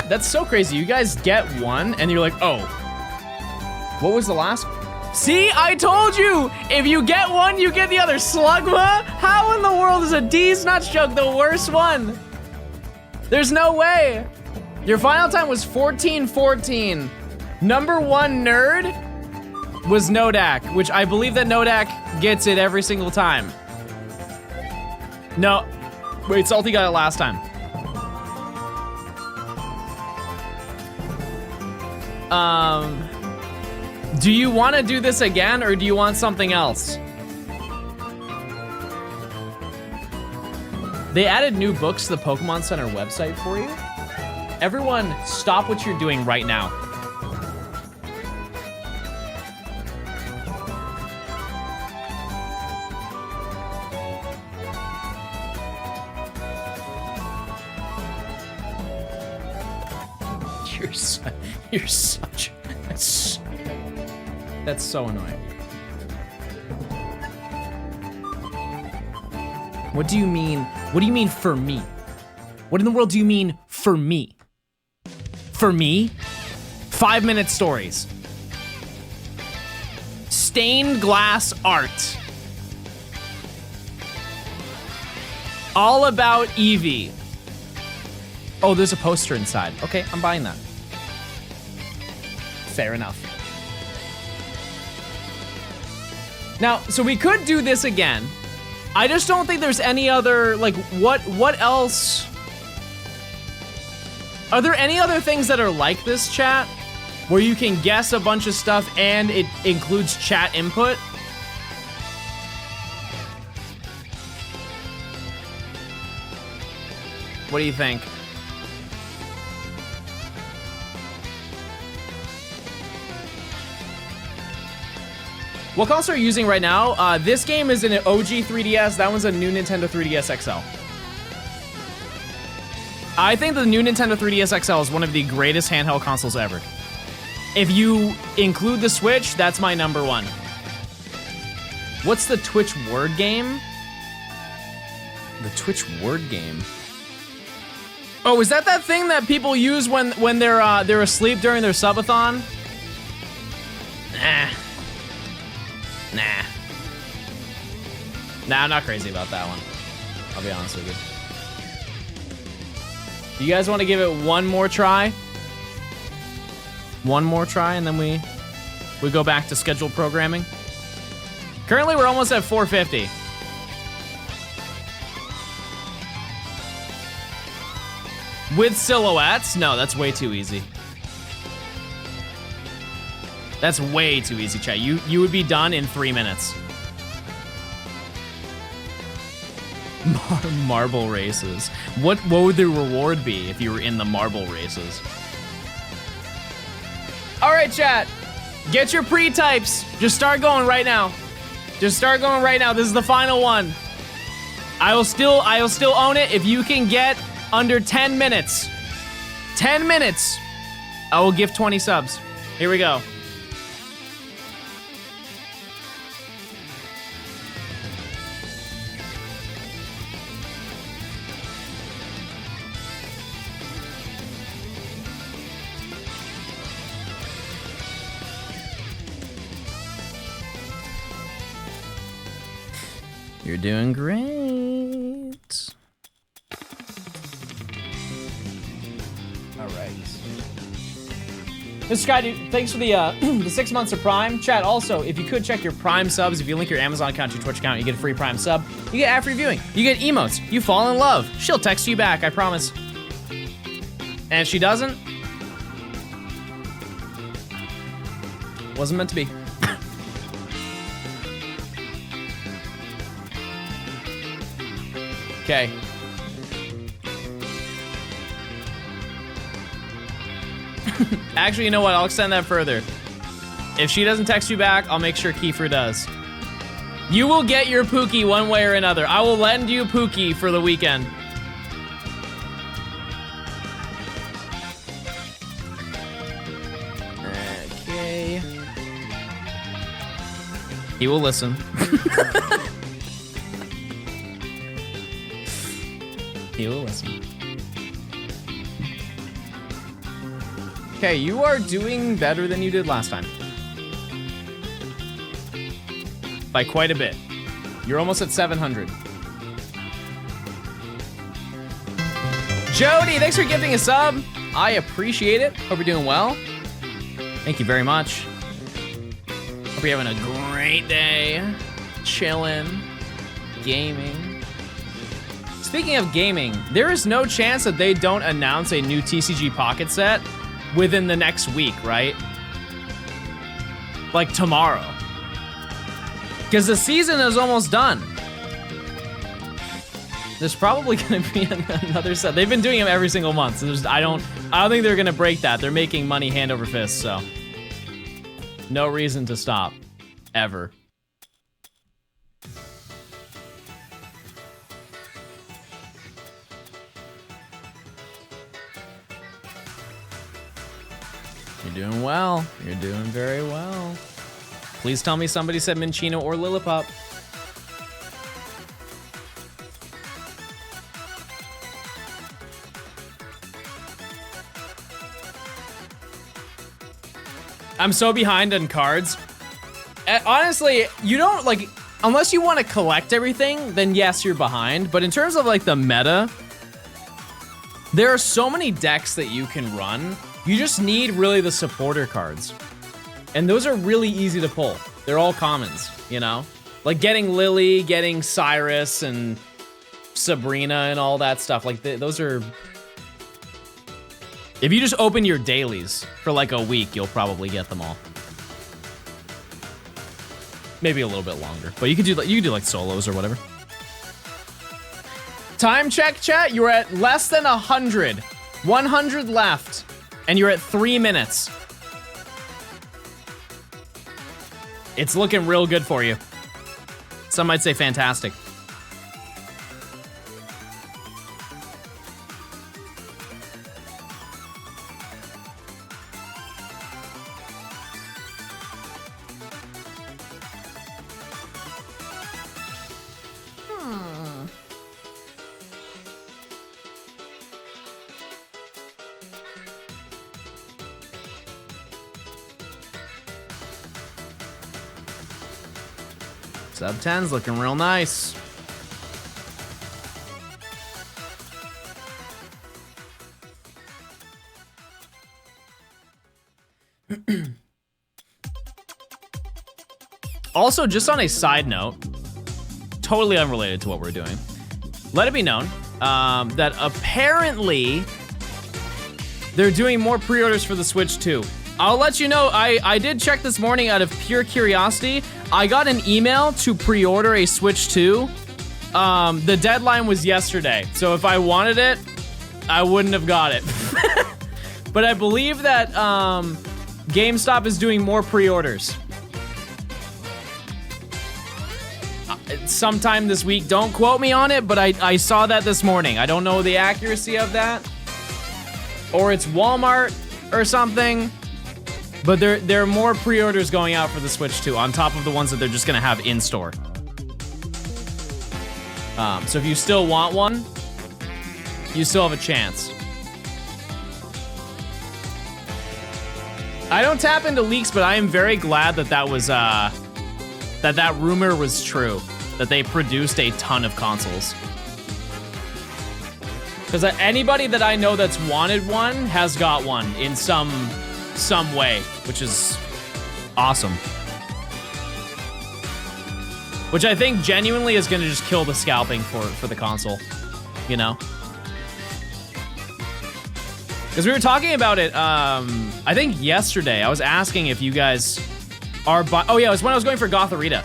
[SPEAKER 2] That's so crazy. You guys get one, and you're like, oh. What was the last? See, I told you! If you get one, you get the other. Slugma? How in the world is a D's Nuts joke the worst one? There's no way. Your final time was 14:14. Number 1 nerd was Nodak, which I believe that Nodak gets it every single time. No, wait, Salty got it last time. Do you want to do this again, or do you want something else? They added new books to the Pokemon Center website for you. Everyone, stop what you're doing right now. You're such. That's so annoying. What do you mean? What do you mean for me? What in the world do you mean for me? For me? 5-minute stories. Stained glass art. All about Eevee. Oh, there's a poster inside. Okay, I'm buying that. Fair enough. Now, so we could do this again. I just don't think there's any other, like, what else? Are there any other things that are like this, chat? Where you can guess a bunch of stuff and it includes chat input? What do you think? What console are you using right now? This game is an OG 3DS. That one's a new Nintendo 3DS XL. I think the new Nintendo 3DS XL is one of the greatest handheld consoles ever. If you include the Switch, that's my number 1. What's the Twitch word game? The Twitch word game. Oh, is that thing that people use when they're asleep during their subathon? Nah, I'm not crazy about that one. I'll be honest with you. You guys want to give it one more try? One more try, and then we go back to scheduled programming. Currently, we're almost at 450. With silhouettes? No, that's way too easy. That's way too easy, chat. You would be done in 3 minutes. Marble races. What would the reward be if you were in the marble races? All right, chat. Get your pre-types. Just start going right now. Just start going right now. This is the final one. I will still own it if you can get under 10 minutes. 10 minutes. I will give 20 subs. Here we go. You're doing great. All right. Mr. Sky, dude, thanks for the 6 months of Prime. Chat, also, if you could check your Prime subs, if you link your Amazon account to your Twitch account, you get a free Prime sub. You get ad-free viewing. You get emotes. You fall in love. She'll text you back, I promise. And if she doesn't, wasn't meant to be. Okay. Actually, you know what? I'll extend that further. If she doesn't text you back, I'll make sure Kiefer does. You will get your Pookie one way or another. I will lend you Pookie for the weekend. Okay. He will listen. He will listen. Okay, you are doing better than you did last time. By quite a bit. You're almost at 700. Jody, thanks for gifting a sub. I appreciate it. Hope you're doing well. Thank you very much. Hope you're having a great day. Chilling. Gaming. Speaking of gaming, there is no chance that they don't announce a new TCG Pocket set within the next week, right? Like tomorrow. Because the season is almost done. There's probably gonna be another set. They've been doing them every single month, so I don't think they're gonna break that. They're making money hand over fist, so no reason to stop, ever. You're doing well. You're doing very well. Please tell me somebody said Minccino or Lillipop. I'm so behind on cards. Honestly, you don't, like, unless you want to collect everything, then yes, you're behind. But in terms of, like, the meta, there are so many decks that you can run. You just need, really, the supporter cards. And those are really easy to pull. They're all commons, you know? Like, getting Lily, getting Cyrus, and Sabrina, and all that stuff. Like, those are... If you just open your dailies for like a week, you'll probably get them all. Maybe a little bit longer, but you could do like solos or whatever. Time check, chat. You're at less than 100. 100 left, and you're at 3 minutes. It's looking real good for you. Some might say fantastic. Sub 10's looking real nice. Also, just on a side note, totally unrelated to what we're doing, let it be known that apparently they're doing more pre-orders for the Switch 2. I'll let you know, I did check this morning out of pure curiosity. I got an email to pre-order a Switch 2. The deadline was yesterday, so if I wanted it, I wouldn't have got it. But I believe that GameStop is doing more pre-orders. Sometime this week, don't quote me on it, but I saw that this morning. I don't know the accuracy of that. Or it's Walmart or something. But there are more pre-orders going out for the Switch 2 on top of the ones that they're just gonna have in store. So if you still want one, you still have a chance. I don't tap into leaks, but I am very glad that that was that rumor was true, that they produced a ton of consoles. Because anybody that I know that's wanted one has got one in some way, which is awesome. Which I think genuinely is gonna just kill the scalping for the console, you know? Because we were talking about it, I think yesterday. I was asking if you guys are oh yeah, it was when I was going for Gotharita.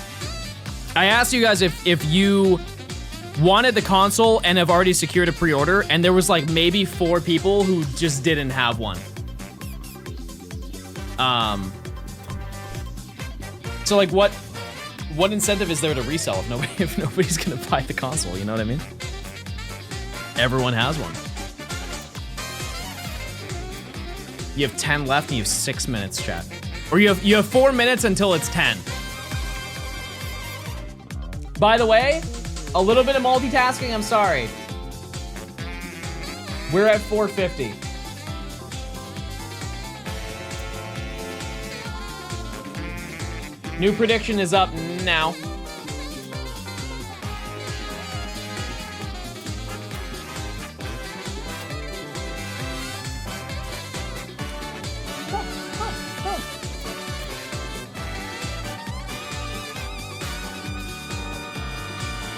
[SPEAKER 2] I asked you guys if you wanted the console and have already secured a pre-order, and there was like maybe 4 people who just didn't have one. So like what incentive is there to resell if nobody's gonna buy the console, you know what I mean? Everyone has one. You have 10 left and you have 6 minutes, chat. Or you have 4 minutes until it's 10. By the way, a little bit of multitasking, I'm sorry. We're at 450. New prediction is up now.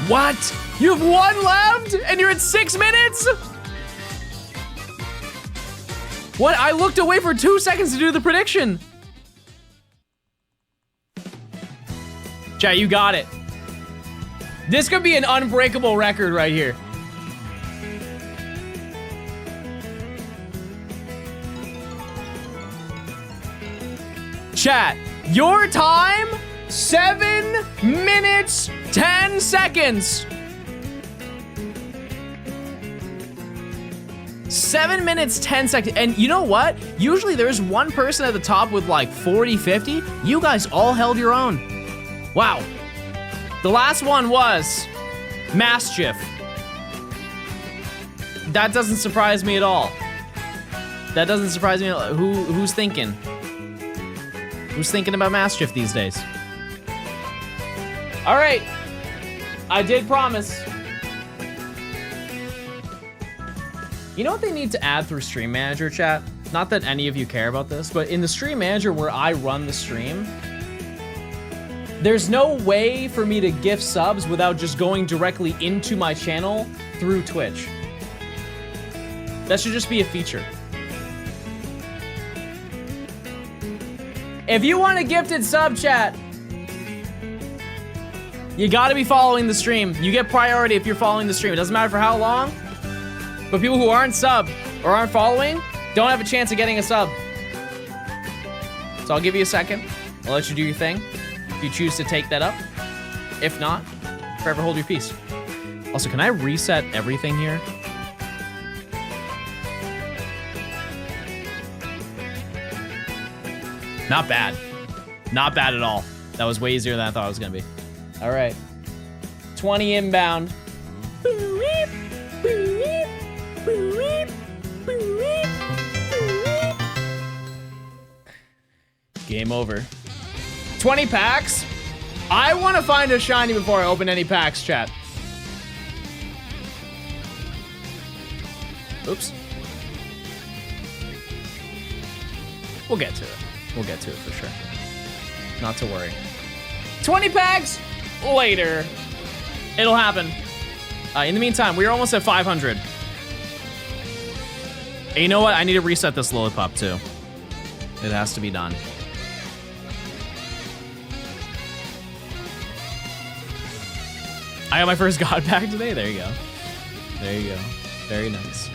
[SPEAKER 2] What? You have one left and you're at 6 minutes? What? I looked away for 2 seconds to do the prediction. Chat, you got it. This could be an unbreakable record right here. Chat, your time, 7 minutes, 10 seconds. 7 minutes, 10 seconds. And you know what? Usually there's one person at the top with like 40, 50. You guys all held your own. Wow. The last one was Mischief. That doesn't surprise me at all. That doesn't surprise me at all. Who's thinking? Who's thinking about Mischief these days? All right. I did promise. You know what they need to add through Stream Manager, chat? Not that any of you care about this, but in the Stream Manager where I run the stream, there's no way for me to gift subs without just going directly into my channel through Twitch. That should just be a feature. If you want a gifted sub, chat, you gotta be following the stream. You get priority if you're following the stream. It doesn't matter for how long, but people who aren't sub or aren't following don't have a chance of getting a sub. So I'll give you a second. I'll let you do your thing. If you choose to take that up. If not, forever hold your peace. Also, can I reset everything here? Not bad. Not bad at all. That was way easier than I thought it was gonna be. All right. 20 inbound. Game over. 20 packs? I want to find a shiny before I open any packs, chat. Oops. We'll get to it. We'll get to it for sure. Not to worry. 20 packs later. It'll happen. In the meantime, we're almost at 500. And you know what? I need to reset this lollipop too. It has to be done. I got my first god pack today. There you go. There you go. Very nice.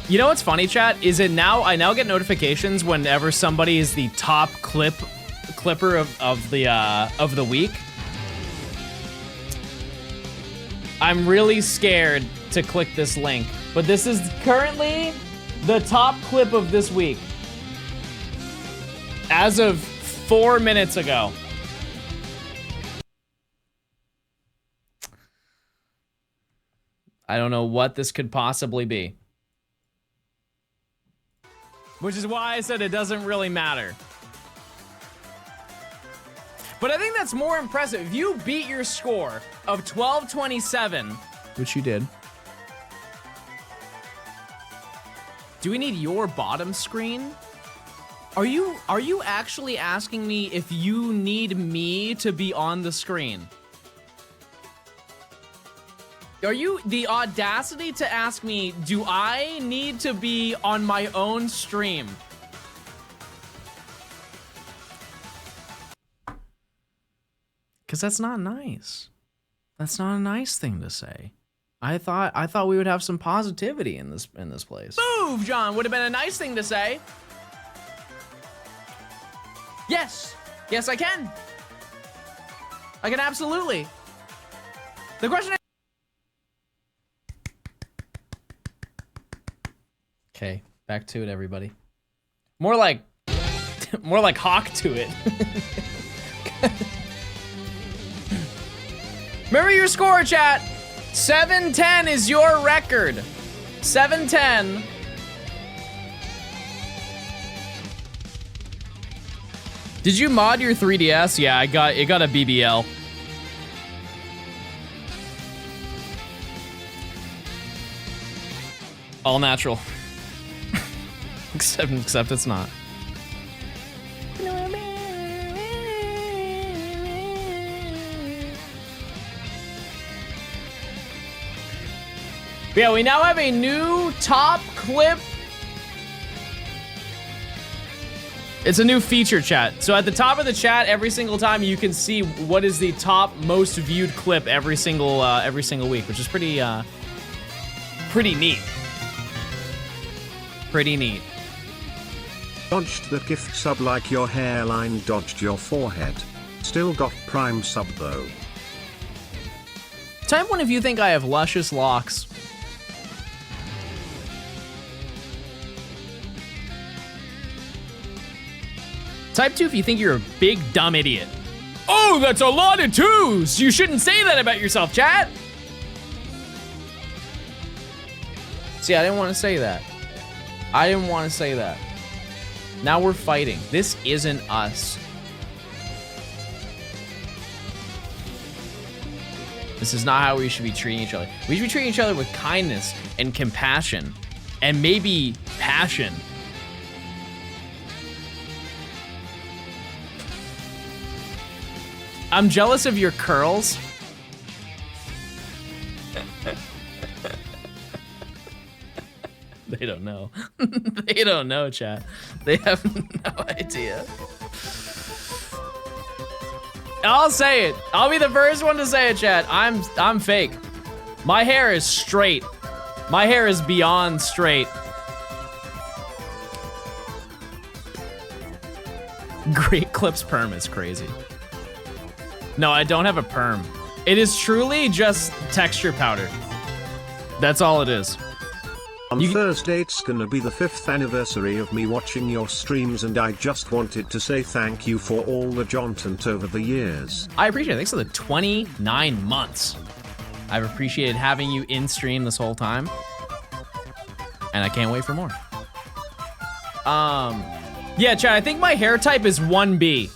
[SPEAKER 2] You know what's funny, chat? Is it now? I now get notifications whenever somebody is the top clipper of the week. I'm really scared to click this link, but this is currently the top clip of this week, as of 4 minutes ago. I don't know what this could possibly be. Which is why I said it doesn't really matter. But I think that's more impressive. If you beat your score of 1227, which you did. Do we need your bottom screen? Are you actually asking me if you need me to be on the screen? Are you the audacity to ask me, do I need to be on my own stream? Because that's not nice. That's not a nice thing to say. I thought we would have some positivity in this place. Move, John, would have been a nice thing to say. Yes. Yes, I can. I can absolutely. The question is, okay, back to it, everybody. More like hawk to it. Remember your score, chat. 710 is your record. 710. Did you mod your 3DS? Yeah, it got a BBL. All natural. except it's not. Yeah, we now have a new top clip. It's a new feature, chat. So at the top of the chat, every single time you can see what is the top most viewed clip every single week, which is pretty neat. Pretty neat.
[SPEAKER 1] Dodged the gift sub like your hairline dodged your forehead. Still got prime sub though.
[SPEAKER 2] Type 1 if you think I have luscious locks. Type 2 if you think you're a big dumb idiot. Oh, that's a lot of 2s! You shouldn't say that about yourself, chat! See, I didn't want to say that. I didn't want to say that. Now we're fighting. This isn't us. This is not how we should be treating each other. We should be treating each other with kindness and compassion and maybe passion. I'm jealous of your curls. They don't know. They don't know, chat. They have no idea. I'll say it. I'll be the first one to say it, chat. I'm fake. My hair is straight. My hair is beyond straight. Great Clips perm is crazy. No, I don't have a perm. It is truly just texture powder. That's all it is.
[SPEAKER 1] On Thursday it's gonna be the 5th anniversary of me watching your streams, and I just wanted to say thank you for all the content over the years.
[SPEAKER 2] I appreciate it. Thanks for the 29 months. I've appreciated having you in stream this whole time. And I can't wait for more. Yeah, chat, I think my hair type is 1B.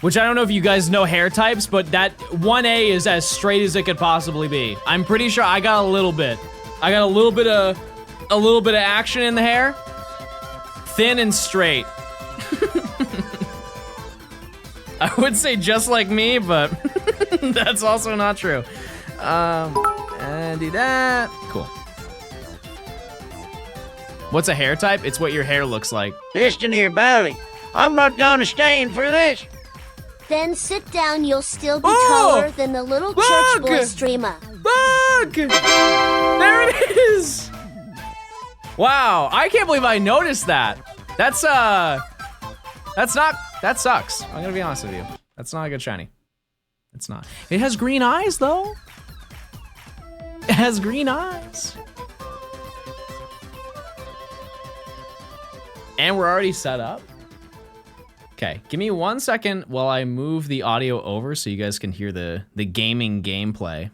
[SPEAKER 2] Which I don't know if you guys know hair types, but that 1A is as straight as it could possibly be. I'm pretty sure I got a little bit. I got a little bit of action in the hair. Thin and straight. I would say just like me, but that's also not true. And do that. Cool. What's a hair type? It's what your hair looks like.
[SPEAKER 9] Listen here, Bally. I'm not gonna stand for this.
[SPEAKER 10] Then sit down, you'll still be taller than the little church boy streamer.
[SPEAKER 2] Look! There it is! Wow, I can't believe I noticed that. That sucks. I'm gonna be honest with you. That's not a good shiny. It's not. It has green eyes, though. It has green eyes. And we're already set up. Okay, give me 1 second while I move the audio over so you guys can hear the gaming gameplay.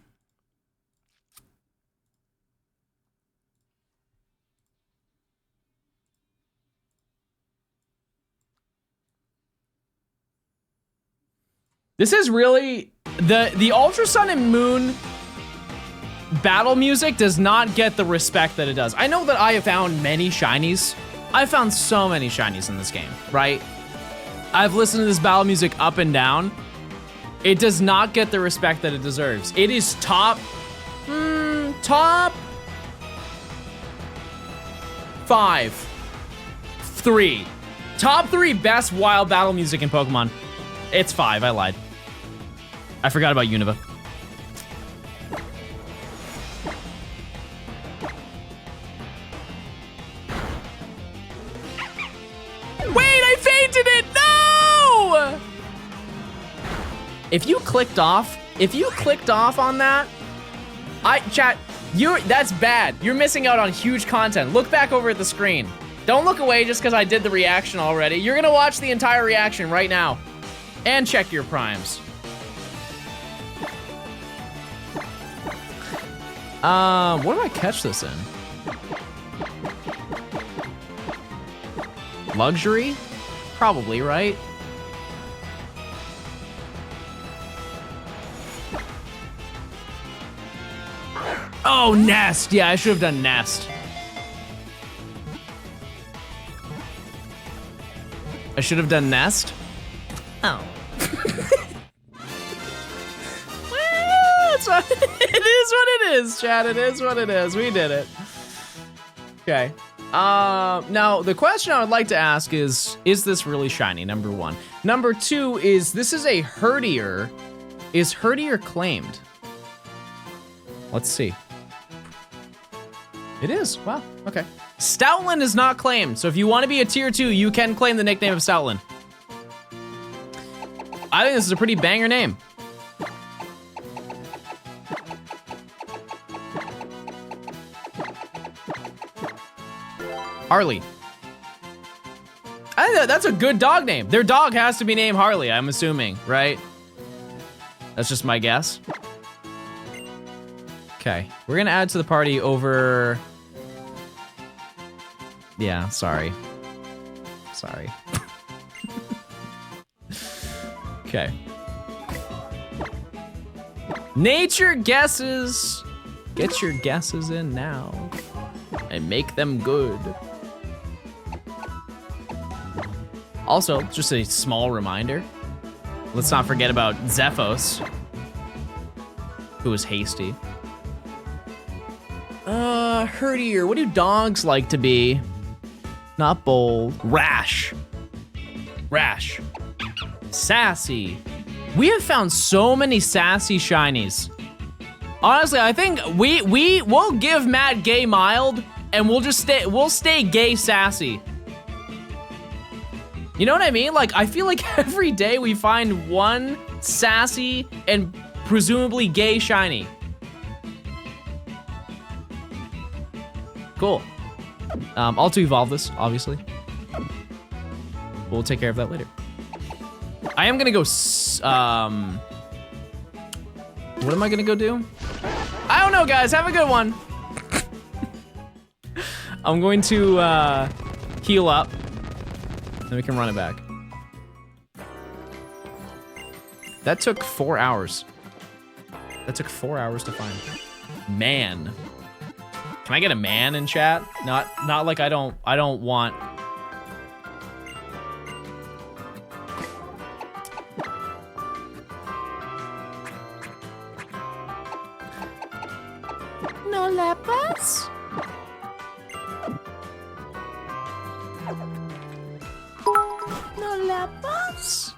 [SPEAKER 2] This is really, the Ultra Sun and Moon battle music does not get the respect that it does. I know that I have found many shinies. I've found so many shinies in this game, right? I've listened to this battle music up and down. It does not get the respect that it deserves. It is top 5, 3. Top 3 best wild battle music in Pokemon. It's 5, I lied. I forgot about Unova. Wait, I fainted it! No! If you clicked off on that, chat, that's bad. You're missing out on huge content. Look back over at the screen. Don't look away just because I did the reaction already. You're gonna watch the entire reaction right now. And check your primes. What do I catch this in? Luxury? Probably, right? Oh, Nest. Yeah, I should have done Nest. I should have done Nest. Oh. Well, it is what it is, Chad. It is what it is. We did it. Okay. Now, the question I would like to ask is this really shiny, number one? Number two is, this is a herdier. Is herdier claimed? Let's see. It is, wow, okay. Stoutland is not claimed, so if you want to be a tier 2, you can claim the nickname of Stoutland. I think this is a pretty banger name. Harley. I think that's a good dog name. Their dog has to be named Harley, I'm assuming, right? That's just my guess. Okay, we're gonna add to the party over... Yeah, sorry. Sorry. Okay. Nature guesses. Get your guesses in now and make them good. Also, just a small reminder. Let's not forget about Zephos, who is hasty. Herdier, what do dogs like to be? Not bold. Rash. Rash. Sassy. We have found so many sassy shinies. Honestly, I think we'll give Matt gay mild and we'll stay gay sassy. You know what I mean? Like, I feel like every day we find one sassy and presumably gay shiny. Cool. I'll to evolve this, obviously. We'll take care of that later. I am gonna go, what am I gonna go do? I don't know, guys, have a good one. I'm going to heal up, then we can run it back. That took 4 hours. That took 4 hours to find. Man. Can I get a man in chat? Not like I don't want. No lepas? No lepas?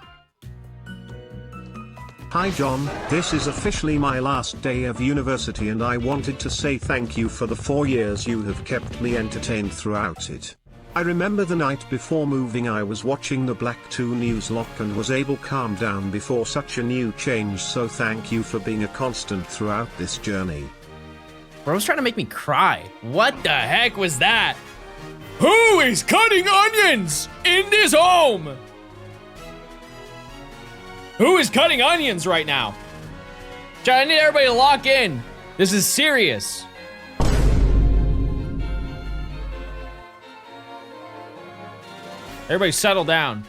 [SPEAKER 1] Hi John, this is officially my last day of university and I wanted to say thank you for the 4 years you have kept me entertained throughout it. I remember the night before moving I was watching the Black 2 news lock and was able to calm down before such a new change, so thank you for being a constant throughout this journey.
[SPEAKER 2] Bro's trying to make me cry. What the heck was that? Who is cutting onions in this home? Who is cutting onions right now? I need everybody to lock in. This is serious. Everybody settle down.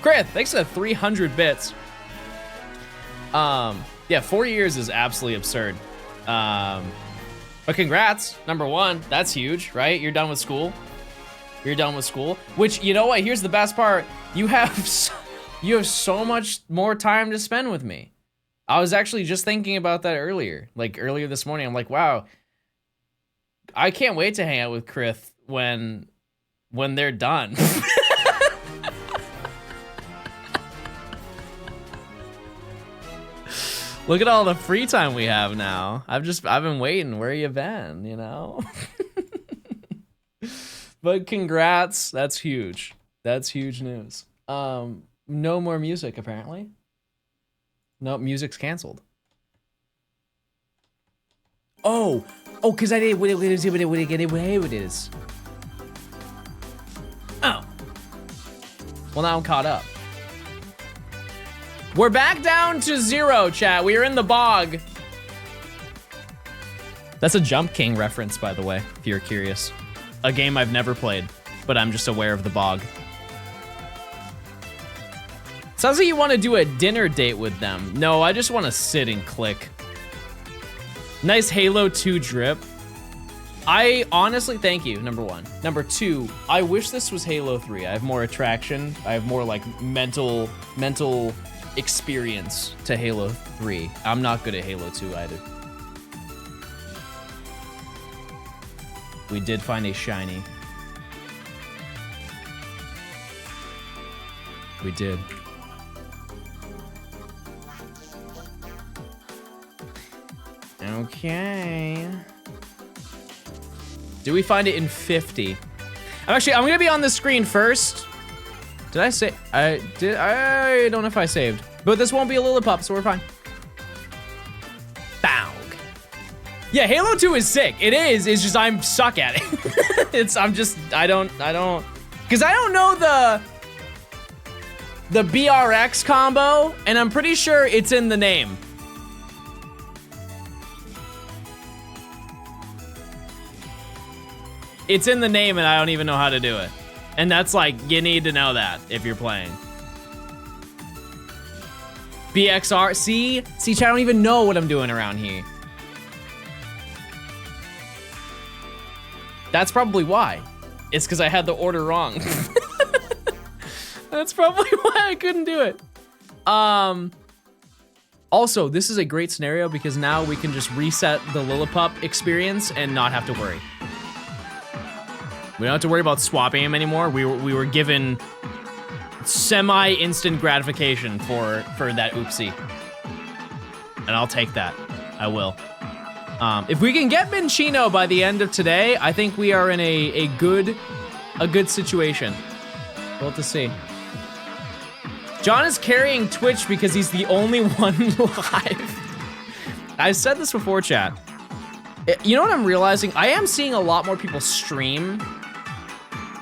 [SPEAKER 2] Krith, thanks for the 300 bits. Yeah, 4 years is absolutely absurd. But congrats, number one, that's huge, right? You're done with school. You're done with school, which, you know what, here's the best part. You have so much more time to spend with me. I was actually just thinking about that earlier. Like earlier this morning, I'm like, wow, I can't wait to hang out with Krith when they're done. Look at all the free time we have now. I've been waiting. Where you been, you know? But congrats, that's huge. That's huge news. No more music, apparently. No, music's canceled. Oh, because I did what it is. Oh. Well, now I'm caught up. We're back down to 0, chat. We are in the bog. That's a Jump King reference, by the way, if you're curious. A game I've never played. but I'm just aware of the bog. Sounds like you want to do a dinner date with them. No, I just want to sit and click. Nice Halo 2 drip. I honestly, thank you, number one. Number two, I wish this was Halo 3. I have more attraction. I have more like mental experience to Halo 3. I'm not good at Halo 2 either. We did find a shiny. We did. Okay. Do we find it in 50? I'm gonna be on the screen first. Did I say? I don't know if I saved. But this won't be a Lillipop, so we're fine. Bow. Yeah, Halo 2 is sick. It is. It's just I'm suck at it. I don't. Because I don't know the BRX combo, and I'm pretty sure it's in the name. It's in the name, and I don't even know how to do it. And that's like, you need to know that if you're playing. BXR, see, I don't even know what I'm doing around here. That's probably why. It's because I had the order wrong. That's probably why I couldn't do it. Also, this is a great scenario because now we can just reset the Lillipop experience and not have to worry. We don't have to worry about swapping him anymore. We were given semi-instant gratification for that oopsie. And I'll take that. I will. If we can get Minchino by the end of today, I think we are in a good situation. We'll have to see. John is carrying Twitch because he's the only one live. I've said this before, chat. You know what I'm realizing? I am seeing a lot more people stream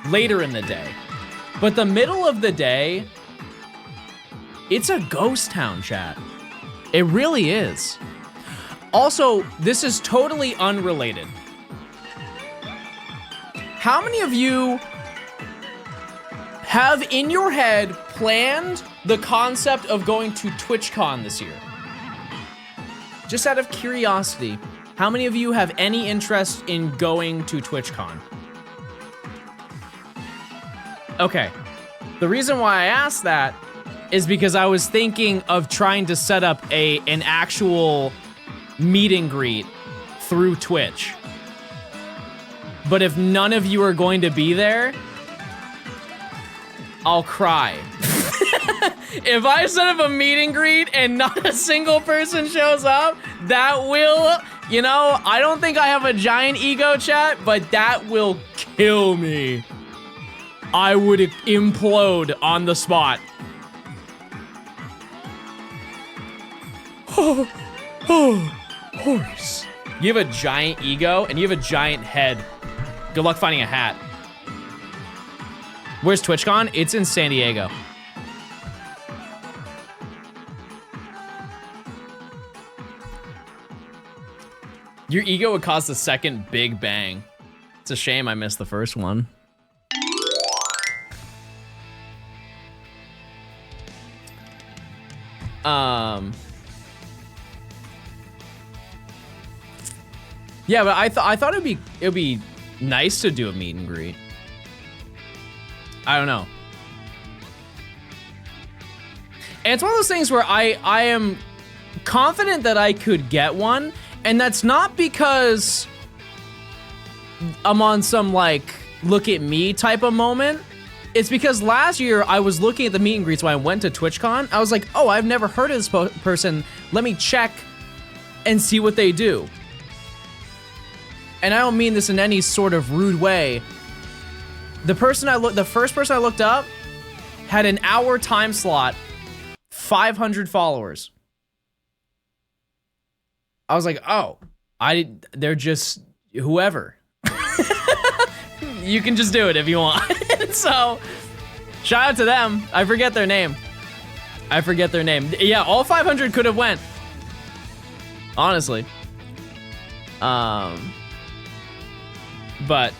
[SPEAKER 2] later in the day. But the middle of the day, it's a ghost town, chat. It really is. Also, this is totally unrelated. How many of you have in your head planned the concept of going to TwitchCon this year? Just out of curiosity, how many of you have any interest in going to TwitchCon? Okay, the reason why I asked that is because I was thinking of trying to set up an actual meet and greet through Twitch. But if none of you are going to be there, I'll cry. If I set up a meet and greet and not a single person shows up, that will, you know, I don't think I have a giant ego, chat, but that will kill me. I would implode on the spot. Horse. You have a giant ego and you have a giant head. Good luck finding a hat. Where's TwitchCon? It's in San Diego. Your ego would cause the second big bang. It's a shame I missed the first one. Yeah, but I thought it'd be nice to do a meet and greet. I don't know. And it's one of those things where I am confident that I could get one, and that's not because I'm on some like look at me type of moment. It's because last year I was looking at the meet and greets when I went to TwitchCon. I was like, oh, I've never heard of this person. Let me check and see what they do. And I don't mean this in any sort of rude way. The first person I looked up had an hour time slot, 500 followers. I was like, oh, they're just whoever. You can just do it if you want. So, shout out to them. I forget their name. Yeah, all 500 could have went. Honestly. But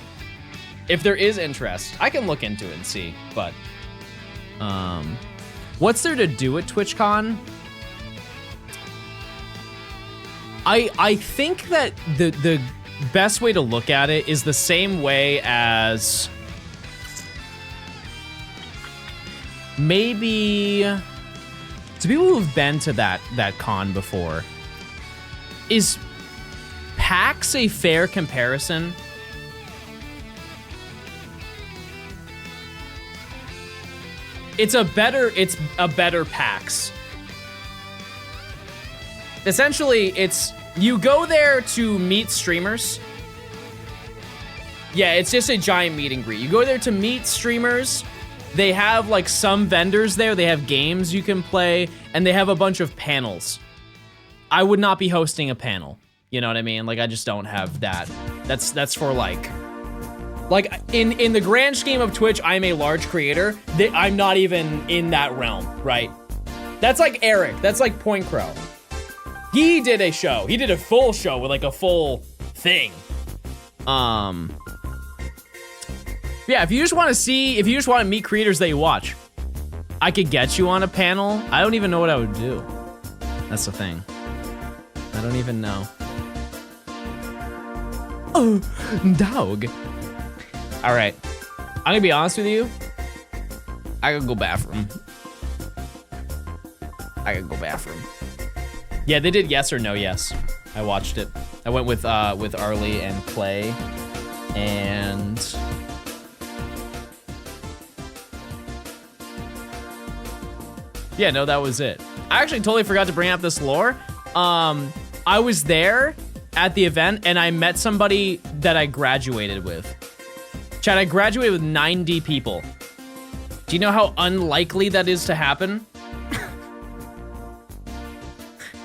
[SPEAKER 2] If there is interest, I can look into it and see, but what's there to do at TwitchCon? I think that the best way to look at it is the same way as maybe to people who've been to that con before. Is PAX a fair comparison? It's a better PAX. Essentially, it's you go there to meet streamers. Yeah, it's just a giant meet and greet. You go there to meet streamers. They have like some vendors there. They have games you can play, and they have a bunch of panels. I would not be hosting a panel. You know what I mean? Like, I just don't have that. That's for like in the grand scheme of Twitch, I'm a large creator. I'm not even in that realm, right? That's like Eric. That's like Point Crow. He did a show. He did a full show with like a full thing. Yeah, if you just want to meet creators that you watch, I could get you on a panel. I don't even know what I would do. That's the thing. I don't even know. Oh, dog. All right, I'm gonna be honest with you. I gotta go bathroom. Yeah, they did yes or no yes. I watched it. I went with Arlie and Clay, and yeah, no, that was it. I actually totally forgot to bring up this lore. I was there at the event, and I met somebody that I graduated with. Chad, I graduated with 90 people. Do you know how unlikely that is to happen?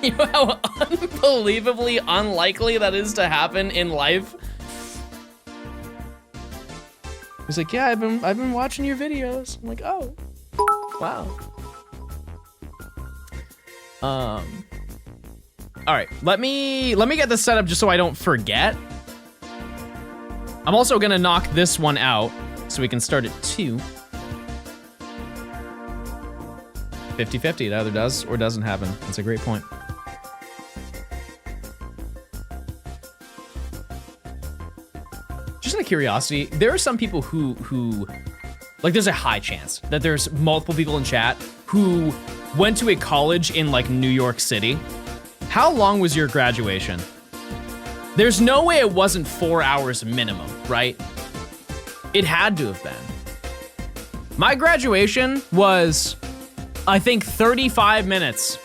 [SPEAKER 2] You know how unbelievably unlikely that is to happen in life? He's like, yeah, I've been watching your videos. I'm like, oh, wow. All right, let me get this set up just so I don't forget. I'm also gonna knock this one out so we can start at 2. 50-50, it either does or doesn't happen. That's a great point. Just out of curiosity, there are some people who like, there's a high chance that there's multiple people in chat who went to a college in like New York City. How long was your graduation? There's no way it wasn't 4 hours minimum, right? It had to have been. My graduation was, I think, 35 minutes.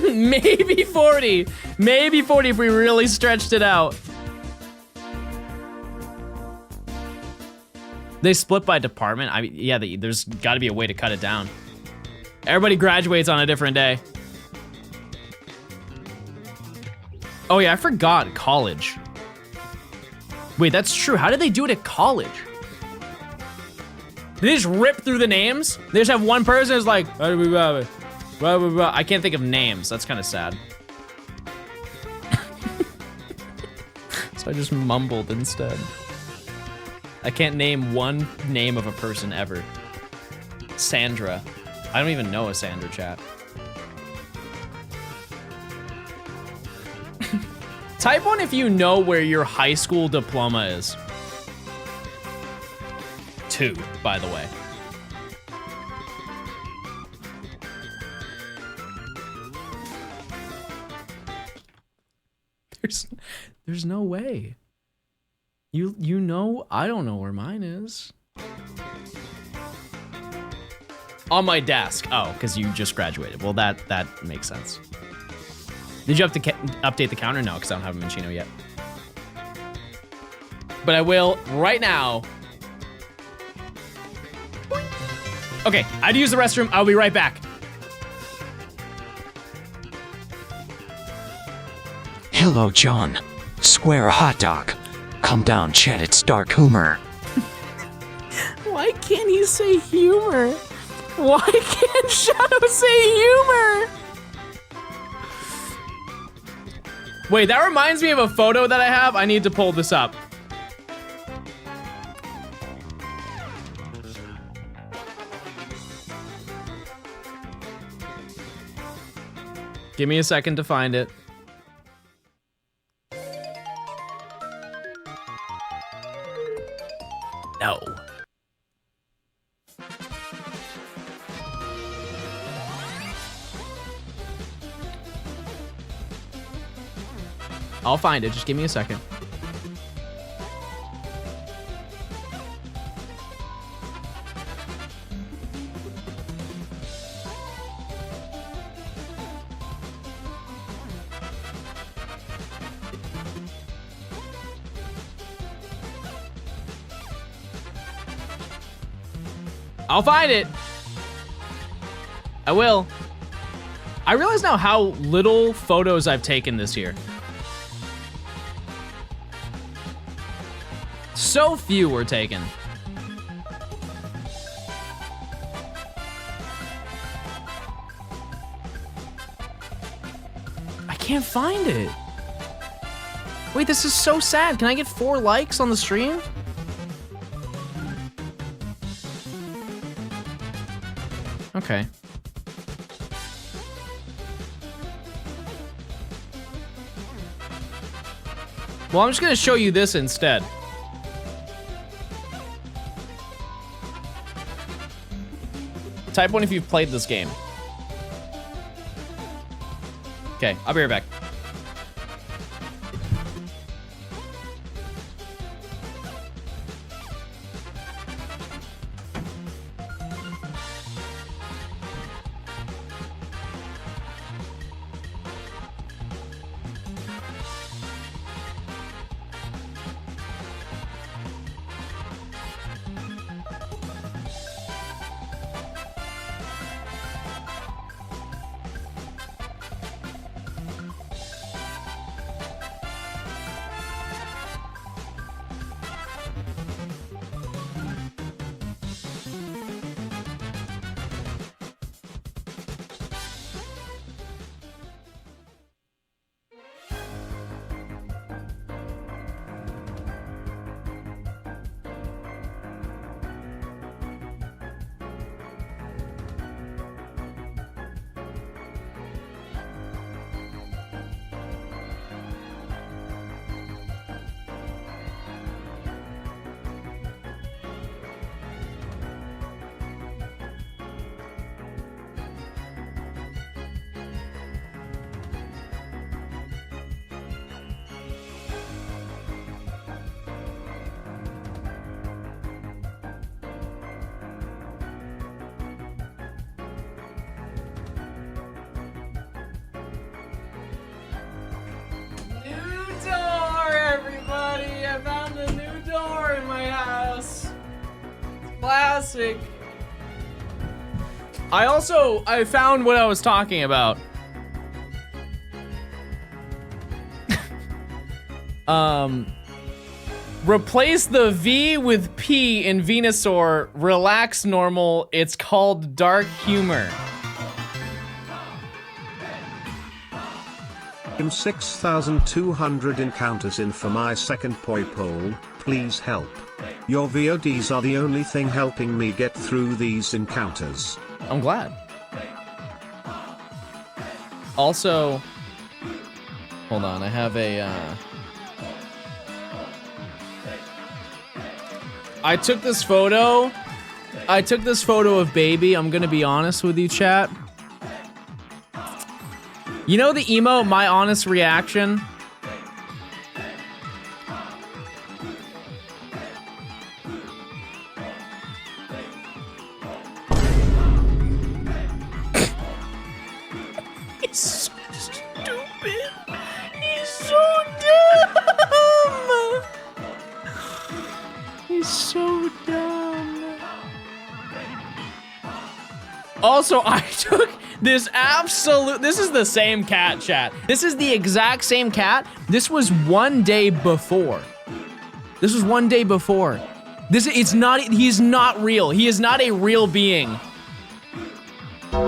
[SPEAKER 2] Maybe 40. Maybe 40 if we really stretched it out. They split by department. I mean, yeah, there's got to be a way to cut it down. Everybody graduates on a different day. Oh yeah, I forgot college. Wait, that's true. How did they do it at college? Did they just rip through the names? They just have one person who's like, I can't think of names. That's kind of sad. So I just mumbled instead. I can't name one name of a person ever. Sandra. I don't even know a Sandra, chat. Type 1 if you know where your high school diploma is. 2, by the way. There's no way. You know, I don't know where mine is. On my desk. Oh, because you just graduated. Well, that makes sense. Did you have to update the counter? No, because I don't have a Minchino yet. But I will right now. Okay, I had to use the restroom. I'll be right back.
[SPEAKER 11] Hello, John. Square a hot dog. Come down, chat. It's dark humor.
[SPEAKER 7] Why can't he say humor? Why can't Shadow say humor?
[SPEAKER 2] Wait, that reminds me of a photo that I have. I need to pull this up. Give me a second to find it. No. I'll find it. Just give me a second. I'll find it. I will. I realize now how little photos I've taken this year. So few were taken. I can't find it. Wait, this is so sad. Can I get 4 likes on the stream? Okay. Well, I'm just gonna show you this instead. Type 1 if you've played this game. Okay, I'll be right back. Classic. I found what I was talking about. Replace the V with P in Venusaur. Relax normal. It's called dark humor.
[SPEAKER 1] 6,200 encounters in for my second poi poll. Please help. Your VODs are the only thing helping me get through these encounters.
[SPEAKER 2] I'm glad. Also, hold on, I have a, I took this photo of baby. I'm gonna be honest with you, chat. You know the emote, my honest reaction? He's so stupid. He's so dumb. He's so dumb. Also, I took this is the same cat, chat. This is the exact same cat. This was one day before. He's not real. He is not a real being. He's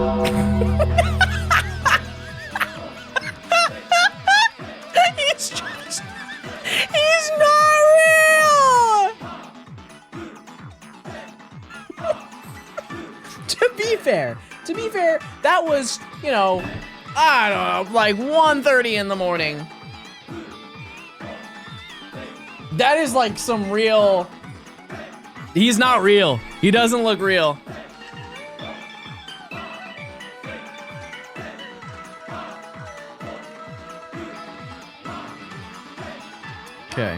[SPEAKER 2] not real. To be fair, that was, you know, I don't know, like 1:30 in the morning. That is like some real... He's not real. He doesn't look real. Okay.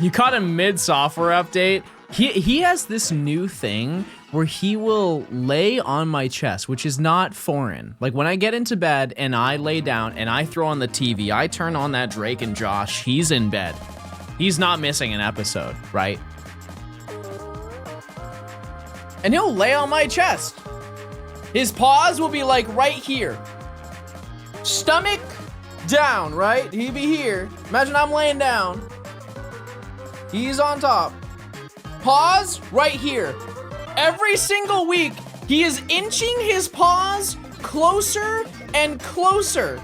[SPEAKER 2] You caught him mid-software update. He has this new thing where he will lay on my chest, which is not foreign. Like when I get into bed and I lay down and I throw on the TV, I turn on that Drake and Josh, he's in bed. He's not missing an episode, right? And he'll lay on my chest. His paws will be like right here. Stomach down, right? He'd be here. Imagine I'm laying down. He's on top. Paws right here. Every single week, he is inching his paws closer and closer.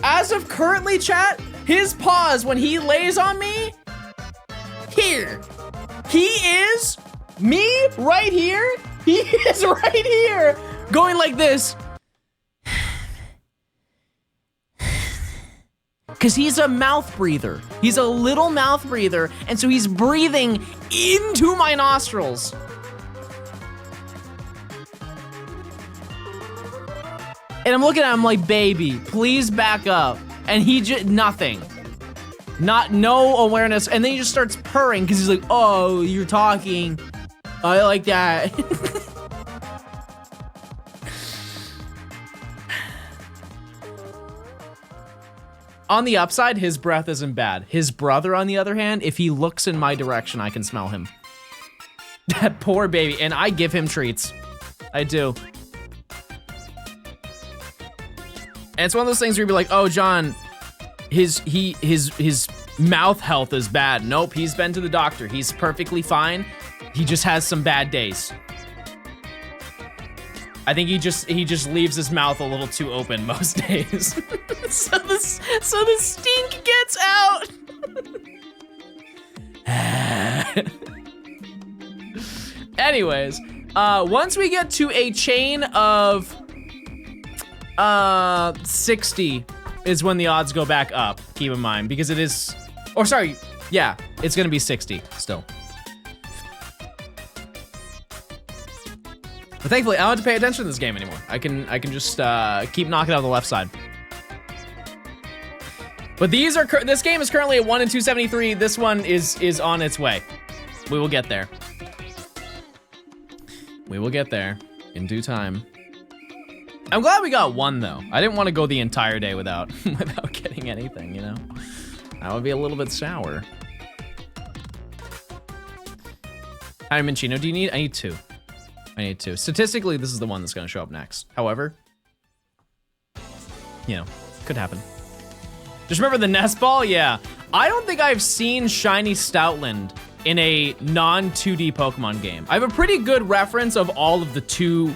[SPEAKER 2] As of currently, chat, his paws, when he lays on me, here. He is me right here. He is right here, going like this. Because he's a mouth breather. He's a little mouth breather, and so he's breathing into my nostrils. And I'm looking at him like, baby, please back up. And he just, nothing. No awareness. And then he just starts purring because he's like, oh, you're talking. I like that. On the upside, his breath isn't bad. His brother, on the other hand, if he looks in my direction, I can smell him. That poor baby. And I give him treats. I do. And it's one of those things where you'd be like, oh, John, his mouth health is bad. Nope, he's been to the doctor. He's perfectly fine. He just has some bad days. I think he just leaves his mouth a little too open most days. so the stink gets out. Anyways, once we get to a chain of 60 is when the odds go back up, keep in mind, because it is, or sorry, yeah, it's gonna be 60 still. But thankfully, I don't have to pay attention to this game anymore. I can just keep knocking out the left side. But this game is currently at 1 and 273. This one is on its way. We will get there. We will get there in due time. I'm glad we got one though. I didn't want to go the entire day without getting anything, you know? That would be a little bit sour. Hi, Minchino, do you need? I need two. I need two. Statistically, this is the one that's gonna show up next. However, you know, could happen. Just remember the nest ball? Yeah. I don't think I've seen Shiny Stoutland in a non-2D Pokemon game. I have a pretty good reference of all of the 2D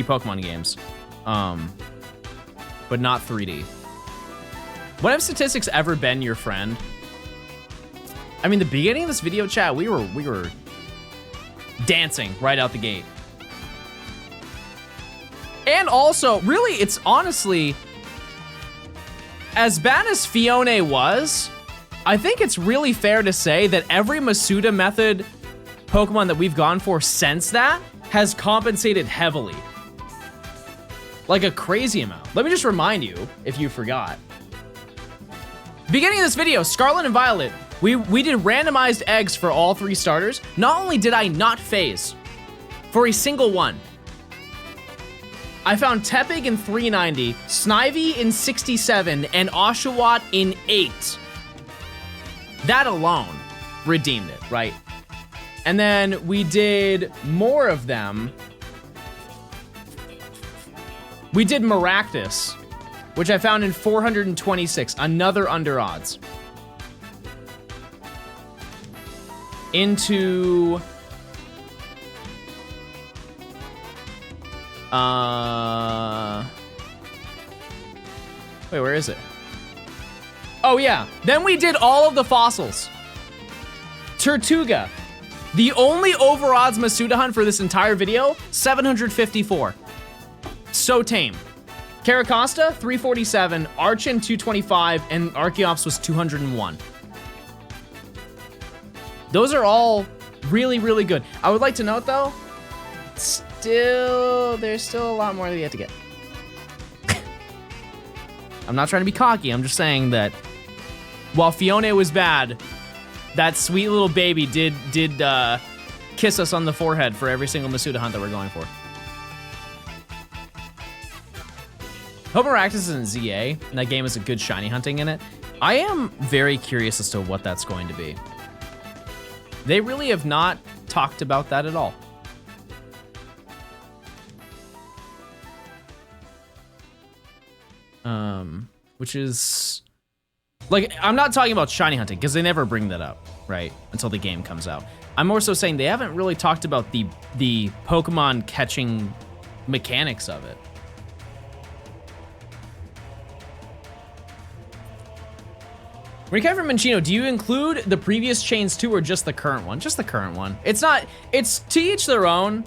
[SPEAKER 2] Pokemon games, but not 3D. When have statistics ever been your friend? I mean, the beginning of this video chat, we were dancing right out the gate. And also, really, it's honestly, as bad as Fione was, I think it's really fair to say that every Masuda method Pokemon that we've gone for since that has compensated heavily. Like a crazy amount. Let me just remind you, if you forgot. Beginning of this video, Scarlet and Violet, we did randomized eggs for all 3 starters. Not only did I not phase for a single one, I found Tepig in 390, Snivy in 67, and Oshawott in 8. That alone redeemed it, right? And then we did more of them. We did Maractus, which I found in 426, another under odds. Into... Wait, where is it? Oh yeah, then we did all of the fossils. Tortuga, The only over odds Masuda hunt for this entire video, 754. So tame. Caracosta, 347, Archon, 225, and Archeops was 201. Those are all really, really good. I would like to note though, there's still a lot more that you have to get. I'm not trying to be cocky, I'm just saying that while Fiona was bad, that sweet little baby did kiss us on the forehead for every single Masuda hunt that we're going for. Hope Maractus is in ZA, and that game has a good shiny hunting in it. I am very curious as to what that's going to be. They really have not talked about that at all. Which is... Like, I'm not talking about shiny hunting, because they never bring that up, right? Until the game comes out. I'm more so saying they haven't really talked about the Pokemon catching mechanics of it. Recover Minchino, do you include the previous chains too, or just the current one? Just the current one. It's not, it's to each their own.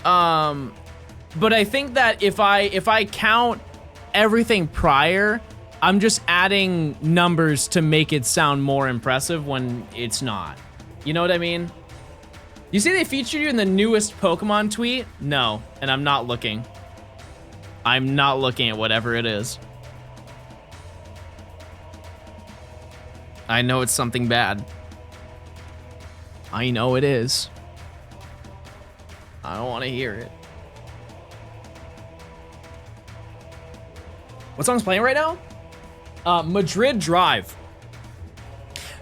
[SPEAKER 2] But I think that if I count everything prior, I'm just adding numbers to make it sound more impressive when it's not. You know what I mean? You see they featured you in the newest Pokemon tweet? No, and I'm not looking. I'm not looking at whatever it is. I know it's something bad. I know it is. I don't want to hear it. What song's playing right now? Madrid Drive.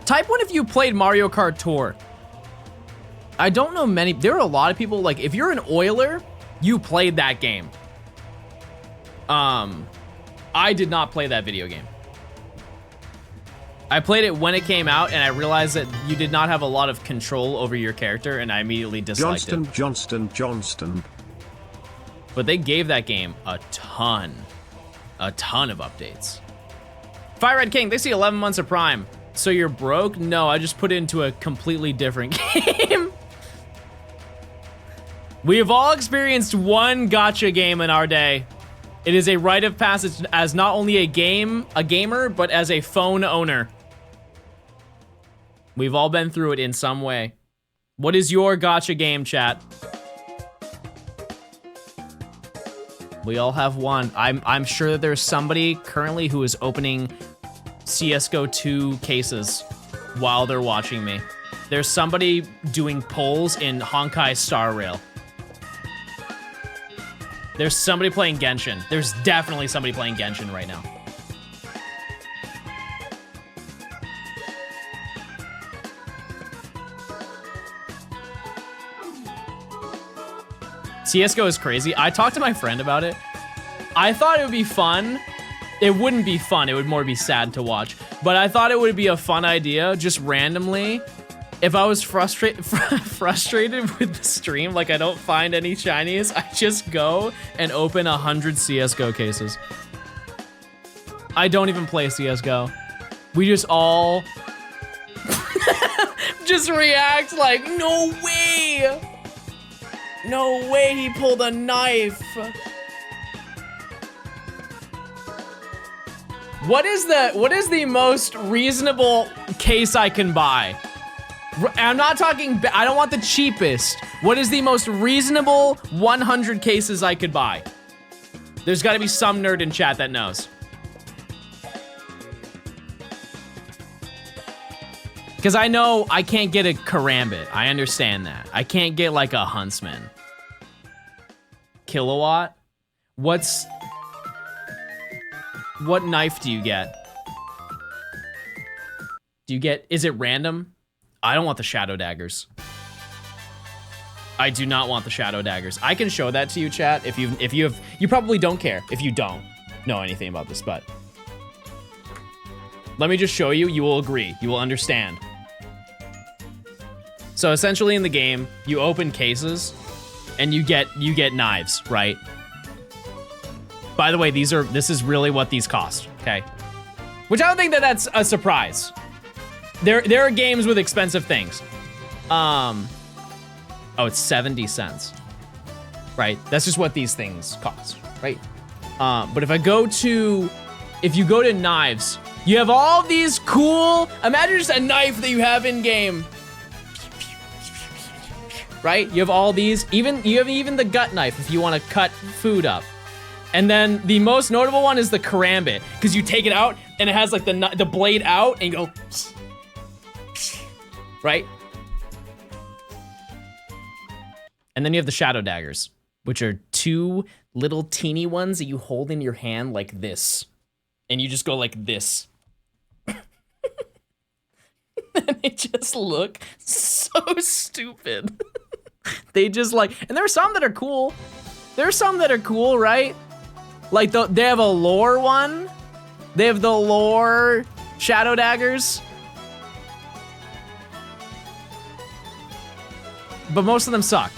[SPEAKER 2] Type 1 if you played Mario Kart Tour. I don't know many, there are a lot of people, like, if you're an Oiler, you played that game. I did not play that video game. I played it when it came out, and I realized that you did not have a lot of control over your character, and I immediately disliked it.
[SPEAKER 1] Johnston.
[SPEAKER 2] But they gave that game a ton of updates. Fire Red King, they see 11 months of Prime. So you're broke? No, I just put it into a completely different game. We have all experienced one gacha game in our day. It is a rite of passage as not only a gamer, but as a phone owner. We've all been through it in some way. What is your gacha game, chat? We all have one. I'm sure that there's somebody currently who is opening CSGO 2 cases while they're watching me. There's somebody doing polls in Honkai Star Rail. There's somebody playing Genshin. There's definitely somebody playing Genshin right now. CSGO is crazy. I talked to my friend about it. I thought it would be fun. It wouldn't be fun. It would more be sad to watch. But I thought it would be a fun idea, just randomly. If I was frustrated with the stream, like I don't find any shinies, I just go and open 100 CSGO cases. I don't even play CSGO. We just all just react like, no way! No way he pulled a knife! What is the most reasonable case I can buy? I'm not talking, I don't want the cheapest. What is the most reasonable 100 cases I could buy? There's gotta be some nerd in chat that knows. Because I know I can't get a Karambit. I understand that. I can't get like a Huntsman. Kilowatt? What knife do you get? Is it random? I don't want the shadow daggers. I do not want the shadow daggers. I can show that to you, chat, if you probably don't care if you don't know anything about this, but let me just show you, you will agree, you will understand. So essentially in the game, you open cases and you get knives, right? By the way, this is really what these cost, okay? Which I don't think that's a surprise. There are games with expensive things. Oh, it's 70 cents. Right? That's just what these things cost, right? But if you go to knives, you have all these cool, imagine just a knife that you have in game. Right? You have all these, you have even the gut knife if you want to cut food up. And then the most notable one is the karambit, because you take it out and it has like the blade out and you go, right? And then you have the shadow daggers, which are two little teeny ones that you hold in your hand like this. And you just go like this. And they just look so stupid. They just like, and there are some that are cool. There are some that are cool, right? Like they have a lore one. They have the lore shadow daggers. But most of them suck.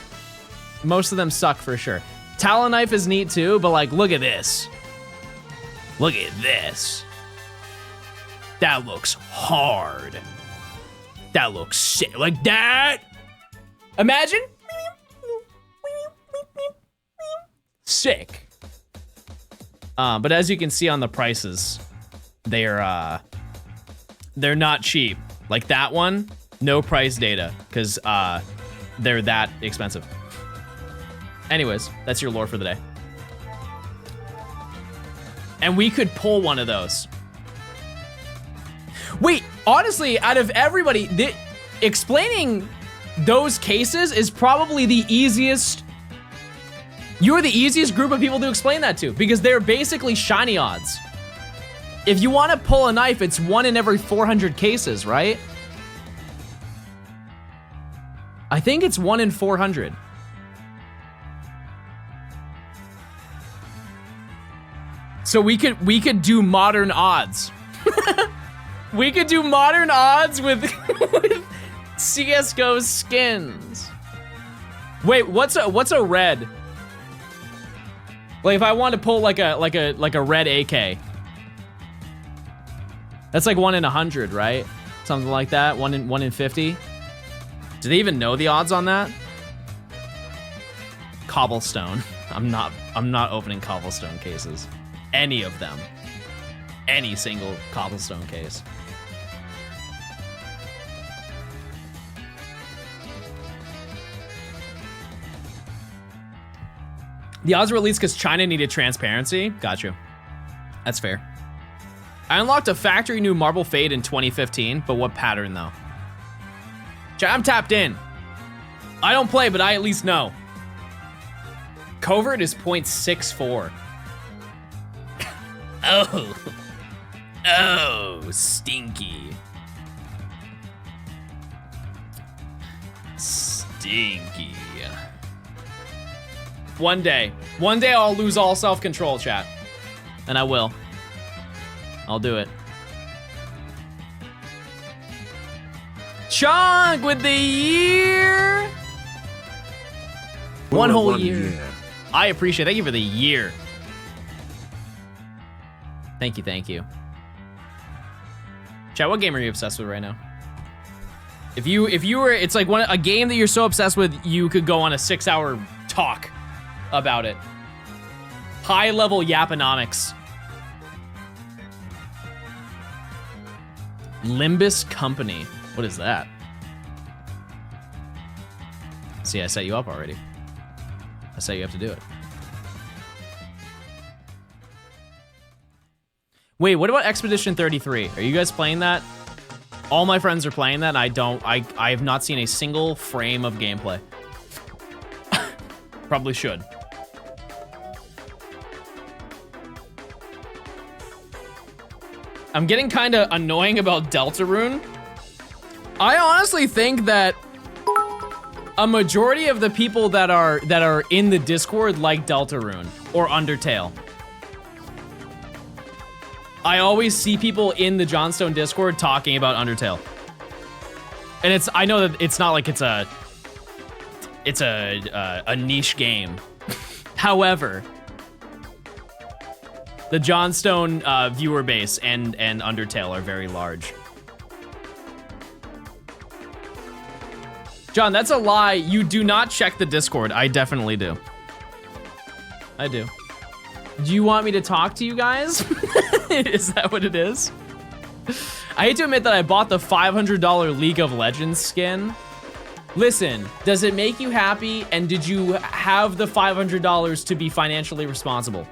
[SPEAKER 2] Most of them suck for sure. Talon knife is neat too, but like, look at this. Look at this. That looks hard. That looks sick. Like that. Imagine. Sick. But as you can see on the prices, they're not cheap. Like that one, no price data, because they're that expensive. Anyways, that's your lore for the day. And we could pull one of those. Wait, honestly, out of everybody, explaining those cases is probably the easiest. You're the easiest group of people to explain that to, because they're basically shiny odds. If you want to pull a knife, it's 1 in every 400 cases, right? I think it's 1 in 400. So we could do modern odds. We could do modern odds with CS:GO skins. Wait, what's a red? Like if I want to pull like a red AK. That's like 1 in 100, right? Something like that. 1 in 50. Do they even know the odds on that? Cobblestone. I'm not opening cobblestone cases. Any of them. Any single cobblestone case. The odds were released because China needed transparency. Got you. That's fair. I unlocked a factory new Marble Fade in 2015, but what pattern though? I'm tapped in. I don't play, but I at least know. Covert is 0.64. Oh, stinky. Stinky. One day I'll lose all self-control, chat. And I will. I'll do it. Chunk with the year. One whole year. I appreciate it. Thank you for the year. Thank you. Chat, what game are you obsessed with right now? If you were, it's like a game that you're so obsessed with, you could go on a 6-hour talk about it. High level yaponomics. Limbus Company. What is that? See, I set you up already. I set you up to do it. Wait, what about Expedition 33? Are you guys playing that? All my friends are playing that, and I have not seen a single frame of gameplay. Probably should. I'm getting kind of annoying about Deltarune. I honestly think that a majority of the people that are in the Discord like Deltarune or Undertale. I always see people in the Johnstone Discord talking about Undertale. And I know that it's not like it's a niche game. However, the Johnstone viewer base and Undertale are very large. John, that's a lie. You do not check the Discord. I definitely do. I do. Do you want me to talk to you guys? Is that what it is? I hate to admit that I bought the $500 League of Legends skin. Listen, does it make you happy? And did you have the $500 to be financially responsible?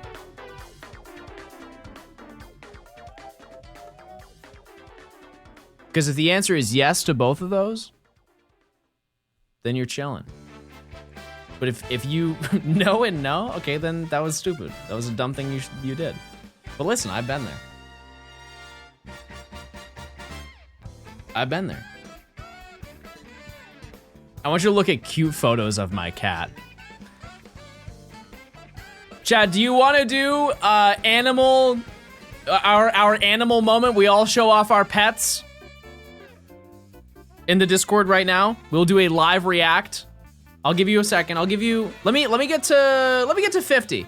[SPEAKER 2] Because if the answer is yes to both of those, then you're chilling. But if you no and no, okay, then that was stupid. That was a dumb thing you did. But listen, I've been there. I've been there. I want you to look at cute photos of my cat. Chad, do you want to do our animal moment? We all show off our pets in the Discord right now. We'll do a live react. I'll give you a second. I'll give you. Let me get to 50.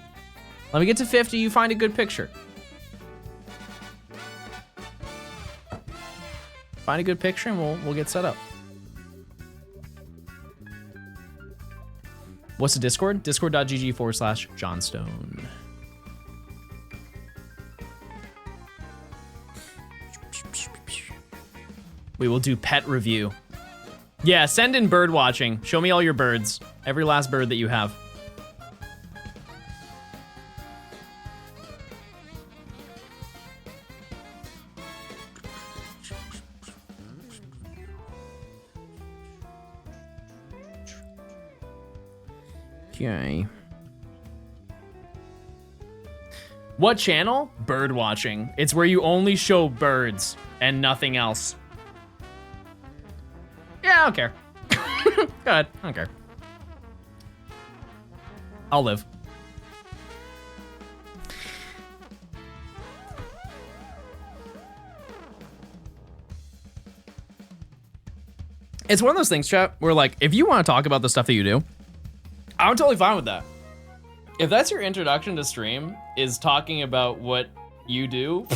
[SPEAKER 2] Let me get to 50. You find a good picture. Find a good picture and we'll get set up. What's the Discord? Discord.gg/Johnstone. We will do pet review. Yeah, send in bird watching. Show me all your birds. Every last bird that you have. Okay. What channel? Bird watching. It's where you only show birds and nothing else. Yeah, I don't care. Go ahead, I don't care. I'll live. It's one of those things, chat, where like, if you want to talk about the stuff that you do, I'm totally fine with that. If that's your introduction to stream, is talking about what you do,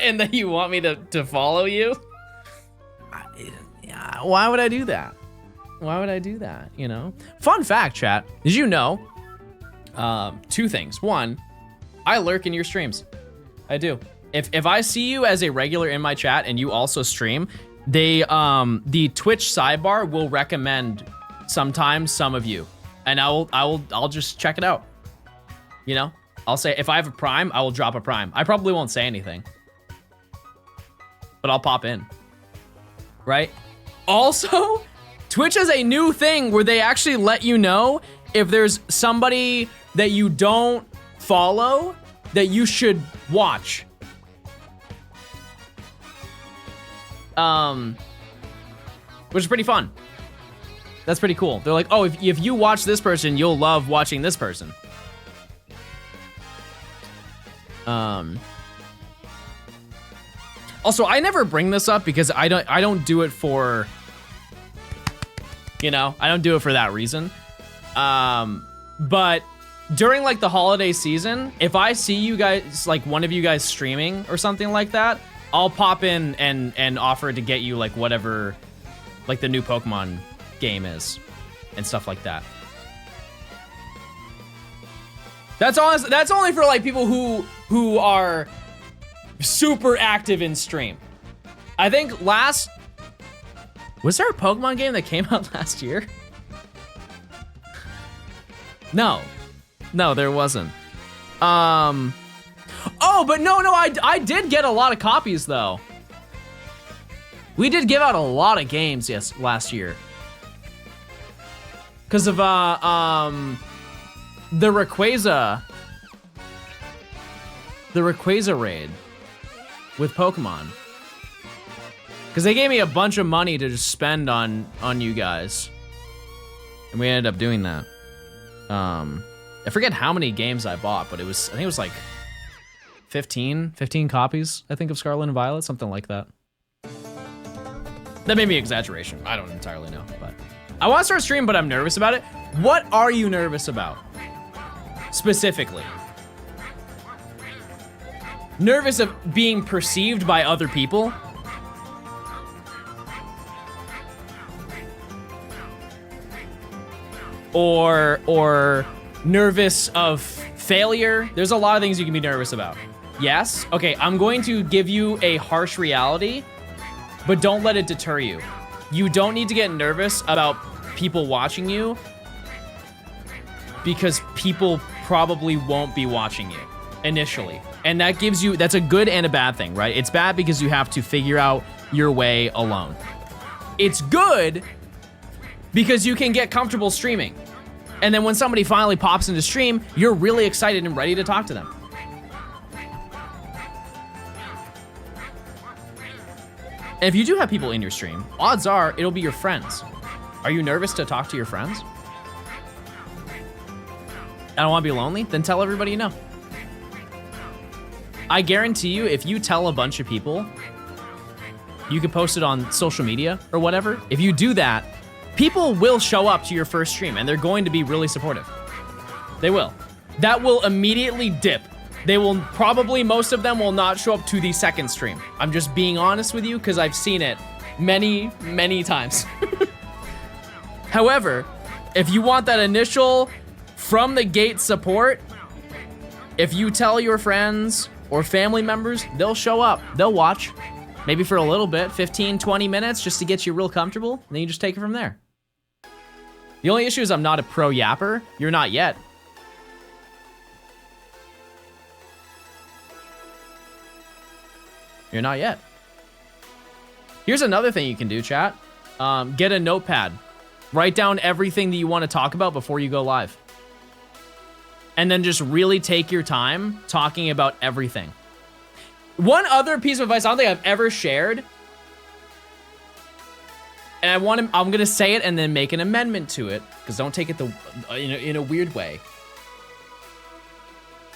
[SPEAKER 2] and that you want me to follow you, why would I do that? Why would I do that, you know? Fun fact, chat, did you know, two things. One, I lurk in your streams. I do. If I see you as a regular in my chat and you also stream, the Twitch sidebar will recommend sometimes some of you. And I'll just check it out. You know, I'll say, if I have a Prime, I will drop a Prime. I probably won't say anything, but I'll pop in, right? Also, Twitch has a new thing where they actually let you know if there's somebody that you don't follow that you should watch. Which is pretty fun. That's pretty cool. They're like, oh, if you watch this person, you'll love watching this person. Also, I never bring this up because I don't do it for, you know, I don't do it for that reason. But during like the holiday season, if I see you guys, like one of you guys streaming or something like that, I'll pop in and offer to get you like whatever, like the new Pokemon game is and stuff like that. That's only for like people who are super active in stream. I think was there a Pokemon game that came out last year? No, there wasn't. Oh, but no, I did get a lot of copies though. We did give out a lot of games, yes, last year. Because of the Rayquaza raid with Pokemon. Because they gave me a bunch of money to just spend on you guys. And we ended up doing that. I forget how many games I bought, but I think it was like 15 copies, I think, of Scarlet and Violet, something like that. That may be exaggeration. I don't entirely know, but I want to start streaming, but I'm nervous about it. What are you nervous about? Specifically. Nervous of being perceived by other people? or nervous of failure. There's a lot of things you can be nervous about. Yes? Okay, I'm going to give you a harsh reality, but don't let it deter you. You don't need to get nervous about people watching you because people probably won't be watching you initially. And that gives you, that's a good and a bad thing, right? It's bad because you have to figure out your way alone. It's good because you can get comfortable streaming. And then when somebody finally pops into stream, you're really excited and ready to talk to them. And if you do have people in your stream, odds are it'll be your friends. Are you nervous to talk to your friends? I don't want to be lonely? Then tell everybody you know. I guarantee you, if you tell a bunch of people, you can post it on social media or whatever. If you do that, people will show up to your first stream and they're going to be really supportive. They will. That will immediately dip. They will probably, most of them will not show up to the second stream. I'm just being honest with you because I've seen it many, many times. However, if you want that initial from the gate support, if you tell your friends or family members, they'll show up, they'll watch. Maybe for a little bit, 15, 20 minutes, just to get you real comfortable, and then you just take it from there. The only issue is I'm not a pro yapper. You're not yet. You're not yet. Here's another thing you can do, chat. Get a notepad. Write down everything that you want to talk about before you go live. And then just really take your time talking about everything. One other piece of advice I don't think I've ever shared, and I'm gonna say it and then make an amendment to it, because don't take it in a weird way.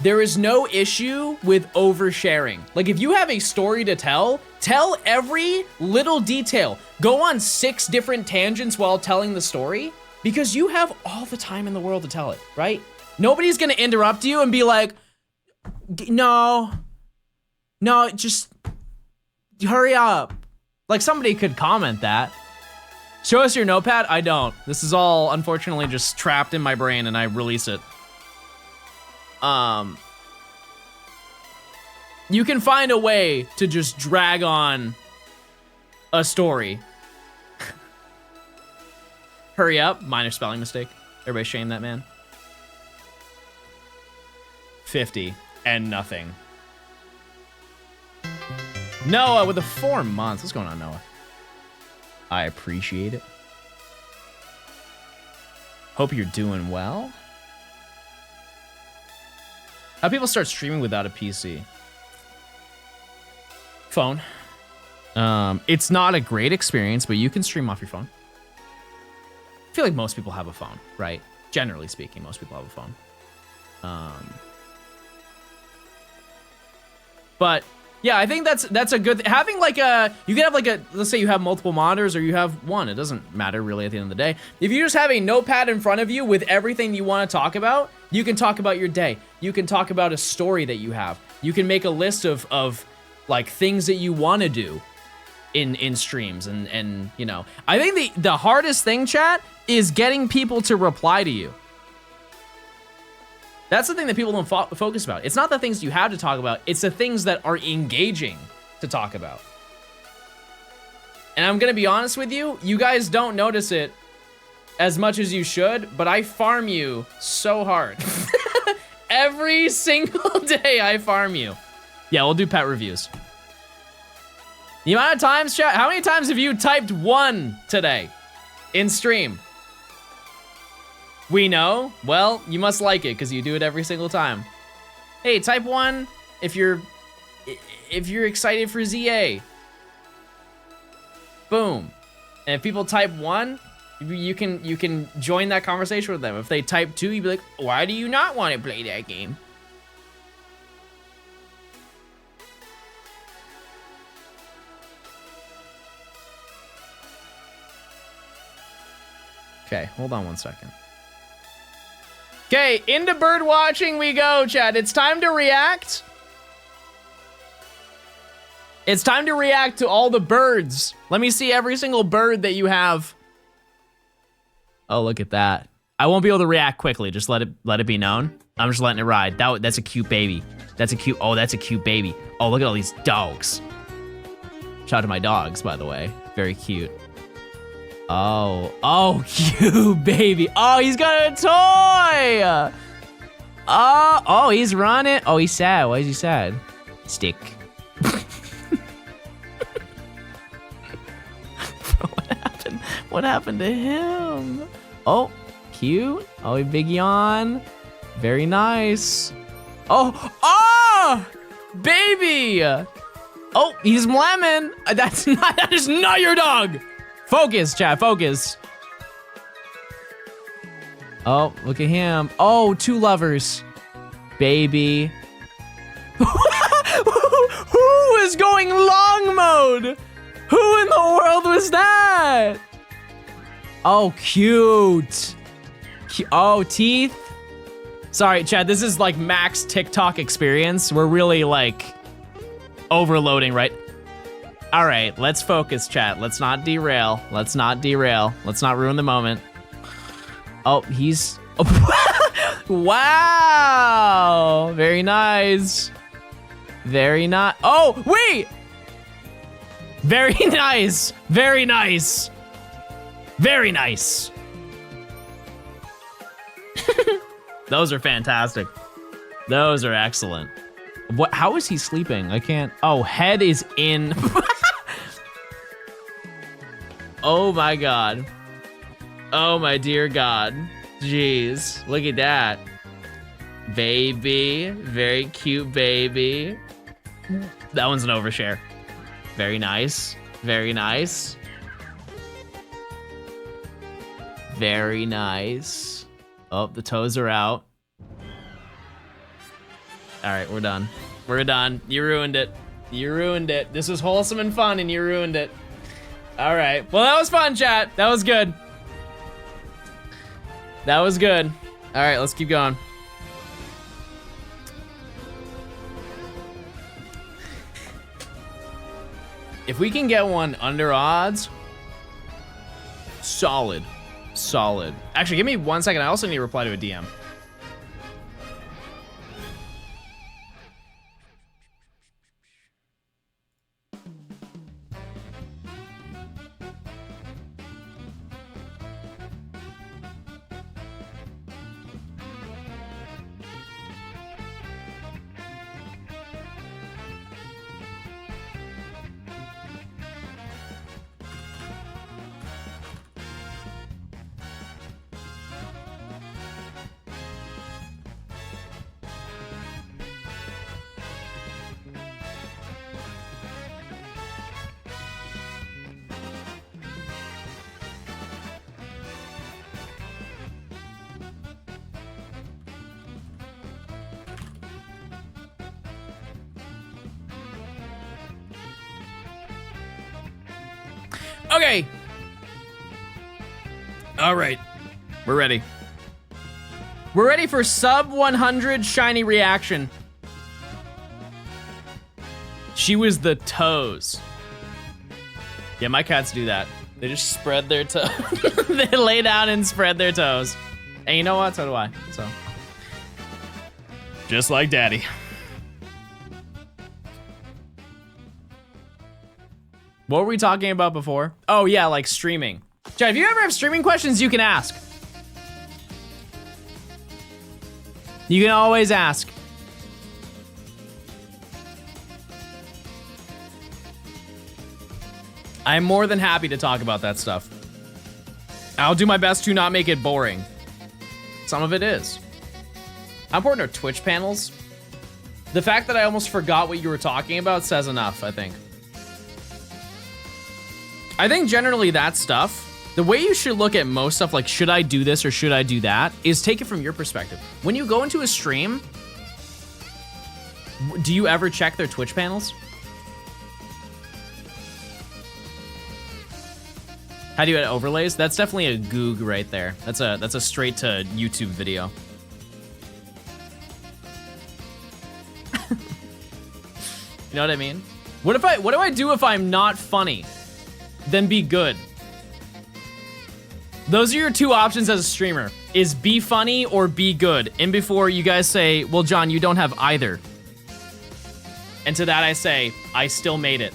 [SPEAKER 2] There is no issue with oversharing. Like, if you have a story to tell every little detail. Go on 6 different tangents while telling the story, because you have all the time in the world to tell it, right? Nobody's gonna interrupt you and be like, no, just hurry up. Like, somebody could comment that. Show us your notepad? I don't. This is all, unfortunately, just trapped in my brain and I release it. You can find a way to just drag on a story. Hurry up. Minor spelling mistake. Everybody shame that man. 50 and nothing. Noah with the 4 months. What's going on, Noah? I appreciate it. Hope you're doing well. How people start streaming without a PC? Phone. It's not a great experience, but you can stream off your phone. I feel like most people have a phone, right? Generally speaking, most people have a phone. But yeah, I think that's a good having like a, you can have like a, let's say you have multiple monitors or you have one, it doesn't matter really at the end of the day. If you just have a notepad in front of you with everything you want to talk about, you can talk about your day. You can talk about a story that you have. You can make a list of like things that you want to do in streams and you know. I think the hardest thing, chat, is getting people to reply to you. That's the thing that people don't focus about. It's not the things you have to talk about, it's the things that are engaging to talk about. And I'm gonna be honest with you, you guys don't notice it as much as you should, but I farm you so hard. Every single day I farm you. Yeah, we'll do pet reviews. The amount of times, chat, how many times have you typed 1 today in stream? We know. Well, you must like it because you do it every single time. Hey, type 1 if you're excited for ZA. Boom. And if people type 1, you can join that conversation with them. If they type 2, you'd be like, why do you not want to play that game? Okay, hold on 1 second. Okay, into bird watching we go, chat. It's time to react. It's time to react to all the birds. Let me see every single bird that you have. Oh, look at that. I won't be able to react quickly. Just let it be known. I'm just letting it ride. That's a cute baby. That's a cute baby. Oh, look at all these dogs. Shout out to my dogs, by the way. Very cute. Oh, cute baby. Oh, he's got a toy. Oh, he's running. Oh, he's sad. Why is he sad? Stick. What happened to him? Oh, cute. Oh, a big yawn. Very nice. Oh, baby. Oh, he's lemon. That is not your dog. Focus, chat, focus. Oh, look at him. Oh, 2 lovers. Baby. Who is going long mode? Who in the world was that? Oh, cute. Oh, teeth. Sorry, chat, this is like max TikTok experience. We're really like overloading, right? All right, let's focus, chat. Let's not derail. Let's not ruin the moment. Oh, he's... Wow! Very nice. Very nice. Oh, wait! Very nice. Very nice. Very nice. Those are fantastic. Those are excellent. What? How is he sleeping? I can't... Oh, head is in... Oh my God. Oh my dear God. Jeez, look at that. Baby, very cute baby. That one's an overshare. Very nice, very nice. Very nice. Oh, the toes are out. All right, we're done. We're done. You ruined it. You ruined it. This was wholesome and fun and you ruined it. All right, well, that was fun, chat. That was good. That was good. All right, let's keep going. If we can get one under odds, solid, solid. Actually, give me 1 second. I also need to reply to a DM. Okay. All right. We're ready. We're ready for sub 100 shiny reaction. She was the toes. Yeah, my cats do that. They just spread their toes. They lay down and spread their toes. And you know what? So do I. So. Just like daddy. What were we talking about before? Oh yeah, like streaming. Chad, if you ever have streaming questions, you can ask. You can always ask. I'm more than happy to talk about that stuff. I'll do my best to not make it boring. Some of it is. How important are Twitch panels? The fact that I almost forgot what you were talking about says enough, I think. I think generally that stuff, the way you should look at most stuff, like should I do this or should I do that, is take it from your perspective. When you go into a stream, do you ever check their Twitch panels? How do you add overlays? That's definitely a goog right there. That's a straight to YouTube video. You know what I mean? What do I do if I'm not funny? Then be good. Those are your two options as a streamer, is be funny or be good. And before you guys say, well, John, you don't have either. And to that I say, I still made it.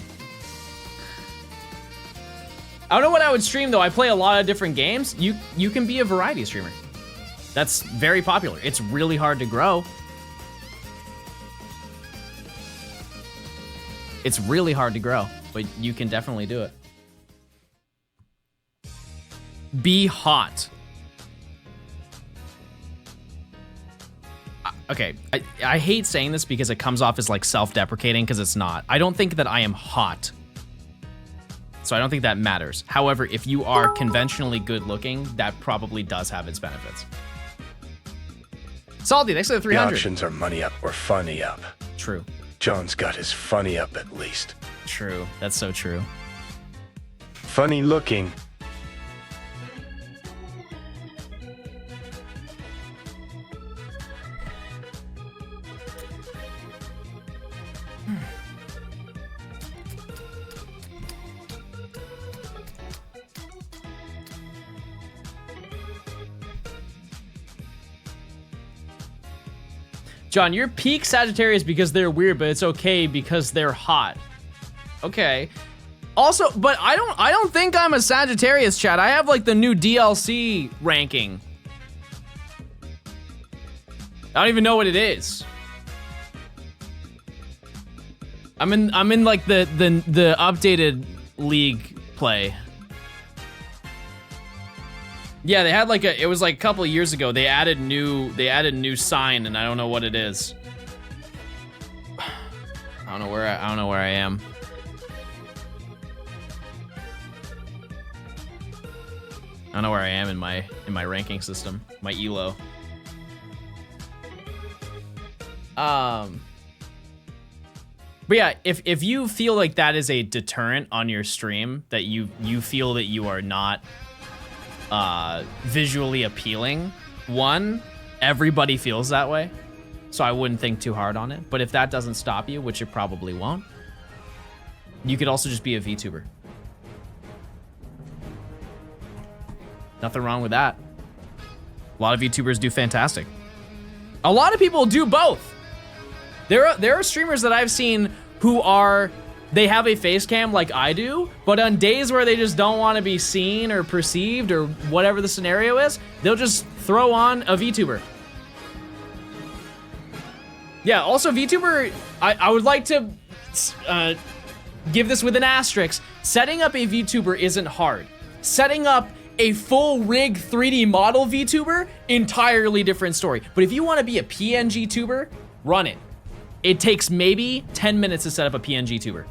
[SPEAKER 2] I don't know what I would stream though. I play a lot of different games. You can be a variety streamer. That's very popular. It's really hard to grow. It's really hard to grow, but you can definitely do it. Be hot. Okay, I hate saying this because it comes off as like self-deprecating because it's not. I don't think that I am hot. So I don't think that matters. However, if you are conventionally good looking, that probably does have its benefits. Salty, thanks for the 300.
[SPEAKER 8] The options are money up or funny up.
[SPEAKER 2] True.
[SPEAKER 8] John's got his funny up at least.
[SPEAKER 2] True, that's so true.
[SPEAKER 8] Funny looking.
[SPEAKER 2] John, you're peak Sagittarius because they're weird, but it's okay because they're hot. Okay. Also, but I don't think I'm a Sagittarius, chat. I have like the new DLC ranking. I don't even know what it is. I'm in like the updated league play. Yeah, they had like it was like a couple of years ago. They added new sign, and I don't know what it is. I don't know where I am. I don't know where I am in my ranking system, my elo. But yeah, if you feel like that is a deterrent on your stream, that you feel that you are not visually appealing, one, everybody feels that way, so I wouldn't think too hard on it. But if that doesn't stop you, which it probably won't, you could also just be a VTuber. Nothing wrong with that. A lot of VTubers do fantastic. A lot of people do both. There are streamers that I've seen who they have a face cam like I do, but on days where they just don't want to be seen or perceived or whatever the scenario is, they'll just throw on a VTuber. Yeah, also VTuber, I would like to give this with an asterisk. Setting up a VTuber isn't hard. Setting up a full rig 3D model VTuber, entirely different story. But if you want to be a PNG tuber, run it. It takes maybe 10 minutes to set up a PNG tuber.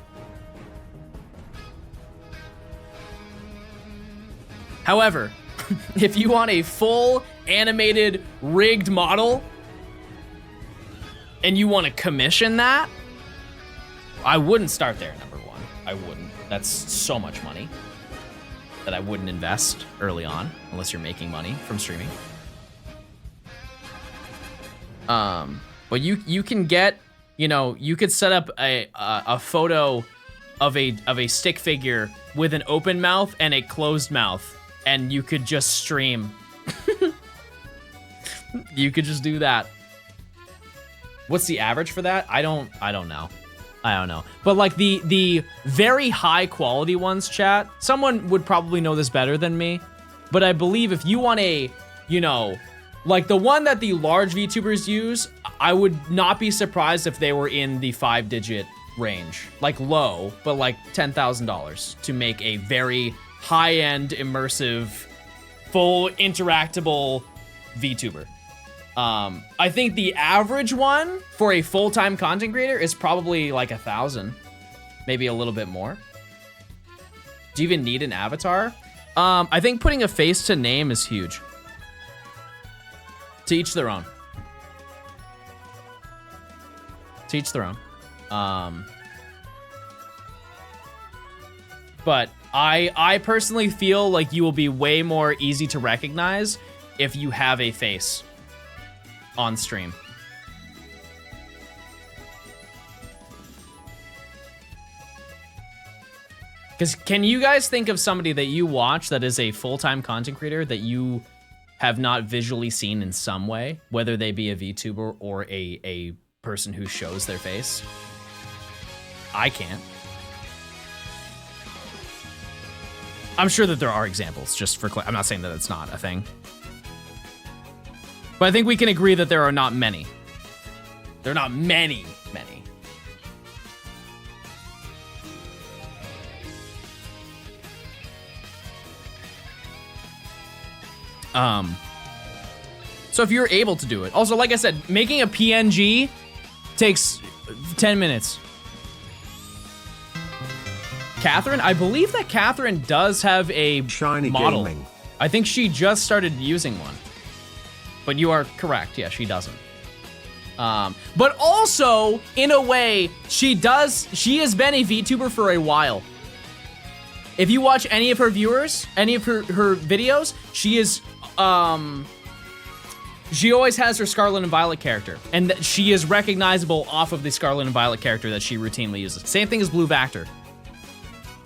[SPEAKER 2] However, if you want a full animated rigged model and you want to commission that, I wouldn't start there, number one. I wouldn't. That's so much money that I wouldn't invest early on unless you're making money from streaming. But you can get, you could set up a photo of a stick figure with an open mouth and a closed mouth, and you could just stream. You could just do that. What's the average for that? I don't know. I don't know. But like the very high quality ones, chat, someone would probably know this better than me, but I believe if you want a, like the one that the large VTubers use, I would not be surprised if they were in the 5-digit range. Like low, but like $10,000 to make a very high-end, immersive, full interactable VTuber. I think the average one for a full-time content creator is probably like 1,000, maybe a little bit more. Do you even need an avatar? I think putting a face to name is huge. To each their own. To each their own. But I personally feel like you will be way more easy to recognize if you have a face on stream. Because can you guys think of somebody that you watch that is a full-time content creator that you have not visually seen in some way, whether they be a VTuber or a person who shows their face? I can't. I'm sure that there are examples, just for I'm not saying that it's not a thing. But I think we can agree that there are not many. There are not many. So if you're able to do it. Also, like I said, making a PNG takes 10 minutes. Catherine, I believe that Catherine does have a
[SPEAKER 1] Shiny
[SPEAKER 2] model.
[SPEAKER 1] Gaming.
[SPEAKER 2] I think she just started using one. But you are correct. Yeah, she doesn't. But also, in a way, she has been a VTuber for a while. If you watch any of her viewers, any of her videos, she is, she always has her Scarlet and Violet character, and that she is recognizable off of the Scarlet and Violet character that she routinely uses. Same thing as Blue Vector.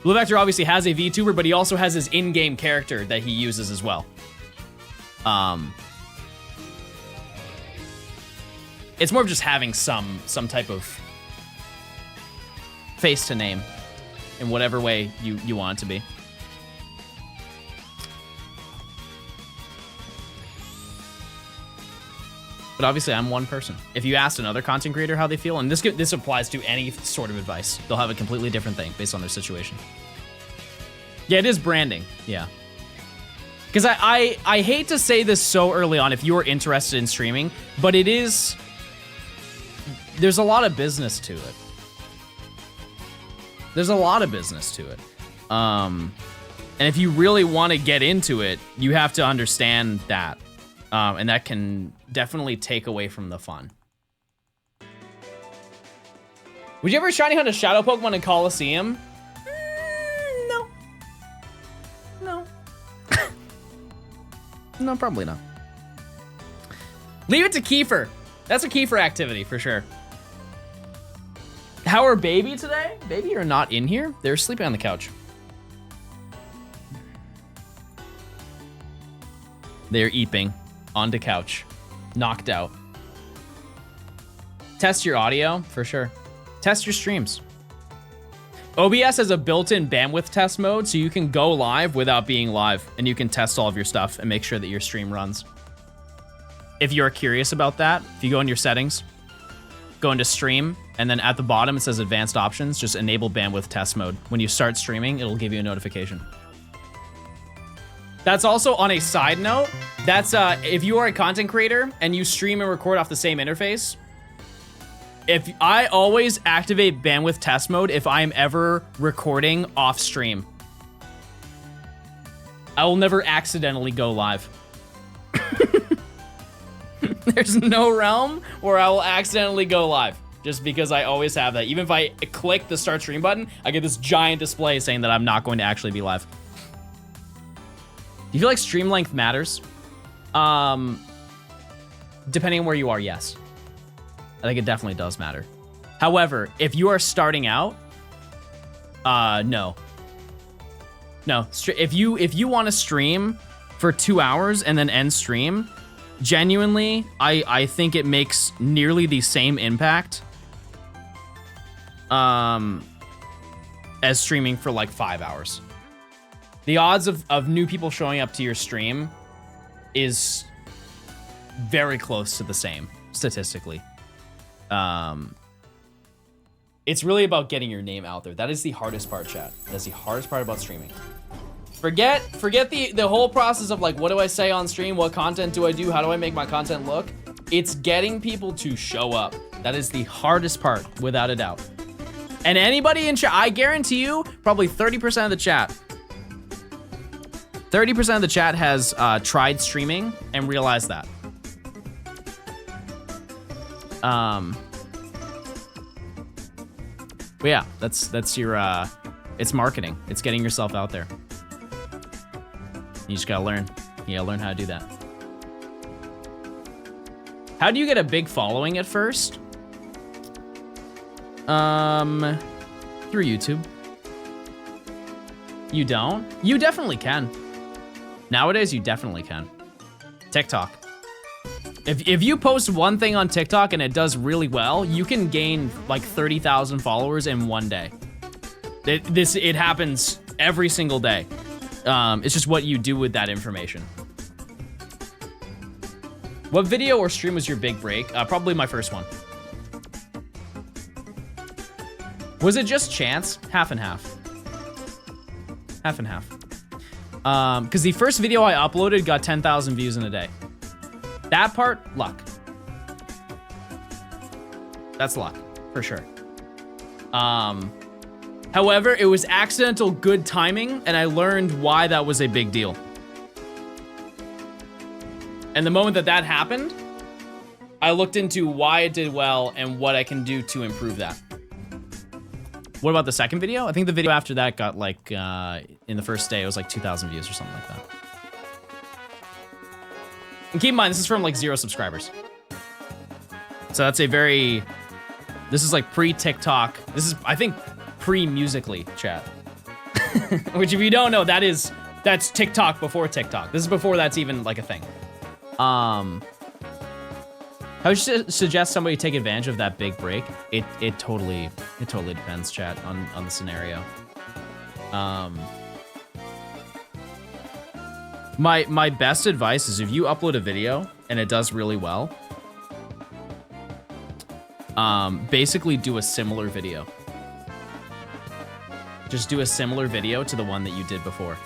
[SPEAKER 2] Blue Vector obviously has a VTuber, but he also has his in-game character that he uses as well. It's more of just having some type of face to name in whatever way you want it to be. But obviously, I'm one person. If you asked another content creator how they feel, and this applies to any sort of advice, they'll have a completely different thing based on their situation. Yeah, it is branding. Yeah. Because I hate to say this so early on if you're interested in streaming, but it is... There's a lot of business to it. There's a lot of business to it. And if you really want to get into it, you have to understand that. And that can definitely take away from the fun. Would you ever shiny hunt a shadow Pokemon in Coliseum? No. No. No, probably not. Leave it to Kiefer. That's a Kiefer activity for sure. How are Baby today? Baby are not in here. They're sleeping on the couch. They're eeping on the couch, knocked out. Test your audio for sure. Test your streams. OBS has a built-in bandwidth test mode, so you can go live without being live, and you can test all of your stuff and make sure that your stream runs. If you're curious about that, if you go in your settings, go into stream, and then at the bottom it says advanced options, just enable bandwidth test mode. When you start streaming, it'll give you a notification. That's also on a side note, that's if you are a content creator and you stream and record off the same interface, if I always activate bandwidth test mode if I'm ever recording off stream. I will never accidentally go live. There's no realm where I will accidentally go live, just because I always have that. Even if I click the start stream button, I get this giant display saying that I'm not going to actually be live. Do you feel like stream length matters? Depending on where you are, yes. I think it definitely does matter. However, if you are starting out, no. No, if you want to stream for 2 hours and then end stream, genuinely, I think it makes nearly the same impact as streaming for like 5 hours. The odds of new people showing up to your stream is very close to the same, statistically. It's really about getting your name out there. That is the hardest part, chat. That's the hardest part about streaming. Forget the whole process of like, what do I say on stream? What content do I do? How do I make my content look? It's getting people to show up. That is the hardest part, without a doubt. And anybody in chat, I guarantee you, probably 30% of the chat, 30% of the chat has tried streaming and realized that. But yeah, that's your, it's marketing. It's getting yourself out there. You just gotta learn. You gotta learn how to do that. How do you get a big following at first? Through YouTube. You don't? You definitely can. Nowadays, you definitely can. TikTok. If you post one thing on TikTok and it does really well, you can gain like 30,000 followers in one day. It happens every single day. It's just what you do with that information. What video or stream was your big break? Probably my first one. Was it just chance? Half and half. Half and half. Because the first video I uploaded got 10,000 views in a day. That part, luck. That's luck, for sure. However, it was accidental good timing, and I learned why that was a big deal. And the moment that that happened, I looked into why it did well and what I can do to improve that. What about the second video? I think the video after that got like, in the first day, it was like 2,000 views or something like that. And keep in mind, this is from like 0 subscribers. So that's a very, this is like pre-TikTok. This is, I think, pre-Musically chat. Which if you don't know, that's TikTok before TikTok. This is before that's even like a thing. I would suggest somebody take advantage of that big break. It totally depends, chat, on the scenario. My best advice is if you upload a video and it does really well, basically do a similar video. Just do a similar video to the one that you did before.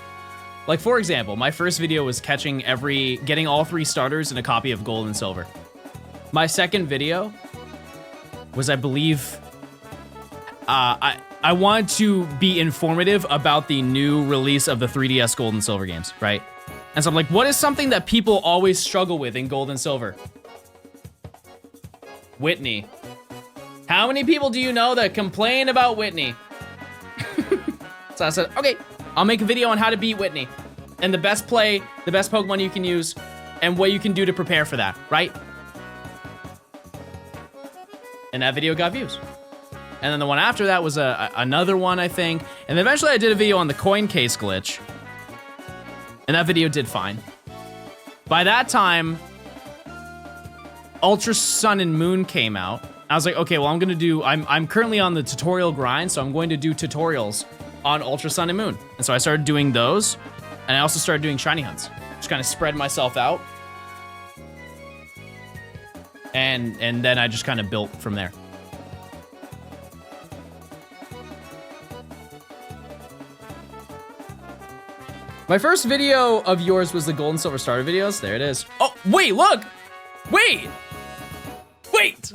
[SPEAKER 2] Like, for example, my first video was getting all 3 starters and a copy of Gold and Silver. My second video was, I believe, I wanted to be informative about the new release of the 3DS Gold and Silver games, right? And so I'm like, what is something that people always struggle with in Gold and Silver? Whitney. How many people do you know that complain about Whitney? So I said, okay, I'll make a video on how to beat Whitney and the best Pokemon you can use and what you can do to prepare for that, right? And that video got views. And then the one after that was another one, I think. And eventually I did a video on the coin case glitch. And that video did fine. By that time, Ultra Sun and Moon came out. I was like, okay, well, I'm currently on the tutorial grind, so I'm going to do tutorials on Ultra Sun and Moon. And so I started doing those, and I also started doing shiny hunts. Just kind of spread myself out. And then I just kind of built from there. My first video of yours was the Gold and Silver starter videos. There it is. Oh, wait, look! Wait! Wait!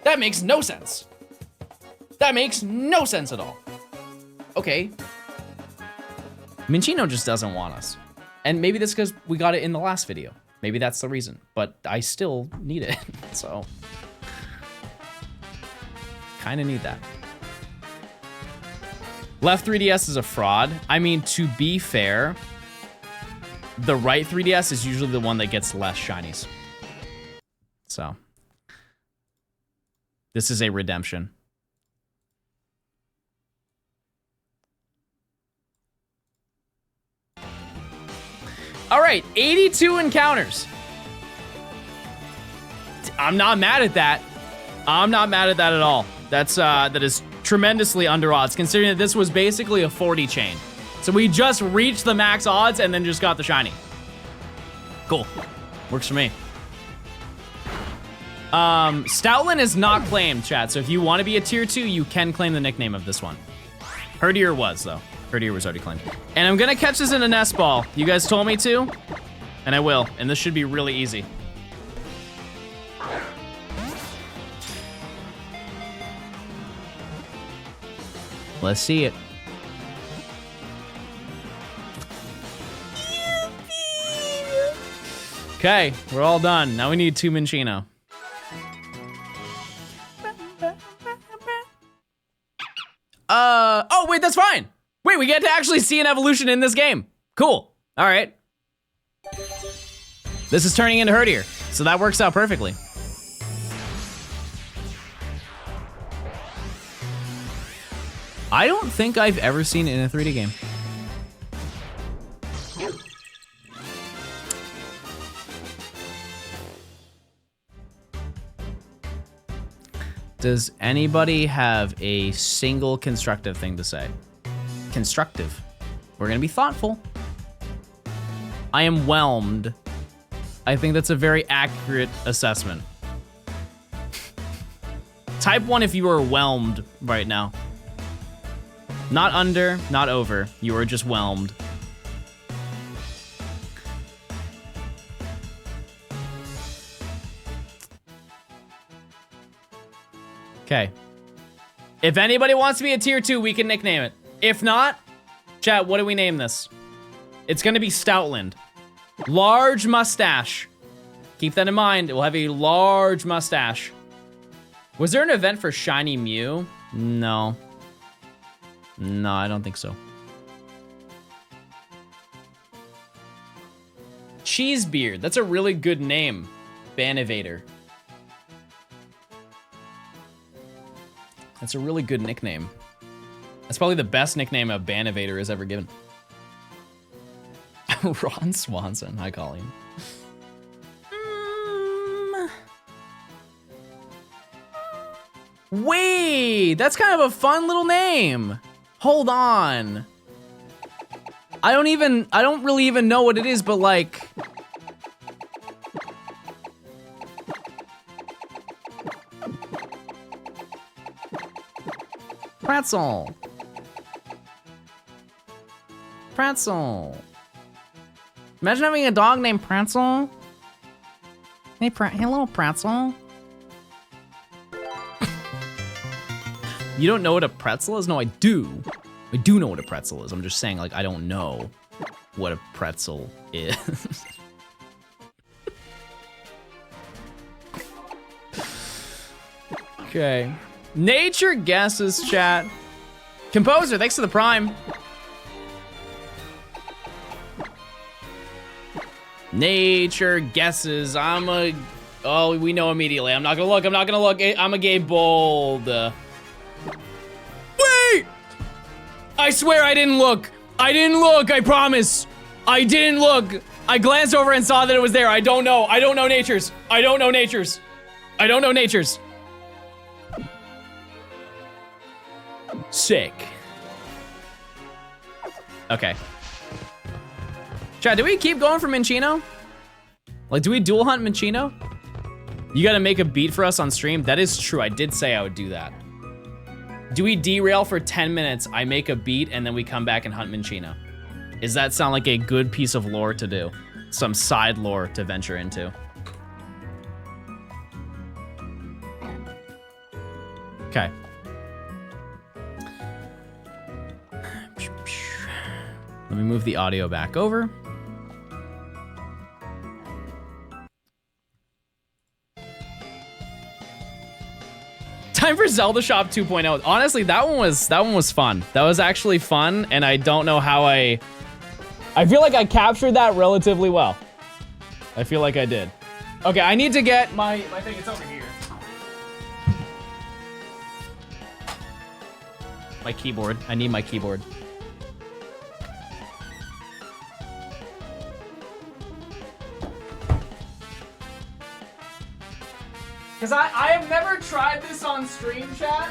[SPEAKER 2] That makes no sense. That makes no sense at all. Okay. Minchino just doesn't want us. And maybe that's because we got it in the last video. Maybe that's the reason. But I still need it, so. Kinda need that. Left 3DS is a fraud. I mean, to be fair, the right 3DS is usually the one that gets less shinies. So. This is a redemption. All right, 82 encounters. I'm not mad at that. I'm not mad at that at all. That is tremendously under odds, considering that this was basically a 40 chain. So we just reached the max odds and then just got the shiny. Cool. Works for me. Stoutland is not claimed, chat. So if you want to be a tier 2, you can claim the nickname of this one. Herdier was, though. Herdier was already claimed. And I'm gonna catch this in a nest ball. You guys told me to, and I will. And this should be really easy. Let's see it. Okay, we're all done. Now we need 2 Minchino. Oh, wait, that's fine. Wait, we get to actually see an evolution in this game. Cool. All right. This is turning into Herdier, so that works out perfectly. I don't think I've ever seen it in a 3D game. Does anybody have a single constructive thing to say? Constructive. We're gonna be thoughtful. I am whelmed. I think that's a very accurate assessment. Type 1 if you are whelmed right now. Not under, not over. You are just whelmed. Okay. If anybody wants to be a tier 2, we can nickname it. If not, chat, what do we name this? It's gonna be Stoutland. Large mustache. Keep that in mind. It will have a large mustache. Was there an event for Shiny Mew? No. No, I don't think so. Cheesebeard. That's a really good name. Banivator. That's a really good nickname. That's probably the best nickname a Banivator has ever given. Ron Swanson. Hi, Colleen. Wait, that's kind of a fun little name. Hold on. I don't really even know what it is, but like... Pretzel. Pretzel. Imagine having a dog named Pretzel. Hey, hello, Pretzel. You don't know what a pretzel is? No, I do. I do know what a pretzel is. I'm just saying, like, I don't know what a pretzel is. Okay. Nature guesses, chat. Composer, thanks for the prime. Nature guesses. Oh, we know immediately. I'm not gonna look. I'm not gonna look. I'm a gay bold. Wait! I swear I didn't look. I didn't look. I promise. I didn't look. I glanced over and saw that it was there. I don't know. I don't know natures. I don't know natures. I don't know natures. Sick. Okay. Chat, do we keep going for Minchino? Like, do we dual hunt Minchino? You gotta make a beat for us on stream? That is true, I did say I would do that. Do we derail for 10 minutes, I make a beat, and then we come back and hunt Minchino? Does that sound like a good piece of lore to do? Some side lore to venture into. Okay. Let me move the audio back over. Time for Zelda Shop 2.0. Honestly, that one was fun. That was actually fun, and I don't know how I feel like I captured that relatively well. I feel like I did. Okay, I need to get my thing. It's over here. My keyboard. I need my keyboard. Because I have never tried this on stream, chat,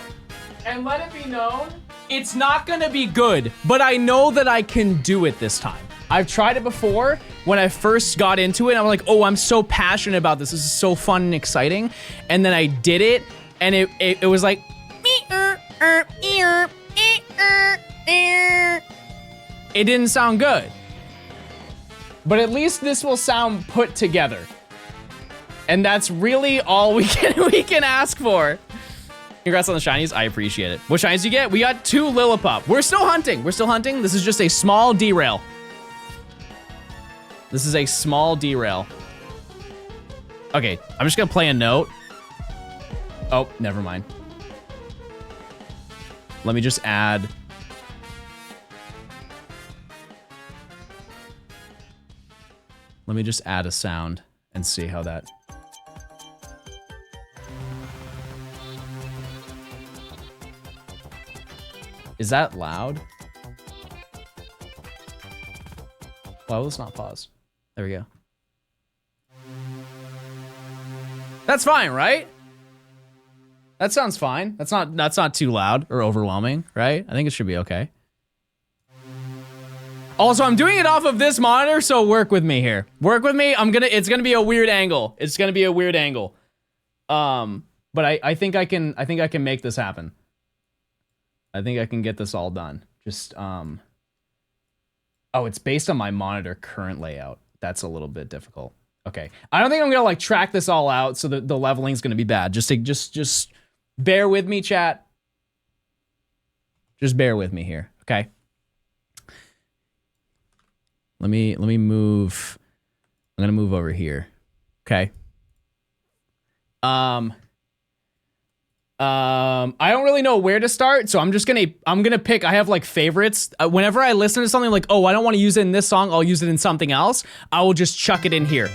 [SPEAKER 2] and let it be known, it's not gonna be good, but I know that I can do it this time. I've tried it before when I first got into it, and I'm like, oh, I'm so passionate about this. This is so fun and exciting. And then I did it, and it was like, it didn't sound good. But at least this will sound put together. And that's really all we can ask for. Congrats on the shinies. I appreciate it. What shinies do you get? We got 2 Lillipop. We're still hunting. We're still hunting. This is just a small derail. This is a small derail. Okay, I'm just gonna play a note. Oh, never mind. Let me just add. Let me just add a sound and see how that. Is that loud? Well, let's not pause. There we go. That's fine, right? That sounds fine. That's not too loud or overwhelming, right? I think it should be okay. Also, I'm doing it off of this monitor, so work with me here. Work with me. It's gonna be a weird angle. It's gonna be a weird angle. But I think I can make this happen. I think I can get this all done. Just oh, it's based on my monitor current layout. That's a little bit difficult. Okay. I don't think I'm gonna like track this all out, so the leveling's gonna be bad. Just bear with me, chat. Just bear with me here, okay? Let me move. I'm gonna move over here. Okay. I don't really know where to start, so I'm gonna pick. I have like favorites. Whenever I listen to something like, oh, I don't want to use it in this song, I'll use it in something else. I will just chuck it in here.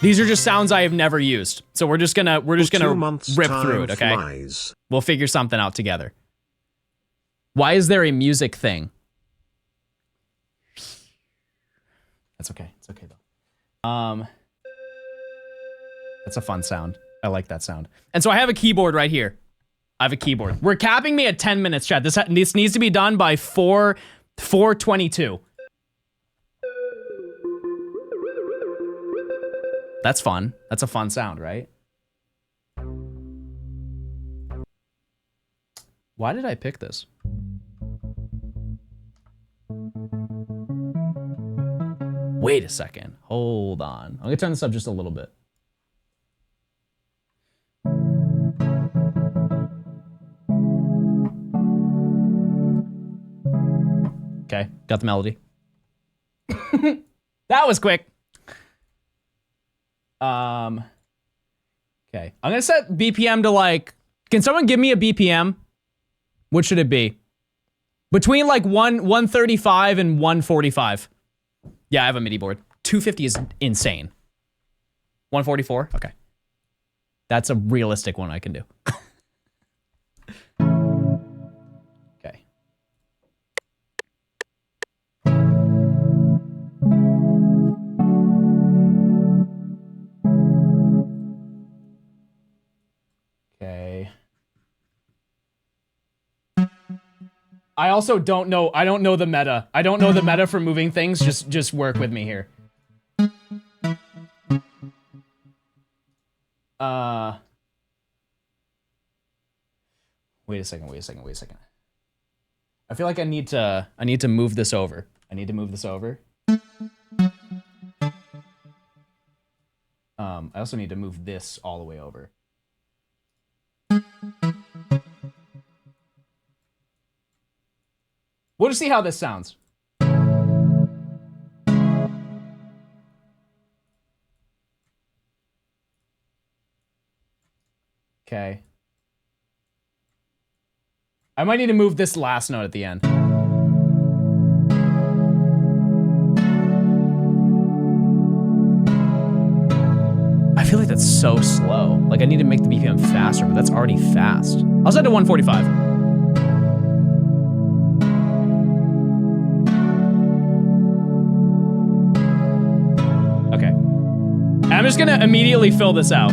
[SPEAKER 2] These are just sounds I have never used, so we're just gonna rip through it. Okay.
[SPEAKER 1] Flies.
[SPEAKER 2] We'll figure something out together. Why is there a music thing? That's okay. It's okay though. That's a fun sound. I like that sound. And so I have a keyboard right here. I have a keyboard. We're capping me at 10 minutes, chat. This needs to be done by 4:22. That's fun. That's a fun sound, right? Why did I pick this? Wait a second. Hold on. I'm gonna turn this up just a little bit. Okay, got the melody. That was quick. Okay, I'm gonna set BPM to like, can someone give me a BPM? What should it be? Between like 135 and 145. Yeah, I have a MIDI board. 250 is insane. 144? Okay. That's a realistic one I can do. Okay. Okay. I also don't know the meta. I don't know the meta for moving things. Just work with me here. Wait a second. I feel like I need to move this over. I also need to move this all the way over. We'll just see how this sounds. Okay. I might need to move this last note at the end. I feel like that's so slow. Like I need to make the BPM faster, but that's already fast. I'll set it to 145. I'm just gonna immediately fill this out.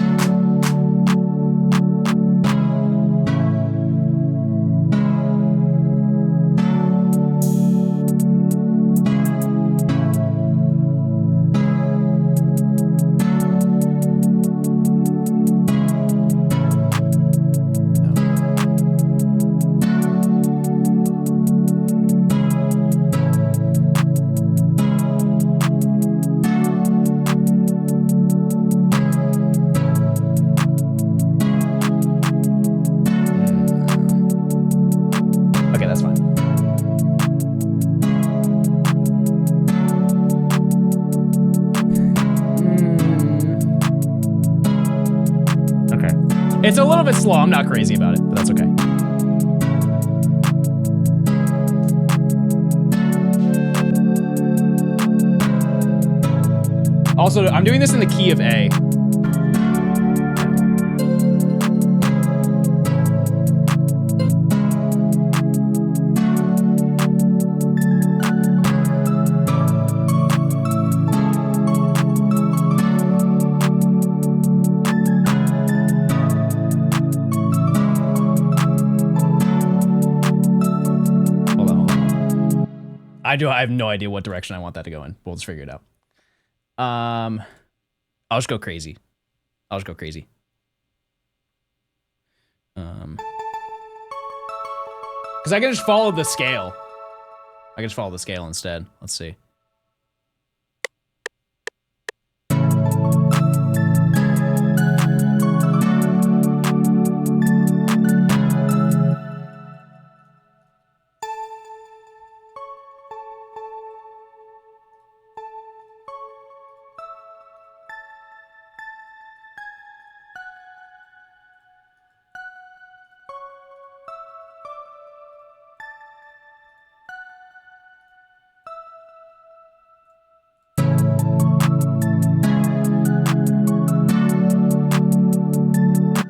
[SPEAKER 2] It's a little bit slow. I'm not crazy about it, but that's okay. Also, I'm doing this in the key of A. I have no idea what direction I want that to go in. We'll just figure it out. I'll just go crazy. Because I can just follow the scale. I can just follow the scale instead. Let's see.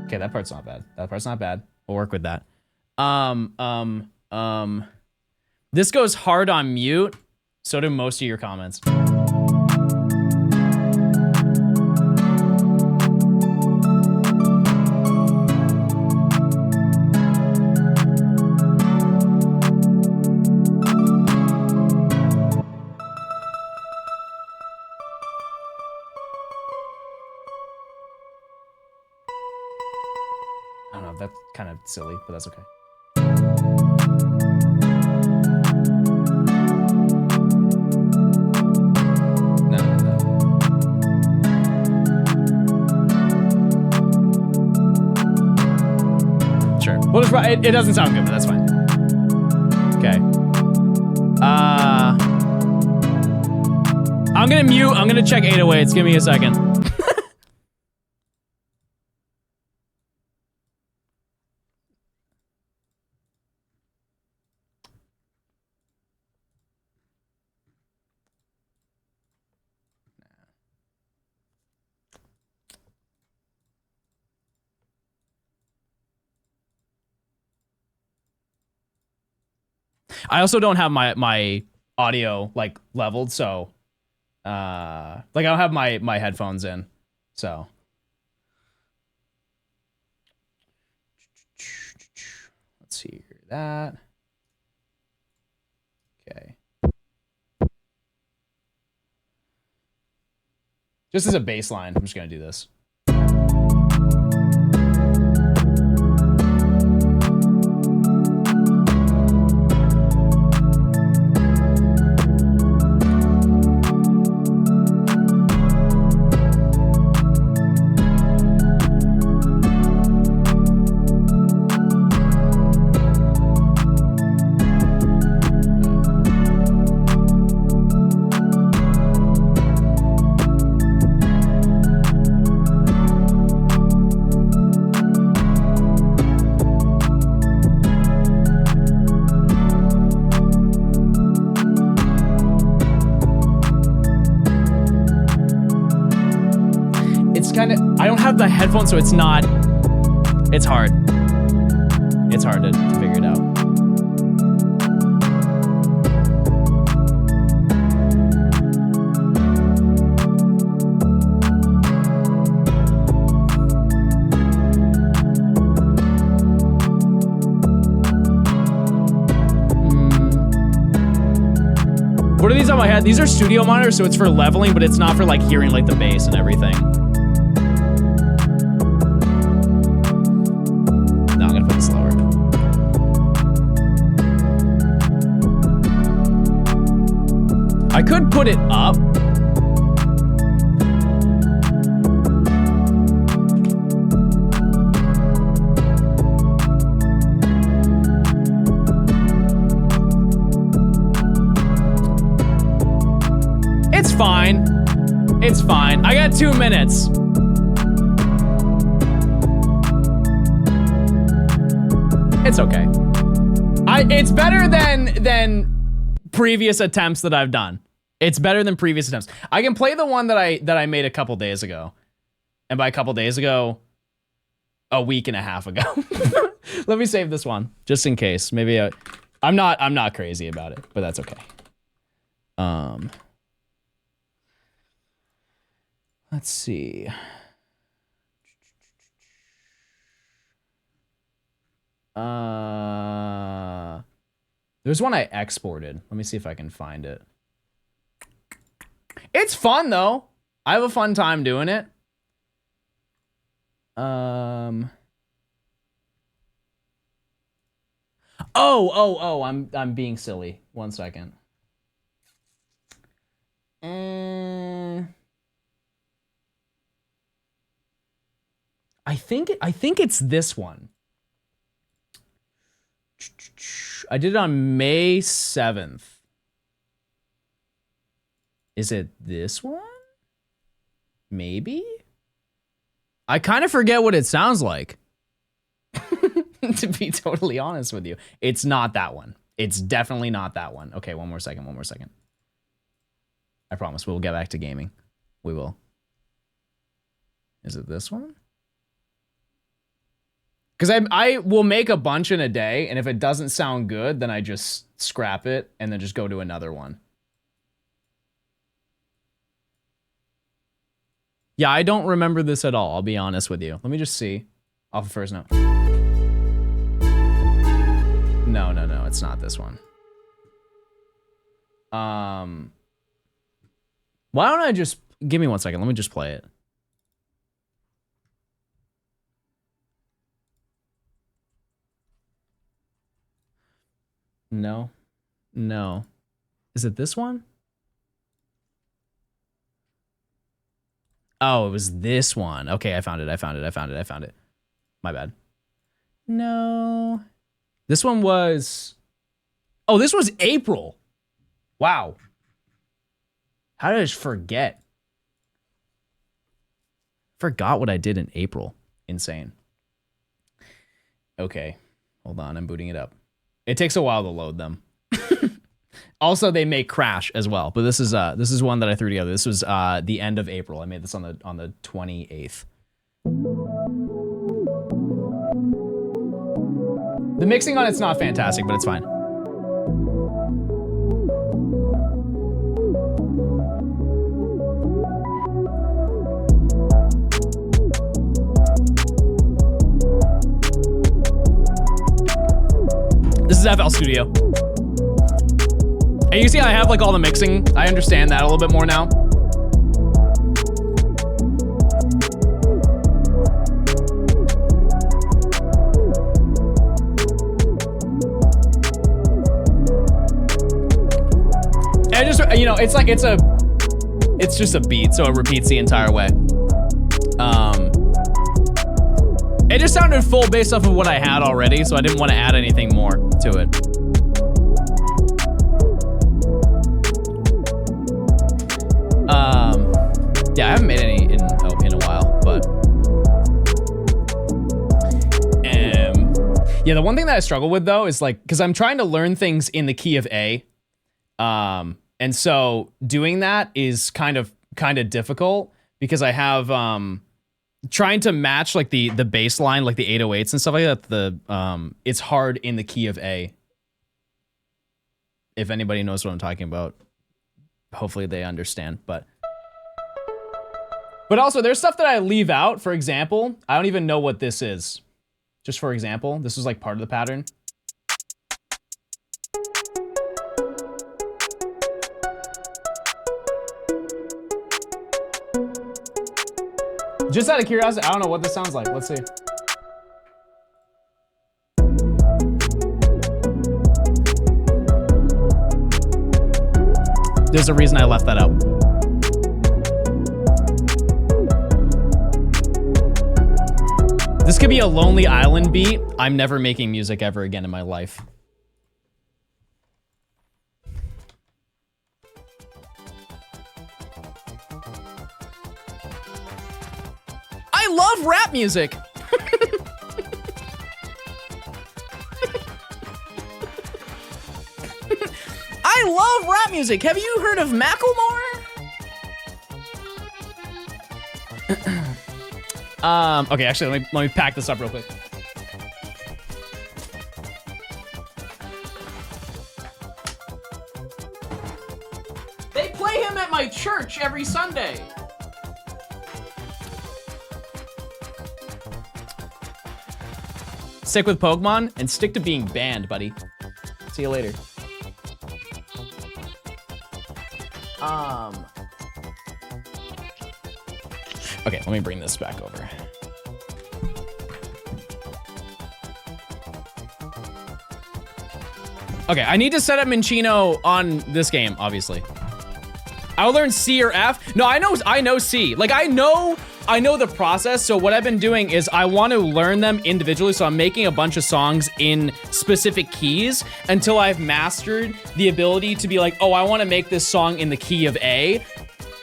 [SPEAKER 2] Okay, that part's not bad. We'll work with that. This goes hard on mute. So do most of your comments. I don't know, that's kind of silly, but that's okay. No. Sure. Well, it doesn't sound good, but that's fine. Okay. I'm gonna mute. I'm gonna check 808s. Give me a second. I also don't have my audio like leveled, so like I don't have my headphones in, so let's see here. That okay. Just as a baseline, I'm just gonna do this. I don't have the headphones, so it's hard. It's hard to figure it out. What are these on my head? These are studio monitors, so it's for leveling, but it's not for like hearing like the bass and everything. I could put it up. It's fine. It's fine. I got 2 minutes. It's okay. It's better than previous attempts that I've done. It's better than previous attempts. I can play the one that I made a couple days ago. And by a couple days ago, a week and a half ago. Let me save this one just in case. Maybe I'm not crazy about it, but that's okay. Let's see. There's one I exported. Let me see if I can find it. It's fun though. I have a fun time doing it. Oh, I'm being silly. 1 second. I think it's this one. I did it on May 7th. Is it this one? Maybe? I kind of forget what it sounds like. To be totally honest with you. It's not that one. It's definitely not that one. Okay, one more second. I promise we'll get back to gaming. We will. Is it this one? Because I will make a bunch in a day, and if it doesn't sound good, then I just scrap it and then just go to another one. Yeah, I don't remember this at all, I'll be honest with you. Let me just see. Off of first note. No, it's not this one. Why don't I just... Give me 1 second, let me just play it. No. Is it this one? Oh, it was this one. Okay, I found it. My bad. No. This one was... Oh, this was April. Wow. How did I just forget? Forgot what I did in April. Insane. Okay. Hold on, I'm booting it up. It takes a while to load them. Also, they may crash as well, but this is one that I threw together. This was the end of April. I made this on the 28th. The mixing on it's not fantastic, but it's fine. This is FL Studio. And you see I have like all the mixing. I understand that a little bit more now. And I just, you know, it's like, it's just a beat, so it repeats the entire way. It just sounded full based off of what I had already, so I didn't want to add anything more to it. Yeah, I haven't made any in a while, but yeah, the one thing that I struggle with though is like, because I'm trying to learn things in the key of A, and so doing that is kind of difficult because I have trying to match like the bass line, like the 808s and stuff like that. It's hard in the key of A. If anybody knows what I'm talking about, hopefully they understand, but also there's stuff that I leave out. For example, I don't even know what this is. Just for example, this was like part of the pattern. Just out of curiosity, I don't know what this sounds like. Let's see. There's a reason I left that out. This could be a Lonely Island beat. I'm never making music ever again in my life. I love rap music. I love rap music. Have you heard of Macklemore? Okay, actually, let me pack this up real quick. They play him at my church every Sunday. Stick with Pokemon and stick to being banned, buddy. See you later. Okay, let me bring this back over. Okay, I need to set up Minccino on this game, obviously. I'll learn C or F. No, I know C. Like, I know the process. So what I've been doing is I want to learn them individually. So I'm making a bunch of songs in specific keys until I've mastered the ability to be like, oh, I want to make this song in the key of A.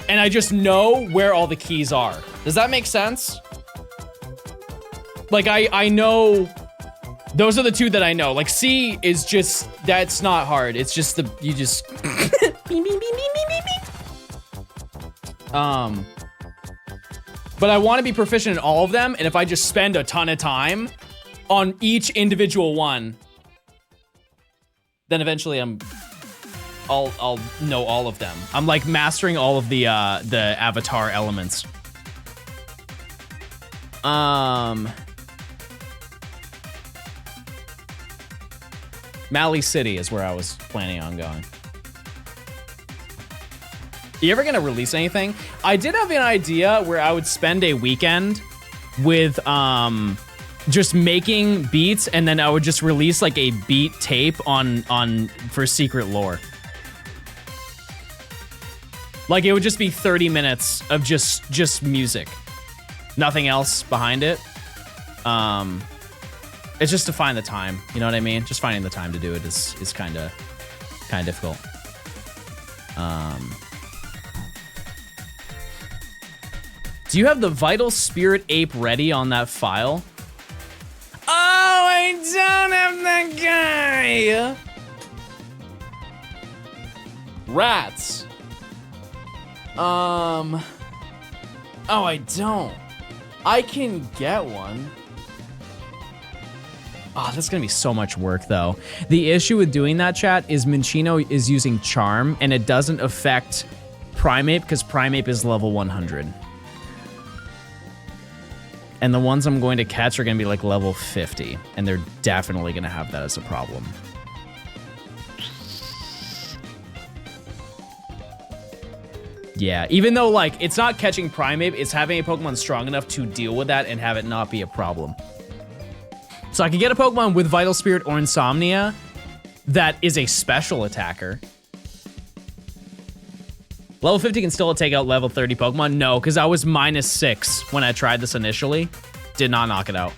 [SPEAKER 2] And I just know where all the keys are. Does that make sense? Like, I know, those are the two that I know. Like, C is just, that's not hard. It's just you just, but I want to be proficient in all of them, and if I just spend a ton of time on each individual one, then eventually I'll know all of them. I'm like mastering all of the avatar elements. Mali City is where I was planning on going. You ever gonna release anything? I did have an idea where I would spend a weekend with just making beats, and then I would just release like a beat tape on for Secret Lore. Like, it would just be 30 minutes of just music, nothing else behind it. It's just to find the time, you know what I mean? Just finding the time to do it is kind of difficult. Do you have the Vital Spirit Ape ready on that file? Oh, I don't have that guy. Rats. Oh, I don't. I can get one. Oh, that's gonna be so much work, though. The issue with doing that, chat, is Minccino is using Charm, and it doesn't affect Primeape, because Primeape is level 100. And the ones I'm going to catch are gonna be like level 50, and they're definitely gonna have that as a problem. Yeah, even though, like, it's not catching Primeape, it's having a Pokemon strong enough to deal with that and have it not be a problem. So I can get a Pokemon with Vital Spirit or Insomnia that is a special attacker. Level 50 can still take out level 30 Pokemon? No, because I was -6 when I tried this initially. Did not knock it out.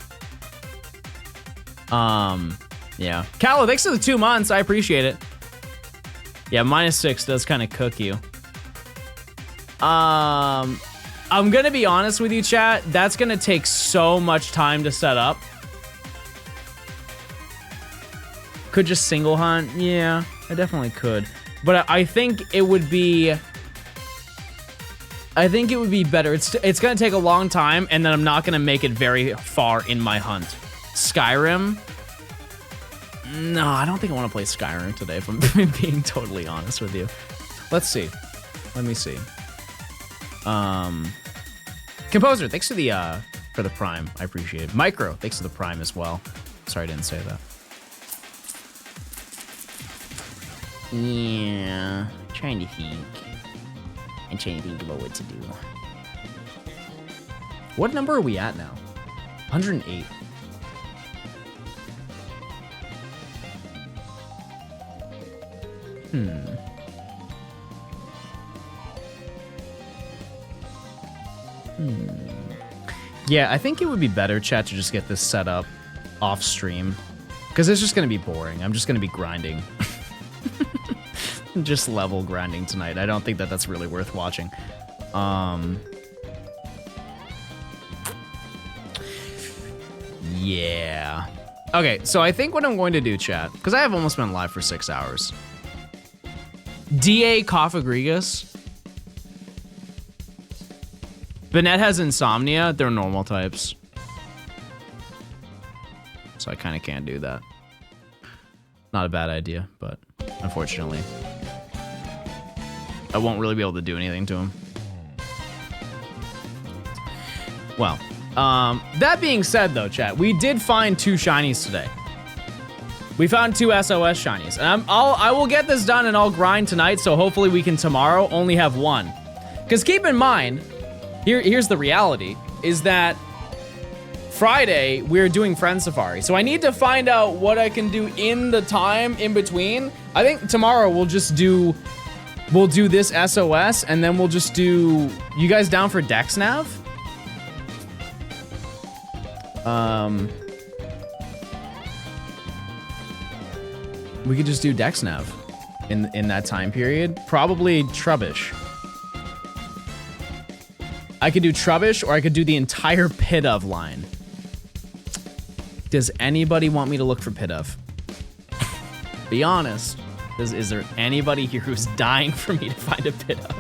[SPEAKER 2] Yeah. Callo, thanks for the 2 months. I appreciate it. Yeah, -6 does kind of cook you. I'm gonna be honest with you, chat. That's gonna take so much time to set up. Could just single hunt? Yeah, I definitely could. But I think it would be... better. It's gonna take a long time, and then I'm not gonna make it very far in my hunt. Skyrim? No, I don't think I want to play Skyrim today, if I'm being totally honest with you. Let's see. Let me see. Composer, thanks for the Prime. I appreciate it. Micro, thanks for the Prime as well. Sorry I didn't say that. Yeah, trying to think. I'm trying to think about what to do. What number are we at now? 108. Yeah, I think it would be better, chat, to just get this set up off stream. Because it's just going to be boring. I'm just going to be grinding. Just level grinding tonight. I don't think that that's really worth watching. Yeah. Okay, so I think what I'm going to do, chat, because I have almost been live for 6 hours. DA Cophagrigus. Banette has Insomnia. They're normal types. So I kind of can't do that. Not a bad idea, but unfortunately, I won't really be able to do anything to him. Well, that being said, though, chat, we did find 2 shinies today. We found 2 SOS shinies, and I will get this done and I'll grind tonight, so hopefully we can tomorrow only have 1. Because keep in mind, here's the reality, is that Friday, we're doing Friend Safari. So I need to find out what I can do in the time in between. I think tomorrow we'll do this SOS, and then we'll just do, you guys down for Dex Nav? We could just do Dex Nav in that time period. Probably Trubbish. I could do Trubbish, or I could do the entire Pidove line. Does anybody want me to look for Pidove? Be honest. Is there anybody here who's dying for me to find a Pidove?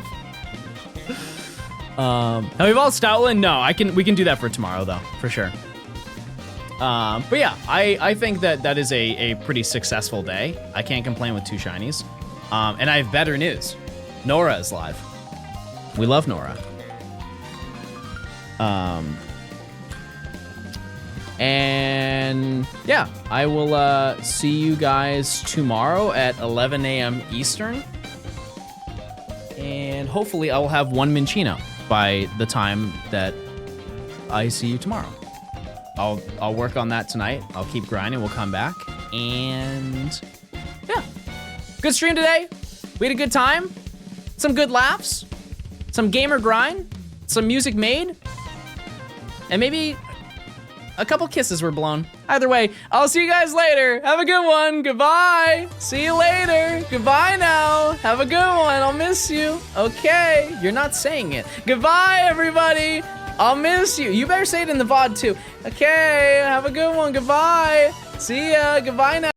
[SPEAKER 2] Have we evolved Stoutland? No, we can do that for tomorrow though, for sure. But yeah, I think that is a pretty successful day. I can't complain with 2 shinies. And I have better news. Nora is live. We love Nora. And yeah, I will see you guys tomorrow at 11 a.m. Eastern. And hopefully I will have 1 Minccino by the time that I see you tomorrow. I'll work on that tonight. I'll keep grinding. We'll come back. And yeah, good stream today. We had a good time. Some good laughs. Some gamer grind. Some music made. And maybe a couple kisses were blown. Either way, I'll see you guys later. Have a good one. Goodbye. See you later. Goodbye now. Have a good one. I'll miss you. Okay. You're not saying it. Goodbye, everybody. I'll miss you. You better say it in the VOD too. Okay. Have a good one. Goodbye. See ya. Goodbye now.